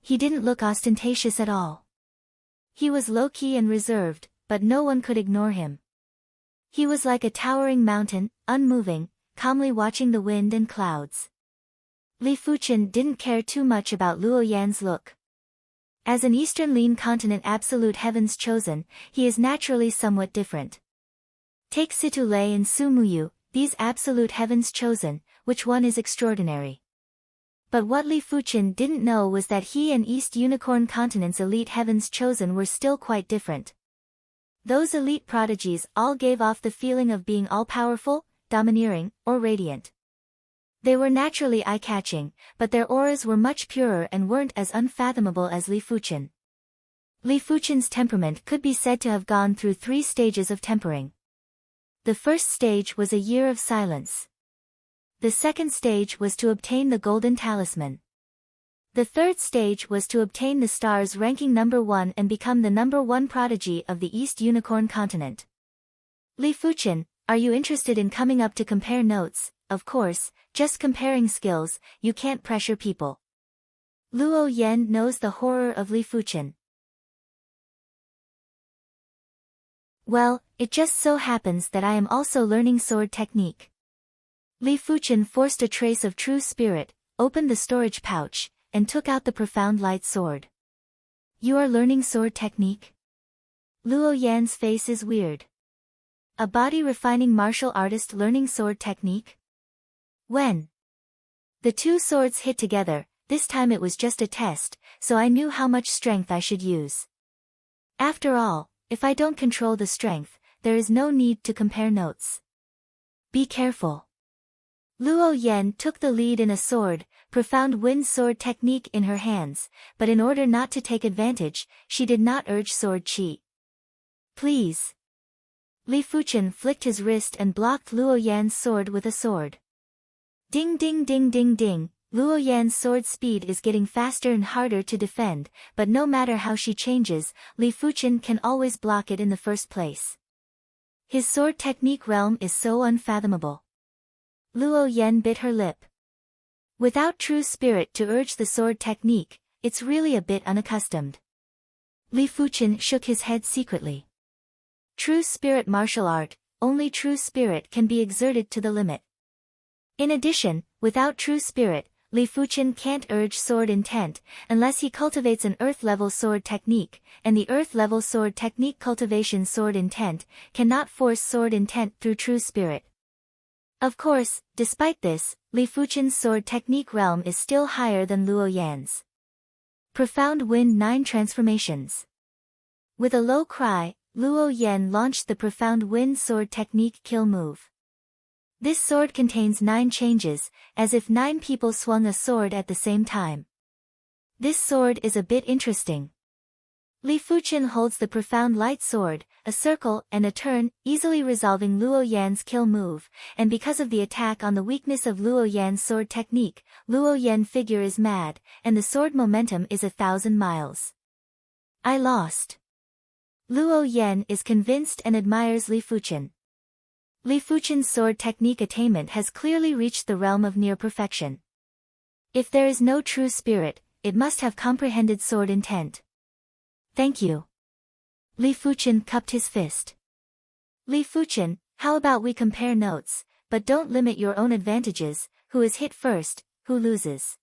He didn't look ostentatious at all. He was low-key and reserved, but no one could ignore him. He was like a towering mountain, unmoving, calmly watching the wind and clouds. Li Fuchen didn't care too much about Luo Yan's look. As an Eastern Lin continent absolute heavens chosen, he is naturally somewhat different. Take Situ Lei and Su Muyu, these absolute heavens chosen, which one is extraordinary? But what Li Fuchen didn't know was that he and East Unicorn continent's elite heavens chosen were still quite different. Those elite prodigies all gave off the feeling of being all-powerful, domineering, or radiant. They were naturally eye-catching, but their auras were much purer and weren't as unfathomable as Li Fuchen. Li Fuchen's temperament could be said to have gone through 3 stages of tempering. The first stage was a year of silence. The second stage was to obtain the golden talisman. The third stage was to obtain the stars ranking number 1 and become the number 1 prodigy of the East Unicorn continent. Li Fuchen, are you interested in coming up to compare notes? Of course, just comparing skills, you can't pressure people. Luo Yan knows the horror of Li Fuchen. Well, it just so happens that I am also learning sword technique. Li Fuchen forced a trace of true spirit, opened the storage pouch, and took out the profound light sword. You are learning sword technique? Luo Yan's face is weird. A body refining martial artist learning sword technique? When? The 2 swords hit together, this time it was just a test, so I knew how much strength I should use. After all, if I don't control the strength, there is no need to compare notes. Be careful. Luo Yan took the lead in a profound wind sword technique in her hands, but in order not to take advantage, she did not urge sword chi. Please. Li Fuchen flicked his wrist and blocked Luo Yan's sword with a sword. Ding ding ding ding ding, Luo Yan's sword speed is getting faster and harder to defend, but no matter how she changes, Li Fuchen can always block it in the first place. His sword technique realm is so unfathomable. Luo Yan bit her lip. Without true spirit to urge the sword technique, it's really a bit unaccustomed. Li Fuchen shook his head secretly. True spirit martial art, only true spirit can be exerted to the limit. In addition, without true spirit, Li Fuqian can't urge sword intent unless he cultivates an earth-level sword technique, and the earth-level sword technique cultivation sword intent cannot force sword intent through true spirit. Of course, despite this, Li Fuqian's sword technique realm is still higher than Luo Yan's. Profound Wind 9 Transformations. With a low cry, Luo Yan launched the Profound Wind sword technique kill move. This sword contains 9 changes, as if 9 people swung a sword at the same time. This sword is a bit interesting. Li Fuqian holds the Profound Light sword, a circle and a turn, easily resolving Luo Yan's kill move, and because of the attack on the weakness of Luo Yan's sword technique, Luo Yan figure is mad, and the sword momentum is 1,000 miles. I lost. Luo Yan is convinced and admires Li Fuqian. Li Fuqian's sword technique attainment has clearly reached the realm of near perfection. If there is no true spirit, it must have comprehended sword intent. Thank you. Li Fuqian cupped his fist. Li Fuqian, how about we compare notes, but don't limit your own advantages, who is hit first, who loses.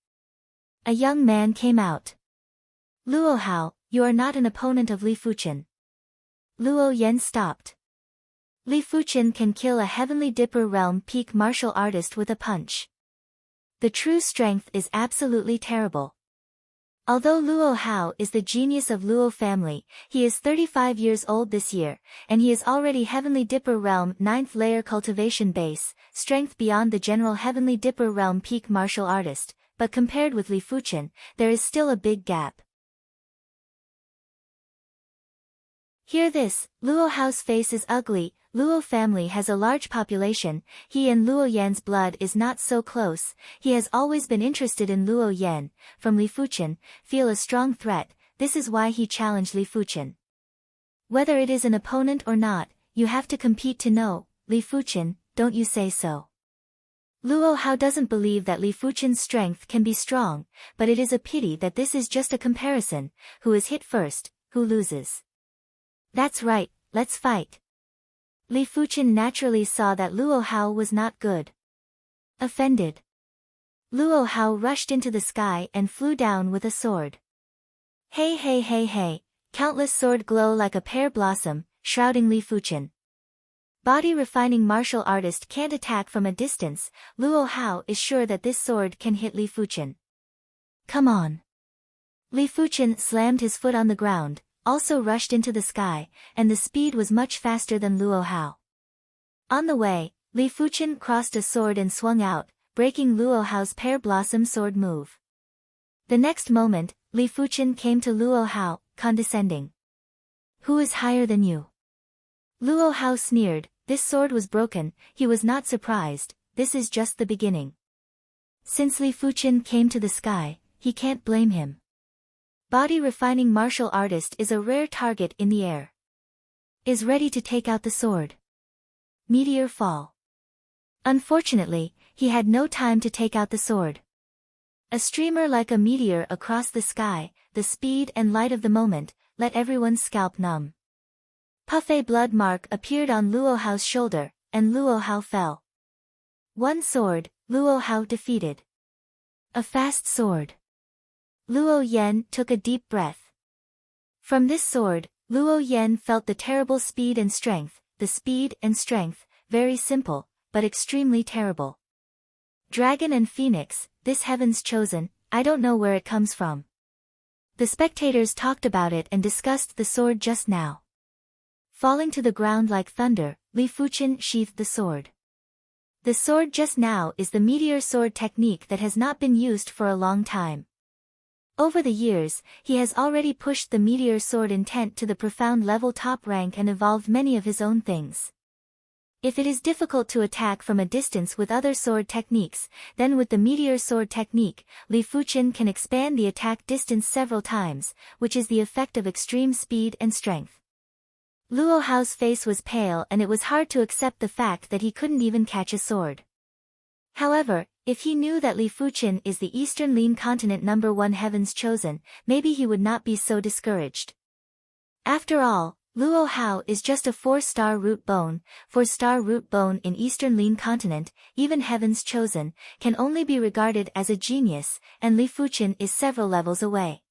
A young man came out. Luo Hao, you are not an opponent of Li Fuqian. Luo Yan stopped. Li Fuqian can kill a Heavenly Dipper realm peak martial artist with a punch. The true strength is absolutely terrible. Although Luo Hao is the genius of Luo family, he is 35 years old this year, and he is already Heavenly Dipper realm 9th layer cultivation base, strength beyond the general Heavenly Dipper realm peak martial artist, but compared with Li Fuqian, there is still a big gap. Hear this, Luo Hao's face is ugly. Luo family has a large population, he and Luo Yan's blood is not so close, he has always been interested in Luo Yan, from Li Fuqian, feel a strong threat, this is why he challenged Li Fuqian. Whether it is an opponent or not, you have to compete to know, Li Fuqian, don't you say so. Luo Hao doesn't believe that Li Fuqian's strength can be strong, but it is a pity that this is just a comparison, who is hit first, who loses. That's right, let's fight. Li Fuqian naturally saw that Luo Hao was not good. Offended, Luo Hao rushed into the sky and flew down with a sword. Hey hey hey hey, countless sword glow like a pear blossom, shrouding Li Fuqian. Body refining martial artist can't attack from a distance, Luo Hao is sure that this sword can hit Li Fuqian. Come on. Li Fuqian slammed his foot on the ground, also rushed into the sky, and the speed was much faster than Luo Hao. On the way, Li Fuqian crossed a sword and swung out, breaking Luo Hao's pear blossom sword move. The next moment, Li Fuqian came to Luo Hao, condescending. Who is higher than you? Luo Hao sneered, this sword was broken, he was not surprised, this is just the beginning. Since Li Fuqian came to the sky, he can't blame him. Body refining martial artist is a rare target in the air. Is ready to take out the sword. Meteor fall. Unfortunately, he had no time to take out the sword. A streamer like a meteor across the sky, the speed and light of the moment, let everyone's scalp numb. Puff a blood mark appeared on Luo Hao's shoulder, and Luo Hao fell. One sword, Luo Hao defeated. A fast sword. Luo Yan took a deep breath. From this sword, Luo Yan felt the terrible speed and strength, the speed and strength, very simple, but extremely terrible. Dragon and Phoenix, this heaven's chosen, I don't know where it comes from. The spectators talked about it and discussed the sword just now. Falling to the ground like thunder, Li Fuqian sheathed the sword. The sword just now is the meteor sword technique that has not been used for a long time. Over the years, he has already pushed the meteor sword intent to the profound level top rank and evolved many of his own things. If it is difficult to attack from a distance with other sword techniques, then with the meteor sword technique, Li Fuqian can expand the attack distance several times, which is the effect of extreme speed and strength. Luo Hao's face was pale and it was hard to accept the fact that he couldn't even catch a sword. However, if he knew that Li Fuqian is the Eastern Lin continent #1 heaven's chosen, maybe he would not be so discouraged. After all, Luo Hao is just a 4-star root bone. 4-star root bone in Eastern Lin continent, even Heaven's Chosen, can only be regarded as a genius, and Li Fuchen is several levels away.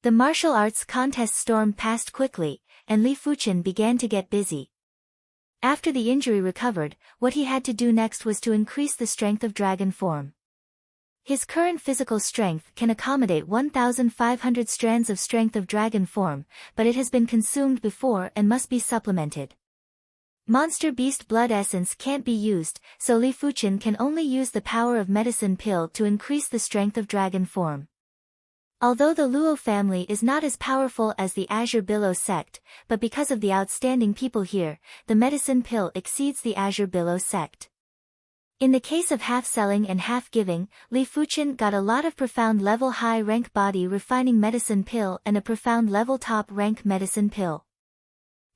The martial arts contest storm passed quickly, and Li Fuchen began to get busy. After the injury recovered, what he had to do next was to increase the strength of dragon form. His current physical strength can accommodate 1,500 strands of strength of dragon form, but it has been consumed before and must be supplemented. Monster Beast Blood Essence can't be used, so Li Fuchen can only use the power of Medicine Pill to increase the strength of dragon form. Although the Luo family is not as powerful as the Azure Billow sect, but because of the outstanding people here, the Medicine Pill exceeds the Azure Billow sect. In the case of half-selling and half-giving, Li Fuchen got a lot of profound level high-rank body refining medicine pill and a profound level top-rank medicine pill.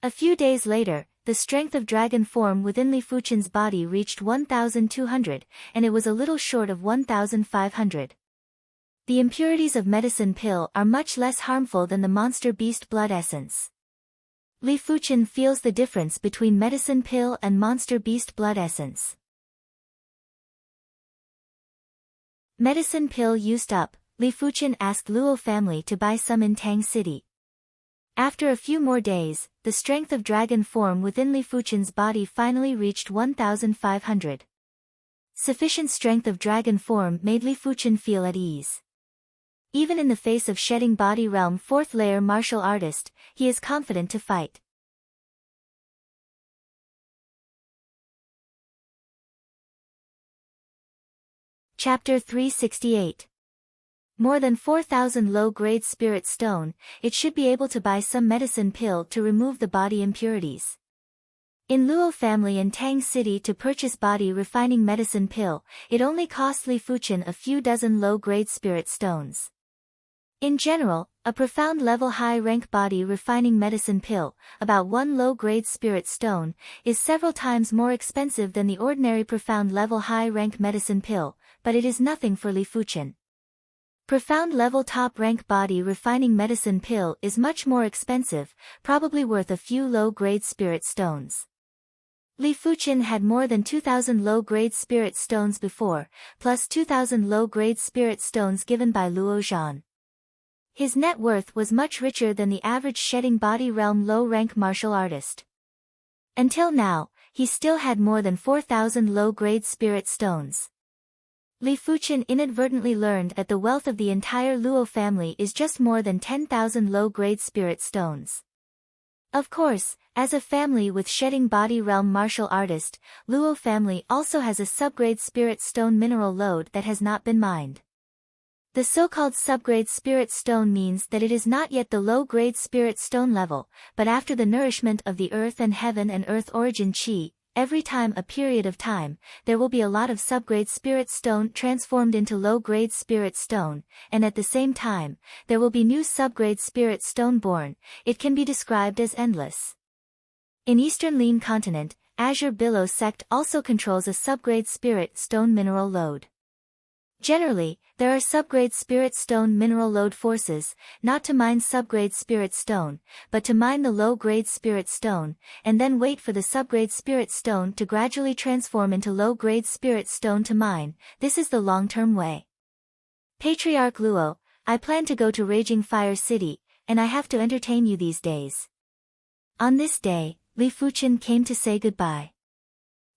A few days later, the strength of dragon form within Li Fuchen's body reached 1,200, and it was a little short of 1,500. The impurities of medicine pill are much less harmful than the monster beast blood essence. Li Fuchen feels the difference between medicine pill and monster beast blood essence. Medicine pill used up, Li Fuchen asked Luo family to buy some in Tang City. After a few more days, the strength of dragon form within Li Fuchen's body finally reached 1,500. Sufficient strength of dragon form made Li Fuchen feel at ease. Even in the face of shedding body realm 4th layer martial artist, he is confident to fight. Chapter 368. More than 4,000 low-grade spirit stone, it should be able to buy some medicine pill to remove the body impurities. In Luo family in Tang City to purchase body refining medicine pill, it only cost Li Fuchen a few dozen low-grade spirit stones. In general, a profound level high-rank body refining medicine pill, about 1 low-grade spirit stone, is several times more expensive than the ordinary profound level high-rank medicine pill, but it is nothing for Li Fuchen. Profound level top-rank body refining medicine pill is much more expensive, probably worth a few low-grade spirit stones. Li Fuchen had more than 2,000 low-grade spirit stones before, plus 2,000 low-grade spirit stones given by Luo Zhan. His net worth was much richer than the average shedding body realm low-rank martial artist. Until now, he still had more than 4,000 low-grade spirit stones. Li Fuchen inadvertently learned that the wealth of the entire Luo family is just more than 10,000 low-grade spirit stones. Of course, as a family with shedding body realm martial artist, Luo family also has a subgrade spirit stone mineral load that has not been mined. The so-called subgrade spirit stone means that it is not yet the low-grade spirit stone level, but after the nourishment of the earth and heaven and earth origin chi, every time a period of time, there will be a lot of subgrade spirit stone transformed into low-grade spirit stone, and at the same time, there will be new subgrade spirit stone born. It can be described as endless. In Eastern Lin continent, Azure Billow sect also controls a subgrade spirit stone mineral load. Generally, there are subgrade spirit stone mineral load forces, not to mine subgrade spirit stone, but to mine the low-grade spirit stone, and then wait for the subgrade spirit stone to gradually transform into low-grade spirit stone to mine. This is the long-term way. Patriarch Luo, I plan to go to Raging Fire City, and I have to entertain you these days. On this day, Li Fuchen came to say goodbye.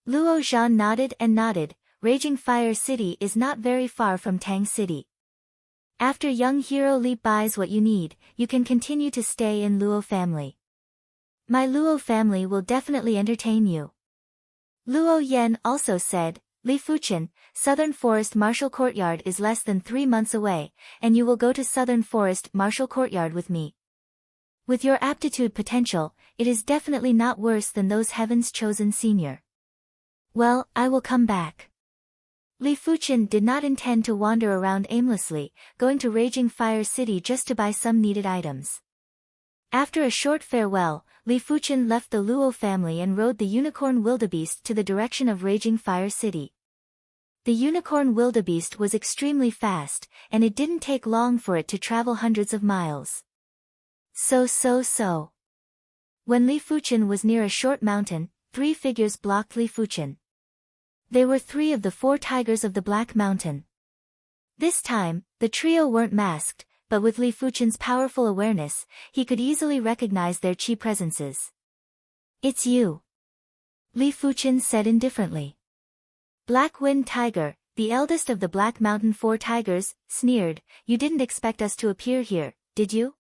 Luo Zhan nodded and nodded. Raging Fire City is not very far from Tang City. After young hero Li buys what you need, you can continue to stay in Luo family. My Luo family will definitely entertain you. Luo Yan also said, Li Fuchen, Southern Forest Martial Courtyard is less than 3 months away, and you will go to Southern Forest Martial Courtyard with me. With your aptitude potential, it is definitely not worse than those Heaven's Chosen Senior. Well, I will come back. Li Fuchen did not intend to wander around aimlessly, going to Raging Fire City just to buy some needed items. After a short farewell, Li Fuchen left the Luo family and rode the unicorn wildebeest to the direction of Raging Fire City. The unicorn wildebeest was extremely fast, and it didn't take long for it to travel hundreds of miles. So. When Li Fuchen was near a short mountain, 3 figures blocked Li Fuchen. They were 3 of the 4 tigers of the Black Mountain. This time, the trio weren't masked, but with Li Fuchen's powerful awareness, he could easily recognize their chi presences. "It's you," Li Fuchen said indifferently. Black Wind Tiger, the eldest of the Black Mountain 4 tigers, sneered, "You didn't expect us to appear here, did you?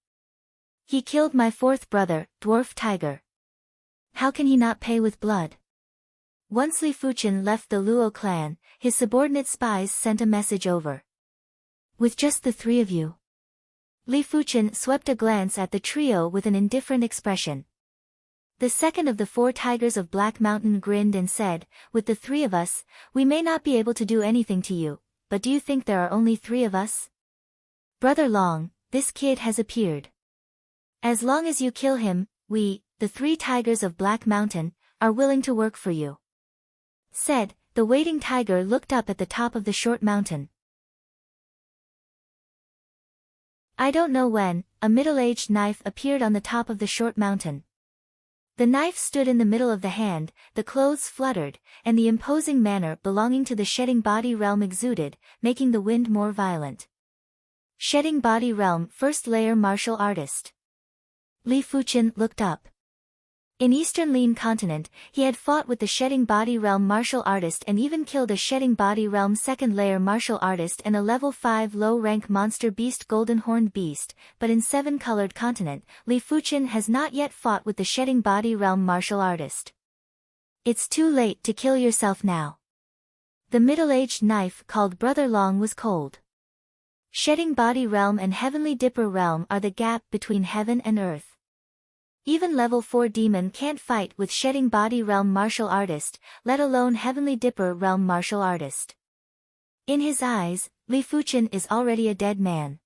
He killed my 4th brother, Dwarf Tiger. How can he not pay with blood?" Once Li Fuchen left the Luo clan, his subordinate spies sent a message over. "With just the 3 of you?" Li Fuchen swept a glance at the trio with an indifferent expression. The second of the 4 tigers of Black Mountain grinned and said, "With the 3 of us, we may not be able to do anything to you, but do you think there are only 3 of us? Brother Long, this kid has appeared. As long as you kill him, we, the 3 tigers of Black Mountain, are willing to work for you." Said, the waiting tiger looked up at the top of the short mountain. I don't know when, a middle-aged knife appeared on the top of the short mountain. The knife stood in the middle of the hand, the clothes fluttered, and the imposing manner belonging to the shedding body realm exuded, making the wind more violent. Shedding body realm first layer martial artist. Li Fuchen looked up. In Eastern Lin continent, he had fought with the Shedding Body Realm martial artist and even killed a Shedding Body Realm second layer martial artist and a level 5 low-rank monster beast Golden Horned Beast, but in 7-colored continent, Li Fuchen has not yet fought with the Shedding Body Realm martial artist. "It's too late to kill yourself now." The middle-aged knife called Brother Long was cold. Shedding Body Realm and Heavenly Dipper Realm are the gap between heaven and earth. Even level 4 demon can't fight with Shedding Body Realm martial artist, let alone Heavenly Dipper Realm martial artist. In his eyes, Li Fuchen is already a dead man.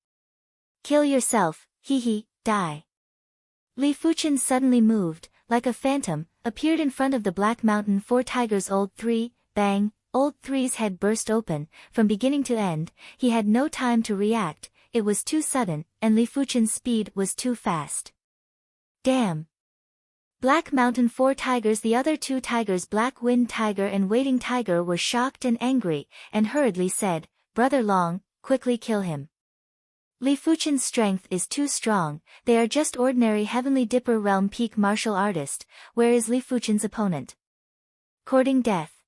"Kill yourself, die." Li Fuchen suddenly moved, like a phantom, appeared in front of the Black Mountain 4 tigers. Old 3, bang, Old 3's head burst open, from beginning to end, he had no time to react, it was too sudden, and Li Fuchen's speed was too fast. Damn! Black Mountain 4 tigers. The other 2 tigers Black Wind Tiger and Waiting Tiger were shocked and angry, and hurriedly said, "Brother Long, quickly kill him." Li Fuchen's strength is too strong, they are just ordinary Heavenly Dipper Realm peak martial artist, where is Li Fuchen's opponent? Courting death.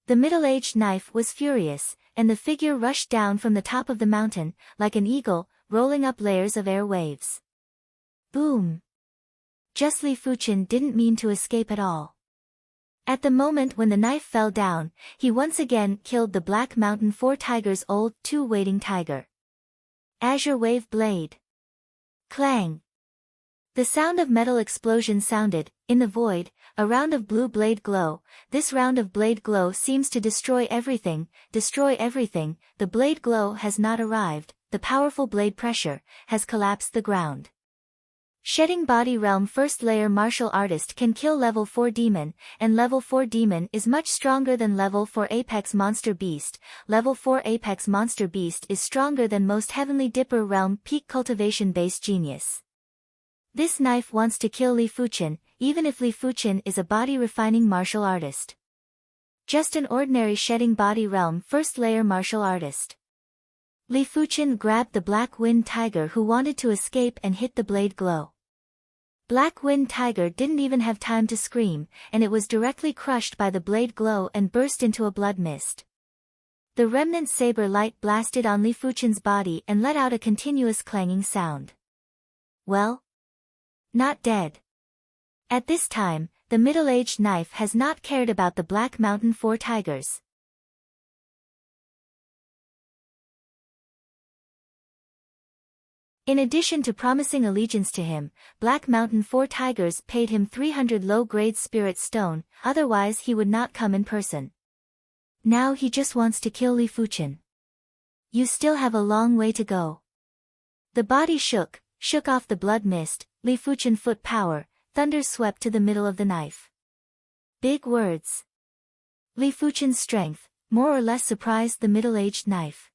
The middle-aged knife was furious, and the figure rushed down from the top of the mountain, like an eagle, rolling up layers of air waves. Boom! Just Li Fuchen didn't mean to escape at all. At the moment when the knife fell down, he once again killed the Black Mountain 4 tigers. Old 2 Waiting Tiger. Azure Wave Blade. Clang! The sound of metal explosion sounded, in the void, a round of blue blade glow. This round of blade glow seems to destroy everything, the blade glow has not arrived, the powerful blade pressure, has collapsed the ground. Shedding Body Realm first layer martial artist can kill level 4 demon, and level 4 demon is much stronger than level 4 apex monster beast. Level 4 apex monster beast is stronger than most Heavenly Dipper Realm peak cultivation based genius. This knife wants to kill Li Fuchen, even if Li Fuchen is a body refining martial artist. Just an ordinary Shedding Body Realm first layer martial artist. Li Fuchen grabbed the Black Wind Tiger who wanted to escape and hit the blade glow. Black Wind Tiger didn't even have time to scream, and it was directly crushed by the blade glow and burst into a blood mist. The remnant saber light blasted on Li Fuchen's body and let out a continuous clanging sound. Well? Not dead. At this time, the middle-aged knife has not cared about the Black Mountain 4 tigers. In addition to promising allegiance to him, Black Mountain 4 tigers paid him 300 low-grade spirit stone, otherwise he would not come in person. Now he just wants to kill Li Fuchen. You still have a long way to go. The body shook off the blood mist. Li Fuchen foot power, thunder swept to the middle of the knife. Big words. Li Fuchen's strength, more or less surprised the middle-aged knife.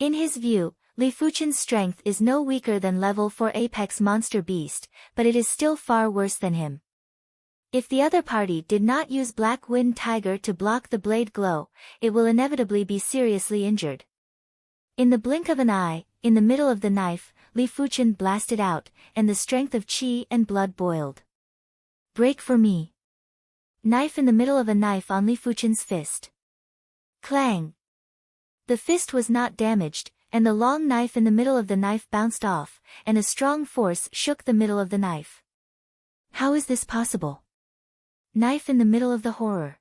In his view, Li Fuchen's strength is no weaker than level 4 apex monster beast, but it is still far worse than him. If the other party did not use Black Wind Tiger to block the blade glow, it will inevitably be seriously injured. In the blink of an eye, in the middle of the knife, Li Fuchen blasted out, and the strength of qi and blood boiled. Break for me. Knife in the middle of a knife on Li Fuchen's fist. Clang. The fist was not damaged, and the long knife in the middle of the knife bounced off, and a strong force shook the middle of the knife. How is this possible? Knife in the middle of the horror.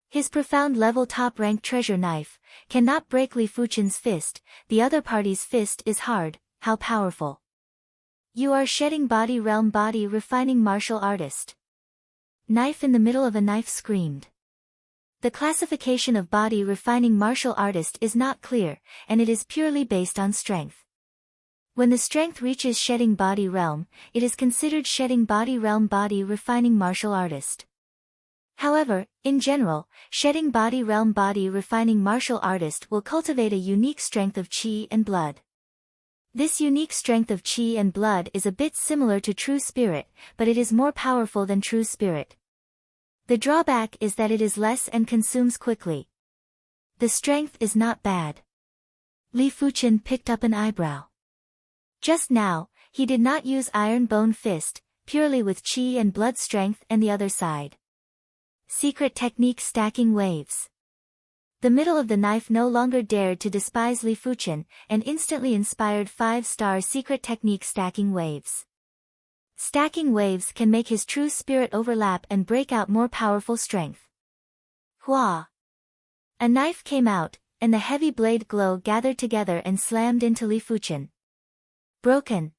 His profound level top-rank treasure knife cannot break Li Fuchen's fist, the other party's fist is hard, how powerful. You are shedding body realm body refining martial artist. Knife in the middle of a knife screamed. The classification of body refining martial artist is not clear, and it is purely based on strength. When the strength reaches shedding body realm, it is considered shedding body realm body refining martial artist. However, in general, shedding body realm body refining martial artist will cultivate a unique strength of qi and blood. This unique strength of qi and blood is a bit similar to true spirit, but it is more powerful than true spirit. The drawback is that it is less and consumes quickly. The strength is not bad. Li Fuchen picked up an eyebrow. Just now, he did not use Iron Bone Fist, purely with qi and blood strength and the other side. Secret technique stacking waves. The middle of the knife no longer dared to despise Li Fuchen, and instantly inspired 5-star secret technique stacking waves. Stacking waves can make his true spirit overlap and break out more powerful strength. Hua! A knife came out, and the heavy blade glow gathered together and slammed into Li Fuchen. Broken.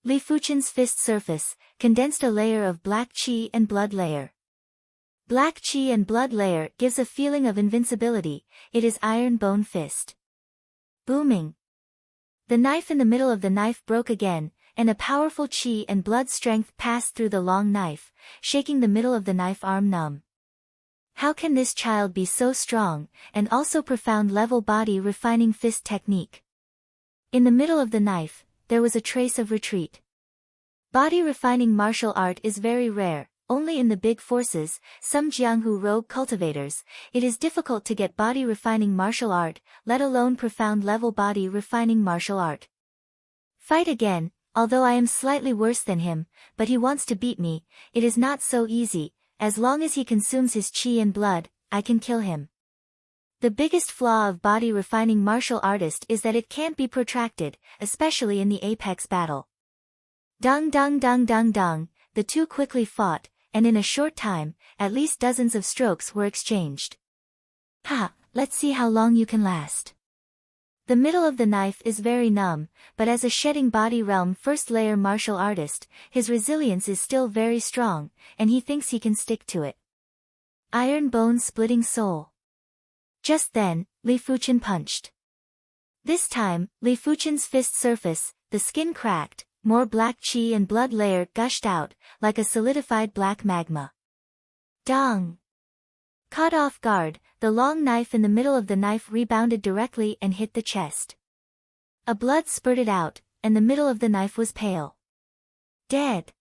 Li Fuchen's fist surface condensed a layer of black qi and blood layer. Black qi and blood layer gives a feeling of invincibility, it is Iron Bone Fist. Booming. The knife in the middle of the knife broke again, and a powerful qi and blood strength passed through the long knife, shaking the middle of the knife arm numb. How can this child be so strong, and also profound level body refining fist technique? In the middle of the knife, there was a trace of retreat. Body refining martial art is very rare, only in the big forces, some Jianghu rogue cultivators, it is difficult to get body refining martial art, let alone profound level body refining martial art. Fight again, although I am slightly worse than him, but he wants to beat me, it is not so easy, as long as he consumes his qi and blood, I can kill him. The biggest flaw of body refining martial artist is that it can't be protracted, especially in the apex battle. Dung dung dung dung dung, the two quickly fought, and in a short time, at least dozens of strokes were exchanged. Ha, let's see how long you can last. The middle of the knife is very numb, but as a shedding body realm first layer martial artist, his resilience is still very strong, and he thinks he can stick to it. Iron Bone Splitting Soul. Just then, Li Fuchen punched. This time, Li Fuchen's fist surface, the skin cracked, more black qi and blood layer gushed out, like a solidified black magma. Dong! Caught off guard, the long knife in the middle of the knife rebounded directly and hit the chest. A blood spurted out, and the middle of the knife was pale. Dead!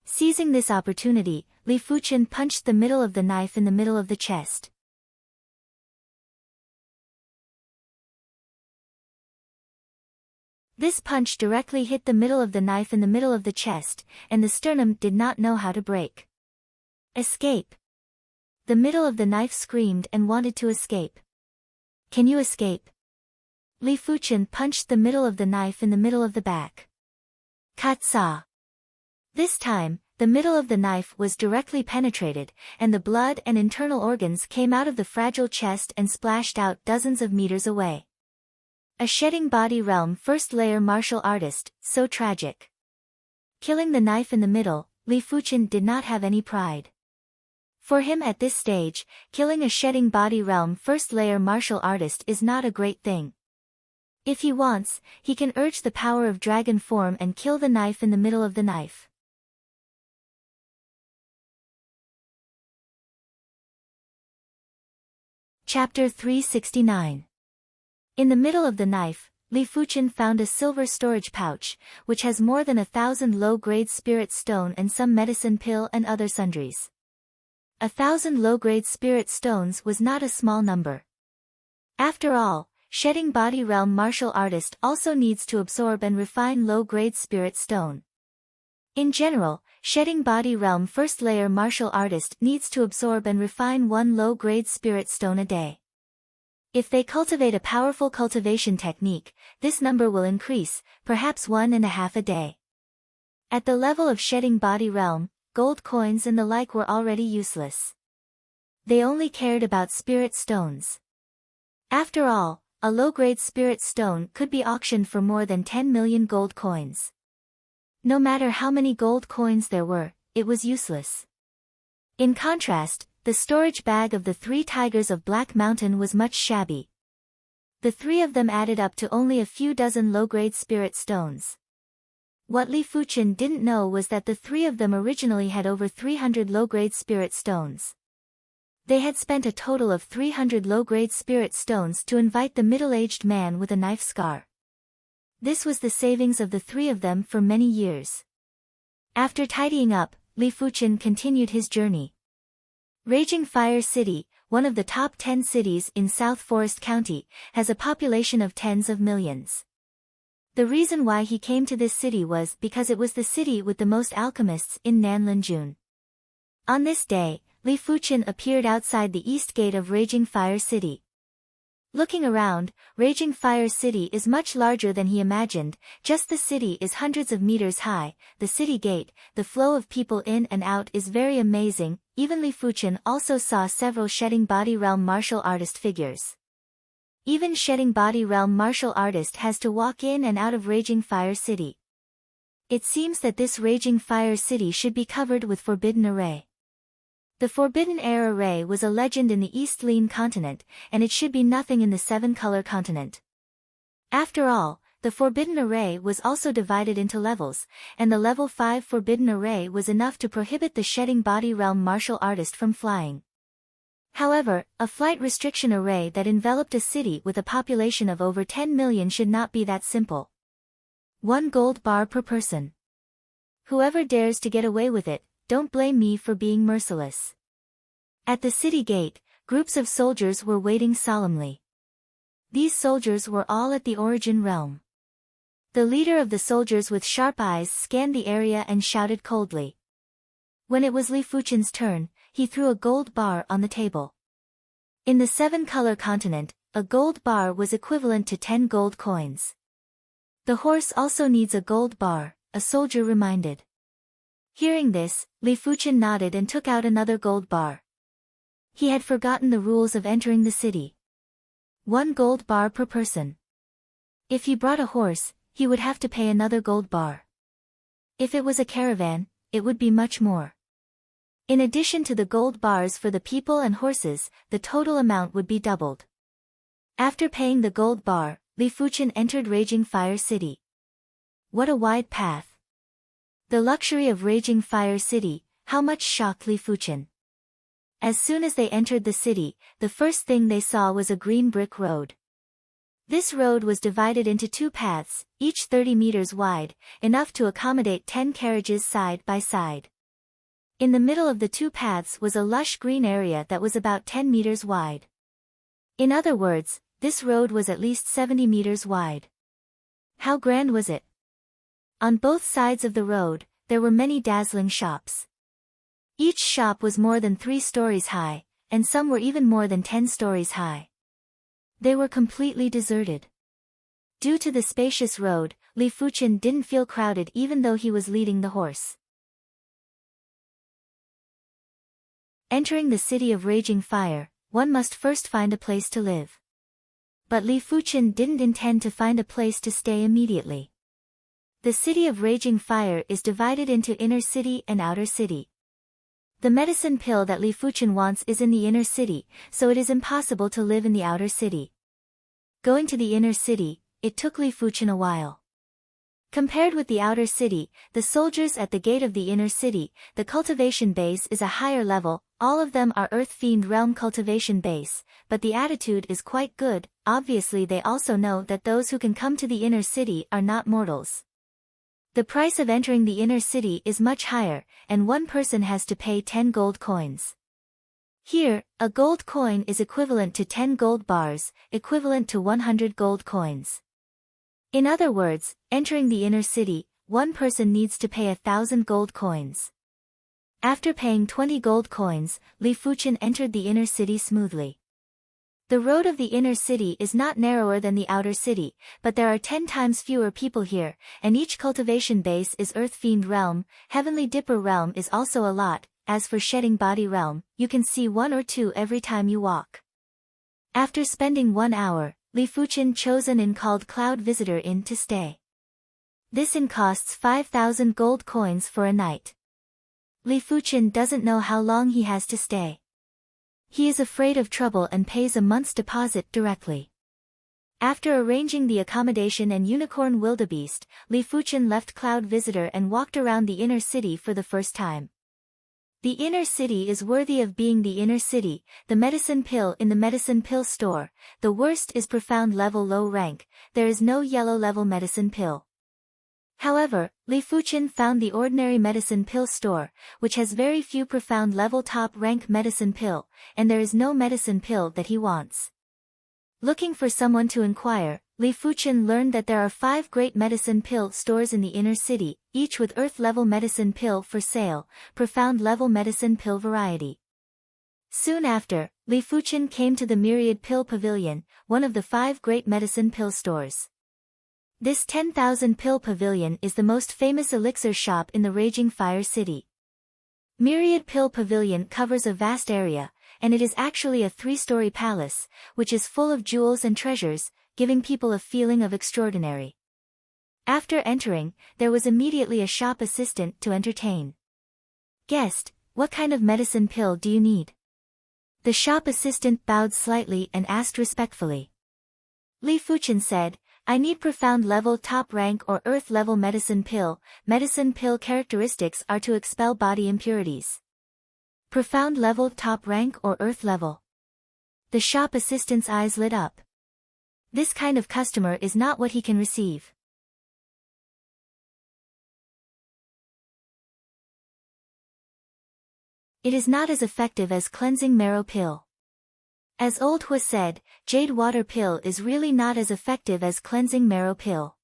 Seizing this opportunity, Li Fuchen punched the middle of the knife in the middle of the chest. This punch directly hit the middle of the knife in the middle of the chest, and the sternum did not know how to break. Escape! The middle of the knife screamed and wanted to escape. Can you escape? Li Fuchen punched the middle of the knife in the middle of the back. Katsa! This time, the middle of the knife was directly penetrated, and the blood and internal organs came out of the fragile chest and splashed out dozens of meters away. A shedding body realm first layer martial artist, so tragic. Killing the knife in the middle, Li Fuchen did not have any pride. For him at this stage, killing a shedding body realm first layer martial artist is not a great thing. If he wants, he can urge the power of dragon form and kill the knife in the middle of the knife. Chapter 369. In the middle of the knife, Li Fuchen found a silver storage pouch, which has more than 1,000 low-grade spirit stone and some medicine pill and other sundries. 1,000 low-grade spirit stones was not a small number. After all, shedding body realm martial artist also needs to absorb and refine low-grade spirit stone. In general, shedding body realm first layer martial artist needs to absorb and refine 1 low-grade spirit stone a day. If they cultivate a powerful cultivation technique, this number will increase, perhaps 1.5 a day. At the level of shedding body realm, gold coins and the like were already useless. They only cared about spirit stones. After all, a low-grade spirit stone could be auctioned for more than 10 million gold coins. No matter how many gold coins there were, it was useless. In contrast, the storage bag of the 3 tigers of Black Mountain was much shabby. The 3 of them added up to only a few dozen low-grade spirit stones. What Li Fuchen didn't know was that the 3 of them originally had over 300 low-grade spirit stones. They had spent a total of 300 low-grade spirit stones to invite the middle-aged man with a knife scar. This was the savings of the 3 of them for many years. After tidying up, Li Fuchen continued his journey. Raging Fire City, one of the top 10 cities in South Forest County, has a population of tens of millions. The reason why he came to this city was because it was the city with the most alchemists in Nanlinjun. On this day, Li Fuchen appeared outside the east gate of Raging Fire City. Looking around, Raging Fire City is much larger than he imagined. Just the city is hundreds of meters high, the city gate, the flow of people in and out is very amazing. Even Li Fuchen also saw several shedding body realm martial artist figures. Even shedding body realm martial artist has to walk in and out of Raging Fire City. It seems that this Raging Fire City should be covered with forbidden array. The Forbidden Air Array was a legend in the East Lin continent, and it should be nothing in the 7-color continent. After all, the Forbidden Array was also divided into levels, and the level 5 Forbidden Array was enough to prohibit the shedding body realm martial artist from flying. However, a flight restriction array that enveloped a city with a population of over 10 million should not be that simple. 1 gold bar per person. Whoever dares to get away with it, don't blame me for being merciless. At the city gate, groups of soldiers were waiting solemnly. These soldiers were all at the origin realm. The leader of the soldiers with sharp eyes scanned the area and shouted coldly. When it was Li Fuchen's turn, he threw a gold bar on the table. In the 7-color continent, a gold bar was equivalent to 10 gold coins. The horse also needs a gold bar, a soldier reminded. Hearing this, Li Fuchen nodded and took out another gold bar. He had forgotten the rules of entering the city. 1 gold bar per person. If he brought a horse, he would have to pay another gold bar. If it was a caravan, it would be much more. In addition to the gold bars for the people and horses, the total amount would be doubled. After paying the gold bar, Li Fuchen entered Raging Fire City. What a wide path. The luxury of Raging Fire City, how much shocked Li Fuchen. As soon as they entered the city, the first thing they saw was a green brick road. This road was divided into 2 paths, each 30 meters wide, enough to accommodate 10 carriages side by side. In the middle of the 2 paths was a lush green area that was about 10 meters wide. In other words, this road was at least 70 meters wide. How grand was it? On both sides of the road, there were many dazzling shops. Each shop was more than 3 stories high, and some were even more than 10 stories high. They were completely deserted. Due to the spacious road, Li Fuchen didn't feel crowded even though he was leading the horse. Entering the city of Raging Fire, one must first find a place to live. But Li Fuchen didn't intend to find a place to stay immediately. The city of Raging Fire is divided into inner city and outer city. The medicine pill that Li Fuchen wants is in the inner city, so it is impossible to live in the outer city. Going to the inner city, it took Li Fuchen a while. Compared with the outer city, the soldiers at the gate of the inner city, the cultivation base is a higher level. All of them are Earth Fiend Realm cultivation base, but the attitude is quite good. Obviously they also know that those who can come to the inner city are not mortals. The price of entering the inner city is much higher, and one person has to pay 10 gold coins. Here, a gold coin is equivalent to 10 gold bars, equivalent to 100 gold coins. In other words, entering the inner city, one person needs to pay 1,000 gold coins. After paying 20 gold coins, Li Fuchen entered the inner city smoothly. The road of the inner city is not narrower than the outer city, but there are 10 times fewer people here, and each cultivation base is Earth Fiend Realm. Heavenly Dipper Realm is also a lot. As for Shedding Body Realm, you can see 1 or 2 every time you walk. After spending 1 hour, Li Fuchen chose an inn called Cloud Visitor Inn to stay. This inn costs 5,000 gold coins for a night. Li Fuchen doesn't know how long he has to stay. He is afraid of trouble and pays a month's deposit directly. After arranging the accommodation and unicorn wildebeest, Li Fuchen left Cloud Visitor and walked around the inner city for the first time. The inner city is worthy of being the inner city. The medicine pill in the medicine pill store. The worst is profound level low rank. There is no yellow level medicine pill. However, Li Fuchen found the ordinary medicine pill store, which has very few profound level top rank medicine pill, and there is no medicine pill that he wants. Looking for someone to inquire, Li Fuchen learned that there are 5 great medicine pill stores in the inner city, each with earth-level medicine pill for sale, profound-level medicine pill variety. Soon after, Li Fuchen came to the Myriad Pill Pavilion, one of the 5 great medicine pill stores. This 10,000 pill pavilion is the most famous elixir shop in the Raging Fire City. Myriad Pill Pavilion covers a vast area, and it is actually a 3-story palace, which is full of jewels and treasures, giving people a feeling of extraordinary. After entering, there was immediately a shop assistant to entertain. "Guest, what kind of medicine pill do you need?" The shop assistant bowed slightly and asked respectfully. Li Fuchen said, "I need profound level top rank or earth level medicine pill. Medicine pill characteristics are to expel body impurities." Profound level top rank or earth level. The shop assistant's eyes lit up. This kind of customer is not what he can receive. It is not as effective as cleansing marrow pill. As Old Hua said, jade water pill is really not as effective as cleansing marrow pill.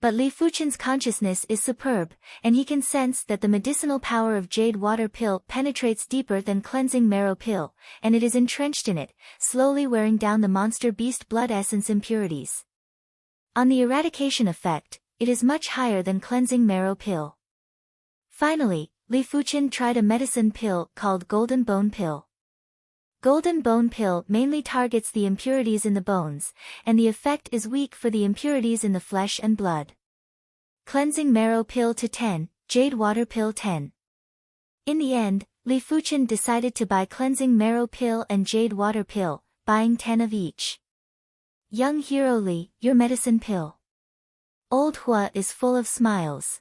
But Li Fuchen's consciousness is superb, and he can sense that the medicinal power of jade water pill penetrates deeper than cleansing marrow pill, and it is entrenched in it, slowly wearing down the monster beast blood essence impurities. On the eradication effect, it is much higher than cleansing marrow pill. Finally, Li Fuchen tried a medicine pill called Golden Bone Pill. Golden Bone Pill mainly targets the impurities in the bones, and the effect is weak for the impurities in the flesh and blood. Cleansing Marrow Pill to 10, Jade Water Pill 10. In the end, Li Fuchen decided to buy Cleansing Marrow Pill and Jade Water Pill, buying 10 of each. Young Hero Li, your medicine pill. Old Hua is full of smiles.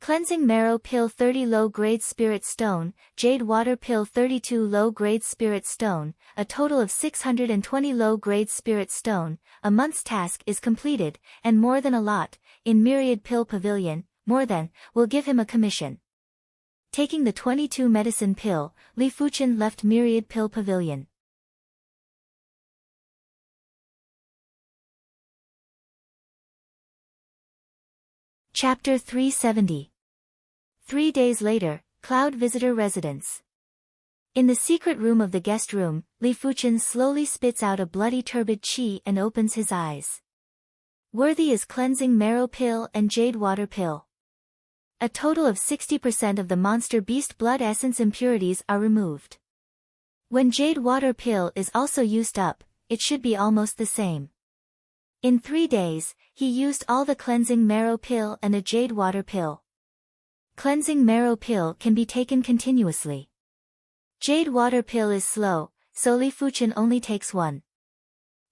Cleansing Marrow Pill 30 low-grade Spirit Stone, Jade Water Pill 32 low-grade Spirit Stone, a total of 620 low-grade Spirit Stone. A month's task is completed, and more than a lot, in Myriad Pill Pavilion, more than, will give him a commission. Taking the 22 medicine pill, Li Fuchen left Myriad Pill Pavilion. Chapter 370. 3 days later, Cloud Visitor Residence. In the secret room of the guest room, Li Fuchen slowly spits out a bloody turbid chi and opens his eyes. Worthy is Cleansing Marrow Pill and Jade Water Pill. A total of 60% of the monster beast blood essence impurities are removed. When Jade Water Pill is also used up, it should be almost the same. In 3 days, he used all the Cleansing Marrow Pill and a Jade Water Pill. Cleansing Marrow Pill can be taken continuously. Jade Water Pill is slow, so Li Fuchen only takes one.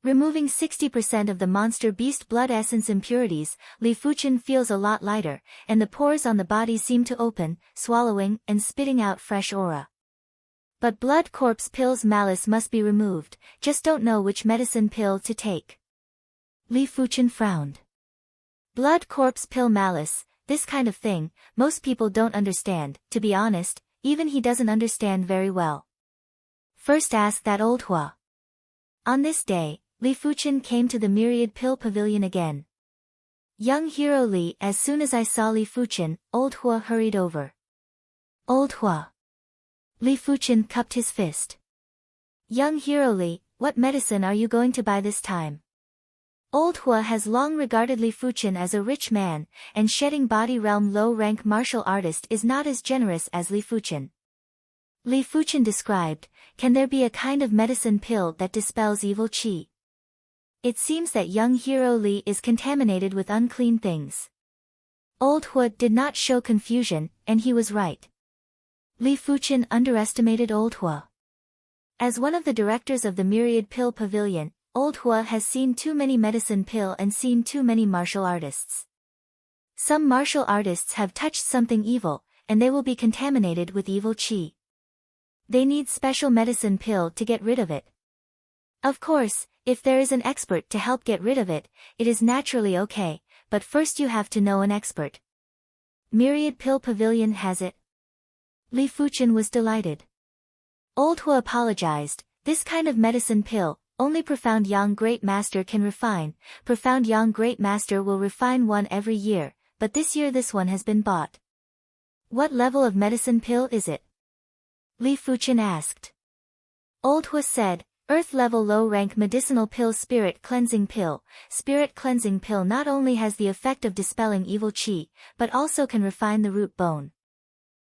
Removing 60% of the monster beast blood essence impurities, Li Fuchen feels a lot lighter, and the pores on the body seem to open, swallowing and spitting out fresh aura. But blood corpse pill's malice must be removed, just don't know which medicine pill to take. Li Fuchen frowned. Blood corpse pill malice, this kind of thing, most people don't understand, to be honest, even he doesn't understand very well. First ask that old Hua. On this day, Li Fuchen came to the Myriad Pill Pavilion again. Young hero Li, as soon as I saw Li Fuchen, old Hua hurried over. Old Hua. Li Fuchen cupped his fist. Young hero Li, what medicine are you going to buy this time? Old Hua has long regarded Li Fuchen as a rich man, and shedding body realm low-rank martial artist is not as generous as Li Fuchen. Li Fuchen described, can there be a kind of medicine pill that dispels evil qi? It seems that young hero Li is contaminated with unclean things. Old Hua did not show confusion, and he was right. Li Fuchen underestimated Old Hua. As one of the directors of the Myriad Pill Pavilion, Old Hua has seen too many medicine pill and seen too many martial artists. Some martial artists have touched something evil, and they will be contaminated with evil qi. They need special medicine pill to get rid of it. Of course, if there is an expert to help get rid of it, it is naturally okay, but first you have to know an expert. Myriad Pill Pavilion has it. Li Fuchen was delighted. Old Hua apologized, this kind of medicine pill, only Profound Yang Great Master can refine, Profound Yang Great Master will refine one every year, but this year this one has been bought. What level of medicine pill is it? Li Fuchen asked. Old Hua said, Earth level low rank medicinal pill. Spirit cleansing pill not only has the effect of dispelling evil qi, but also can refine the root bone.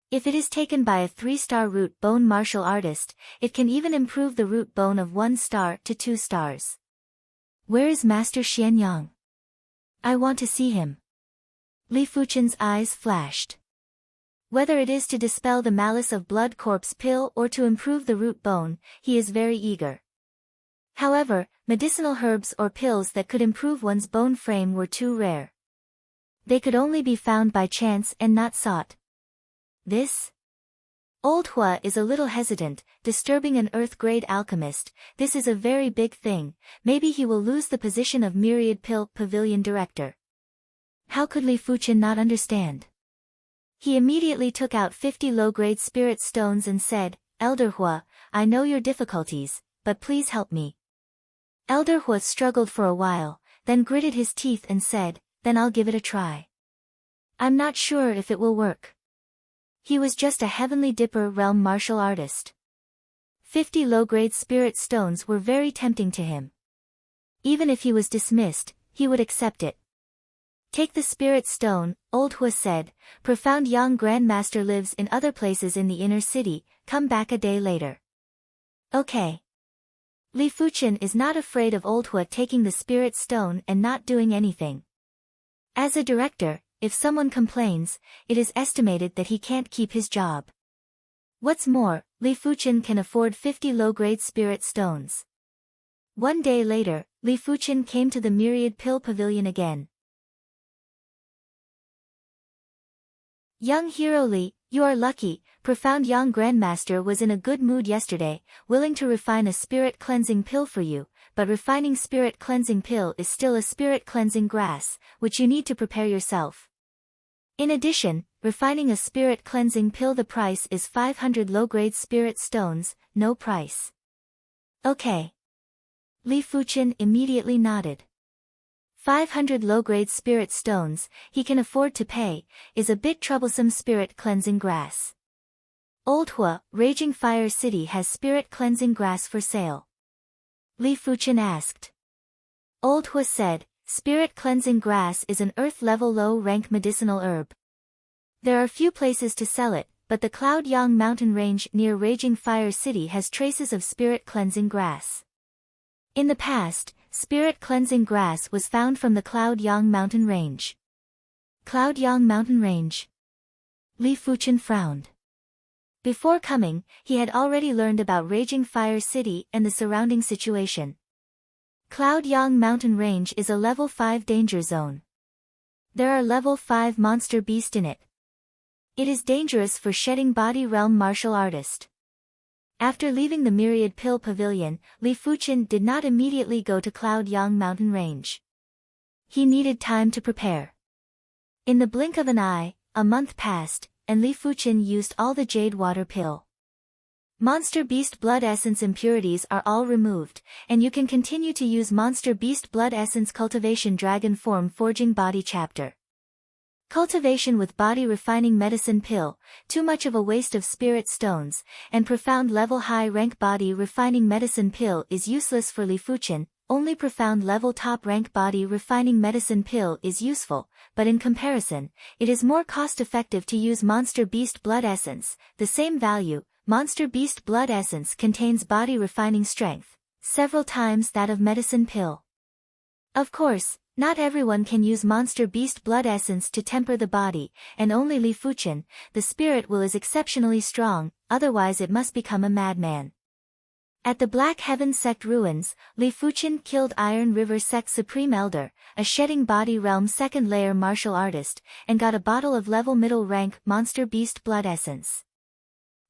If it is taken by a 3-star root bone martial artist, it can even improve the root bone of 1 star to 2 stars. Where is Master Xianyang? I want to see him. Li Fuchen's eyes flashed. Whether it is to dispel the malice of blood corpse pill or to improve the root bone, he is very eager. However, medicinal herbs or pills that could improve one's bone frame were too rare. They could only be found by chance and not sought. This? Old Hua is a little hesitant, disturbing an earth-grade alchemist. This is a very big thing, maybe he will lose the position of Myriad Pill Pavilion director. How could Li Fuchen not understand? He immediately took out 50 low-grade spirit stones and said, Elder Hua, I know your difficulties, but please help me. Elder Hua struggled for a while, then gritted his teeth and said, then I'll give it a try. I'm not sure if it will work. He was just a Heavenly Dipper realm martial artist. 50 low-grade spirit stones were very tempting to him. Even if he was dismissed, he would accept it. Take the spirit stone, Old Hua said, Profound Yang Grandmaster lives in other places in the inner city, come back a day later. Okay. Li Fuchen is not afraid of Old Hua taking the spirit stone and not doing anything. As a director, if someone complains, it is estimated that he can't keep his job. What's more, Li Fuchen can afford 50 low-grade spirit stones. One day later, Li Fuchen came to the Myriad Pill Pavilion again. Young hero Li, you are lucky, Profound Yang Grandmaster was in a good mood yesterday, willing to refine a spirit cleansing pill for you, but refining spirit cleansing pill is still a spirit cleansing grass, which you need to prepare yourself. In addition, refining a spirit cleansing pill the price is 500 low-grade spirit stones, no price. Okay. Li Fuchen immediately nodded. 500 low-grade spirit stones, he can afford to pay, is a bit troublesome. Spirit cleansing grass. Old Hua, Raging Fire City has spirit cleansing grass for sale. Li Fuchen asked. Old Hua said, spirit cleansing grass is an earth-level low-rank medicinal herb. There are few places to sell it, but the Cloud Yang mountain range near Raging Fire City has traces of spirit cleansing grass. In the past, spirit cleansing grass was found from the Cloud Yang mountain range. Cloud Yang mountain range? Li Fuchen frowned. Before coming, he had already learned about Raging Fire City and the surrounding situation. Cloud Yang Mountain Range is a level 5 danger zone. There are level 5 monster beast in it. It is dangerous for shedding body realm martial artist. After leaving the Myriad Pill Pavilion, Li Fuqian did not immediately go to Cloud Yang Mountain Range. He needed time to prepare. In the blink of an eye, a month passed, and Li Fuqian used all the Jade Water Pill. Monster Beast Blood Essence impurities are all removed, and you can continue to use Monster Beast Blood Essence Cultivation Dragon Form Forging Body Chapter. Cultivation with Body Refining Medicine Pill, too much of a waste of Spirit Stones, and Profound Level High Rank Body Refining Medicine Pill is useless for Li Fuqian. Only Profound Level Top Rank Body Refining Medicine Pill is useful, but in comparison, it is more cost-effective to use Monster Beast Blood Essence, the same value. Monster Beast Blood Essence contains body refining strength, several times that of Medicine Pill. Of course, not everyone can use Monster Beast Blood Essence to temper the body, and only Li Fuqian, the spirit will is exceptionally strong, otherwise it must become a madman. At the Black Heaven Sect ruins, Li Fuqian killed Iron River Sect Supreme Elder, a Shedding Body Realm second layer martial artist, and got a bottle of level middle rank Monster Beast Blood Essence.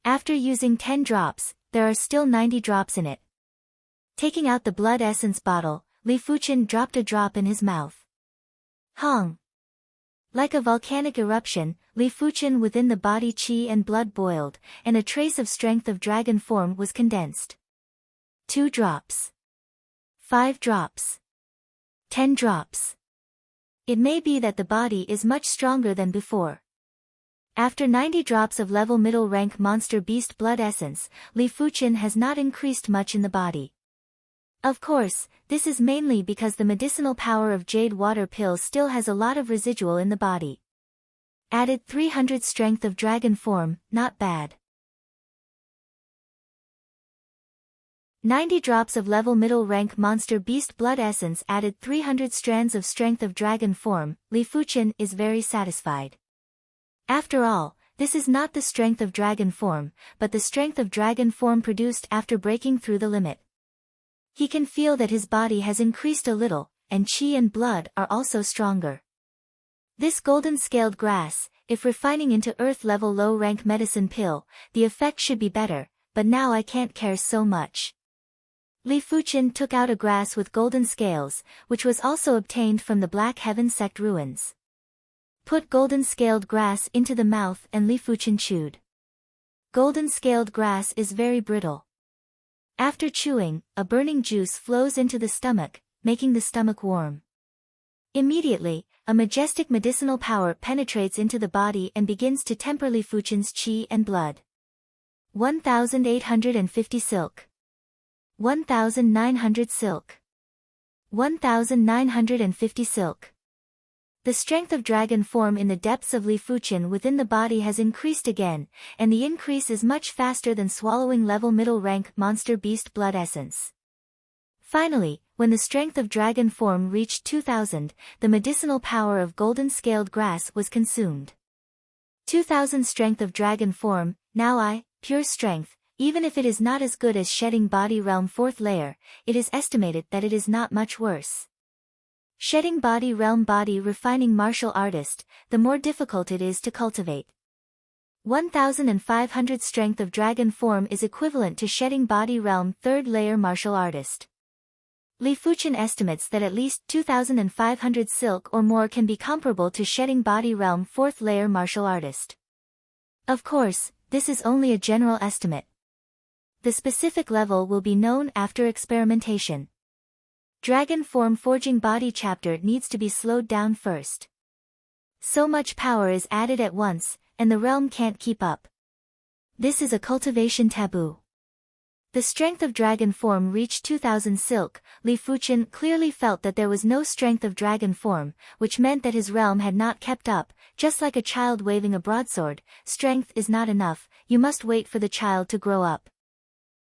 After using 10 drops, there are still 90 drops in it. Taking out the blood essence bottle, Li Fuqian dropped a drop in his mouth. Hong! Like a volcanic eruption, Li Fuqian within the body qi and blood boiled, and a trace of strength of dragon form was condensed. 2 drops. 5 drops. 10 drops. It may be that the body is much stronger than before. After 90 drops of level middle rank Monster Beast Blood Essence, Li Fuqian has not increased much in the body. Of course, this is mainly because the medicinal power of Jade Water Pill still has a lot of residual in the body. Added 300 strength of dragon form, not bad. 90 drops of level middle rank Monster Beast Blood Essence added 300 strands of strength of dragon form. Li Fuqian is very satisfied. After all, this is not the strength of dragon form, but the strength of dragon form produced after breaking through the limit. He can feel that his body has increased a little, and qi and blood are also stronger. This golden-scaled grass, if refining into earth-level low-rank medicine pill, the effect should be better, but now I can't care so much. Li Fuqian took out a grass with golden scales, which was also obtained from the Black Heaven Sect ruins. Put golden-scaled grass into the mouth and Li Fuqian chewed. Golden-scaled grass is very brittle. After chewing, a burning juice flows into the stomach, making the stomach warm. Immediately, a majestic medicinal power penetrates into the body and begins to temper Li Fuqian's qi and blood. 1,850 silk. 1,900 silk. 1,950 silk. The strength of dragon form in the depths of Li Fuqian within the body has increased again, and the increase is much faster than swallowing level middle rank Monster Beast Blood Essence. Finally, when the strength of dragon form reached 2,000, the medicinal power of golden-scaled grass was consumed. 2,000 strength of dragon form, now pure strength, even if it is not as good as shedding body realm 4th layer, it is estimated that it is not much worse. Shedding body realm body refining martial artist, the more difficult it is to cultivate. 1,500 strength of dragon form is equivalent to shedding body realm 3rd layer martial artist. Li Fuqian estimates that at least 2,500 silk or more can be comparable to shedding body realm 4th layer martial artist. Of course, this is only a general estimate. The specific level will be known after experimentation. Dragon form forging body chapter needs to be slowed down first. So much power is added at once, and the realm can't keep up. This is a cultivation taboo. The strength of dragon form reached 2,000 silk. Li Fuqian clearly felt that there was no strength of dragon form, which meant that his realm had not kept up. Just like a child waving a broadsword, strength is not enough, you must wait for the child to grow up.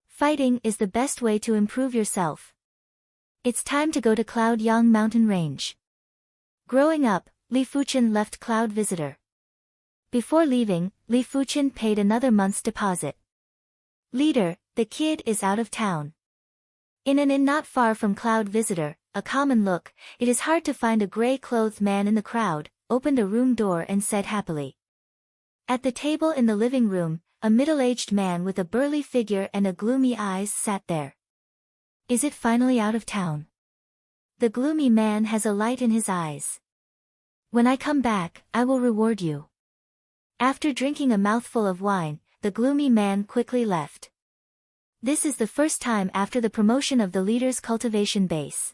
Fighting is the best way to improve yourself. It's time to go to Cloud Yang Mountain Range. Growing up, Li Fuqian left Cloud Visitor. Before leaving, Li Fuqian paid another month's deposit. Leader, the kid is out of town. In an inn not far from Cloud Visitor, a common look, it is hard to find a gray-clothed man in the crowd, opened a room door and said happily. At the table in the living room, a middle-aged man with a burly figure and a gloomy eyes sat there. Is it finally out of town? The gloomy man has a light in his eyes. When I come back, I will reward you. After drinking a mouthful of wine, the gloomy man quickly left. This is the first time after the promotion of the leader's cultivation base.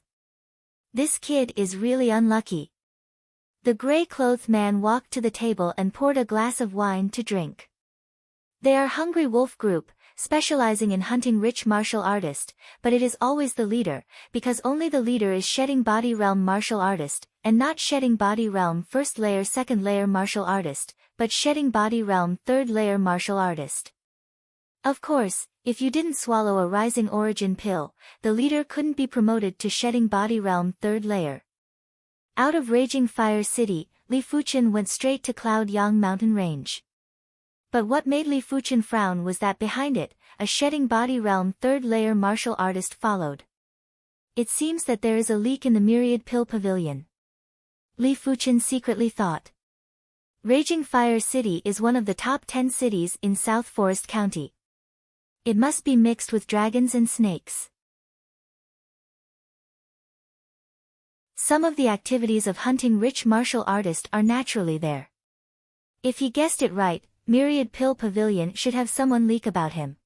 This kid is really unlucky. The gray-clothed man walked to the table and poured a glass of wine to drink. They are Hungry Wolf Group, specializing in hunting rich martial artist, but it is always the leader, because only the leader is shedding body realm martial artist, and not shedding body realm first layer second layer martial artist, but shedding body realm third layer martial artist. Of course, if you didn't swallow a rising origin pill, the leader couldn't be promoted to shedding body realm third layer. Out of Raging Fire City, Li Fuchen went straight to Cloud Yang mountain range. But what made Li Fuchen frown was that behind it, a shedding body realm third layer martial artist followed. It seems that there is a leak in the Myriad Pill Pavilion. Li Fuchen secretly thought. Raging Fire City is one of the top 10 cities in South Forest County. It must be mixed with dragons and snakes. Some of the activities of hunting rich martial artist are naturally there. If he guessed it right, Myriad Pill Pavilion should have someone leak about him.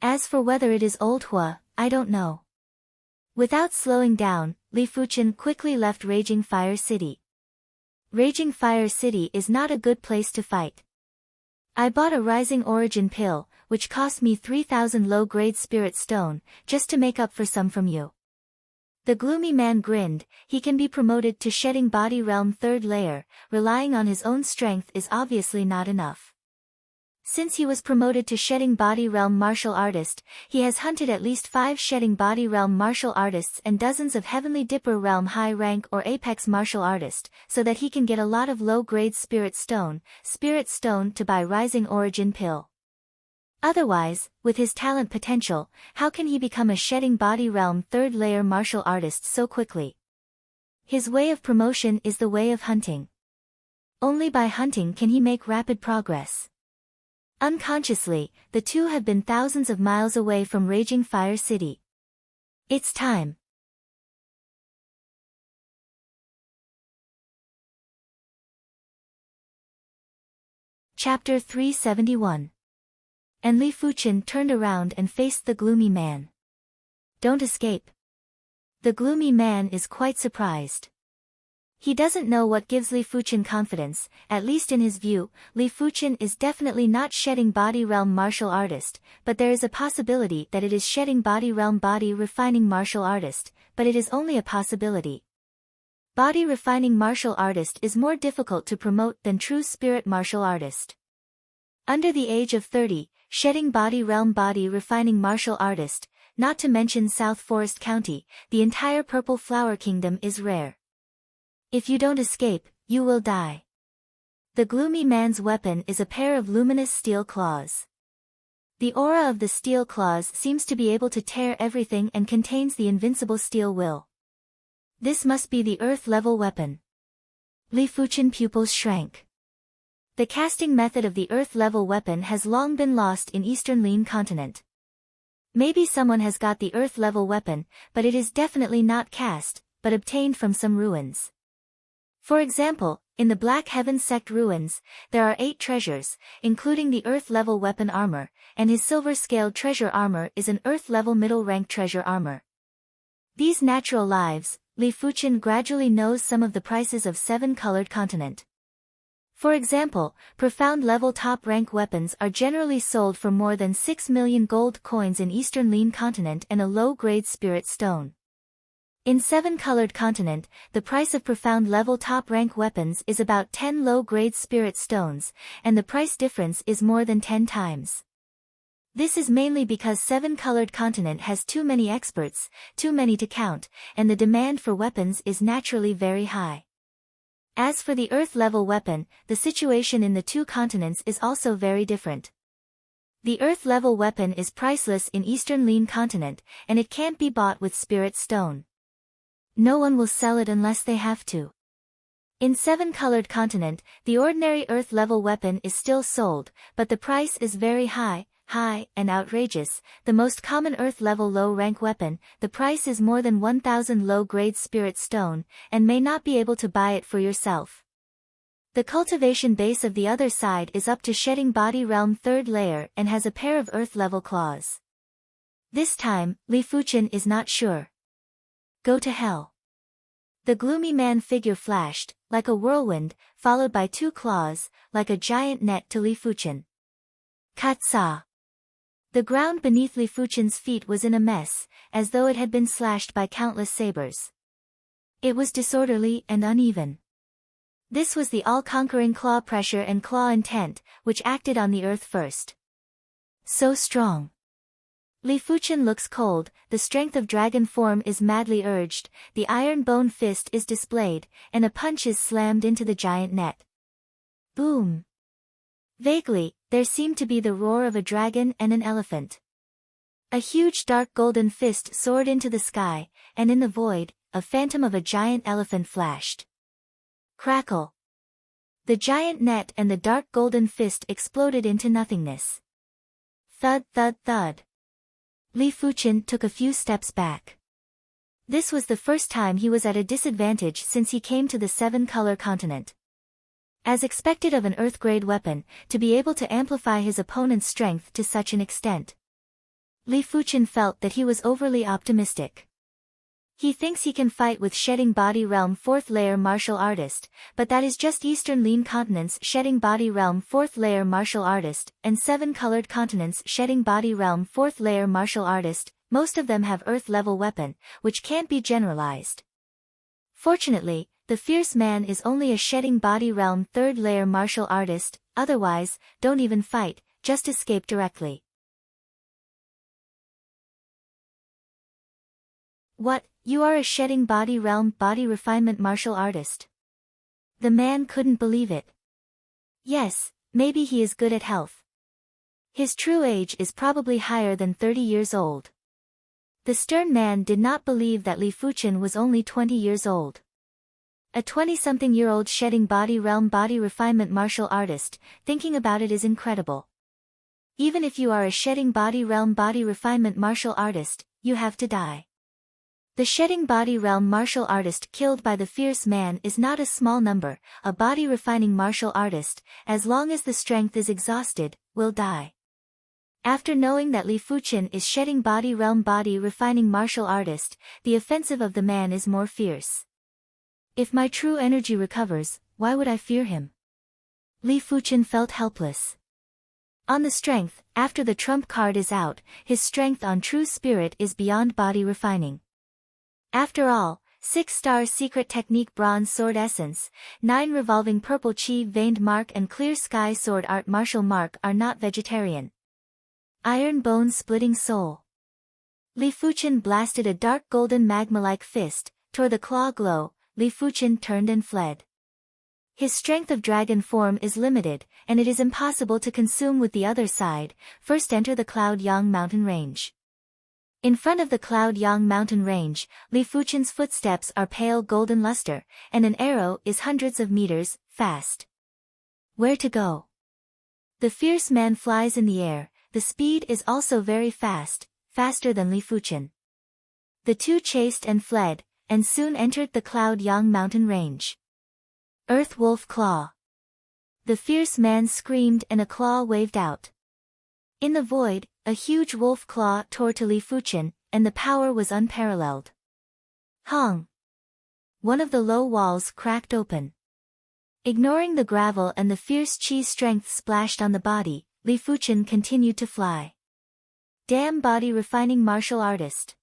As for whether it is Old Hua, I don't know. Without slowing down, Li Fuchen quickly left Raging Fire City. Raging Fire City is not a good place to fight. I bought a Rising Origin pill, which cost me 3,000 low-grade spirit stone, just to make up for some from you. The gloomy man grinned. He can be promoted to shedding body realm third layer, relying on his own strength is obviously not enough. Since he was promoted to shedding body realm martial artist, he has hunted at least 5 shedding body realm martial artists and dozens of Heavenly Dipper realm high rank or apex martial artist, so that he can get a lot of low-grade spirit stone to buy Rising Origin pill. Otherwise, with his talent potential, how can he become a shedding body realm third layer martial artist so quickly? His way of promotion is the way of hunting. Only by hunting can he make rapid progress. Unconsciously, the two have been thousands of miles away from Raging Fire City. It's time. Chapter 371. And Li Fuchen turned around and faced the gloomy man. Don't escape. The gloomy man is quite surprised. He doesn't know what gives Li Fuchen confidence. At least in his view, Li Fuchen is definitely not shedding body realm martial artist, but there is a possibility that it is shedding body realm body refining martial artist, but it is only a possibility. Body refining martial artist is more difficult to promote than true spirit martial artist. Under the age of 30, shedding body realm body refining martial artist, not to mention South Forest County, the entire Purple Flower Kingdom is rare. If you don't escape, you will die. The gloomy man's weapon is a pair of luminous steel claws. The aura of the steel claws seems to be able to tear everything and contains the invincible steel will. This must be the earth-level weapon. Li Fuchen pupils shrank. The casting method of the earth-level weapon has long been lost in Eastern Lin continent. Maybe someone has got the earth-level weapon, but it is definitely not cast, but obtained from some ruins. For example, in the Black Heaven Sect ruins, there are 8 treasures, including the earth-level weapon armor, and his silver-scaled treasure armor is an earth-level middle-rank treasure armor. These natural lives, Li Fuchen gradually knows some of the prices of 7-colored continent. For example, profound-level top-rank weapons are generally sold for more than 6 million gold coins in Eastern Lin continent and a low-grade spirit stone. In 7-colored continent, the price of profound-level top-rank weapons is about 10 low-grade spirit stones, and the price difference is more than 10 times. This is mainly because 7-colored continent has too many experts, too many to count, and the demand for weapons is naturally very high. As for the earth-level weapon, the situation in the 2 continents is also very different. The earth-level weapon is priceless in Eastern Lean Continent, and it can't be bought with spirit stone. No one will sell it unless they have to. In 7-colored continent, the ordinary earth-level weapon is still sold, but the price is very high, and outrageous. The most common earth-level low-rank weapon, the price is more than 1,000 low-grade spirit stone, and may not be able to buy it for yourself. The cultivation base of the other side is up to Shedding Body Realm 3rd layer and has a pair of earth-level claws. This time, Li Fuchen is not sure. Go to hell. The gloomy man figure flashed, like a whirlwind, followed by 2 claws, like a giant net to Li Fuchen. Katsa. The ground beneath Li Fuchen's feet was in a mess, as though it had been slashed by countless sabers. It was disorderly and uneven. This was the all-conquering claw pressure and claw intent, which acted on the earth first. So strong. Li Fuchen looks cold, the strength of dragon form is madly urged, the iron bone fist is displayed, and a punch is slammed into the giant net. Boom! Vaguely, there seemed to be the roar of a dragon and an elephant. A huge dark golden fist soared into the sky, and in the void, a phantom of a giant elephant flashed. Crackle! The giant net and the dark golden fist exploded into nothingness. Thud, thud, thud. Li Fuchen took a few steps back. This was the first time he was at a disadvantage since he came to the 7-color continent. As expected of an earth-grade weapon, to be able to amplify his opponent's strength to such an extent. Li Fuchen felt that he was overly optimistic. He thinks he can fight with Shedding Body Realm 4th layer martial artist, but that is just Eastern Lean Continent's Shedding Body Realm 4th layer martial artist, and 7-colored continents Shedding Body Realm 4th layer martial artist. Most of them have earth-level weapon, which can't be generalized. Fortunately, the fierce man is only a Shedding Body Realm 3rd layer martial artist, otherwise, don't even fight, just escape directly. What? You are a Shedding Body Realm body refinement martial artist? The man couldn't believe it. Yes, maybe he is good at health. His true age is probably higher than 30 years old. The stern man did not believe that Li Fuchen was only 20 years old. A 20-something-year-old Shedding Body Realm body refinement martial artist, thinking about it is incredible. Even if you are a Shedding Body Realm body refinement martial artist, you have to die. The Shedding Body Realm martial artist killed by the fierce man is not a small number. A body refining martial artist, as long as the strength is exhausted, will die. After knowing that Li Fuchen is Shedding Body Realm body refining martial artist, the offensive of the man is more fierce. If my true energy recovers, why would I fear him? Li Fuchen felt helpless. On the strength, after the trump card is out, his strength on true spirit is beyond body refining. After all, 6-star secret technique bronze sword essence, 9 revolving purple chi veined mark and clear sky sword art martial mark are not vegetarian. Iron bone splitting soul. Li Fuchen blasted a dark golden magma-like fist, tore the claw glow. Li Fuchen turned and fled. His strength of dragon form is limited, and it is impossible to consume with the other side. First enter the Cloud Yang mountain range. In front of the Cloud Yang mountain range, Li Fuchen's footsteps are pale golden luster, and an arrow is hundreds of meters, fast. Where to go? The fierce man flies in the air, the speed is also very fast, faster than Li Fuchen. The two chased and fled, and soon entered the Cloud Yang mountain range. Earth Wolf Claw. The fierce man screamed and a claw waved out. In the void, a huge wolf claw tore to Li Fuchen, and the power was unparalleled. Hong! One of the low walls cracked open. Ignoring the gravel and the fierce chi strength splashed on the body, Li Fuchen continued to fly. Damn body refining martial artist.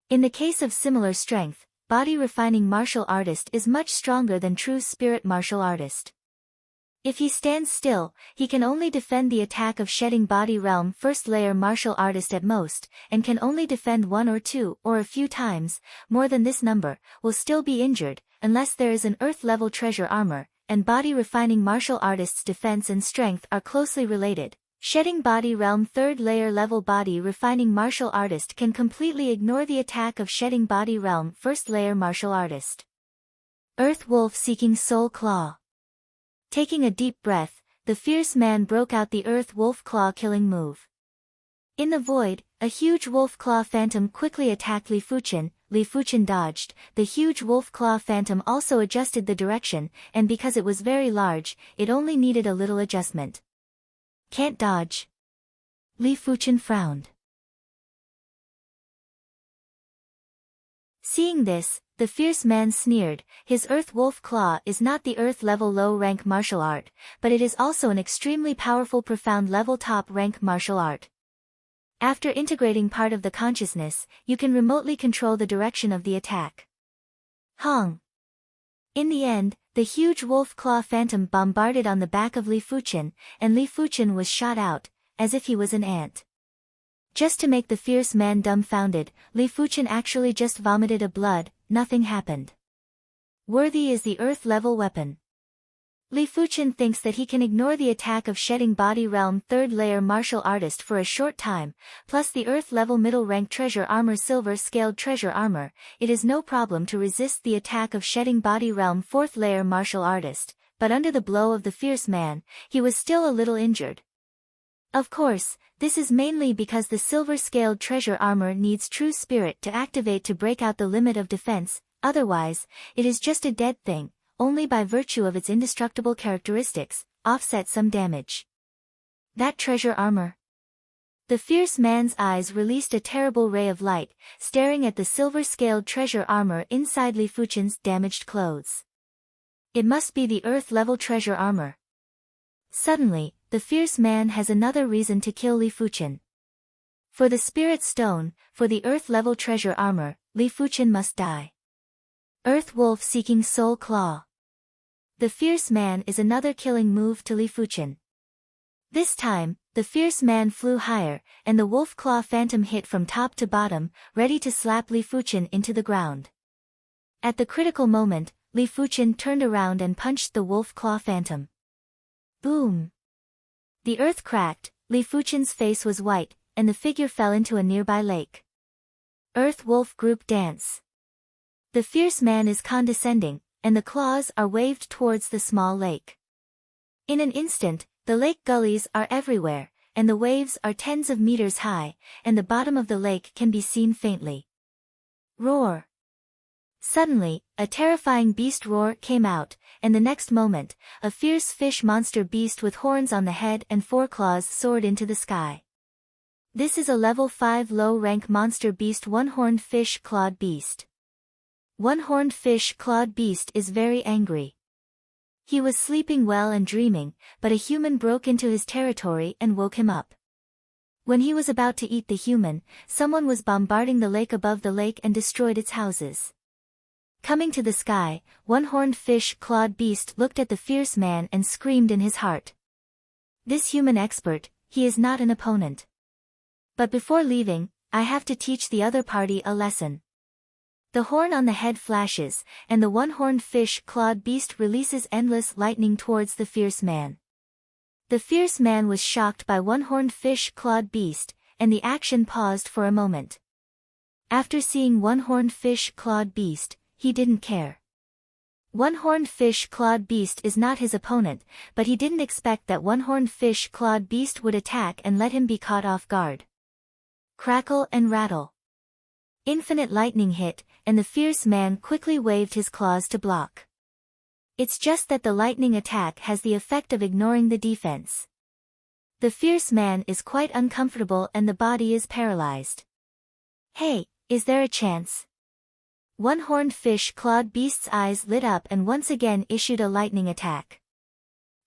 In the case of similar strength, body refining martial artist is much stronger than true spirit martial artist. If he stands still, he can only defend the attack of Shedding Body Realm 1st layer martial artist at most, and can only defend 1 or 2 or a few times. More than this number will still be injured, unless there is an earth-level treasure armor, and body refining martial artist's defense and strength are closely related. Shedding Body Realm 3rd Layer Level Body Refining Martial Artist can completely ignore the attack of Shedding Body Realm 1st Layer Martial Artist. Earth Wolf Seeking Soul Claw. Taking a deep breath, the fierce man broke out the Earth Wolf Claw killing move. In the void, a huge wolf claw phantom quickly attacked Li Fuchen. Li Fuchen dodged. The huge wolf claw phantom also adjusted the direction, and because it was very large, it only needed a little adjustment. Can't dodge. Li Fuchen frowned. Seeing this, the fierce man sneered. His Earth Wolf Claw is not the Earth level low rank martial art, but it is also an extremely powerful profound level top rank martial art. After integrating part of the consciousness, you can remotely control the direction of the attack. Hong. In the end, the huge wolf claw phantom bombarded on the back of Li Fuchen, and Li Fuchen was shot out, as if he was an ant. Just to make the fierce man dumbfounded, Li Fuchen actually just vomited a blood. Nothing happened. Worthy is the Earth level weapon. Li Fuchen thinks that he can ignore the attack of Shedding Body Realm 3rd Layer Martial Artist for a short time, plus the Earth level middle rank Treasure Armor Silver Scaled Treasure Armor. It is no problem to resist the attack of Shedding Body Realm 4th Layer Martial Artist, but under the blow of the fierce man, he was still a little injured. Of course, this is mainly because the Silver Scaled Treasure Armor needs True Spirit to activate to break out the limit of defense, otherwise, it is just a dead thing. Only by virtue of its indestructible characteristics, offset some damage. That treasure armor. The fierce man's eyes released a terrible ray of light, staring at the silver-scaled treasure armor inside Li Fuchen's damaged clothes. It must be the Earth-level treasure armor. Suddenly, the fierce man has another reason to kill Li Fuchen. For the Spirit Stone, for the Earth-level treasure armor, Li Fuchen must die. Earth Wolf Seeking Soul Claw. The fierce man is another killing move to Li Fuchen. This time, the fierce man flew higher, and the wolf claw phantom hit from top to bottom, ready to slap Li Fuchen into the ground. At the critical moment, Li Fuchen turned around and punched the wolf claw phantom. Boom! The earth cracked, Li Fuchen's face was white, and the figure fell into a nearby lake. Earth Wolf Group Dance. The fierce man is condescending, and the claws are waved towards the small lake. In an instant, the lake gullies are everywhere, and the waves are tens of meters high, and the bottom of the lake can be seen faintly. Roar! Suddenly, a terrifying beast roar came out, and the next moment, a fierce fish monster beast with horns on the head and foreclaws soared into the sky. This is a level 5 low-rank monster beast one-horned fish clawed beast. One-horned fish clawed beast is very angry. He was sleeping well and dreaming, but a human broke into his territory and woke him up. When he was about to eat the human, someone was bombarding the lake above the lake and destroyed its houses. Coming to the sky, one-horned fish clawed beast looked at the fierce man and screamed in his heart. This human expert, he is not an opponent. But before leaving, I have to teach the other party a lesson. The horn on the head flashes, and the one-horned fish-clawed beast releases endless lightning towards the fierce man. The fierce man was shocked by one-horned fish-clawed beast, and the action paused for a moment. After seeing one-horned fish-clawed beast, he didn't care. One-horned fish-clawed beast is not his opponent, but he didn't expect that one-horned fish-clawed beast would attack and let him be caught off guard. Crackle and rattle. Infinite lightning hit, and the fierce man quickly waved his claws to block. It's just that the lightning attack has the effect of ignoring the defense. The fierce man is quite uncomfortable and the body is paralyzed. Hey, is there a chance? One-horned fish-clawed beast's eyes lit up and once again issued a lightning attack.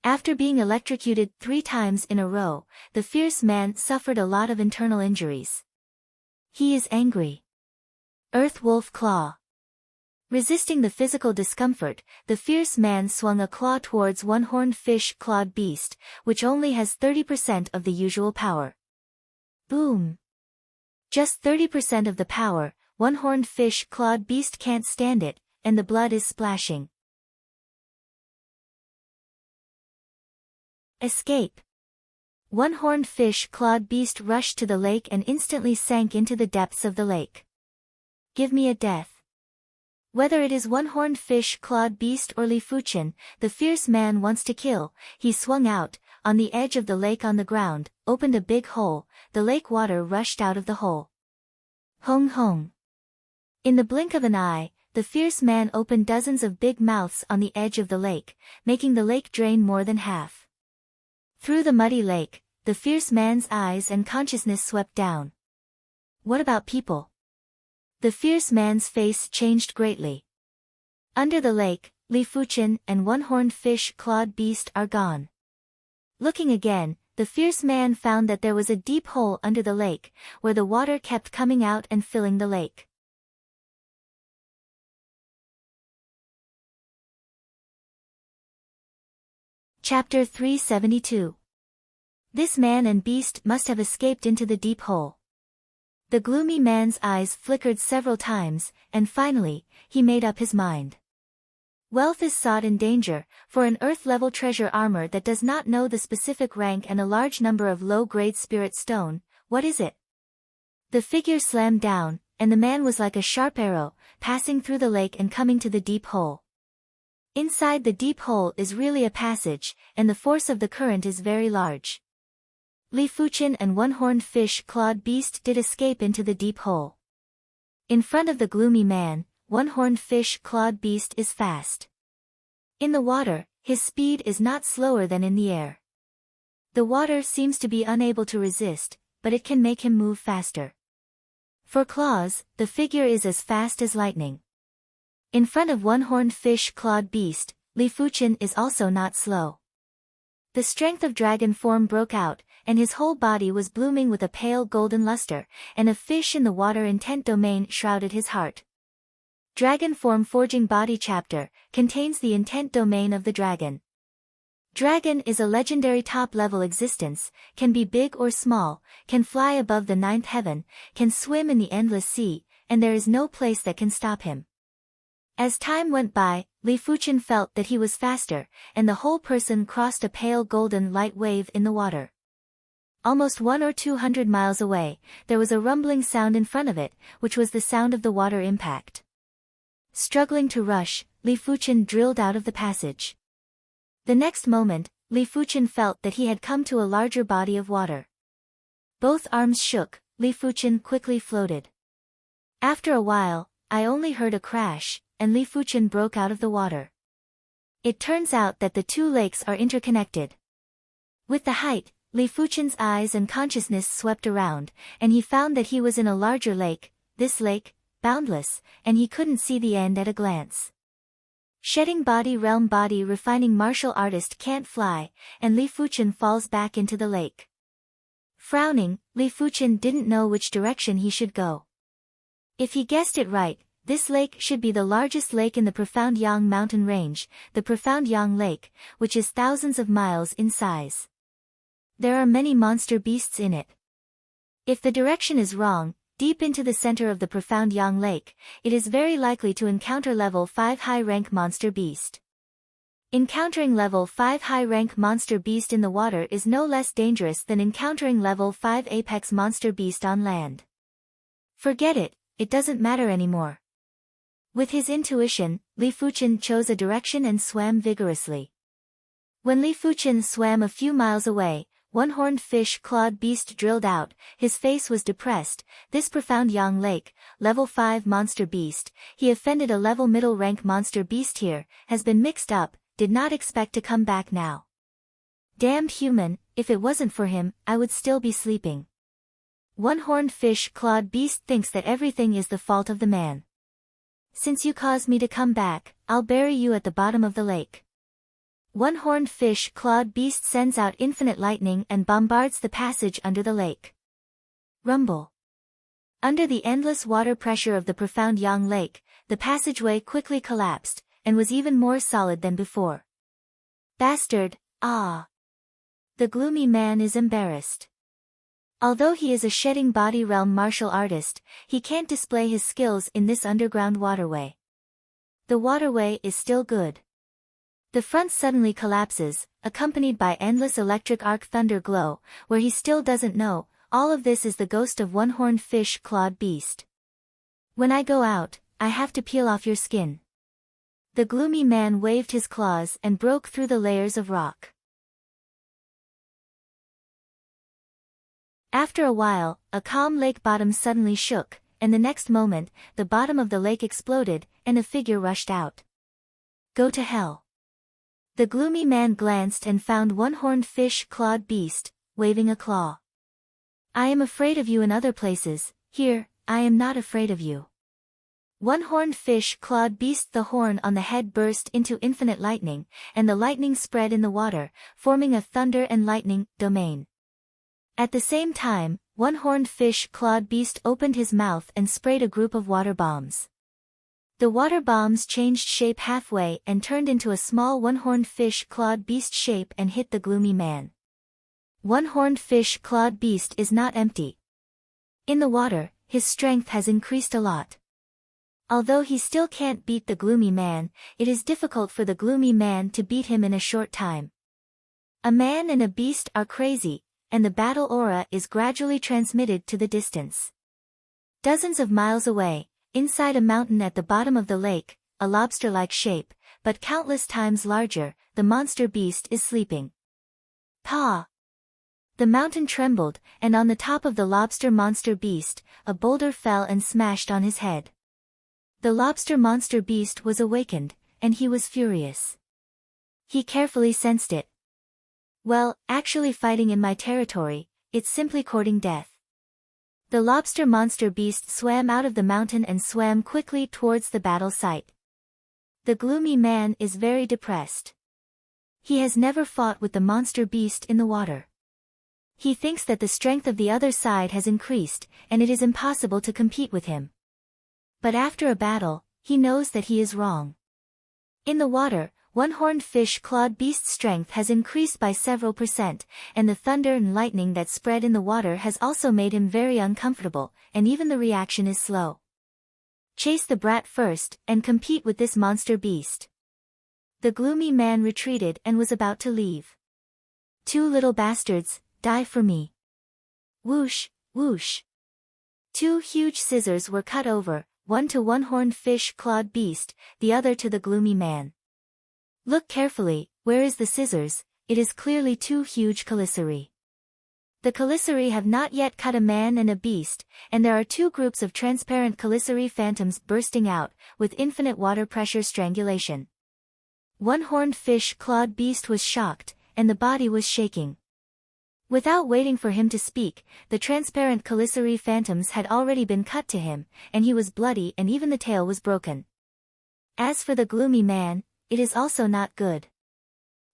After being electrocuted 3 times in a row, the fierce man suffered a lot of internal injuries. He is angry. Earth Wolf Claw. Resisting the physical discomfort, the fierce man swung a claw towards one-horned fish-clawed beast, which only has 30% of the usual power. Boom! Just 30% of the power, one-horned fish-clawed beast can't stand it, and the blood is splashing. Escape. One-horned fish-clawed beast rushed to the lake and instantly sank into the depths of the lake. Give me a death. Whether it is one-horned fish-clawed beast or Li Fuchen, the fierce man wants to kill. He swung out, on the edge of the lake on the ground, opened a big hole. The lake water rushed out of the hole. Hong hong. In the blink of an eye, the fierce man opened dozens of big mouths on the edge of the lake, making the lake drain more than half. Through the muddy lake, the fierce man's eyes and consciousness swept down. What about people? The fierce man's face changed greatly. Under the lake, Li Fuchen and one-horned fish-clawed beast are gone. Looking again, the fierce man found that there was a deep hole under the lake, where the water kept coming out and filling the lake. Chapter 372. This man and beast must have escaped into the deep hole. The gloomy man's eyes flickered several times, and finally, he made up his mind. Wealth is sought in danger, for an earth-level treasure armor that does not know the specific rank and a large number of low-grade spirit stone. What is it? The figure slammed down, and the man was like a sharp arrow, passing through the lake and coming to the deep hole. Inside the deep hole is really a passage, and the force of the current is very large. Li Fuchen and one-horned fish-clawed beast did escape into the deep hole. In front of the gloomy man, one-horned fish-clawed beast is fast. In the water, his speed is not slower than in the air. The water seems to be unable to resist, but it can make him move faster. For claws, the figure is as fast as lightning. In front of one-horned fish-clawed beast, Li Fuchen is also not slow. The strength of dragon form broke out, and his whole body was blooming with a pale golden luster, and a fish in the water intent domain shrouded his heart. Dragon form forging body chapter, contains the intent domain of the dragon. Dragon is a legendary top-level existence, can be big or small, can fly above the ninth heaven, can swim in the endless sea, and there is no place that can stop him. As time went by, Li Fuchen felt that he was faster, and the whole person crossed a pale golden light wave in the water. Almost 100 or 200 miles away, there was a rumbling sound in front of it, which was the sound of the water impact. Struggling to rush, Li Fuchen drilled out of the passage. The next moment, Li Fuchen felt that he had come to a larger body of water. Both arms shook, Li Fuchen quickly floated. After a while, I only heard a crash, and Li Fuchen broke out of the water. It turns out that the two lakes are interconnected. With the height, Li Fuchen's eyes and consciousness swept around, and he found that he was in a larger lake, this lake, Boundless, and he couldn't see the end at a glance. Shedding body realm body refining martial artist can't fly, and Li Fuchen falls back into the lake. Frowning, Li Fuchen didn't know which direction he should go. If he guessed it right, this lake should be the largest lake in the Profound Yang mountain range, the Profound Yang Lake, which is thousands of miles in size. There are many monster beasts in it. If the direction is wrong, deep into the center of the Profound Yang Lake, it is very likely to encounter level 5 high-rank monster beast. Encountering level 5 high-rank monster beast in the water is no less dangerous than encountering level 5 apex monster beast on land. Forget it, it doesn't matter anymore. With his intuition, Li Fuchen chose a direction and swam vigorously. When Li Fuchen swam a few miles away, one-horned fish-clawed beast drilled out, his face was depressed. This Profound Yang Lake, level 5 monster beast, he offended a level middle rank monster beast here, has been mixed up, did not expect to come back now. Damned human, if it wasn't for him, I would still be sleeping. One-horned fish-clawed beast thinks that everything is the fault of the man. Since you caused me to come back, I'll bury you at the bottom of the lake. One-horned fish-clawed beast sends out infinite lightning and bombards the passage under the lake. Rumble. Under the endless water pressure of the Profound Yang Lake, the passageway quickly collapsed, and was even more solid than before. Bastard, ah! The gloomy man is embarrassed. Although he is a shedding body realm martial artist, he can't display his skills in this underground waterway. The waterway is still good. The front suddenly collapses, accompanied by endless electric arc thunder glow, where he still doesn't know, all of this is the ghost of one-horned fish-clawed beast. When I go out, I have to peel off your skin. The gloomy man waved his claws and broke through the layers of rock. After a while, a calm lake bottom suddenly shook, and the next moment, the bottom of the lake exploded, and a figure rushed out. Go to hell. The gloomy man glanced and found one-horned fish-clawed beast, waving a claw. I am afraid of you in other places, here, I am not afraid of you. One-horned fish-clawed beast. The horn on the head burst into infinite lightning, and the lightning spread in the water, forming a thunder and lightning domain. At the same time, one-horned fish-clawed beast opened his mouth and sprayed a group of water bombs. The water bombs changed shape halfway and turned into a small one-horned fish-clawed beast shape and hit the gloomy man. One-horned fish-clawed beast is not empty. In the water, his strength has increased a lot. Although he still can't beat the gloomy man, it is difficult for the gloomy man to beat him in a short time. A man and a beast are crazy, and the battle aura is gradually transmitted to the distance. Dozens of miles away, inside a mountain at the bottom of the lake, a lobster-like shape, but countless times larger, the monster beast is sleeping. Paw! The mountain trembled, and on the top of the lobster monster beast, a boulder fell and smashed on his head. The lobster monster beast was awakened, and he was furious. He carefully sensed it. Well, actually fighting in my territory, it's simply courting death. The lobster monster beast swam out of the mountain and swam quickly towards the battle site. The gloomy man is very depressed. He has never fought with the monster beast in the water. He thinks that the strength of the other side has increased, and it is impossible to compete with him. But after a battle, he knows that he is wrong. In the water, one-horned fish-clawed beast's strength has increased by several %, and the thunder and lightning that spread in the water has also made him very uncomfortable, and even the reaction is slow. Chase the brat first, and compete with this monster beast. The gloomy man retreated and was about to leave. Two little bastards, die for me. Whoosh, whoosh. Two huge scissors were cut over, one to one-horned fish-clawed beast, the other to the gloomy man. Look carefully, where is the scissors? It is clearly two huge caliceri. The caliceri have not yet cut a man and a beast, and there are two groups of transparent caliceri phantoms bursting out, with infinite water pressure strangulation. One-horned fish-clawed beast was shocked, and the body was shaking. Without waiting for him to speak, the transparent caliceri phantoms had already been cut to him, and he was bloody and even the tail was broken. As for the gloomy man, it is also not good.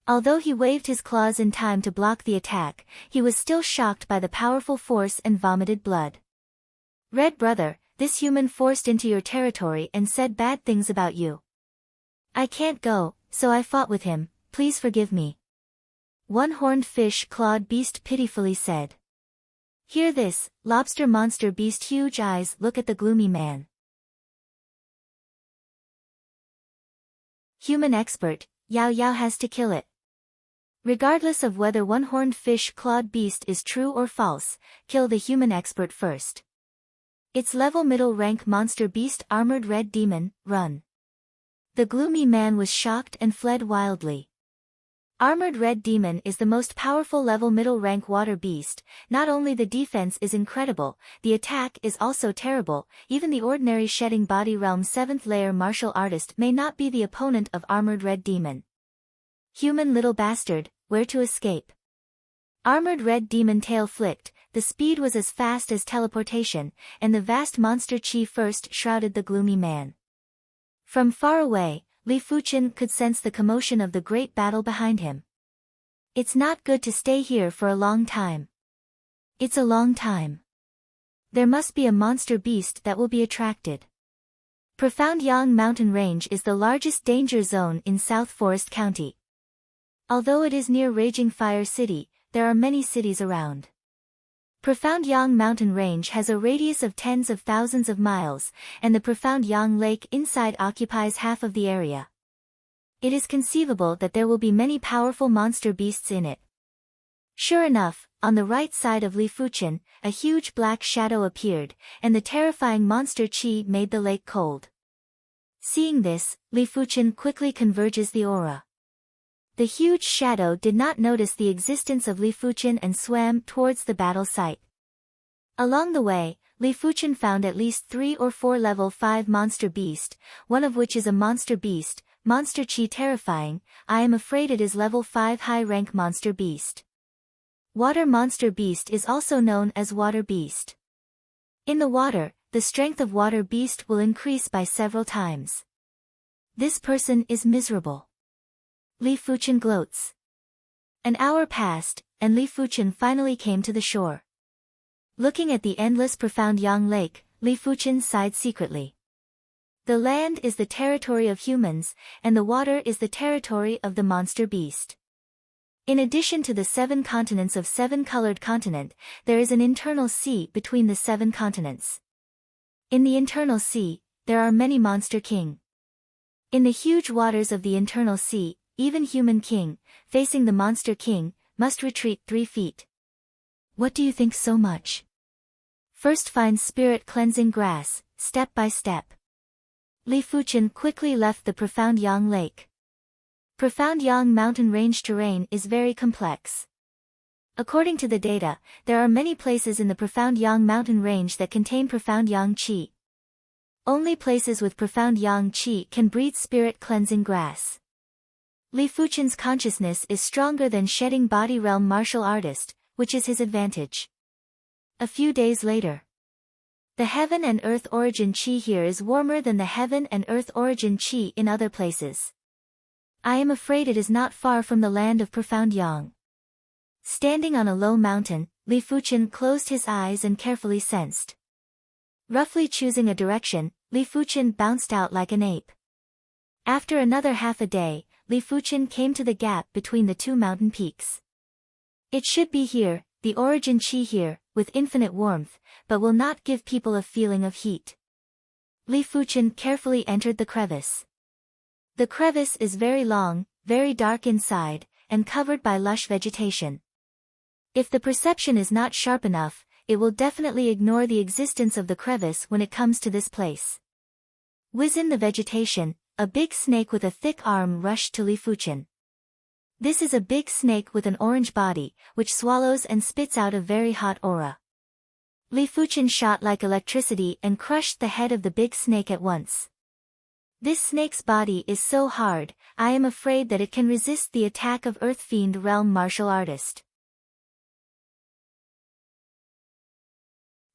Although he waved his claws in time to block the attack, he was still shocked by the powerful force and vomited blood. Red brother, this human forced into your territory and said bad things about you. I can't go, so I fought with him, please forgive me. One-horned fish-clawed beast pitifully said. Hear this, lobster monster beast huge eyes look at the gloomy man. Human expert, Yao Yao has to kill it. Regardless of whether one-horned fish-clawed beast is true or false, kill the human expert first. It's level middle rank monster beast armored red demon, run. The gloomy man was shocked and fled wildly. Armored Red Demon is the most powerful level middle rank water beast. Not only the defense is incredible, the attack is also terrible. Even the ordinary shedding body realm 7th layer martial artist may not be the opponent of Armored Red Demon. Human little bastard, where to escape? Armored Red Demon tail flicked, the speed was as fast as teleportation, and the vast monster chi first shrouded the gloomy man. From far away, Li Fuchen could sense the commotion of the great battle behind him. It's not good to stay here for a long time. It's a long time. There must be a monster beast that will be attracted. Profound Yang Mountain Range is the largest danger zone in South Forest County. Although it is near Raging Fire City, there are many cities around. Profound Yang Mountain Range has a radius of tens of thousands of miles, and the Profound Yang Lake inside occupies half of the area. It is conceivable that there will be many powerful monster beasts in it. Sure enough, on the right side of Li Fuchen, a huge black shadow appeared, and the terrifying monster qi made the lake cold. Seeing this, Li Fuchen quickly converges the aura. The huge shadow did not notice the existence of Li Fuchen and swam towards the battle site. Along the way, Li Fuchen found at least 3 or 4 level 5 monster beast, one of which is a monster beast, monster qi terrifying. I am afraid it is level 5 high rank monster beast. Water monster beast is also known as water beast. In the water, the strength of water beast will increase by several times. This person is miserable. Li Fuchen gloats. An hour passed, and Li Fuchen finally came to the shore. Looking at the endless profound Yang Lake, Li Fuchen sighed secretly. The land is the territory of humans, and the water is the territory of the monster beast. In addition to the 7 continents of 7-colored continent, there is an internal sea between the 7 continents. In the internal sea, there are many monster king. In the huge waters of the internal sea, even human king, facing the monster king, must retreat 3 feet. What do you think so much? First find spirit cleansing grass, step by step. Li Fuchen quickly left the profound Yang Lake. Profound Yang mountain range terrain is very complex. According to the data, there are many places in the profound Yang mountain range that contain profound Yang qi. Only places with profound Yang qi can breed spirit cleansing grass. Li Fuchen's consciousness is stronger than shedding body realm martial artist, which is his advantage. A few days later. The heaven and earth origin qi here is warmer than the heaven and earth origin qi in other places. I am afraid it is not far from the land of profound Yang. Standing on a low mountain, Li Fuchen closed his eyes and carefully sensed. Roughly choosing a direction, Li Fuchen bounced out like an ape. After another half a day, Li Fuchen came to the gap between the 2 mountain peaks. It should be here, the origin qi here, with infinite warmth, but will not give people a feeling of heat. Li Fuchen carefully entered the crevice. The crevice is very long, very dark inside, and covered by lush vegetation. If the perception is not sharp enough, it will definitely ignore the existence of the crevice when it comes to this place. Within the vegetation, a big snake with a thick arm rushed to Li Fuchen. This is a big snake with an orange body, which swallows and spits out a very hot aura. Li Fuchen shot like electricity and crushed the head of the big snake at once. This snake's body is so hard, I am afraid that it can resist the attack of Earth Fiend Realm martial artist.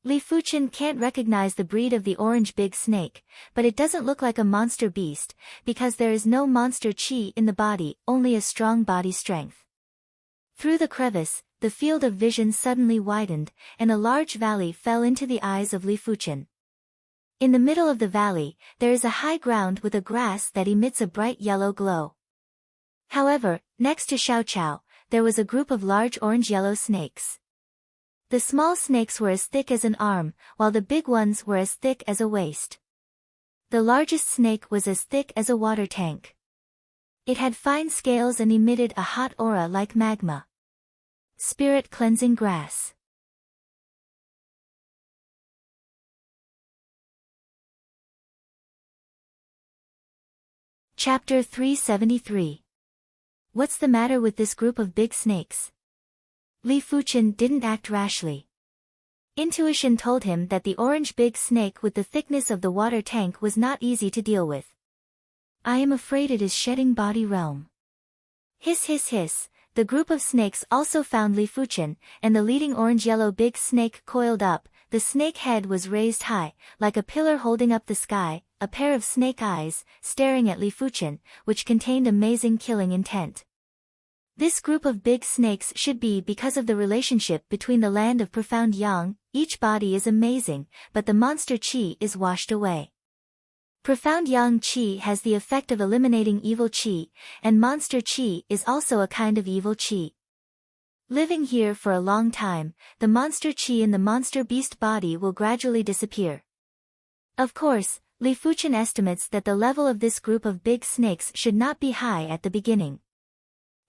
Li Fuchen can't recognize the breed of the orange big snake, but it doesn't look like a monster beast, because there is no monster qi in the body, only a strong body strength. Through the crevice, the field of vision suddenly widened, and a large valley fell into the eyes of Li Fuchen. In the middle of the valley, there is a high ground with a grass that emits a bright yellow glow. However, next to Xiao Chao, there was a group of large orange-yellow snakes. The small snakes were as thick as an arm, while the big ones were as thick as a waist. The largest snake was as thick as a water tank. It had fine scales and emitted a hot aura like magma. Spirit cleansing grass. Chapter 373. What's the matter with this group of big snakes? Li Fuchen didn't act rashly. Intuition told him that the orange big snake with the thickness of the water tank was not easy to deal with. I am afraid it is shedding body realm. Hiss hiss hiss, the group of snakes also found Li Fuchen, and the leading orange-yellow big snake coiled up. The snake head was raised high, like a pillar holding up the sky, a pair of snake eyes, staring at Li Fuchen, which contained amazing killing intent. This group of big snakes should be because of the relationship between the land of profound Yang. Each body is amazing, but the monster qi is washed away. Profound Yang qi has the effect of eliminating evil qi, and monster qi is also a kind of evil qi. Living here for a long time, the monster qi in the monster beast body will gradually disappear. Of course, Li Fuchen estimates that the level of this group of big snakes should not be high at the beginning.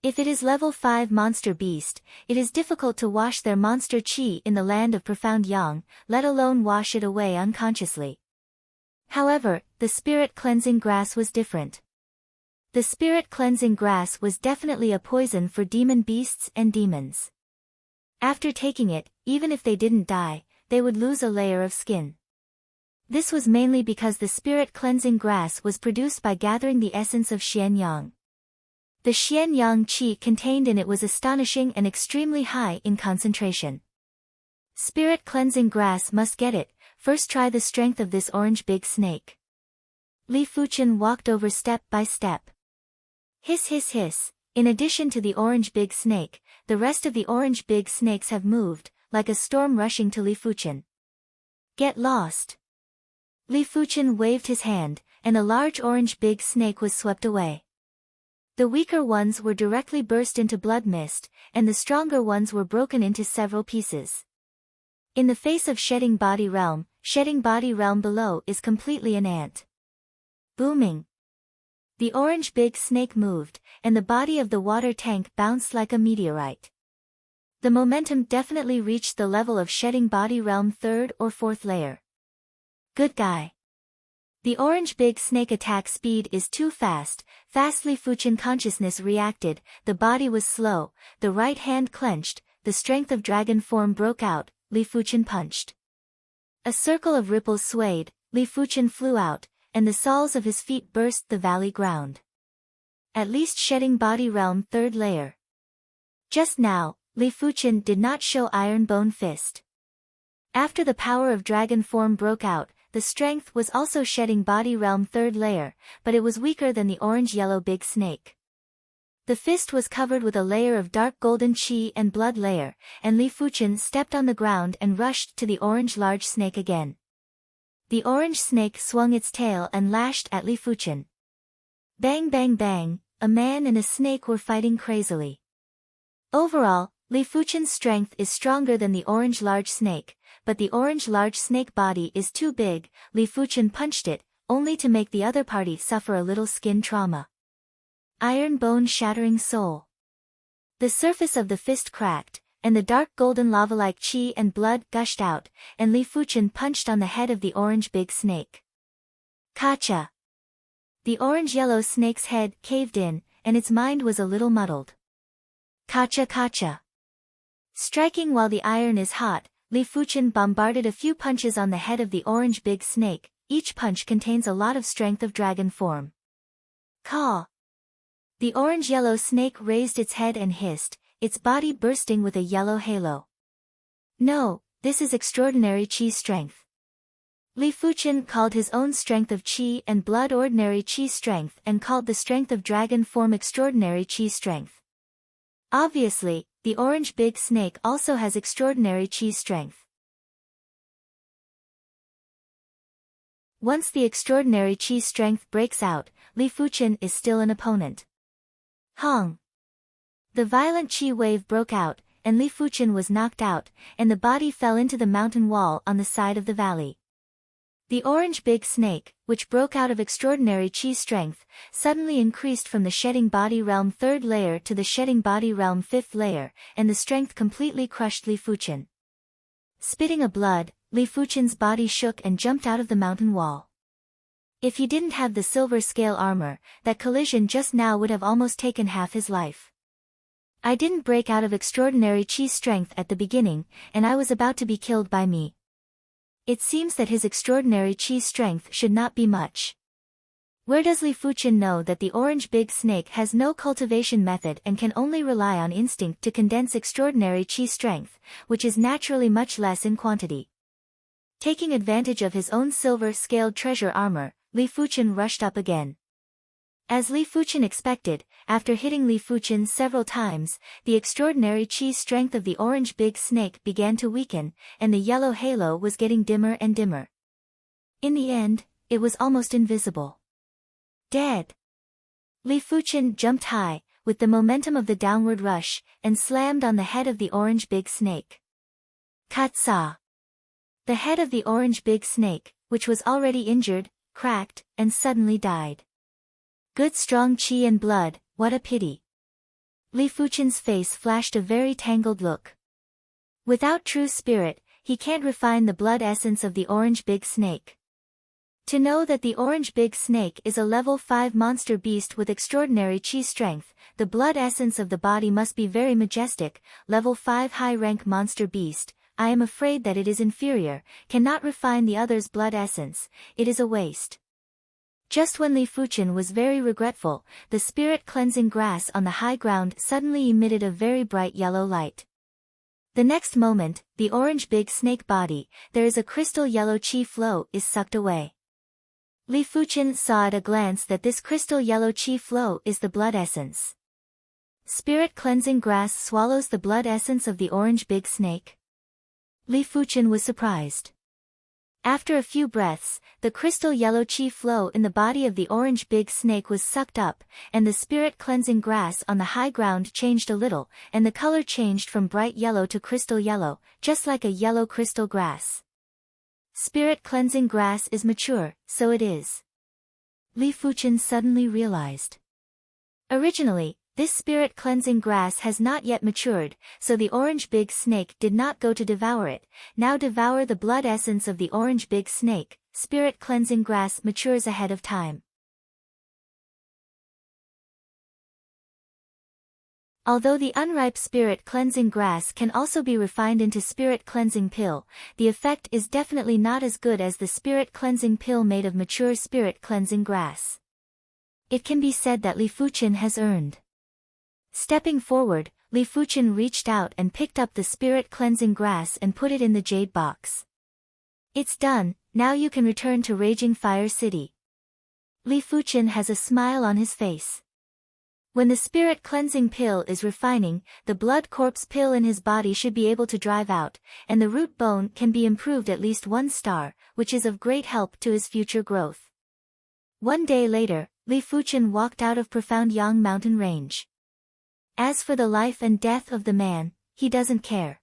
If it is level 5 monster beast, it is difficult to wash their monster chi in the land of profound yang, let alone wash it away unconsciously. However, the spirit cleansing grass was different. The spirit cleansing grass was definitely a poison for demon beasts and demons. After taking it, even if they didn't die, they would lose a layer of skin. This was mainly because the spirit cleansing grass was produced by gathering the essence of Xian Yang. The Xian Yang qi contained in it was astonishing and extremely high in concentration. Spirit cleansing grass must get it, first try the strength of this orange big snake. Li Fuchen walked over step by step. Hiss hiss hiss, in addition to the orange big snake, the rest of the orange big snakes have moved, like a storm rushing to Li Fuchen. Get lost. Li Fuchen waved his hand, and a large orange big snake was swept away. The weaker ones were directly burst into blood mist, and the stronger ones were broken into several pieces. In the face of shedding body realm below is completely an ant. Booming. The orange big snake moved, and the body of the water tank bounced like a meteorite. The momentum definitely reached the level of shedding body realm 3rd or 4th layer. Good guy. The orange big snake attack speed is too fast. Li Fuchen consciousness reacted, the body was slow, the right hand clenched, the strength of dragon form broke out, Li Fuchen punched. A circle of ripples swayed, Li Fuchen flew out, and the soles of his feet burst the valley ground. At least shedding body realm 3rd layer. Just now, Li Fuchen did not show iron bone fist. After the power of dragon form broke out, the strength was also shedding body realm 3rd layer, but it was weaker than the orange-yellow big snake. The fist was covered with a layer of dark golden chi and blood layer, and Li Fuchen stepped on the ground and rushed to the orange large snake again. The orange snake swung its tail and lashed at Li Fuchen. Bang bang bang, a man and a snake were fighting crazily. Overall, Li Fuchen's strength is stronger than the orange large snake, but the orange large snake body is too big. Li Fuchen punched it, only to make the other party suffer a little skin trauma. Iron bone shattering soul. The surface of the fist cracked, and the dark golden lava-like chi and blood gushed out, and Li Fuchen punched on the head of the orange big snake. Kacha! The orange-yellow snake's head caved in, and its mind was a little muddled. Kacha kacha! Striking while the iron is hot, Li Fuchen bombarded a few punches on the head of the orange big snake. Each punch contains a lot of strength of dragon form. Caw! The orange-yellow snake raised its head and hissed, its body bursting with a yellow halo. No, this is extraordinary chi strength. Li Fuchen called his own strength of chi and blood ordinary chi strength and called the strength of dragon form extraordinary chi strength. Obviously, the orange big snake also has extraordinary chi strength. Once the extraordinary chi strength breaks out, Li Fuchen is still an opponent. Hong! The violent chi wave broke out, and Li Fuchen was knocked out, and the body fell into the mountain wall on the side of the valley. The orange big snake, which broke out of extraordinary chi strength, suddenly increased from the shedding body realm 3rd layer to the shedding body realm 5th layer, and the strength completely crushed Li Fuchen. Spitting a blood, Li Fuchen's body shook and jumped out of the mountain wall. If he didn't have the silver scale armor, that collision just now would have almost taken half his life. I didn't break out of extraordinary chi strength at the beginning, and I was about to be killed by me. It seems that his extraordinary chi strength should not be much. Where does Li Fuchen know that the orange big snake has no cultivation method and can only rely on instinct to condense extraordinary chi strength, which is naturally much less in quantity? Taking advantage of his own silver-scaled treasure armor, Li Fuchen rushed up again. As Li Fuchen expected, after hitting Li Fuchen several times, the extraordinary chi strength of the orange big snake began to weaken, and the yellow halo was getting dimmer and dimmer. In the end, it was almost invisible. Dead! Li Fuchen jumped high, with the momentum of the downward rush, and slammed on the head of the orange big snake. Katsa! The head of the orange big snake, which was already injured, cracked, and suddenly died. Good strong qi and blood, what a pity. Li Fuchen's face flashed a very tangled look. Without true spirit, he can't refine the blood essence of the orange big snake. To know that the orange big snake is a level 5 monster beast with extraordinary qi strength, the blood essence of the body must be very majestic, level 5 high-rank monster beast. I am afraid that it is inferior, cannot refine the other's blood essence, it is a waste. Just when Li Fuchen was very regretful, the spirit-cleansing grass on the high ground suddenly emitted a very bright yellow light. The next moment, the orange big snake body, there is a crystal yellow qi flow, is sucked away. Li Fuchen saw at a glance that this crystal yellow qi flow is the blood essence. Spirit-cleansing grass swallows the blood essence of the orange big snake. Li Fuchen was surprised. After a few breaths, the crystal yellow qi flow in the body of the orange big snake was sucked up, and the spirit-cleansing grass on the high ground changed a little, and the color changed from bright yellow to crystal yellow, just like a yellow crystal grass. Spirit-cleansing grass is mature, so it is. Li Fuchen suddenly realized. Originally, this spirit-cleansing grass has not yet matured, so the orange big snake did not go to devour it, now devour the blood essence of the orange big snake, spirit-cleansing grass matures ahead of time. Although the unripe spirit-cleansing grass can also be refined into spirit-cleansing pill, the effect is definitely not as good as the spirit-cleansing pill made of mature spirit-cleansing grass. It can be said that Li Fuchen has earned. Stepping forward, Li Fuchen reached out and picked up the spirit-cleansing grass and put it in the jade box. It's done, now you can return to Raging Fire City. Li Fuchen has a smile on his face. When the spirit-cleansing pill is refining, the blood corpse pill in his body should be able to drive out, and the root bone can be improved at least 1 star, which is of great help to his future growth. One day later, Li Fuchen walked out of Profound Yang mountain range. As for the life and death of the man, he doesn't care.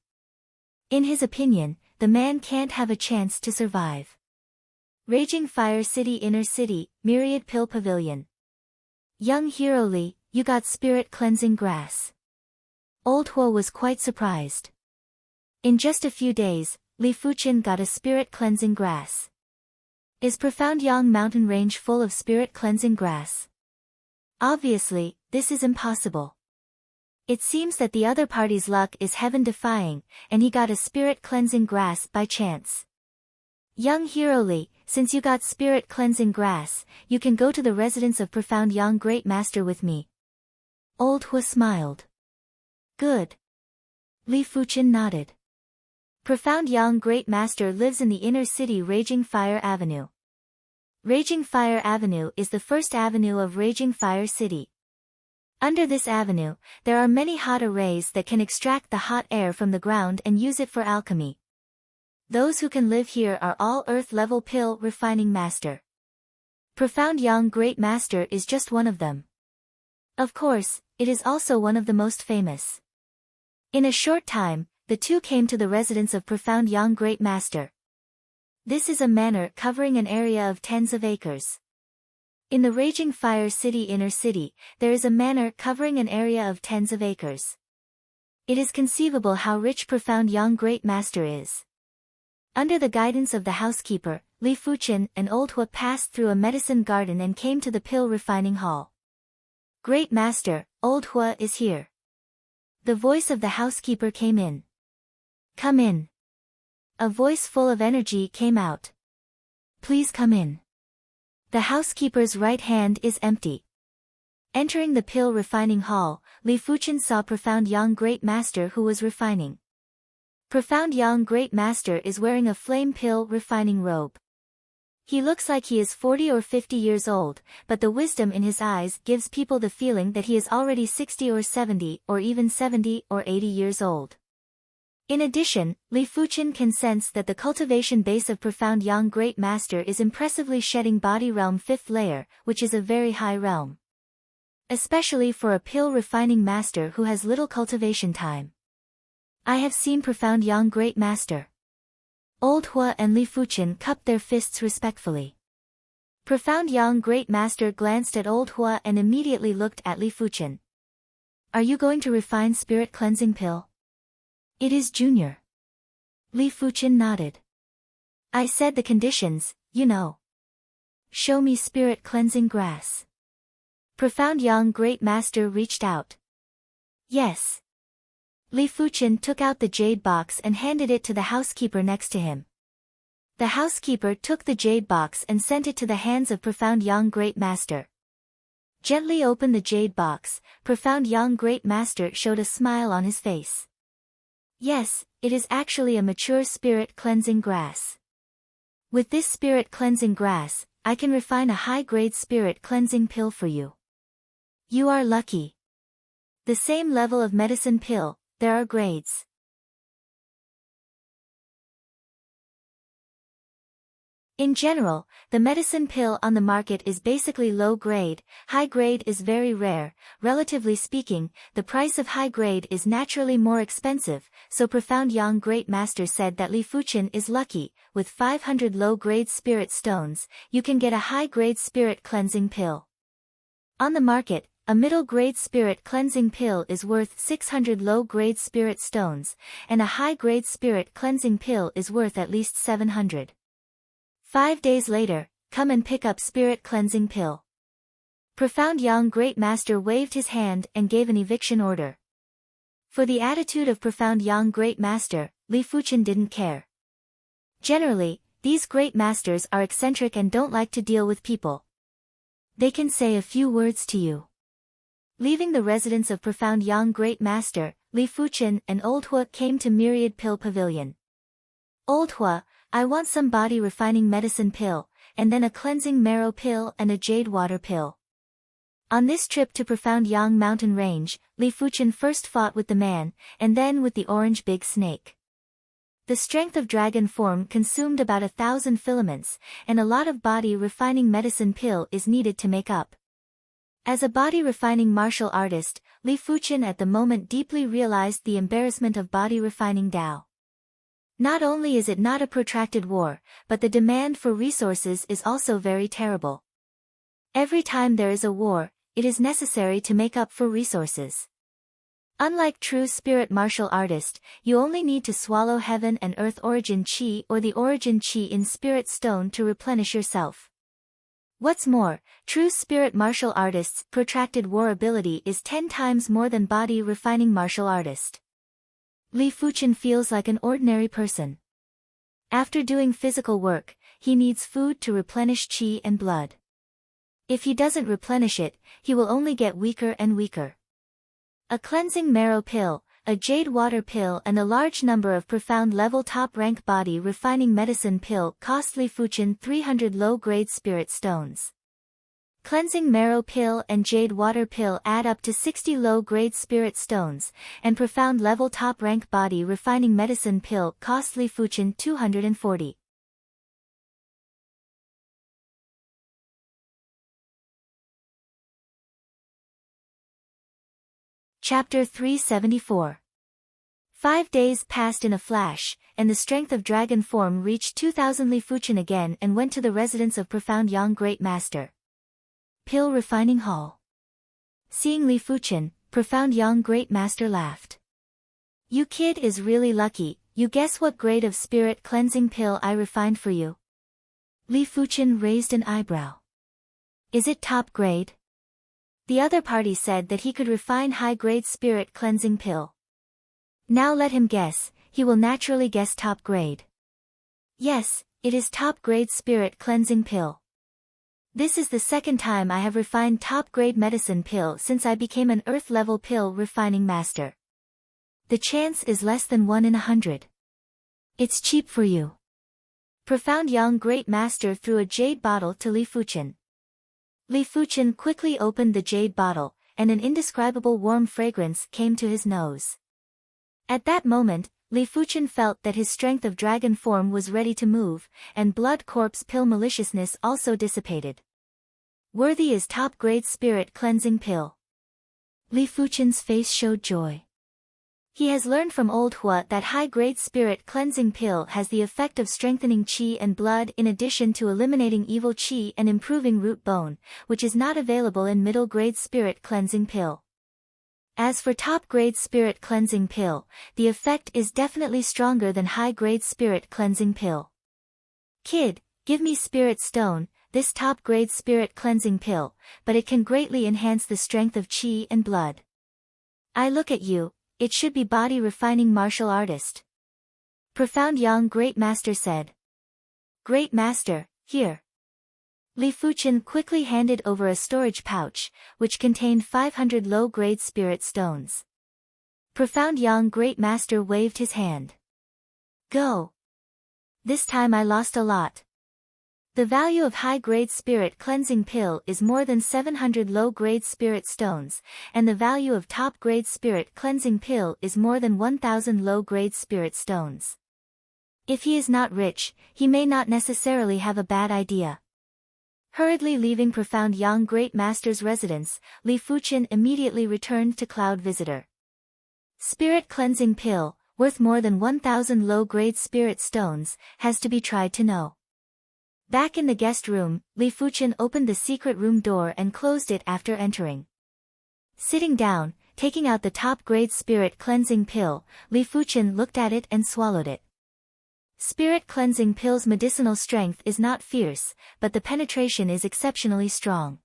In his opinion, the man can't have a chance to survive. Raging Fire City Inner City, Myriad Pill Pavilion. Young hero Li, you got spirit-cleansing grass. Old Huo was quite surprised. In just a few days, Li Fuchen got a spirit-cleansing grass. Is Profound Yang mountain range full of spirit-cleansing grass? Obviously, this is impossible. It seems that the other party's luck is heaven-defying, and he got a spirit-cleansing grass by chance. Young hero Li, since you got spirit-cleansing grass, you can go to the residence of Profound Yang Great Master with me. Old Huo smiled. Good. Li Fuchen nodded. Profound Yang Great Master lives in the inner city Raging Fire Avenue. Raging Fire Avenue is the first avenue of Raging Fire City. Under this avenue, there are many hot arrays that can extract the hot air from the ground and use it for alchemy. Those who can live here are all Earth-level pill refining master. Profound Yang Great Master is just one of them. Of course, it is also one of the most famous. In a short time, the two came to the residence of Profound Yang Great Master. This is a manor covering an area of tens of acres. In the Raging Fire City Inner City, there is a manor covering an area of tens of acres. It is conceivable how rich Profound Yang Great Master is. Under the guidance of the housekeeper, Li Fuchen and Old Huo passed through a medicine garden and came to the pill refining hall. Great Master, Old Huo is here. The voice of the housekeeper came in. Come in. A voice full of energy came out. Please come in. The housekeeper's right hand is empty. Entering the pill refining hall, Li Fuchen saw Profound Yang Great Master who was refining. Profound Yang Great Master is wearing a flame pill refining robe. He looks like he is 40 or 50 years old, but the wisdom in his eyes gives people the feeling that he is already 60 or 70 or even 70 or 80 years old. In addition, Li Fuchen can sense that the cultivation base of Profound Yang Great Master is impressively shedding body realm 5th layer, which is a very high realm. Especially for a pill refining master who has little cultivation time. I have seen Profound Yang Great Master. Old Huo and Li Fuchen cupped their fists respectfully. Profound Yang Great Master glanced at Old Hua and immediately looked at Li Fuchen. Are you going to refine spirit cleansing pill? It is Junior. Li Fuchen nodded. I said the conditions, you know. Show me spirit cleansing grass. Profound Yang Great Master reached out. Yes. Li Fuchen took out the jade box and handed it to the housekeeper next to him. The housekeeper took the jade box and sent it to the hands of Profound Yang Great Master. Gently opened the jade box, Profound Yang Great Master showed a smile on his face. Yes, it is actually a mature spirit cleansing grass. With this spirit cleansing grass, I can refine a high-grade spirit cleansing pill for you. You are lucky. The same level of medicine pill, there are grades. In general, the medicine pill on the market is basically low grade. High grade is very rare. Relatively speaking, the price of high grade is naturally more expensive, so Profound Yang Great Master said that Li Fuchen is lucky. With 500 low grade spirit stones, you can get a high grade spirit cleansing pill. On the market, a middle grade spirit cleansing pill is worth 600 low grade spirit stones, and a high grade spirit cleansing pill is worth at least 700. 5 days later, come and pick up spirit cleansing pill. Profound Yang Great Master waved his hand and gave an eviction order. For the attitude of Profound Yang Great Master, Li Fuchen didn't care. Generally, these great masters are eccentric and don't like to deal with people. They can say a few words to you. Leaving the residence of Profound Yang Great Master, Li Fuchen and Old Hua came to Myriad Pill Pavilion. Old Hua, I want some body refining medicine pill, and then a cleansing marrow pill and a jade water pill. On this trip to Profound Yang Mountain Range, Li Fuchen first fought with the man, and then with the orange big snake. The strength of dragon form consumed about 1,000 filaments, and a lot of body refining medicine pill is needed to make up. As a body refining martial artist, Li Fuchen at the moment deeply realized the embarrassment of body refining Dao. Not only is it not a protracted war, but the demand for resources is also very terrible. Every time there is a war, it is necessary to make up for resources. Unlike true spirit martial artist, you only need to swallow heaven and earth origin chi or the origin chi in spirit stone to replenish yourself. What's more, true spirit martial artist's protracted war ability is 10 times more than body refining martial artist. Li Fuchen feels like an ordinary person. After doing physical work, he needs food to replenish chi and blood. If he doesn't replenish it, he will only get weaker and weaker. A cleansing marrow pill, a jade water pill and a large number of profound level top rank body refining medicine pill cost Li Fuchen 300 low-grade spirit stones. Cleansing marrow pill and jade water pill add up to 60 low-grade spirit stones, and profound level top-rank body refining medicine pill cost Li Fuchen 240. Chapter 374. 5 days passed in a flash, and the strength of dragon form reached 2,000. Li Fuchen again and went to the residence of Profound Yang Great Master. Pill Refining Hall. Seeing Li Fuchen, Profound Yang Great Master laughed. You kid is really lucky. You guess what grade of spirit cleansing pill I refined for you? Li Fuchen raised an eyebrow. Is it top grade? The other party said that he could refine high-grade spirit cleansing pill. Now let him guess, he will naturally guess top grade. Yes, it is top grade spirit cleansing pill. This is the second time I have refined top-grade medicine pill since I became an earth-level pill refining master. The chance is less than 1 in 100. It's cheap for you. Profound Yang Great Master threw a jade bottle to Li Fuchen. Li Fuchen quickly opened the jade bottle, and an indescribable warm fragrance came to his nose. At that moment, Li Fuchen felt that his strength of dragon form was ready to move, and blood corpse pill maliciousness also dissipated. Worthy is top-grade spirit cleansing pill. Li Fuchen's face showed joy. He has learned from Old Hua that high-grade spirit cleansing pill has the effect of strengthening qi and blood in addition to eliminating evil qi and improving root bone, which is not available in middle-grade spirit cleansing pill. As for top-grade spirit cleansing pill, the effect is definitely stronger than high-grade spirit cleansing pill. Kid, give me spirit stone, this top-grade spirit cleansing pill, but it can greatly enhance the strength of qi and blood. I look at you. It should be body refining martial artist. Profound Yang Great Master said. Great Master, here. Li Fuchen quickly handed over a storage pouch, which contained 500 low-grade spirit stones. Profound Yang Great Master waved his hand. Go. This time I lost a lot. The value of high-grade spirit cleansing pill is more than 700 low-grade spirit stones, and the value of top-grade spirit cleansing pill is more than 1,000 low-grade spirit stones. If he is not rich, he may not necessarily have a bad idea. Hurriedly leaving Profound Yang Great Master's residence, Li Fuchen immediately returned to Cloud Visitor. Spirit cleansing pill, worth more than 1,000 low-grade spirit stones, has to be tried to know. Back in the guest room, Li Fuchen opened the secret room door and closed it after entering. Sitting down, taking out the top-grade spirit cleansing pill, Li Fuchen looked at it and swallowed it. Spirit cleansing pill's medicinal strength is not fierce, but the penetration is exceptionally strong.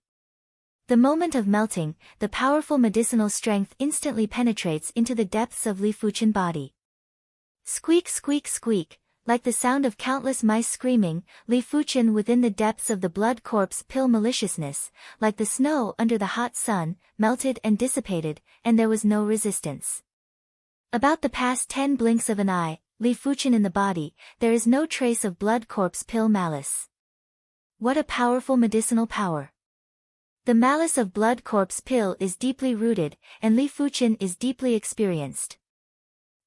The moment of melting, the powerful medicinal strength instantly penetrates into the depths of Li Fuchen's body. Squeak squeak squeak. Like the sound of countless mice screaming, Li Fuchen within the depths of the blood corpse pill maliciousness, like the snow under the hot sun, melted and dissipated, and there was no resistance. About the past 10 blinks of an eye, Li Fuchen in the body, there is no trace of blood corpse pill malice. What a powerful medicinal power. The malice of blood corpse pill is deeply rooted, and Li Fuchen is deeply experienced.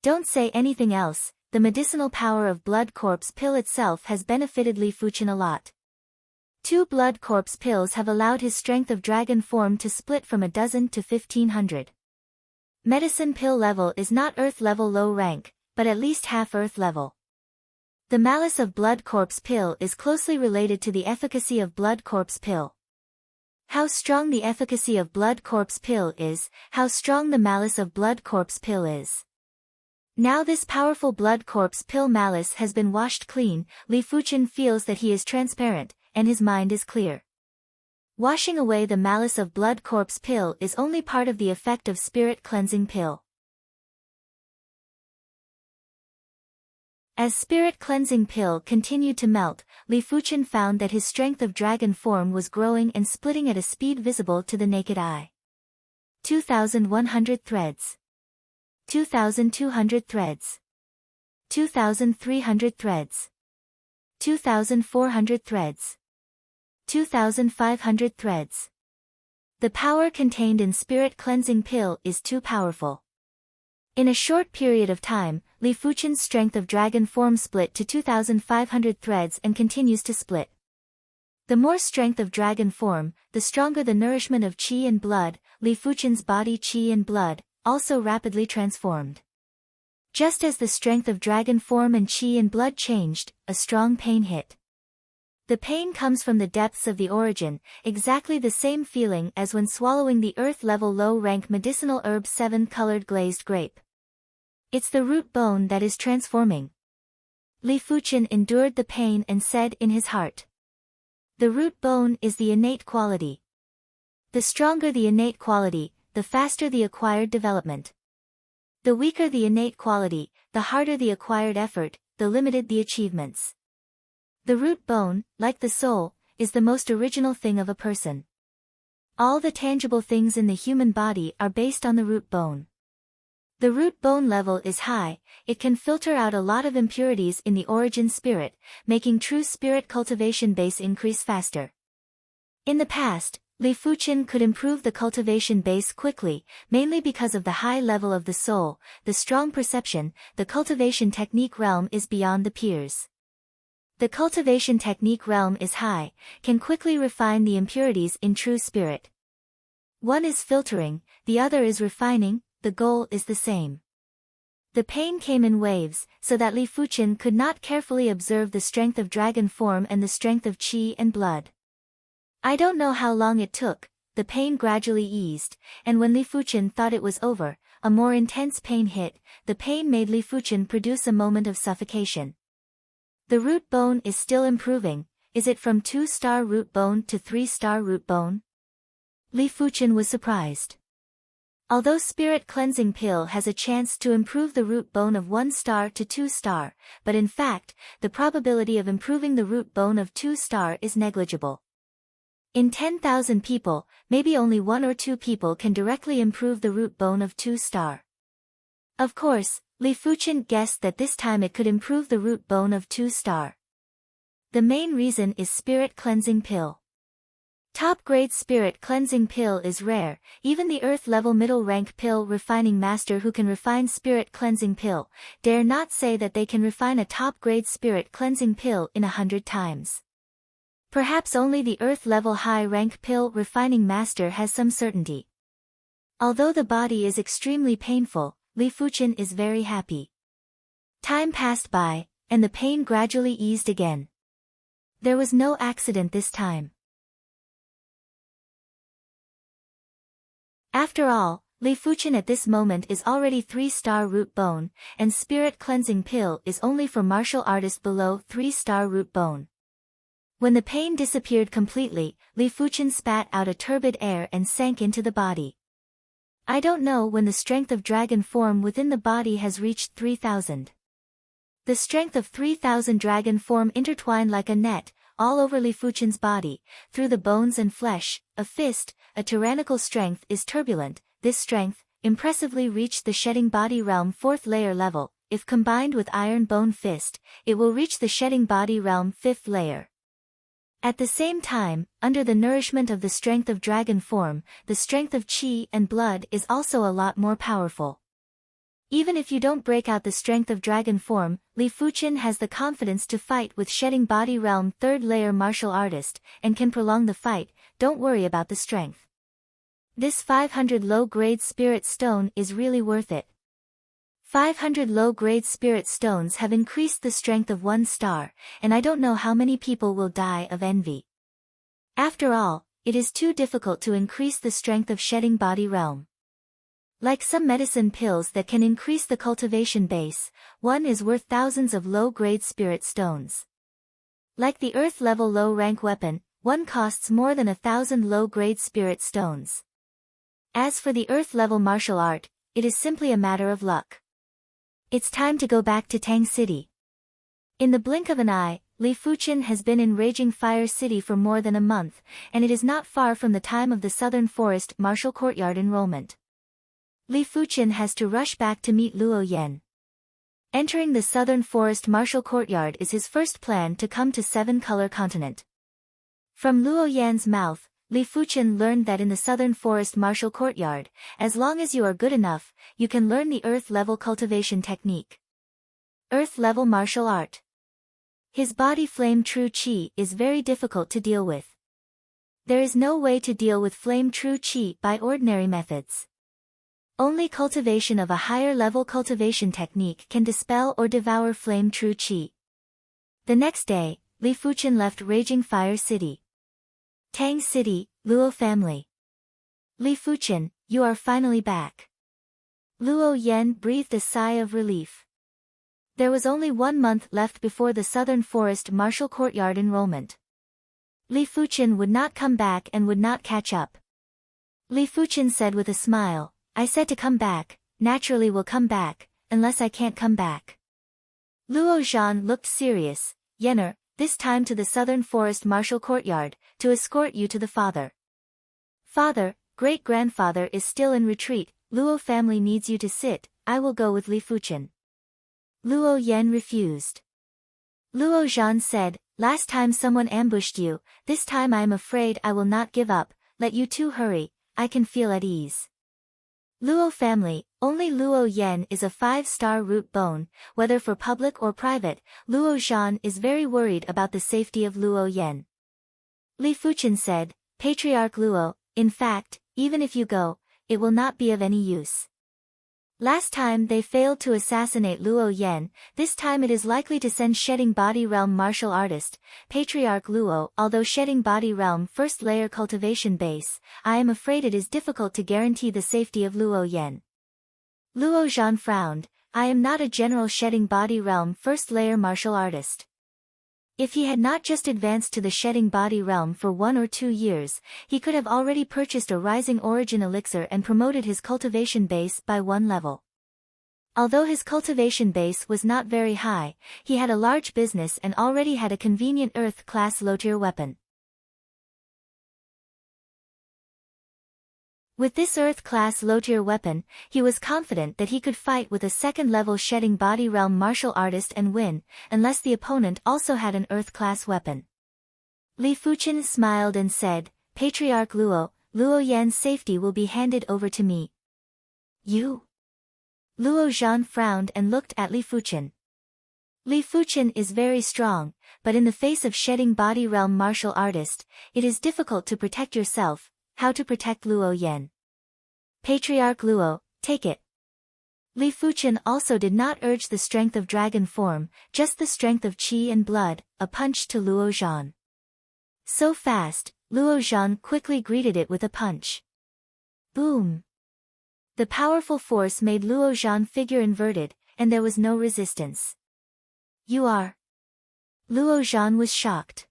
Don't say anything else. The medicinal power of blood corpse pill itself has benefited Li Fuchen a lot. 2 blood corpse pills have allowed his strength of dragon form to split from 12 to 1,500. Medicine pill level is not earth level low rank, but at least half earth level. The malice of blood corpse pill is closely related to the efficacy of blood corpse pill. How strong the efficacy of blood corpse pill is, how strong the malice of blood corpse pill is. Now this powerful blood corpse pill malice has been washed clean, Li Fuchen feels that he is transparent, and his mind is clear. Washing away the malice of blood corpse pill is only part of the effect of spirit cleansing pill. As spirit cleansing pill continued to melt, Li Fuchen found that his strength of dragon form was growing and splitting at a speed visible to the naked eye. 2,100 threads. 2,200 threads. 2,300 threads. 2,400 threads. 2,500 threads. The power contained in spirit cleansing pill is too powerful. In a short period of time, Li Fuchen's strength of dragon form split to 2,500 threads and continues to split. The more strength of dragon form, the stronger the nourishment of qi and blood. Li Fuchen's body qi and blood also rapidly transformed. Just as the strength of dragon form and qi and blood changed, a strong pain hit. The pain comes from the depths of the origin, exactly the same feeling as when swallowing the earth-level low-rank medicinal herb 7-colored glazed grape. It's the root bone that is transforming. Li Fuchen endured the pain and said in his heart. The root bone is the innate quality. The stronger the innate quality, the faster the acquired development. The weaker the innate quality, the harder the acquired effort, the limited the achievements. The root bone, like the soul, is the most original thing of a person. All the tangible things in the human body are based on the root bone. The root bone level is high, it can filter out a lot of impurities in the origin spirit, making true spirit cultivation base increase faster. In the past, Li Fuchen could improve the cultivation base quickly, mainly because of the high level of the soul, the strong perception. The cultivation technique realm is beyond the peers. The cultivation technique realm is high, can quickly refine the impurities in true spirit. One is filtering, the other is refining, the goal is the same. The pain came in waves, so that Li Fuchen could not carefully observe the strength of dragon form and the strength of qi and blood. I don't know how long it took, the pain gradually eased, and when Li Fuchen thought it was over, a more intense pain hit. The pain made Li Fuchen produce a moment of suffocation. The root bone is still improving. Is it from 2-star root bone to 3-star root bone? Li Fuchen was surprised. Although Spirit Cleansing Pill has a chance to improve the root bone of 1-star to 2-star, but in fact, the probability of improving the root bone of 2-star is negligible. In 10,000 people, maybe only 1 or 2 people can directly improve the root bone of 2-star. Of course, Li Fuchen guessed that this time it could improve the root bone of 2-star. The main reason is Spirit Cleansing Pill. Top-grade Spirit Cleansing Pill is rare. Even the Earth-level middle-rank pill refining master who can refine Spirit Cleansing Pill dare not say that they can refine a top-grade Spirit Cleansing Pill in 100 times. Perhaps only the Earth-level high-rank pill refining master has some certainty. Although the body is extremely painful, Li Fuchen is very happy. Time passed by, and the pain gradually eased again. There was no accident this time. After all, Li Fuchen at this moment is already 3-star root bone, and Spirit Cleansing Pill is only for martial artists below 3-star root bone. When the pain disappeared completely, Li Fuchen spat out a turbid air and sank into the body. I don't know when the strength of dragon form within the body has reached 3,000. The strength of 3,000 dragon form intertwined like a net, all over Li Fuchen's body, through the bones and flesh. A fist, a tyrannical strength is turbulent. This strength, impressively reached the shedding body realm 4th layer level. If combined with iron bone fist, it will reach the shedding body realm 5th layer. At the same time, under the nourishment of the strength of dragon form, the strength of qi and blood is also a lot more powerful. Even if you don't break out the strength of dragon form, Li Fuchen has the confidence to fight with shedding body realm 3rd layer martial artist, and can prolong the fight. Don't worry about the strength. This 500 low-grade spirit stone is really worth it. 500 low-grade spirit stones have increased the strength of 1-star, and I don't know how many people will die of envy. After all, it is too difficult to increase the strength of shedding body realm. Like some medicine pills that can increase the cultivation base, one is worth thousands of low-grade spirit stones. Like the Earth-level low-rank weapon, one costs more than 1,000 low-grade spirit stones. As for the Earth-level martial art, it is simply a matter of luck. It's time to go back to Tang City. In the blink of an eye, Li Fuchen has been in Raging Fire City for more than a month, and it is not far from the time of the Southern Forest Martial Courtyard enrollment. Li Fuchen has to rush back to meet Luo Yan. Entering the Southern Forest Martial Courtyard is his first plan to come to 7-Color Continent. From Luo Yan's mouth, Li Fuchen learned that in the Southern Forest Martial Courtyard, as long as you are good enough, you can learn the Earth-level cultivation technique. Earth-level martial art. His body flame true qi is very difficult to deal with. There is no way to deal with flame true qi by ordinary methods. Only cultivation of a higher level cultivation technique can dispel or devour flame true qi. The next day, Li Fuchen left Raging Fire City. Tang City, Luo family. Li Fuchen, you are finally back. Luo Yan breathed a sigh of relief. There was only 1 month left before the Southern Forest Martial Courtyard enrollment. Li Fuchen would not come back and would not catch up. Li Fuchen said with a smile, I said to come back, naturally will come back, unless I can't come back. Luo Zhan looked serious. Yenner, this time to the Southern Forest Martial Courtyard, to escort you to the father. Father, great-grandfather is still in retreat, Luo family needs you to sit, I will go with Li Fuchen. Luo Yan refused. Luo Zhan said, last time someone ambushed you, this time I am afraid I will not give up, let you two hurry, I can feel at ease. Luo family, only Luo Yan is a 5-star root bone, whether for public or private, Luo Zhan is very worried about the safety of Luo Yan. Li Fuchen said, Patriarch Luo, in fact, even if you go, it will not be of any use. Last time they failed to assassinate Luo Yan, this time it is likely to send Shedding Body Realm martial artist, Patriarch Luo. Although Shedding Body Realm first layer cultivation base, I am afraid it is difficult to guarantee the safety of Luo Yan. Luo Zhan frowned. I am not a general Shedding Body Realm first layer martial artist. If he had not just advanced to the Shedding Body Realm for 1 or 2 years, he could have already purchased a Rising Origin elixir and promoted his cultivation base by 1 level. Although his cultivation base was not very high, he had a large business and already had a convenient Earth-class low-tier weapon. With this Earth-class low-tier weapon, he was confident that he could fight with a second-level Shedding Body Realm martial artist and win, unless the opponent also had an Earth-class weapon. Li Fuchen smiled and said, Patriarch Luo, Luo Yan's safety will be handed over to me. You? Luo Zhan frowned and looked at Li Fuchen. Li Fuchen is very strong, but in the face of Shedding Body Realm martial artist, it is difficult to protect yourself. How to protect Luo Yan? Patriarch Luo, take it. Li Fuchen also did not urge the strength of dragon form, just the strength of qi and blood, a punch to Luo Zhan. So fast, Luo Zhan quickly greeted it with a punch. Boom! The powerful force made Luo Zhan figure inverted, and there was no resistance. You are? Luo Zhan was shocked.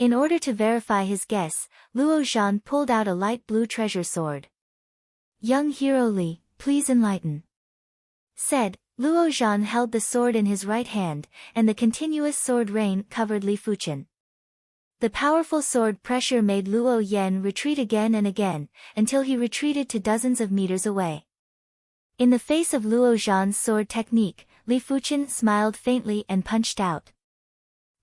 In order to verify his guess, Luo Zhan pulled out a light blue treasure sword. Young hero Li, please enlighten. Said, Luo Zhan held the sword in his right hand, and the continuous sword rain covered Li Fuchen. The powerful sword pressure made Luo Yan retreat again and again, until he retreated to dozens of meters away. In the face of Luo Zhan's sword technique, Li Fuchen smiled faintly and punched out.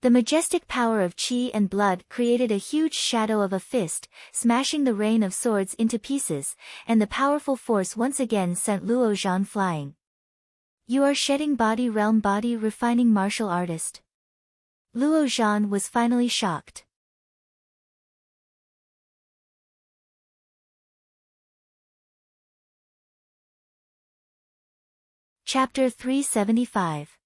The majestic power of qi and blood created a huge shadow of a fist, smashing the rain of swords into pieces, and the powerful force once again sent Luo Zhan flying. You are Shedding Body Realm body refining martial artist. Luo Zhan was finally shocked. Chapter 375.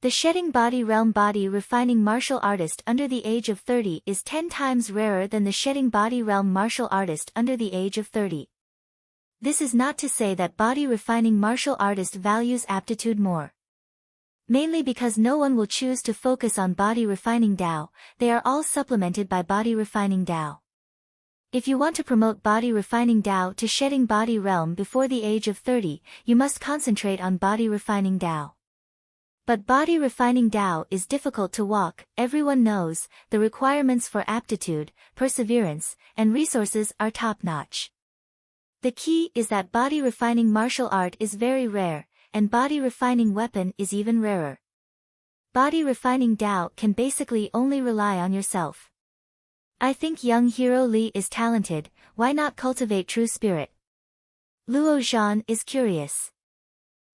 The Shedding Body Realm body refining martial artist under the age of 30 is 10 times rarer than the Shedding Body Realm martial artist under the age of 30. This is not to say that body refining martial artist values aptitude more. Mainly because no one will choose to focus on body refining Dao, they are all supplemented by body refining Dao. If you want to promote body refining Dao to Shedding Body Realm before the age of 30, you must concentrate on body refining Dao. But body refining Dao is difficult to walk. Everyone knows, the requirements for aptitude, perseverance, and resources are top-notch. The key is that body refining martial art is very rare, and body refining weapon is even rarer. Body refining Dao can basically only rely on yourself. I think young hero Li is talented, why not cultivate true spirit? Luo Zhan is curious.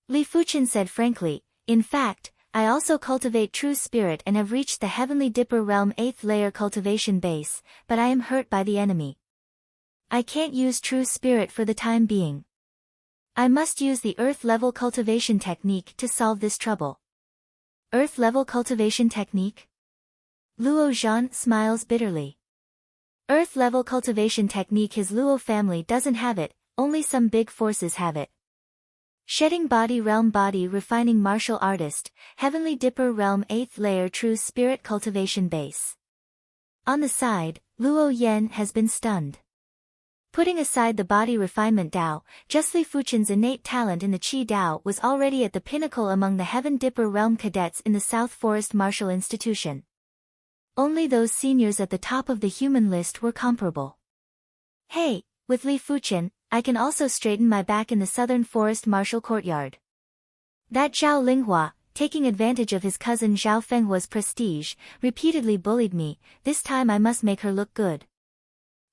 Li Fuchen said frankly, in fact, I also cultivate true spirit and have reached the Heavenly Dipper Realm 8th layer cultivation base, but I am hurt by the enemy. I can't use true spirit for the time being. I must use the Earth level cultivation technique to solve this trouble. Earth level cultivation technique? Luo Zhan smiles bitterly. Earth level cultivation technique his Luo family doesn't have it, only some big forces have it. Shedding Body Realm body refining martial artist, Heavenly Dipper Realm 8th layer true spirit cultivation base. On the side, Luo Yan has been stunned. Putting aside the body refinement Dao, just Li Fuchen's innate talent in the Qi Dao was already at the pinnacle among the Heaven Dipper Realm cadets in the South Forest Martial Institution. Only those seniors at the top of the human list were comparable. Hey, with Li Fuchen, I can also straighten my back in the Southern Forest Martial Courtyard. That Zhao Linghua, taking advantage of his cousin Zhao Fenghua's prestige, repeatedly bullied me. This time I must make her look good.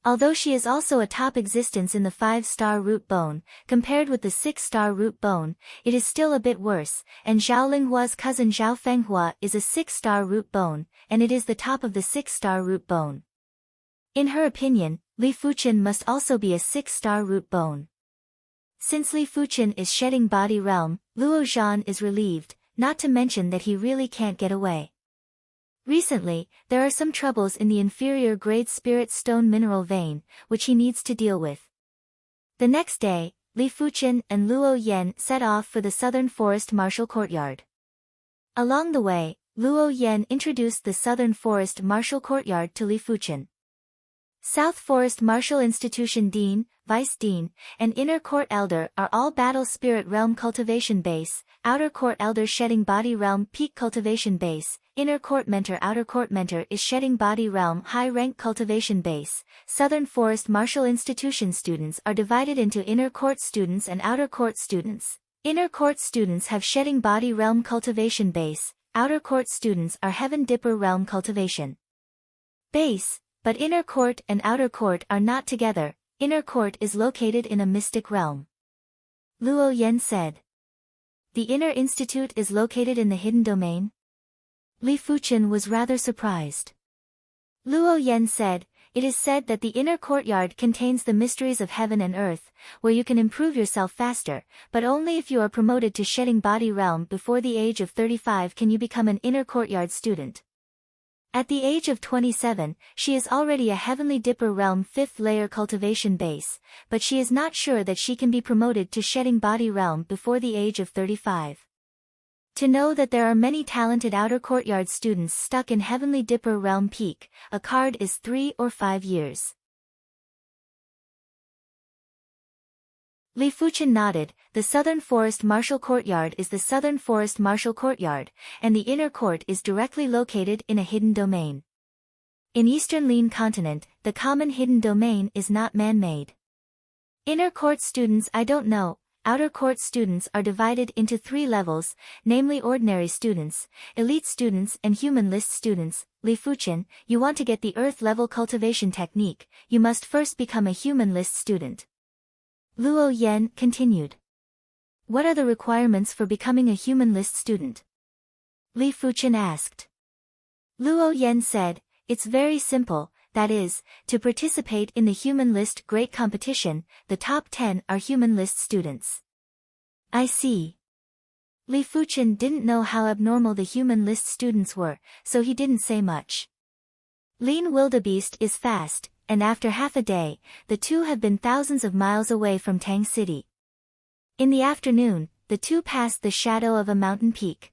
Although she is also a top existence in the 5-star root bone, compared with the 6-star root bone, it is still a bit worse, and Zhao Linghua's cousin Zhao Fenghua is a 6-star root bone, and it is the top of the 6-star root bone. In her opinion, Li Fuchen must also be a 6-star root bone. Since Li Fuchen is shedding body realm, Luo Zhan is relieved, not to mention that he really can't get away. Recently, there are some troubles in the inferior grade spirit stone mineral vein, which he needs to deal with. The next day, Li Fuchen and Luo Yan set off for the Southern Forest Martial Courtyard. Along the way, Luo Yan introduced the Southern Forest Martial Courtyard to Li Fuchen. South Forest Martial Institution Dean, Vice Dean, and Inner Court Elder are all Battle Spirit Realm Cultivation Base, Outer Court Elder Shedding Body Realm Peak Cultivation Base, Inner Court Mentor Outer Court Mentor is Shedding Body Realm High Rank Cultivation Base. Southern Forest Martial Institution students are divided into Inner Court students and Outer Court students. Inner Court students have Shedding Body Realm Cultivation Base, Outer Court students are Heaven Dipper Realm Cultivation Base, but Inner Court and Outer Court are not together. Inner Court is located in a mystic realm. Luo Yan said. The Inner Institute is located in the hidden domain? Li Fuchen was rather surprised. Luo Yan said, it is said that the inner courtyard contains the mysteries of heaven and earth, where you can improve yourself faster, but only if you are promoted to shedding body realm before the age of 35 can you become an inner courtyard student. At the age of 27, she is already a Heavenly Dipper Realm 5th layer cultivation base, but she is not sure that she can be promoted to shedding body realm before the age of 35. To know that there are many talented outer courtyard students stuck in Heavenly Dipper Realm Peak, a card is 3 or 5 years. Li Fuchen nodded. The Southern Forest Martial Courtyard is the Southern Forest Martial Courtyard, and the inner court is directly located in a hidden domain. In Eastern Lin Continent, the common hidden domain is not man-made. Inner court students I don't know. Outer court students are divided into 3 levels, namely ordinary students, elite students and human list students. Li Fuchen, you want to get the earth level cultivation technique, you must first become a human list student. Luo Yan continued. What are the requirements for becoming a human list student? Li Fuchen asked. Luo Yan said, it's very simple, that is, to participate in the human list great competition, the top 10 are human list students. I see. Li Fuchen didn't know how abnormal the human list students were, so he didn't say much. Lin Wildebeest is fast, and after half a day, the two have been thousands of miles away from Tang City. In the afternoon, the two passed the shadow of a mountain peak.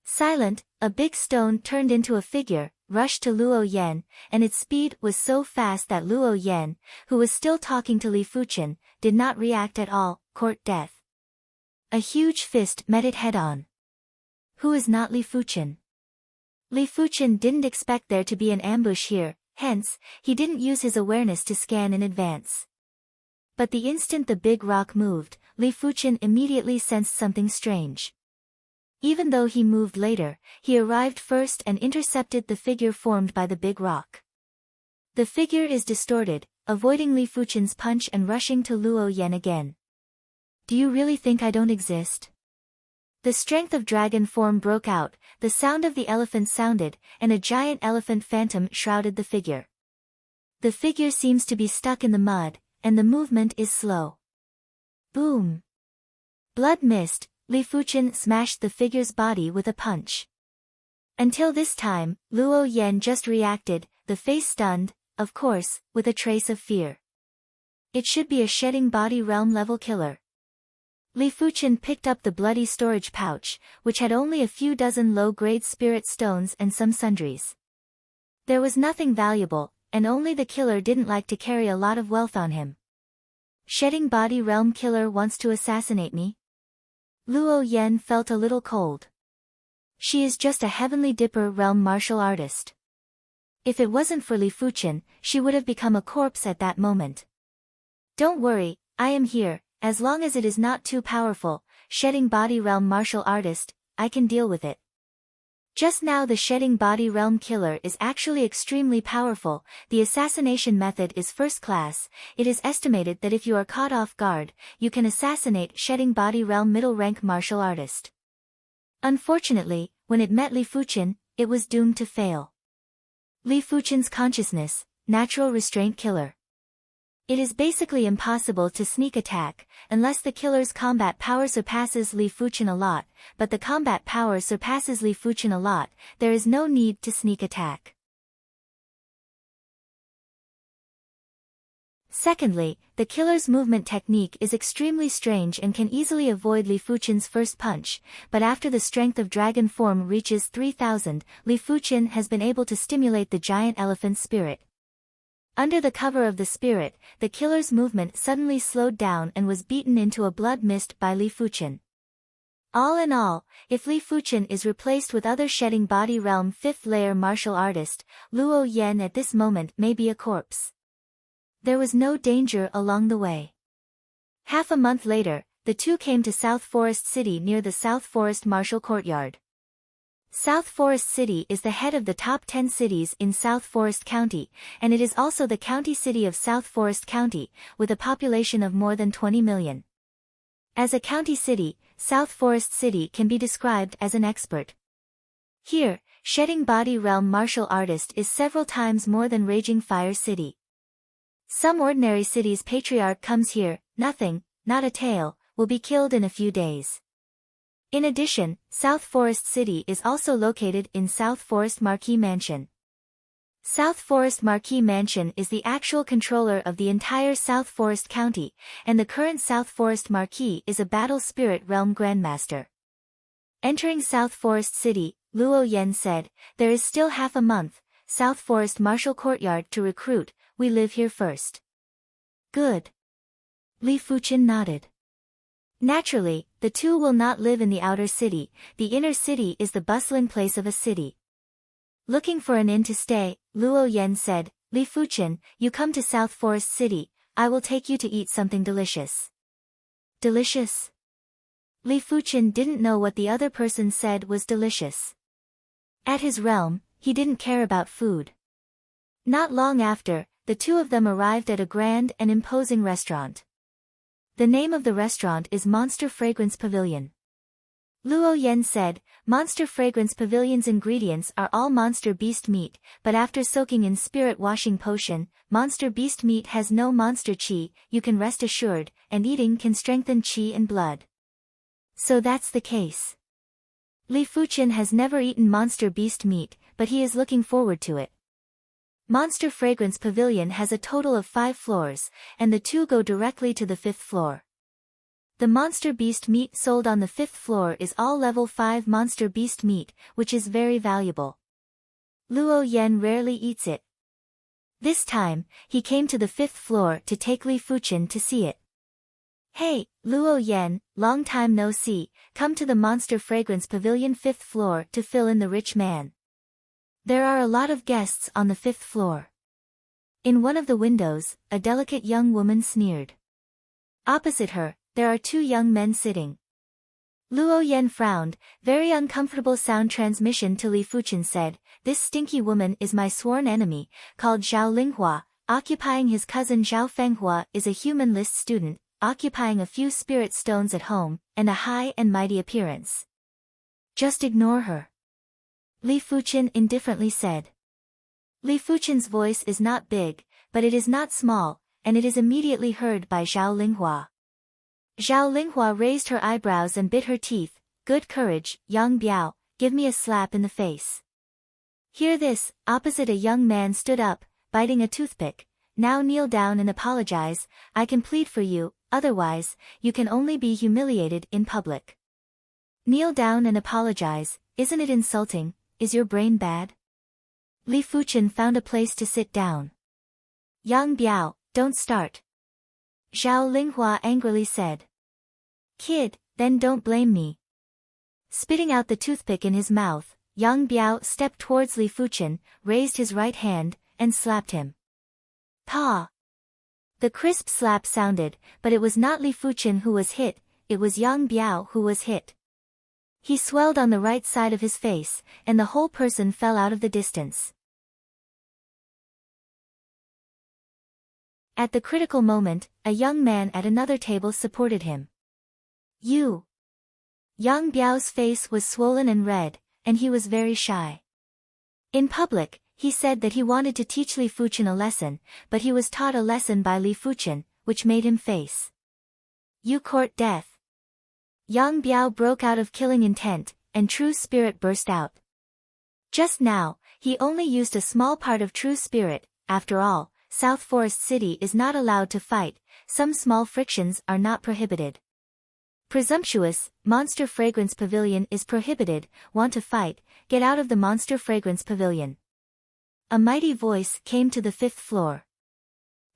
Silent, a big stone turned into a figure, rushed to Luo Yan, and its speed was so fast that Luo Yan, who was still talking to Li Fuchen, did not react at all. Court death. A huge fist met it head-on. Who is not Li Fuchen? Li Fuchen didn't expect there to be an ambush here, hence, he didn't use his awareness to scan in advance. But the instant the big rock moved, Li Fuchen immediately sensed something strange. Even though he moved later, he arrived first and intercepted the figure formed by the big rock. The figure is distorted, avoiding Li Fuchen's punch and rushing to Luo Yan again. Do you really think I don't exist? The strength of dragon form broke out, the sound of the elephant sounded, and a giant elephant phantom shrouded the figure. The figure seems to be stuck in the mud, and the movement is slow. Boom! Blood mist. Li Fuchen smashed the figure's body with a punch. Until this time, Luo Yan just reacted, the face stunned, of course, with a trace of fear. It should be a shedding body realm level killer. Li Fuchen picked up the bloody storage pouch, which had only a few dozen low-grade spirit stones and some sundries. There was nothing valuable, and only the killer didn't like to carry a lot of wealth on him. Shedding body realm killer wants to assassinate me? Luo Yan felt a little cold. She is just a Heavenly Dipper realm martial artist. If it wasn't for Li Fuchen, she would have become a corpse at that moment. Don't worry, I am here, as long as it is not too powerful, shedding body realm martial artist, I can deal with it. Just now the shedding body realm killer is actually extremely powerful, the assassination method is first class, it is estimated that if you are caught off guard, you can assassinate shedding body realm middle rank martial artist. Unfortunately, when it met Li Fuchen, it was doomed to fail. Li Fuchen's consciousness, natural restraint killer. It is basically impossible to sneak attack, unless the killer's combat power surpasses Li Fuchen a lot, but the combat power surpasses Li Fuchen a lot, there is no need to sneak attack. Secondly, the killer's movement technique is extremely strange and can easily avoid Li Fuchen's first punch, but after the strength of dragon form reaches 3000, Li Fuchen has been able to stimulate the giant elephant's spirit. Under the cover of the spirit, the killer's movement suddenly slowed down and was beaten into a blood mist by Li Fuchen. All in all, if Li Fuchen is replaced with other shedding body realm 5th layer martial artist, Luo Yan at this moment may be a corpse. There was no danger along the way. Half a month later, the two came to South Forest City near the South Forest Martial Courtyard. South Forest City is the head of the top 10 cities in South Forest County, and it is also the county city of South Forest County, with a population of more than 20 million. As a county city, South Forest City can be described as an expert. Here, shedding body realm martial artist is several times more than Raging Fire City. Some ordinary city's patriarch comes here, nothing, not a tale, will be killed in a few days. In addition, South Forest City is also located in South Forest Marquee Mansion. South Forest Marquee Mansion is the actual controller of the entire South Forest County, and the current South Forest Marquee is a Battle Spirit Realm Grandmaster. Entering South Forest City, Luo Yan said, "There is still half a month, South Forest Martial Courtyard to recruit, we live here first." Good. Li Fuchen nodded. Naturally, the two will not live in the outer city, the inner city is the bustling place of a city. Looking for an inn to stay, Luo Yan said, "Li Fuchen, you come to South Forest City, I will take you to eat something delicious." Delicious? Li Fuchen didn't know what the other person said was delicious. At his realm, he didn't care about food. Not long after, the two of them arrived at a grand and imposing restaurant. The name of the restaurant is Monster Fragrance Pavilion. Luo Yan said, "Monster Fragrance Pavilion's ingredients are all monster beast meat, but after soaking in spirit washing potion, monster beast meat has no monster chi, you can rest assured, and eating can strengthen chi and blood." So that's the case. Li Fuchen has never eaten monster beast meat, but he is looking forward to it. Monster Fragrance Pavilion has a total of 5 floors, and the two go directly to the 5th floor. The monster beast meat sold on the 5th floor is all level 5 monster beast meat, which is very valuable. Luo Yan rarely eats it. This time, he came to the 5th floor to take Li Fuchen to see it. "Hey, Luo Yan, long time no see, come to the Monster Fragrance Pavilion 5th floor to fill in the rich man. There are a lot of guests on the 5th floor." In one of the windows, a delicate young woman sneered. Opposite her, there are 2 young men sitting. Luo Yan frowned, very uncomfortable sound transmission to Li Fuchen said, "This stinky woman is my sworn enemy, called Zhao Linghua, occupying his cousin Zhao Fenghua is a human list student, occupying a few spirit stones at home, and a high and mighty appearance. Just ignore her." Li Fuchen indifferently said. Li Fuchen's voice is not big, but it is not small, and it is immediately heard by Zhao Linghua. Zhao Linghua raised her eyebrows and bit her teeth. "Good courage, Yang Biao, give me a slap in the face." Hear this, opposite a young man stood up, biting a toothpick. "Now kneel down and apologize, I can plead for you, otherwise, you can only be humiliated in public." Kneel down and apologize, isn't it insulting? Is your brain bad? Li Fuchen found a place to sit down. "Yang Biao, don't start." Zhao Linghua angrily said. "Kid, then don't blame me." Spitting out the toothpick in his mouth, Yang Biao stepped towards Li Fuchen, raised his right hand, and slapped him. "Pa!" The crisp slap sounded, but it was not Li Fuchen who was hit, it was Yang Biao who was hit. He swelled on the right side of his face, and the whole person fell out of the distance. At the critical moment, a young man at another table supported him. "You!" Yang Biao's face was swollen and red, and he was very shy. In public, he said that he wanted to teach Li Fuchen a lesson, but he was taught a lesson by Li Fuchen, which made him face you court death. Yang Biao broke out of killing intent, and true spirit burst out. Just now, he only used a small part of true spirit. After all, South Forest City is not allowed to fight, some small frictions are not prohibited. Presumptuous, Monster Fragrance Pavilion is prohibited, want to fight, get out of the Monster Fragrance Pavilion. A mighty voice came to the 5th floor.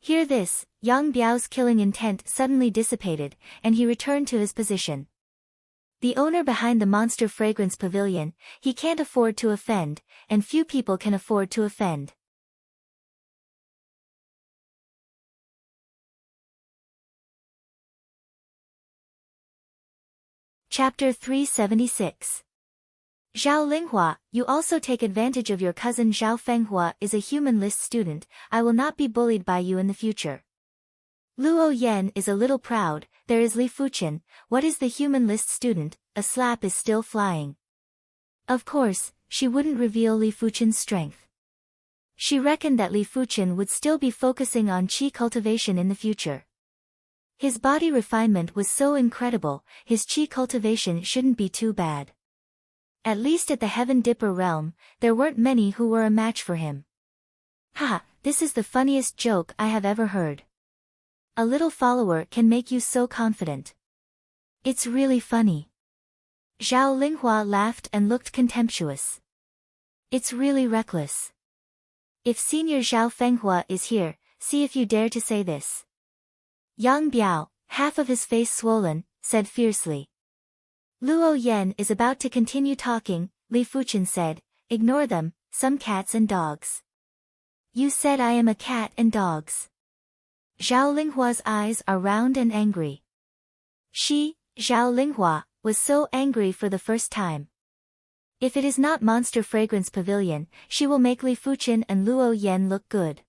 Hear this, Yang Biao's killing intent suddenly dissipated, and he returned to his position. The owner behind the Monster Fragrance Pavilion, he can't afford to offend, and few people can afford to offend. Chapter 376. Zhao Linghua, you also take advantage of your cousin Zhao Fenghua is a human list student, I will not be bullied by you in the future. Luo Yan is a little proud, there is Li Fuchen, what is the human list student, a slap is still flying. Of course, she wouldn't reveal Li Fuchen's strength. She reckoned that Li Fuchen would still be focusing on qi cultivation in the future. His body refinement was so incredible, his qi cultivation shouldn't be too bad. At least at the Heaven Dipper realm, there weren't many who were a match for him. Ha, this is the funniest joke I have ever heard. A little follower can make you so confident. It's really funny. Zhao Linghua laughed and looked contemptuous. It's really reckless. If Senior Zhao Fenghua is here, see if you dare to say this. Yang Biao, half of his face swollen, said fiercely. Luo Yan is about to continue talking, Li Fuchen said, ignore them, some cats and dogs. You said I am a cat and dogs. Zhao Linghua's eyes are round and angry. She, Zhao Linghua, was so angry for the first time. If it is not Monster Fragrance Pavilion, she will make Li Fuchen and Luo Yan look good.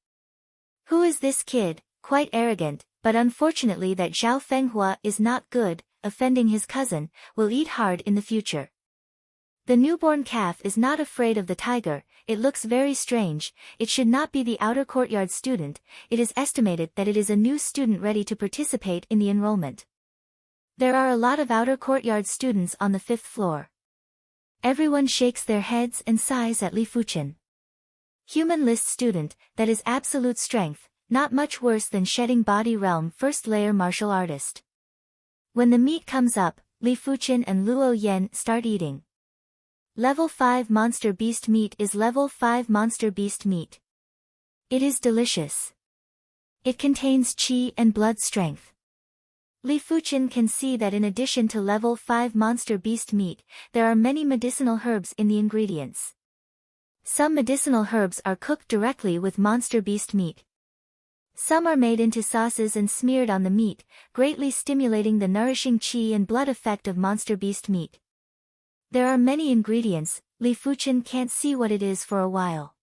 Who is this kid, quite arrogant, but unfortunately that Zhao Fenghua is not good, offending his cousin, will eat hard in the future. The newborn calf is not afraid of the tiger, it looks very strange, it should not be the outer courtyard student, it is estimated that it is a new student ready to participate in the enrollment. There are a lot of outer courtyard students on the 5th floor. Everyone shakes their heads and sighs at Li Fuchen. Human list student, that is absolute strength, not much worse than shedding body realm first layer martial artist. When the meat comes up, Li Fuchen and Luo Yan start eating. Level 5 Monster Beast Meat is Level 5 Monster Beast Meat. It is delicious. It contains qi and blood strength. Li Fuchen can see that in addition to Level 5 Monster Beast Meat, there are many medicinal herbs in the ingredients. Some medicinal herbs are cooked directly with Monster Beast Meat. Some are made into sauces and smeared on the meat, greatly stimulating the nourishing qi and blood effect of Monster Beast Meat. There are many ingredients, Li Fuchen can't see what it is for a while.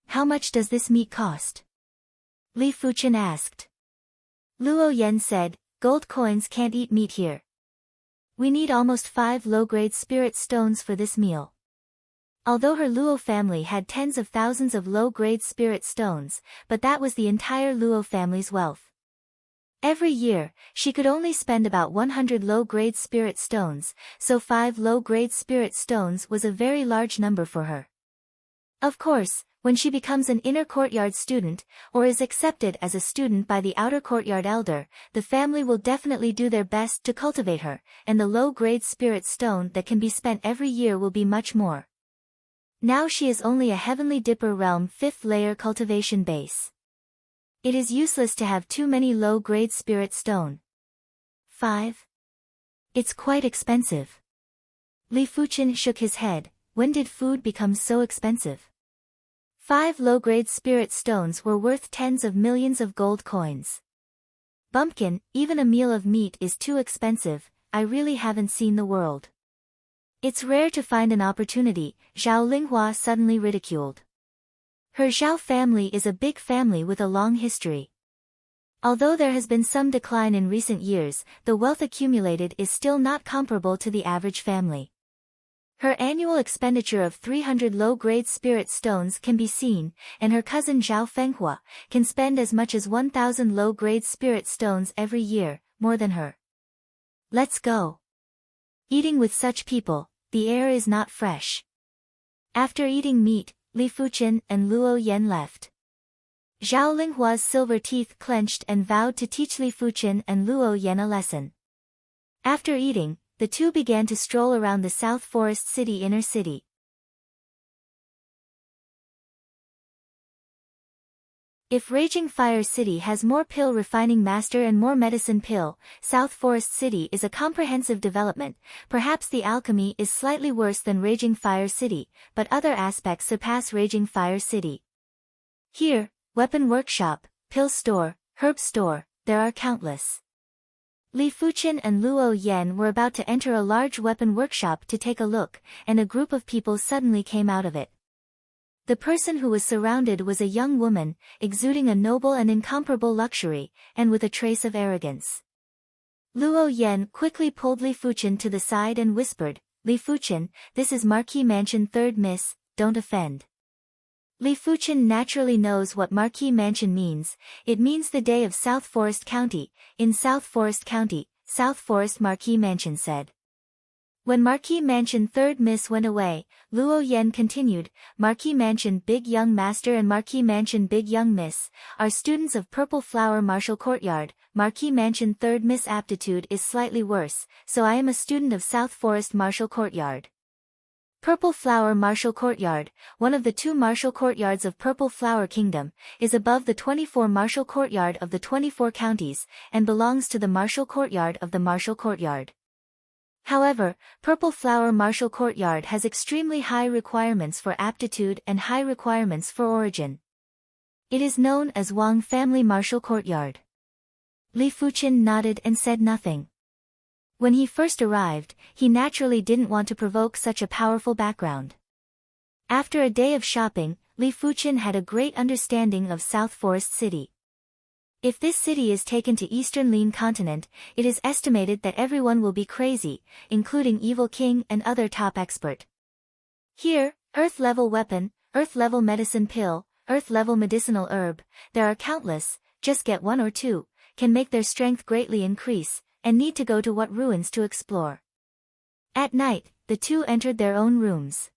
How much does this meat cost? Li Fuchen asked. Luo Yan said, gold coins can't eat meat here. We need almost 5 low-grade spirit stones for this meal. Although her Luo family had tens of thousands of low-grade spirit stones, but that was the entire Luo family's wealth. Every year, she could only spend about 100 low-grade spirit stones, so 5 low-grade spirit stones was a very large number for her. Of course, when she becomes an inner courtyard student, or is accepted as a student by the outer courtyard elder, the family will definitely do their best to cultivate her, and the low-grade spirit stone that can be spent every year will be much more. Now she is only a Heavenly Dipper Realm 5th layer cultivation base. It is useless to have too many low-grade spirit stone. 5. It's quite expensive. Li Fuchen shook his head, when did food become so expensive? 5 low-grade spirit stones were worth tens of millions of gold coins. Bumpkin, even a meal of meat is too expensive, I really haven't seen the world. It's rare to find an opportunity, Zhao Linghua suddenly ridiculed. Her Zhao family is a big family with a long history. Although there has been some decline in recent years, the wealth accumulated is still not comparable to the average family. Her annual expenditure of 300 low-grade spirit stones can be seen, and her cousin Zhao Fenghua can spend as much as 1,000 low-grade spirit stones every year, more than her. Let's go. Eating with such people, the air is not fresh. After eating meat, Li Fuqin and Luo Yan left. Zhao Linghua's silver teeth clenched and vowed to teach Li Fuqin and Luo Yan a lesson. After eating, the two began to stroll around the South Forest City inner city. If Raging Fire City has more pill refining master and more medicine pill, South Forest City is a comprehensive development. Perhaps the alchemy is slightly worse than Raging Fire City, but other aspects surpass Raging Fire City. Here, weapon workshop, pill store, herb store, there are countless. Li Fuqin and Luo Yan were about to enter a large weapon workshop to take a look, and a group of people suddenly came out of it. The person who was surrounded was a young woman, exuding a noble and incomparable luxury, and with a trace of arrogance. Luo Yan quickly pulled Li Fuqin to the side and whispered, "Li Fuqin, this is Marquis Mansion 3rd Miss, don't offend." Li Fuqin naturally knows what Marquis Mansion means. It means the day of South Forest County. In South Forest County, South Forest Marquis Mansion said. When Marquis Mansion 3rd Miss went away, Luo Yan continued, Marquis Mansion Big Young Master and Marquis Mansion Big Young Miss are students of Purple Flower Martial Courtyard. Marquis Mansion 3rd Miss aptitude is slightly worse, so I am a student of South Forest Martial Courtyard. Purple Flower Martial Courtyard, one of the 2 martial courtyards of Purple Flower Kingdom, is above the 24 martial courtyard of the 24 counties, and belongs to the martial courtyard of the martial courtyard. However, Purple Flower Martial Courtyard has extremely high requirements for aptitude and high requirements for origin. It is known as Wang Family Martial Courtyard. Li Fuqin nodded and said nothing. When he first arrived, he naturally didn't want to provoke such a powerful background. After a day of shopping, Li Fuqin had a great understanding of South Forest City. If this city is taken to Eastern Lin Continent, it is estimated that everyone will be crazy, including Evil King and other top expert. Here, Earth-level weapon, Earth-level medicine pill, Earth-level medicinal herb, there are countless, just get 1 or 2, can make their strength greatly increase, and need to go to what ruins to explore. At night, the two entered their own rooms.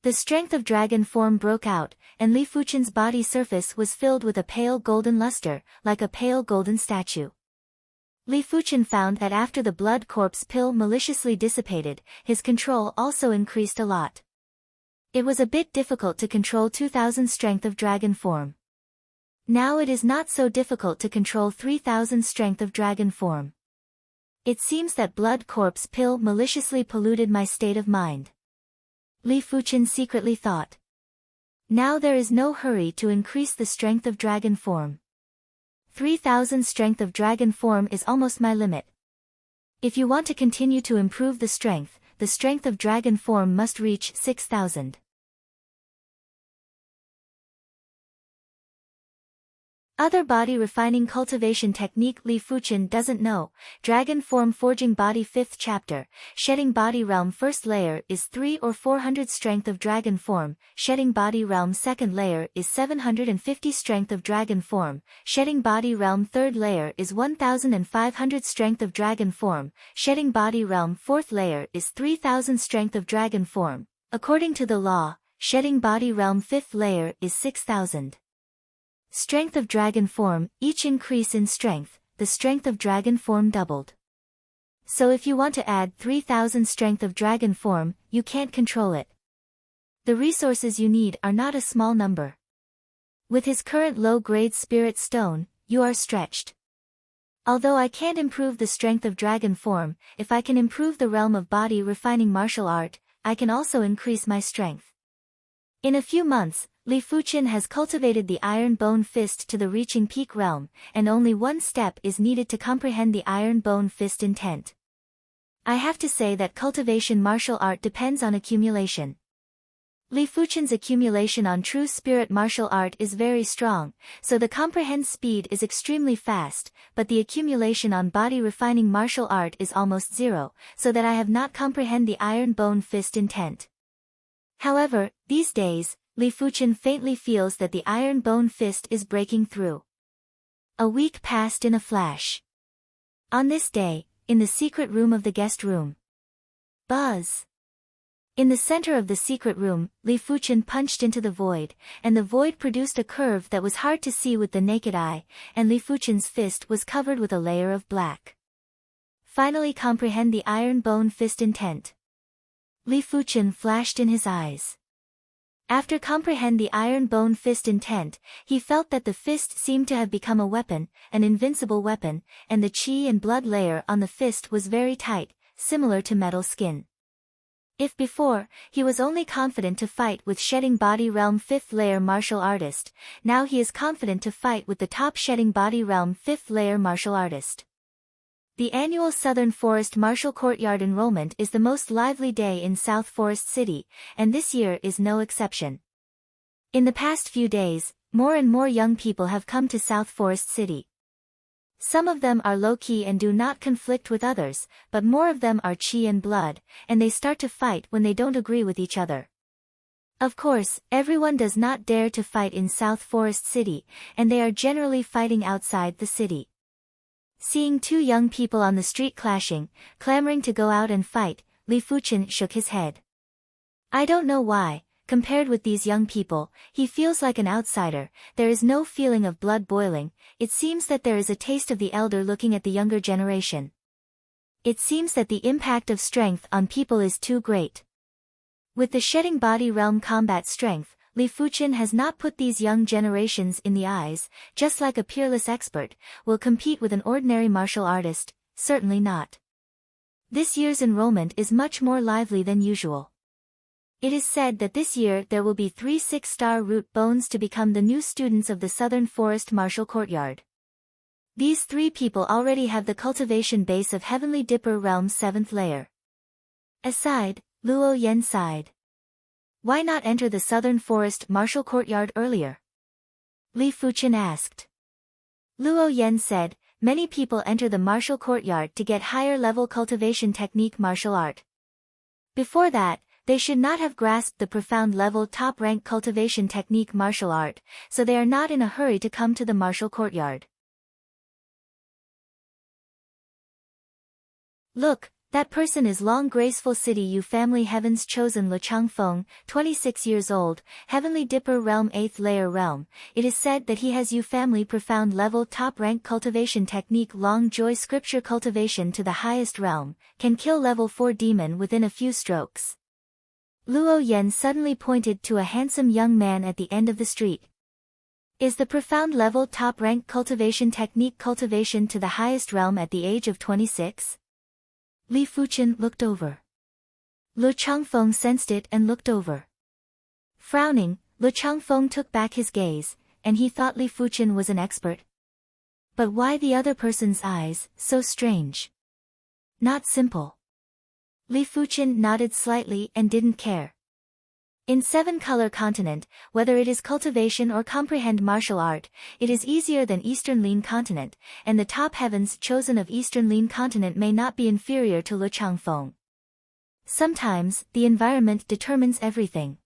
The strength of dragon form broke out, and Li Fuqin's body surface was filled with a pale golden luster, like a pale golden statue. Li Fuqin found that after the blood corpse pill maliciously dissipated, his control also increased a lot. It was a bit difficult to control 2000 strength of dragon form. Now it is not so difficult to control 3000 strength of dragon form. It seems that blood corpse pill maliciously polluted my state of mind. Li Fuqin secretly thought. Now there is no hurry to increase the strength of dragon form. 3000 strength of dragon form is almost my limit. If you want to continue to improve the strength of dragon form must reach 6000. Other body refining cultivation technique Li Fuqin doesn't know. Dragon form forging body 5th chapter. Shedding body realm first layer is 3 or 400 strength of dragon form. Shedding body realm second layer is 750 strength of dragon form. Shedding body realm third layer is 1500 strength of dragon form. Shedding body realm fourth layer is 3000 strength of dragon form. According to the law, shedding body realm fifth layer is 6000. Strength of dragon form, each increase in strength, the strength of dragon form doubled. So if you want to add 3000 strength of dragon form, you can't control it. The resources you need are not a small number. With his current low-grade spirit stone, you are stretched. Although I can't improve the strength of dragon form, if I can improve the realm of body refining martial art, I can also increase my strength. In a few months, Li Fuqin has cultivated the Iron Bone Fist to the reaching peak realm, and only one step is needed to comprehend the Iron Bone Fist intent. I have to say that cultivation martial art depends on accumulation. Li Fuchen's accumulation on true spirit martial art is very strong, so the comprehend speed is extremely fast, but the accumulation on body refining martial art is almost zero, so that I have not comprehend the iron bone fist intent. However, these days, Li Fuchen faintly feels that the iron bone fist is breaking through. A week passed in a flash. On this day, in the secret room of the guest room. Buzz! In the center of the secret room, Li Fuchen punched into the void, and the void produced a curve that was hard to see with the naked eye, and Li Fuchen's fist was covered with a layer of black. Finally comprehend the iron bone fist intent. Li Fuchen flashed in his eyes. After comprehend the iron bone fist intent, he felt that the fist seemed to have become a weapon, an invincible weapon, and the qi and blood layer on the fist was very tight, similar to metal skin. If before, he was only confident to fight with shedding body realm 5th layer martial artist, now he is confident to fight with the top shedding body realm 5th layer martial artist. The annual Southern Forest Martial Courtyard enrollment is the most lively day in South Forest City, and this year is no exception. In the past few days, more and more young people have come to South Forest City. Some of them are low-key and do not conflict with others, but more of them are chi and blood, and they start to fight when they don't agree with each other. Of course, everyone does not dare to fight in South Forest City, and they are generally fighting outside the city. Seeing two young people on the street clashing, clamoring to go out and fight, Li Fuchen shook his head. I don't know why. Compared with these young people, he feels like an outsider. There is no feeling of blood boiling. It seems that there is a taste of the elder looking at the younger generation. It seems that the impact of strength on people is too great. With the shedding body realm combat strength, Li Fuchen has not put these young generations in the eyes, just like a peerless expert, will compete with an ordinary martial artist, certainly not. This year's enrollment is much more lively than usual. It is said that this year there will be 3 6-star root bones to become the new students of the Southern Forest Martial Courtyard. These 3 people already have the cultivation base of Heavenly Dipper Realm's 7th layer. Aside, Luo Yen sighed. Why not enter the Southern Forest Martial Courtyard earlier? Li Fuchen asked. Luo Yen said, many people enter the martial courtyard to get higher level cultivation technique martial art. Before that, they should not have grasped the profound level top rank cultivation technique martial art, so they are not in a hurry to come to the martial courtyard. Look, that person is Long Graceful City Yu Family Heaven's chosen Le Changfeng, 26 years old, Heavenly Dipper Realm 8th Layer Realm. It is said that he has Yu Family profound level top rank cultivation technique Long Joy Scripture cultivation to the highest realm, can kill level 4 demon within a few strokes. Luo Yen suddenly pointed to a handsome young man at the end of the street. Is the profound level top rank cultivation technique cultivation to the highest realm at the age of 26? Li Fuchen looked over. Le Changfeng sensed it and looked over. Frowning, Le Changfeng took back his gaze, and he thought Li Fuchen was an expert. But why the other person's eyes, so strange? Not simple. Li Fuchen nodded slightly and didn't care. In 7-color continent, whether it is cultivation or comprehend martial art, it is easier than Eastern Lin continent, and the top heavens chosen of Eastern Lin continent may not be inferior to Le Changfeng. Sometimes, the environment determines everything.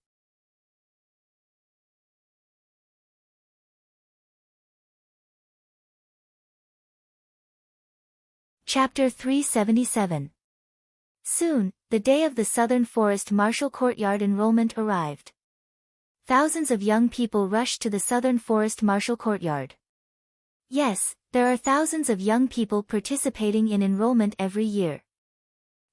Chapter 377. Soon, the day of the Southern Forest Martial Courtyard enrollment arrived. Thousands of young people rushed to the Southern Forest Martial Courtyard. Yes, there are thousands of young people participating in enrollment every year.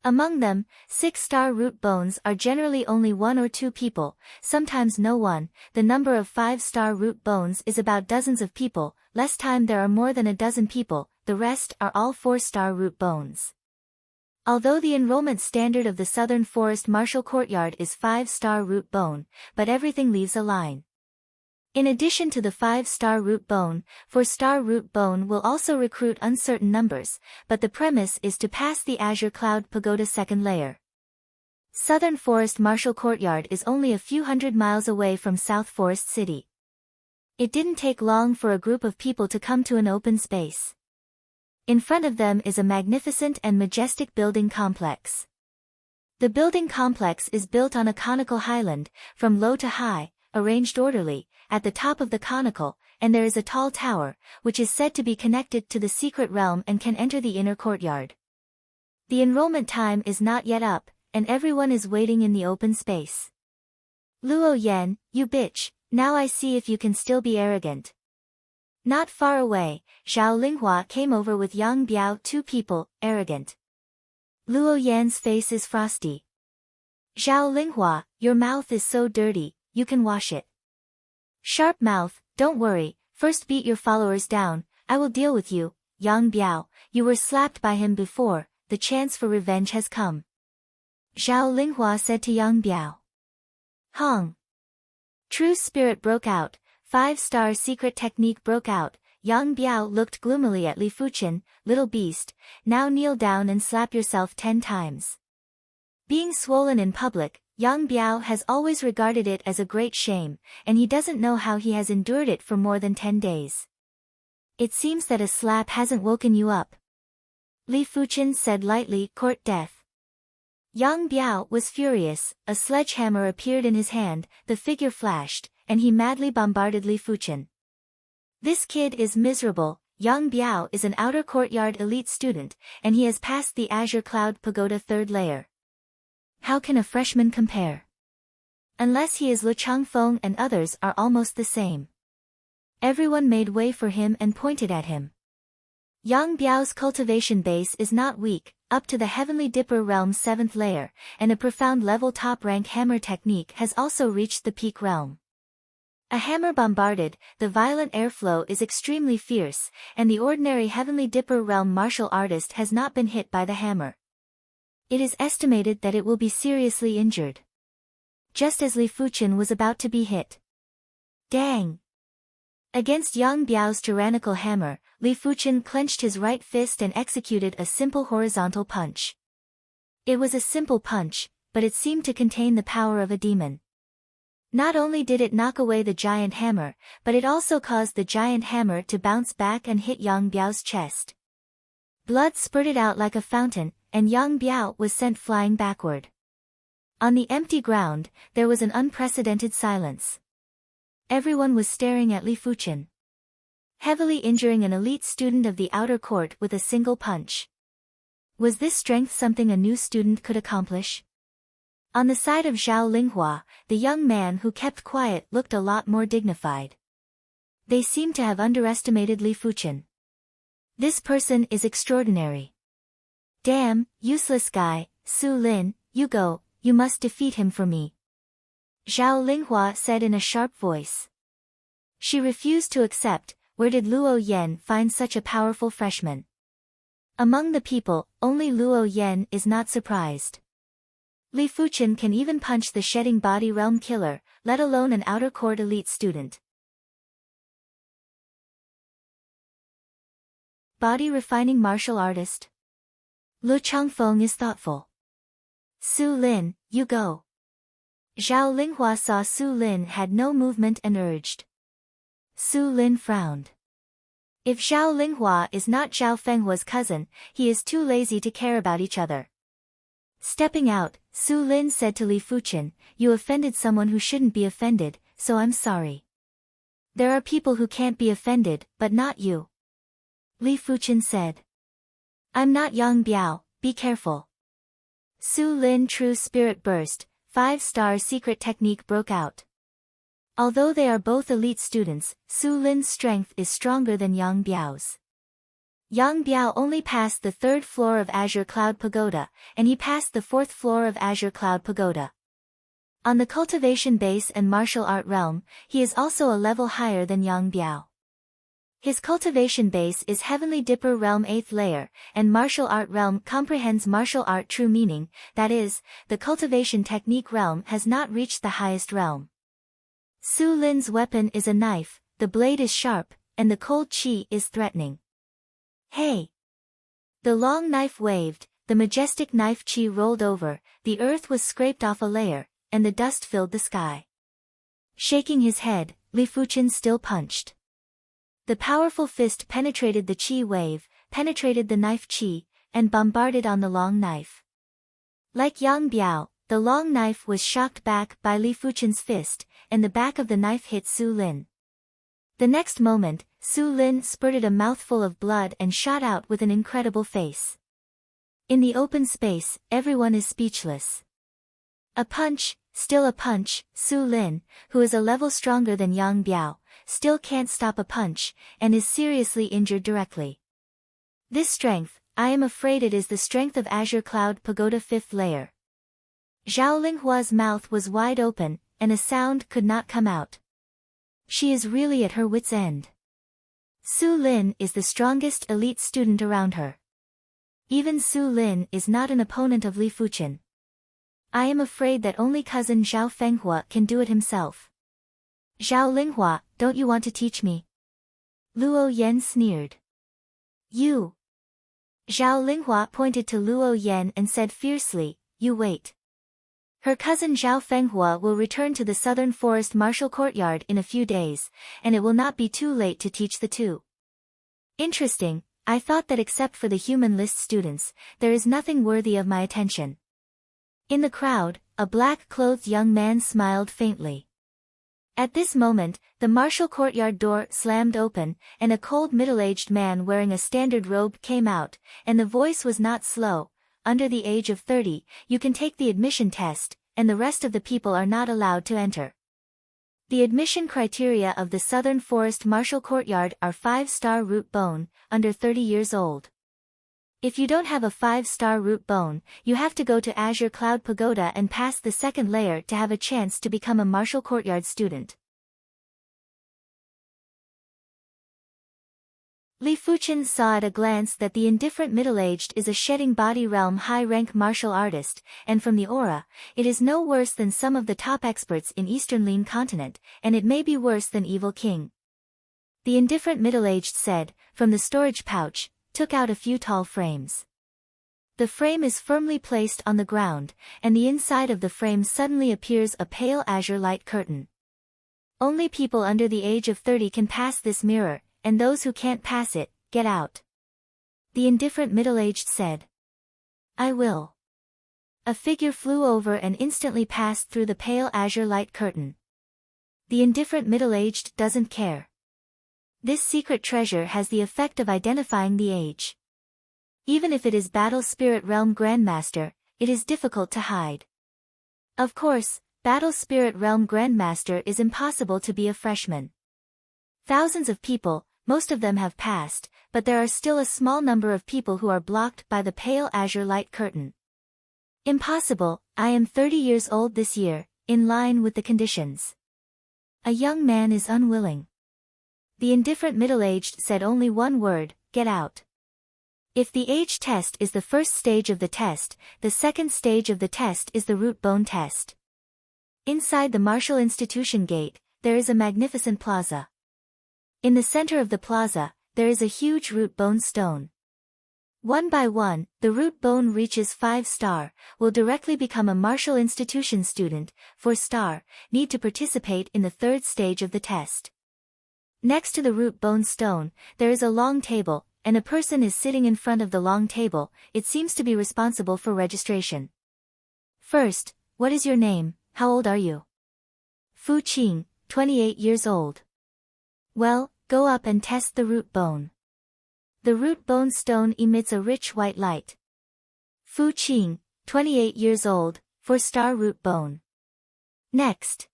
Among them, 6-star root bones are generally only 1 or 2 people, sometimes no one. The number of 5-star root bones is about dozens of people, less time there are more than a dozen people, the rest are all 4-star root bones. Although the enrollment standard of the Southern Forest Martial Courtyard is 5-star root bone, but everything leaves a line. In addition to the 5-star root bone, 4-star root bone will also recruit uncertain numbers, but the premise is to pass the Azure Cloud Pagoda 2nd layer. Southern Forest Martial Courtyard is only a few hundred miles away from South Forest City. It didn't take long for a group of people to come to an open space. In front of them is a magnificent and majestic building complex. The building complex is built on a conical highland, from low to high, arranged orderly, at the top of the conical, and there is a tall tower, which is said to be connected to the secret realm and can enter the inner courtyard. The enrollment time is not yet up, and everyone is waiting in the open space. Luo Yan, you bitch, now I see if you can still be arrogant. Not far away, Zhao Linghua came over with Yang Biao, two people, arrogant. Luo Yan's face is frosty. Zhao Linghua, your mouth is so dirty, you can wash it. Sharp mouth, don't worry, first beat your followers down, I will deal with you. Yang Biao, you were slapped by him before, the chance for revenge has come. Zhao Linghua said to Yang Biao. Hong. True spirit broke out, 5-star secret technique broke out. Yang Biao looked gloomily at Li Fuchen, little beast, now kneel down and slap yourself 10 times. Being swollen in public, Yang Biao has always regarded it as a great shame, and he doesn't know how he has endured it for more than 10 days. It seems that a slap hasn't woken you up. Li Fuchen said lightly, court death. Yang Biao was furious, a sledgehammer appeared in his hand, the figure flashed, and he madly bombarded Li Fuchen. This kid is miserable. Yang Biao is an outer courtyard elite student, and he has passed the Azure Cloud Pagoda 3rd layer. How can a freshman compare? Unless he is Lu Changfeng and others are almost the same. Everyone made way for him and pointed at him. Yang Biao's cultivation base is not weak, up to the Heavenly Dipper Realm's 7th layer, and a profound level top-rank hammer technique has also reached the peak realm. A hammer bombarded, the violent airflow is extremely fierce, and the ordinary Heavenly Dipper Realm martial artist has not been hit by the hammer. It is estimated that it will be seriously injured. Just as Li Fuchen was about to be hit. Dang! Against Yang Biao's tyrannical hammer, Li Fuchen clenched his right fist and executed a simple horizontal punch. It was a simple punch, but it seemed to contain the power of a demon. Not only did it knock away the giant hammer, but it also caused the giant hammer to bounce back and hit Yang Biao's chest. Blood spurted out like a fountain, and Yang Biao was sent flying backward. On the empty ground, there was an unprecedented silence. Everyone was staring at Li Fuchen, heavily injuring an elite student of the outer court with a single punch. Was this strength something a new student could accomplish? On the side of Zhao Linghua, the young man who kept quiet looked a lot more dignified. They seemed to have underestimated Li Fuchen. This person is extraordinary. Damn, useless guy, Su Lin, you go, you must defeat him for me. Zhao Linghua said in a sharp voice. She refused to accept. Where did Luo Yan find such a powerful freshman? Among the people, only Luo Yan is not surprised. Li Fuchen can even punch the shedding body realm killer, let alone an outer court elite student. Body refining martial artist. Lu Changfeng is thoughtful. Su Lin, you go. Zhao Linghua saw Su Lin had no movement and urged. Su Lin frowned. If Zhao Linghua is not Zhao Fenghua's cousin, he is too lazy to care about each other. Stepping out, Su Lin said to Li Fuchen, you offended someone who shouldn't be offended, so I'm sorry. There are people who can't be offended, but not you. Li Fuchen said. I'm not Yang Biao, be careful. Su Lin true spirit burst, 5-star secret technique broke out. Although they are both elite students, Su Lin's strength is stronger than Yang Biao's. Yang Biao only passed the 3rd floor of Azure Cloud Pagoda, and he passed the 4th floor of Azure Cloud Pagoda. On the cultivation base and martial art realm, he is also a level higher than Yang Biao. His cultivation base is Heavenly Dipper Realm 8th layer, and martial art realm comprehends martial art true meaning, that is, the cultivation technique realm has not reached the highest realm. Su Lin's weapon is a knife, the blade is sharp, and the cold chi is threatening. Hey! The long knife waved, the majestic knife chi rolled over, the earth was scraped off a layer, and the dust filled the sky. Shaking his head, Li Fuchen still punched. The powerful fist penetrated the chi wave, penetrated the knife chi, and bombarded on the long knife. Like Yang Biao, the long knife was shocked back by Li Fuchen's fist, and the back of the knife hit Su Lin. The next moment, Su Lin spurted a mouthful of blood and shot out with an incredible face. In the open space, everyone is speechless. A punch, still a punch. Su Lin, who is a level stronger than Yang Biao, still can't stop a punch, and is seriously injured directly. This strength, I am afraid it is the strength of Azure Cloud Pagoda 5th layer. Zhao Linghua's mouth was wide open, and a sound could not come out. She is really at her wit's end. Su Lin is the strongest elite student around her. Even Su Lin is not an opponent of Li Fuchen. I am afraid that only cousin Zhao Fenghua can do it himself. Zhao Linghua, don't you want to teach me? Luo Yan sneered. You. Zhao Linghua pointed to Luo Yan and said fiercely, you wait. Her cousin Zhao Fenghua will return to the Southern Forest Martial Courtyard in a few days, and it will not be too late to teach the two. Interesting, I thought that except for the human list students, there is nothing worthy of my attention. In the crowd, a black-clothed young man smiled faintly. At this moment, the martial courtyard door slammed open, and a cold middle-aged man wearing a standard robe came out, and the voice was not slow. Under the age of 30, you can take the admission test, and the rest of the people are not allowed to enter. The admission criteria of the Southern Forest Martial Courtyard are 5-star root bone, under 30 years old. If you don't have a 5-star root bone, you have to go to Azure Cloud Pagoda and pass the second layer to have a chance to become a Martial Courtyard student. Li Fuchen saw at a glance that the indifferent middle-aged is a shedding body realm high-rank martial artist, and from the aura, it is no worse than some of the top experts in Eastern Lin continent, and it may be worse than Evil King. The indifferent middle-aged said, from the storage pouch, took out a few tall frames. The frame is firmly placed on the ground, and the inside of the frame suddenly appears a pale azure light curtain. Only people under the age of 30 can pass this mirror, and those who can't pass it, get out. The indifferent middle-aged said. I will. A figure flew over and instantly passed through the pale azure light curtain. The indifferent middle-aged doesn't care. This secret treasure has the effect of identifying the age. Even if it is Battle Spirit Realm Grandmaster, it is difficult to hide. Of course, Battle Spirit Realm Grandmaster is impossible to be a freshman. Thousands of people, most of them have passed, but there are still a small number of people who are blocked by the pale azure light curtain. Impossible, I am 30 years old this year, in line with the conditions. A young man is unwilling. The indifferent middle-aged said only one word, get out. If the age test is the first stage of the test, the second stage of the test is the root bone test. Inside the martial institution gate, there is a magnificent plaza. In the center of the plaza, there is a huge root bone stone. One by one, the root bone reaches 5-star, will directly become a martial institution student, 4-star, need to participate in the third stage of the test. Next to the root bone stone, there is a long table, and a person is sitting in front of the long table, it seems to be responsible for registration. First, what is your name, how old are you? Fu Qing, 28 years old. Well, go up and test the root bone. The root bone stone emits a rich white light. Fu Qing, 28 years old, 4-star root bone. Next.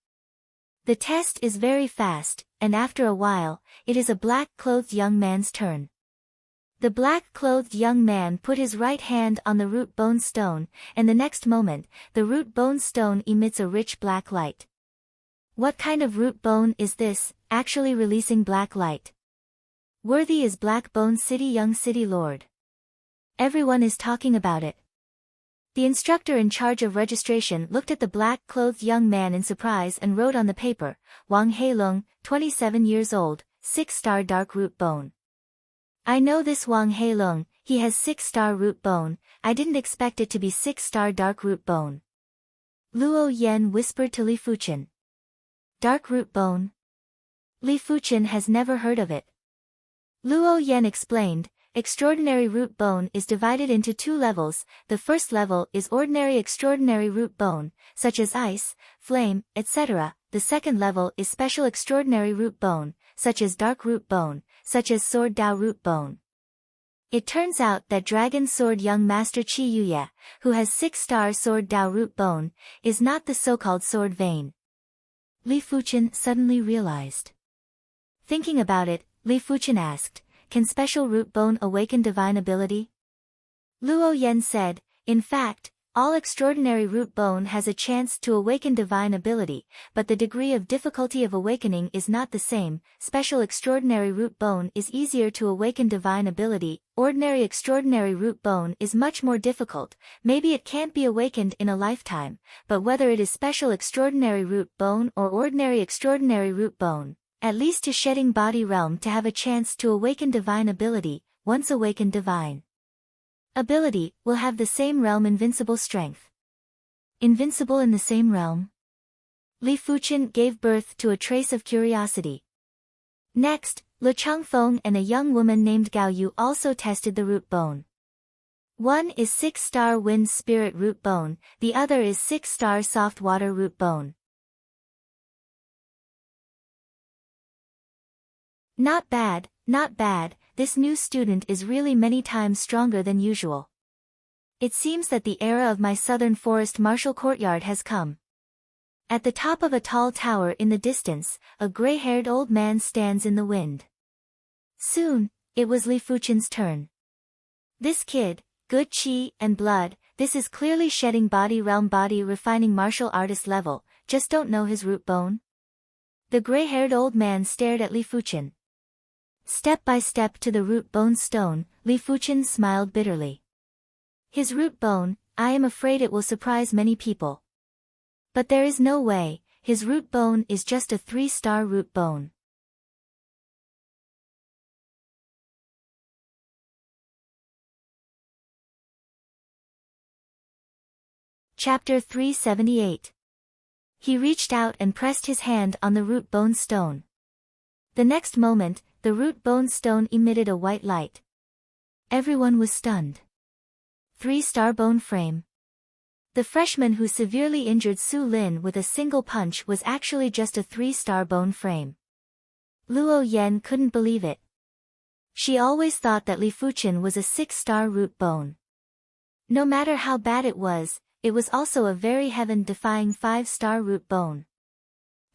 The test is very fast, and after a while, it is a black-clothed young man's turn. The black-clothed young man put his right hand on the root bone stone, and the next moment, the root bone stone emits a rich black light. What kind of root bone is this, actually releasing black light? Worthy is Black Bone City young city lord. Everyone is talking about it. The instructor in charge of registration looked at the black-clothed young man in surprise and wrote on the paper, Wang Heilong, 27 years old, 6-star dark root bone. I know this Wang Heilong, he has 6-star root bone, I didn't expect it to be 6-star dark root bone. Luo Yan whispered to Li Fuchen. Dark root bone? Li Fuchen has never heard of it. Luo Yan explained, extraordinary root bone is divided into 2 levels. The first level is ordinary extraordinary root bone, such as ice, flame, etc. The second level is special extraordinary root bone, such as dark root bone, such as sword Dao root bone. It turns out that Dragon Sword young Master Qi Yuye, who has 6-star sword Dao root bone, is not the so-called sword vein. Li Fuchen suddenly realized. Thinking about it, Li Fuchen asked, can special root bone awaken divine ability? Luo Yan said, in fact, all extraordinary root bone has a chance to awaken divine ability, but the degree of difficulty of awakening is not the same. Special extraordinary root bone is easier to awaken divine ability, ordinary extraordinary root bone is much more difficult. Maybe it can't be awakened in a lifetime, but whether it is special extraordinary root bone or ordinary extraordinary root bone, at least to shedding body realm to have a chance to awaken divine ability, once awakened divine ability, will have the same realm invincible strength. Invincible in the same realm? Li Fuchen gave birth to a trace of curiosity. Next, Le Changfeng and a young woman named Gao Yu also tested the root bone. One is 6-star wind spirit root bone, the other is 6-star soft water root bone. Not bad, not bad. This new student is really many times stronger than usual. It seems that the era of my southern forest martial courtyard has come. At the top of a tall tower in the distance, a gray-haired old man stands in the wind. Soon, it was Li Fuchen's turn. This kid, good chi and blood, this is clearly shedding body realm body refining martial artist level, just don't know his root bone? The gray-haired old man stared at Li Fuchen. Step by step to the root bone stone, Li Fuchen smiled bitterly. His root bone, I am afraid it will surprise many people. But there is no way, his root bone is just a 3-star root bone. Chapter 378. He reached out and pressed his hand on the root bone stone. The next moment, the root bone stone emitted a white light. Everyone was stunned. 3-star bone frame. The freshman who severely injured Su Lin with a single punch was actually just a 3-star bone frame. Luo Yan couldn't believe it. She always thought that Li Fuchen was a 6-star root bone. No matter how bad it was also a very heaven-defying 5-star root bone.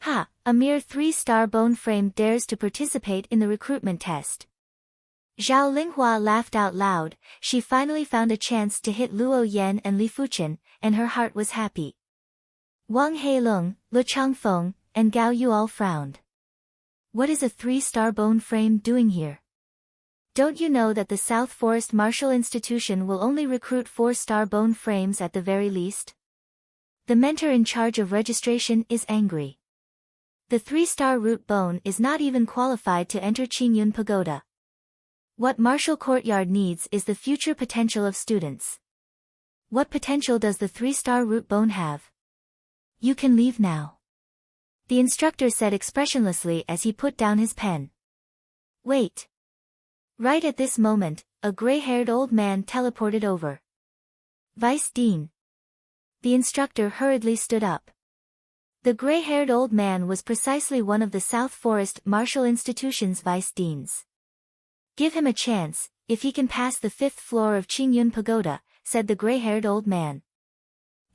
Ha! A mere 3-star bone frame dares to participate in the recruitment test. Zhao Linghua laughed out loud. She finally found a chance to hit Luo Yan and Li Fuchen, and her heart was happy. Wang Heilong, Le Changfeng, and Gao Yu all frowned. What is a 3-star bone frame doing here? Don't you know that the South Forest Martial Institution will only recruit 4-star bone frames at the very least? The mentor in charge of registration is angry. The 3-star root bone is not even qualified to enter Qingyun Pagoda. What martial courtyard needs is the future potential of students. What potential does the 3-star root bone have? You can leave now. The instructor said expressionlessly as he put down his pen. Wait. Right at this moment, a gray-haired old man teleported over. Vice Dean. The instructor hurriedly stood up. The gray-haired old man was precisely one of the South Forest Martial Institution's vice deans. Give him a chance, if he can pass the 5th floor of Qingyun Pagoda, said the gray-haired old man.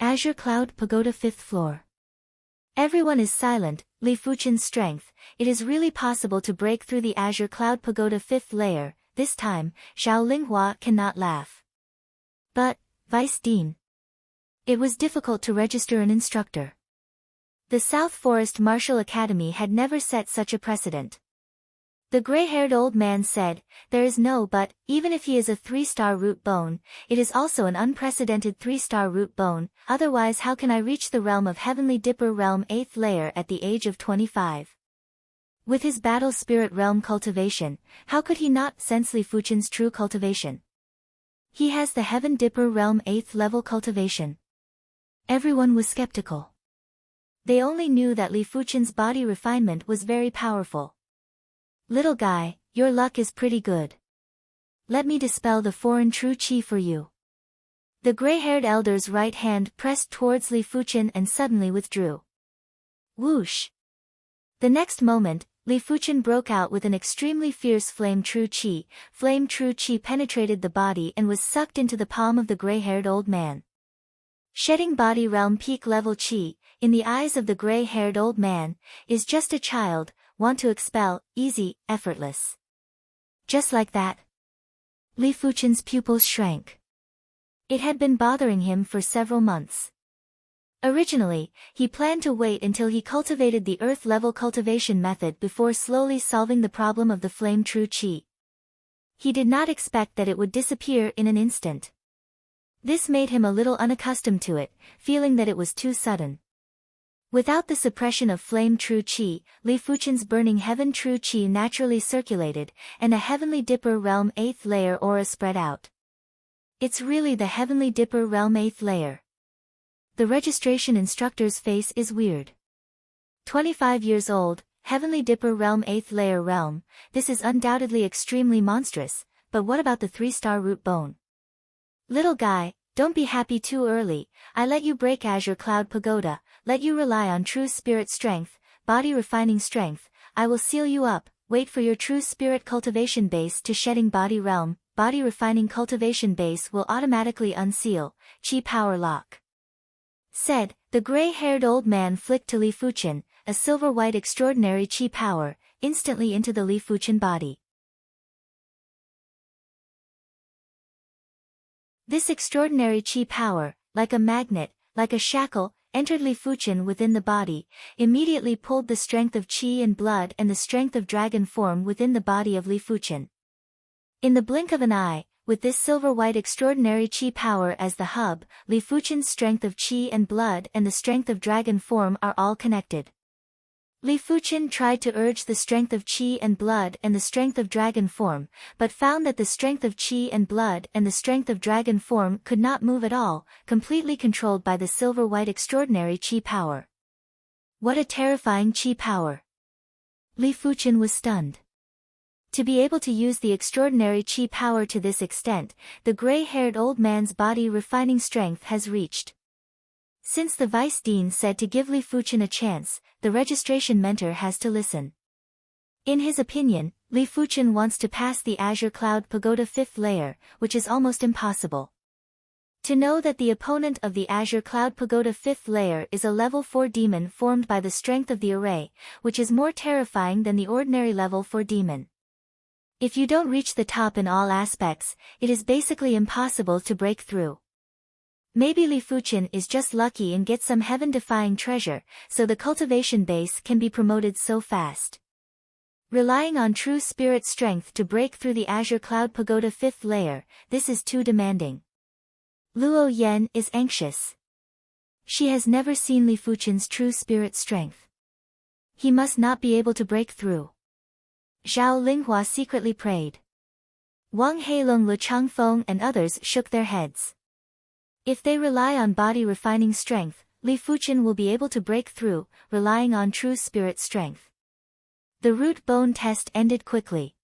Azure Cloud Pagoda 5th floor. Everyone is silent. Li Fuchen's strength, it is really possible to break through the Azure Cloud Pagoda 5th layer. This time, Zhao Linghua cannot laugh. But, Vice Dean. It was difficult to register an instructor. The South Forest Martial Academy had never set such a precedent. The gray-haired old man said, there is no but, even if he is a 3-star root bone, it is also an unprecedented 3-star root bone, otherwise how can I reach the realm of Heavenly Dipper Realm 8th layer at the age of 25? With his battle spirit realm cultivation, how could he not sense Li Fuchen's true cultivation? He has the Heaven Dipper Realm 8th level cultivation. Everyone was skeptical. They only knew that Li Fuchen's body refinement was very powerful. Little guy, your luck is pretty good. Let me dispel the foreign true qi for you. The gray-haired elder's right hand pressed towards Li Fuchen and suddenly withdrew. Whoosh! The next moment, Li Fuchen broke out with an extremely fierce flame true qi. Flame true qi penetrated the body and was sucked into the palm of the gray-haired old man. Shedding body realm peak level qi, in the eyes of the gray-haired old man, is just a child, want to expel, easy, effortless. Just like that. Li Fuchen's pupils shrank. It had been bothering him for several months. Originally, he planned to wait until he cultivated the earth-level cultivation method before slowly solving the problem of the flame true qi. He did not expect that it would disappear in an instant. This made him a little unaccustomed to it, feeling that it was too sudden. Without the suppression of flame true qi, Li Fuchen's burning heaven true qi naturally circulated, and a Heavenly Dipper Realm 8th layer aura spread out. It's really the Heavenly Dipper Realm 8th layer. The registration instructor's face is weird. 25 years old, Heavenly Dipper Realm 8th layer realm, this is undoubtedly extremely monstrous, but what about the 3-star root bone? Little guy, don't be happy too early. I let you break Azure Cloud Pagoda, let you rely on true spirit strength, body refining strength. I will seal you up, wait for your true spirit cultivation base to shedding body realm, body refining cultivation base will automatically unseal, Qi power lock. Said, the gray-haired old man flicked to Li Fuchen, a silver-white extraordinary Qi power, instantly into the Li Fuchen body. This extraordinary qi power, like a magnet, like a shackle, entered Li Fuchen within the body, immediately pulled the strength of qi and blood and the strength of dragon form within the body of Li Fuchen. In the blink of an eye, with this silver-white extraordinary qi power as the hub, Li Fuchen's strength of qi and blood and the strength of dragon form are all connected. Li Fuchen tried to urge the strength of qi and blood and the strength of dragon form, but found that the strength of qi and blood and the strength of dragon form could not move at all, completely controlled by the silver-white extraordinary qi power. What a terrifying qi power! Li Fuchen was stunned. To be able to use the extraordinary qi power to this extent, the gray-haired old man's body refining strength has reached. Since the vice dean said to give Li Fuchen a chance, the registration mentor has to listen. In his opinion, Li Fuchen wants to pass the Azure Cloud Pagoda 5th layer, which is almost impossible. To know that the opponent of the Azure Cloud Pagoda 5th layer is a level 4 demon formed by the strength of the array, which is more terrifying than the ordinary level 4 demon. If you don't reach the top in all aspects, it is basically impossible to break through. Maybe Li Fuchen is just lucky and gets some heaven-defying treasure, so the cultivation base can be promoted so fast. Relying on true spirit strength to break through the Azure Cloud Pagoda 5th layer, this is too demanding. Luo Yan is anxious. She has never seen Li Fuchen's true spirit strength. He must not be able to break through. Zhao Linghua secretly prayed. Wang Heilong, Lu Changfeng and others shook their heads. If they rely on body refining strength, Li Fuchen will be able to break through, relying on true spirit strength. The root bone test ended quickly.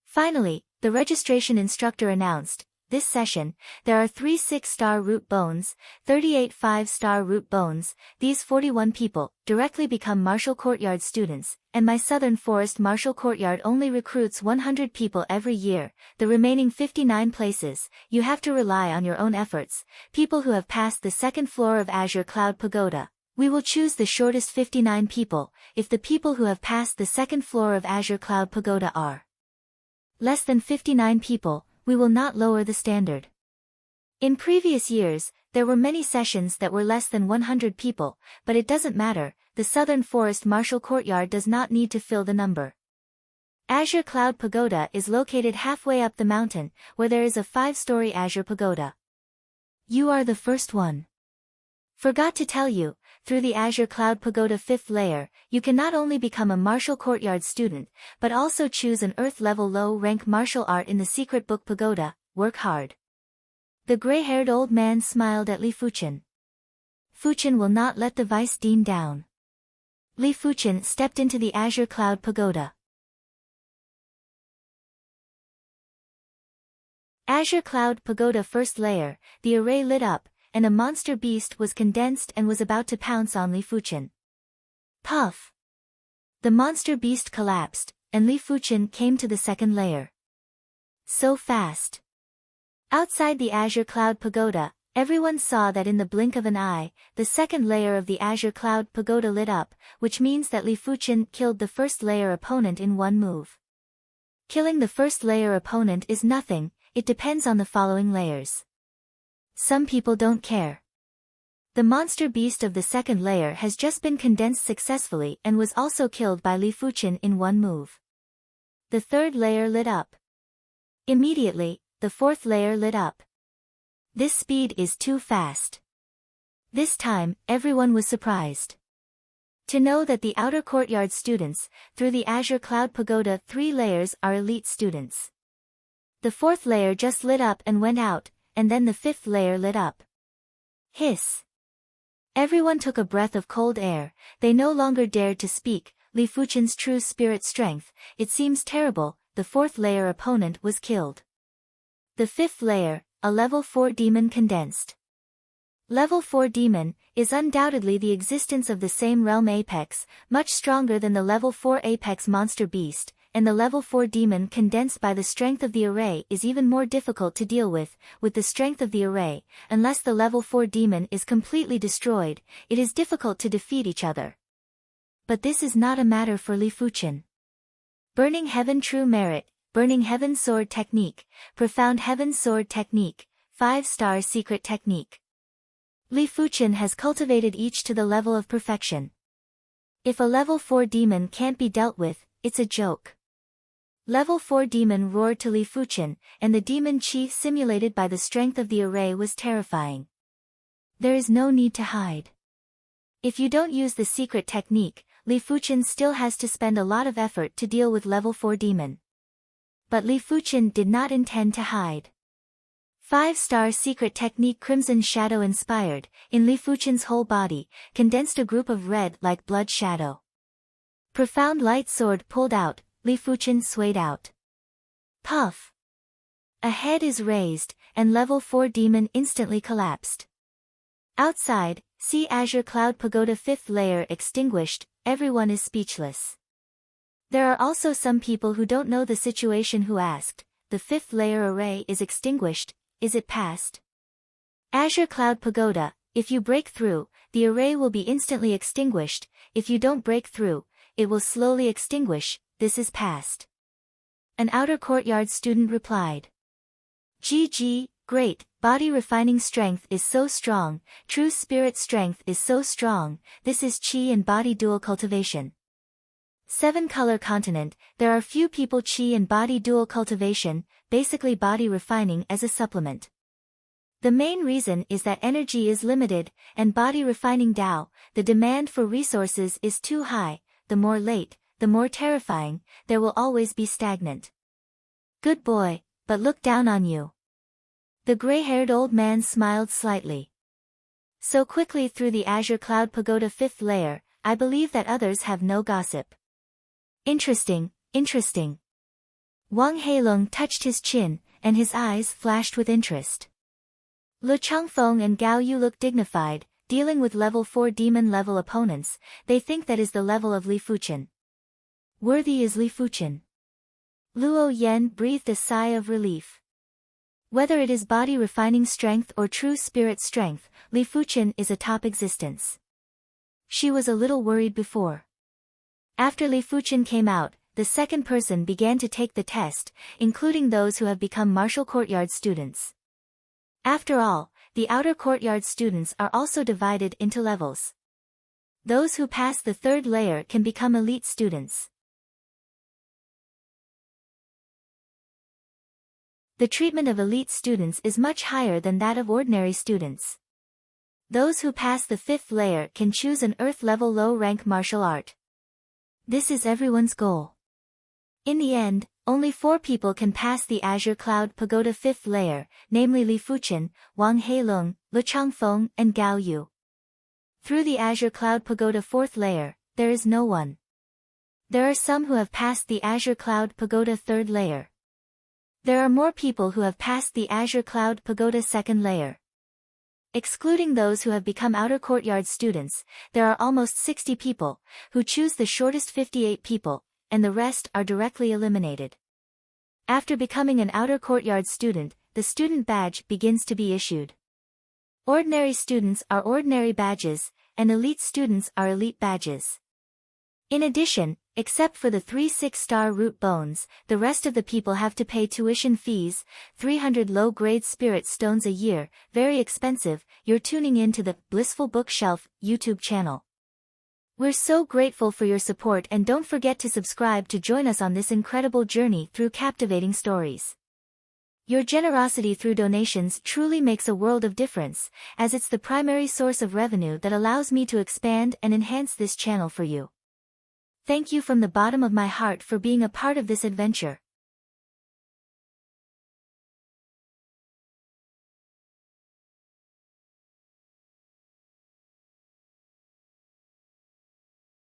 Finally, the registration instructor announced, this session, there are 3 6-star root bones, 38 5-star root bones. These 41 people directly become Martial Courtyard students, and my Southern Forest Martial Courtyard only recruits 100 people every year. The remaining 59 places, you have to rely on your own efforts. People who have passed the 2nd floor of Azure Cloud Pagoda. We will choose the shortest 59 people. If the people who have passed the 2nd floor of Azure Cloud Pagoda are less than 59 people, we will not lower the standard. In previous years, there were many sessions that were less than 100 people, but it doesn't matter, the Southern Forest Martial Courtyard does not need to fill the number. Azure Cloud Pagoda is located halfway up the mountain, where there is a 5-story Azure Pagoda. You are the first one. Forgot to tell you, through the Azure Cloud Pagoda 5th layer, you can not only become a Martial Courtyard student, but also choose an Earth-level low-rank martial art in the Secret Book Pagoda. Work hard. The gray-haired old man smiled at Li Fuchen. Fuchen will not let the Vice Dean down. Li Fuchen stepped into the Azure Cloud Pagoda. Azure Cloud Pagoda first layer, the array lit up, and a monster beast was condensed and was about to pounce on Li Fuchen. Puff! The monster beast collapsed, and Li Fuchen came to the second layer. So fast! Outside the Azure Cloud Pagoda, everyone saw that in the blink of an eye, the second layer of the Azure Cloud Pagoda lit up, which means that Li Fuchen killed the first layer opponent in one move. Killing the first layer opponent is nothing, it depends on the following layers. Some people don't care. The monster beast of the second layer has just been condensed successfully and was also killed by Li Fuchen in one move. The third layer lit up. Immediately, the fourth layer lit up. This speed is too fast. This time, everyone was surprised to know that the outer courtyard students, through the Azure Cloud Pagoda 3 layers, are elite students. The fourth layer just lit up and went out, and then the fifth layer lit up. Hiss! Everyone took a breath of cold air, they no longer dared to speak. Li Fuchen's true spirit strength, it seems terrible, the fourth layer opponent was killed. The fifth layer, a level 4 demon condensed. Level 4 demon is undoubtedly the existence of the same realm apex, much stronger than the level 4 apex monster beast, and the level 4 demon condensed by the strength of the array is even more difficult to deal with the strength of the array, unless the level 4 demon is completely destroyed, it is difficult to defeat each other. But this is not a matter for Li Fuchen. Burning Heaven True Merit, Burning Heaven Sword Technique, Profound Heaven Sword Technique, 5-star Secret Technique. Li Fuchen has cultivated each to the level of perfection. If a level 4 demon can't be dealt with, it's a joke. Level 4 demon roared to Li Fuchen, and the demon chi simulated by the strength of the array was terrifying. There is no need to hide. If you don't use the secret technique, Li Fuchen still has to spend a lot of effort to deal with level 4 demon. But Li Fuchen did not intend to hide. 5-star secret technique Crimson Shadow inspired, in Li Fuchen's whole body, condensed a group of red like blood shadow. Profound light sword pulled out, Li Fuchen swayed out. Puff! A head is raised, and level 4 demon instantly collapsed. Outside, see Azure Cloud Pagoda 5th layer extinguished, everyone is speechless. There are also some people who don't know the situation who asked, the 5th layer array is extinguished, is it past? Azure Cloud Pagoda, if you break through, the array will be instantly extinguished, if you don't break through, it will slowly extinguish, this is past. An outer courtyard student replied. GG, great, body refining strength is so strong, true spirit strength is so strong, this is chi and body dual cultivation. 7-color continent, there are few people chi and body dual cultivation, basically body refining as a supplement. The main reason is that energy is limited, and body refining Tao, the demand for resources is too high, the more late, the more terrifying, there will always be stagnant. Good boy, but look down on you. The gray-haired old man smiled slightly. So quickly through the Azure Cloud Pagoda 5th layer, I believe that others have no gossip. Interesting, interesting. Wang Heilong touched his chin, and his eyes flashed with interest. Lu Changfeng and Gao Yu look dignified, dealing with level 4 demon level opponents, they think that is the level of Li Fuchen. Worthy is Li Fuchen. Luo Yan breathed a sigh of relief. Whether it is body refining strength or true spirit strength, Li Fuchen is a top existence. She was a little worried before. After Li Fuchen came out, the second person began to take the test, including those who have become martial courtyard students. After all, the outer courtyard students are also divided into levels. Those who pass the 3rd layer can become elite students. The treatment of elite students is much higher than that of ordinary students. Those who pass the 5th layer can choose an Earth-level low-rank martial art. This is everyone's goal. In the end, Only 4 people can pass the Azure Cloud Pagoda 5th layer, namely Li Fuqian, Wang Heilong, Le Changfeng, and Gao Yu. Through the Azure Cloud Pagoda 4th layer, there is no one. There are some who have passed the Azure Cloud Pagoda 3rd layer. There are more people who have passed the Azure Cloud Pagoda 2nd layer. Excluding those who have become Outer Courtyard students, there are almost 60 people, who choose the shortest 58 people, and the rest are directly eliminated. After becoming an Outer Courtyard student, the student badge begins to be issued. Ordinary students are ordinary badges, and elite students are elite badges. In addition, except for the 3 6-star root bones, the rest of the people have to pay tuition fees, 300 low-grade spirit stones a year, very expensive. You're tuning in to the Blissful Bookshelf YouTube channel. We're so grateful for your support, and don't forget to subscribe to join us on this incredible journey through captivating stories. Your generosity through donations truly makes a world of difference, as it's the primary source of revenue that allows me to expand and enhance this channel for you. Thank you from the bottom of my heart for being a part of this adventure.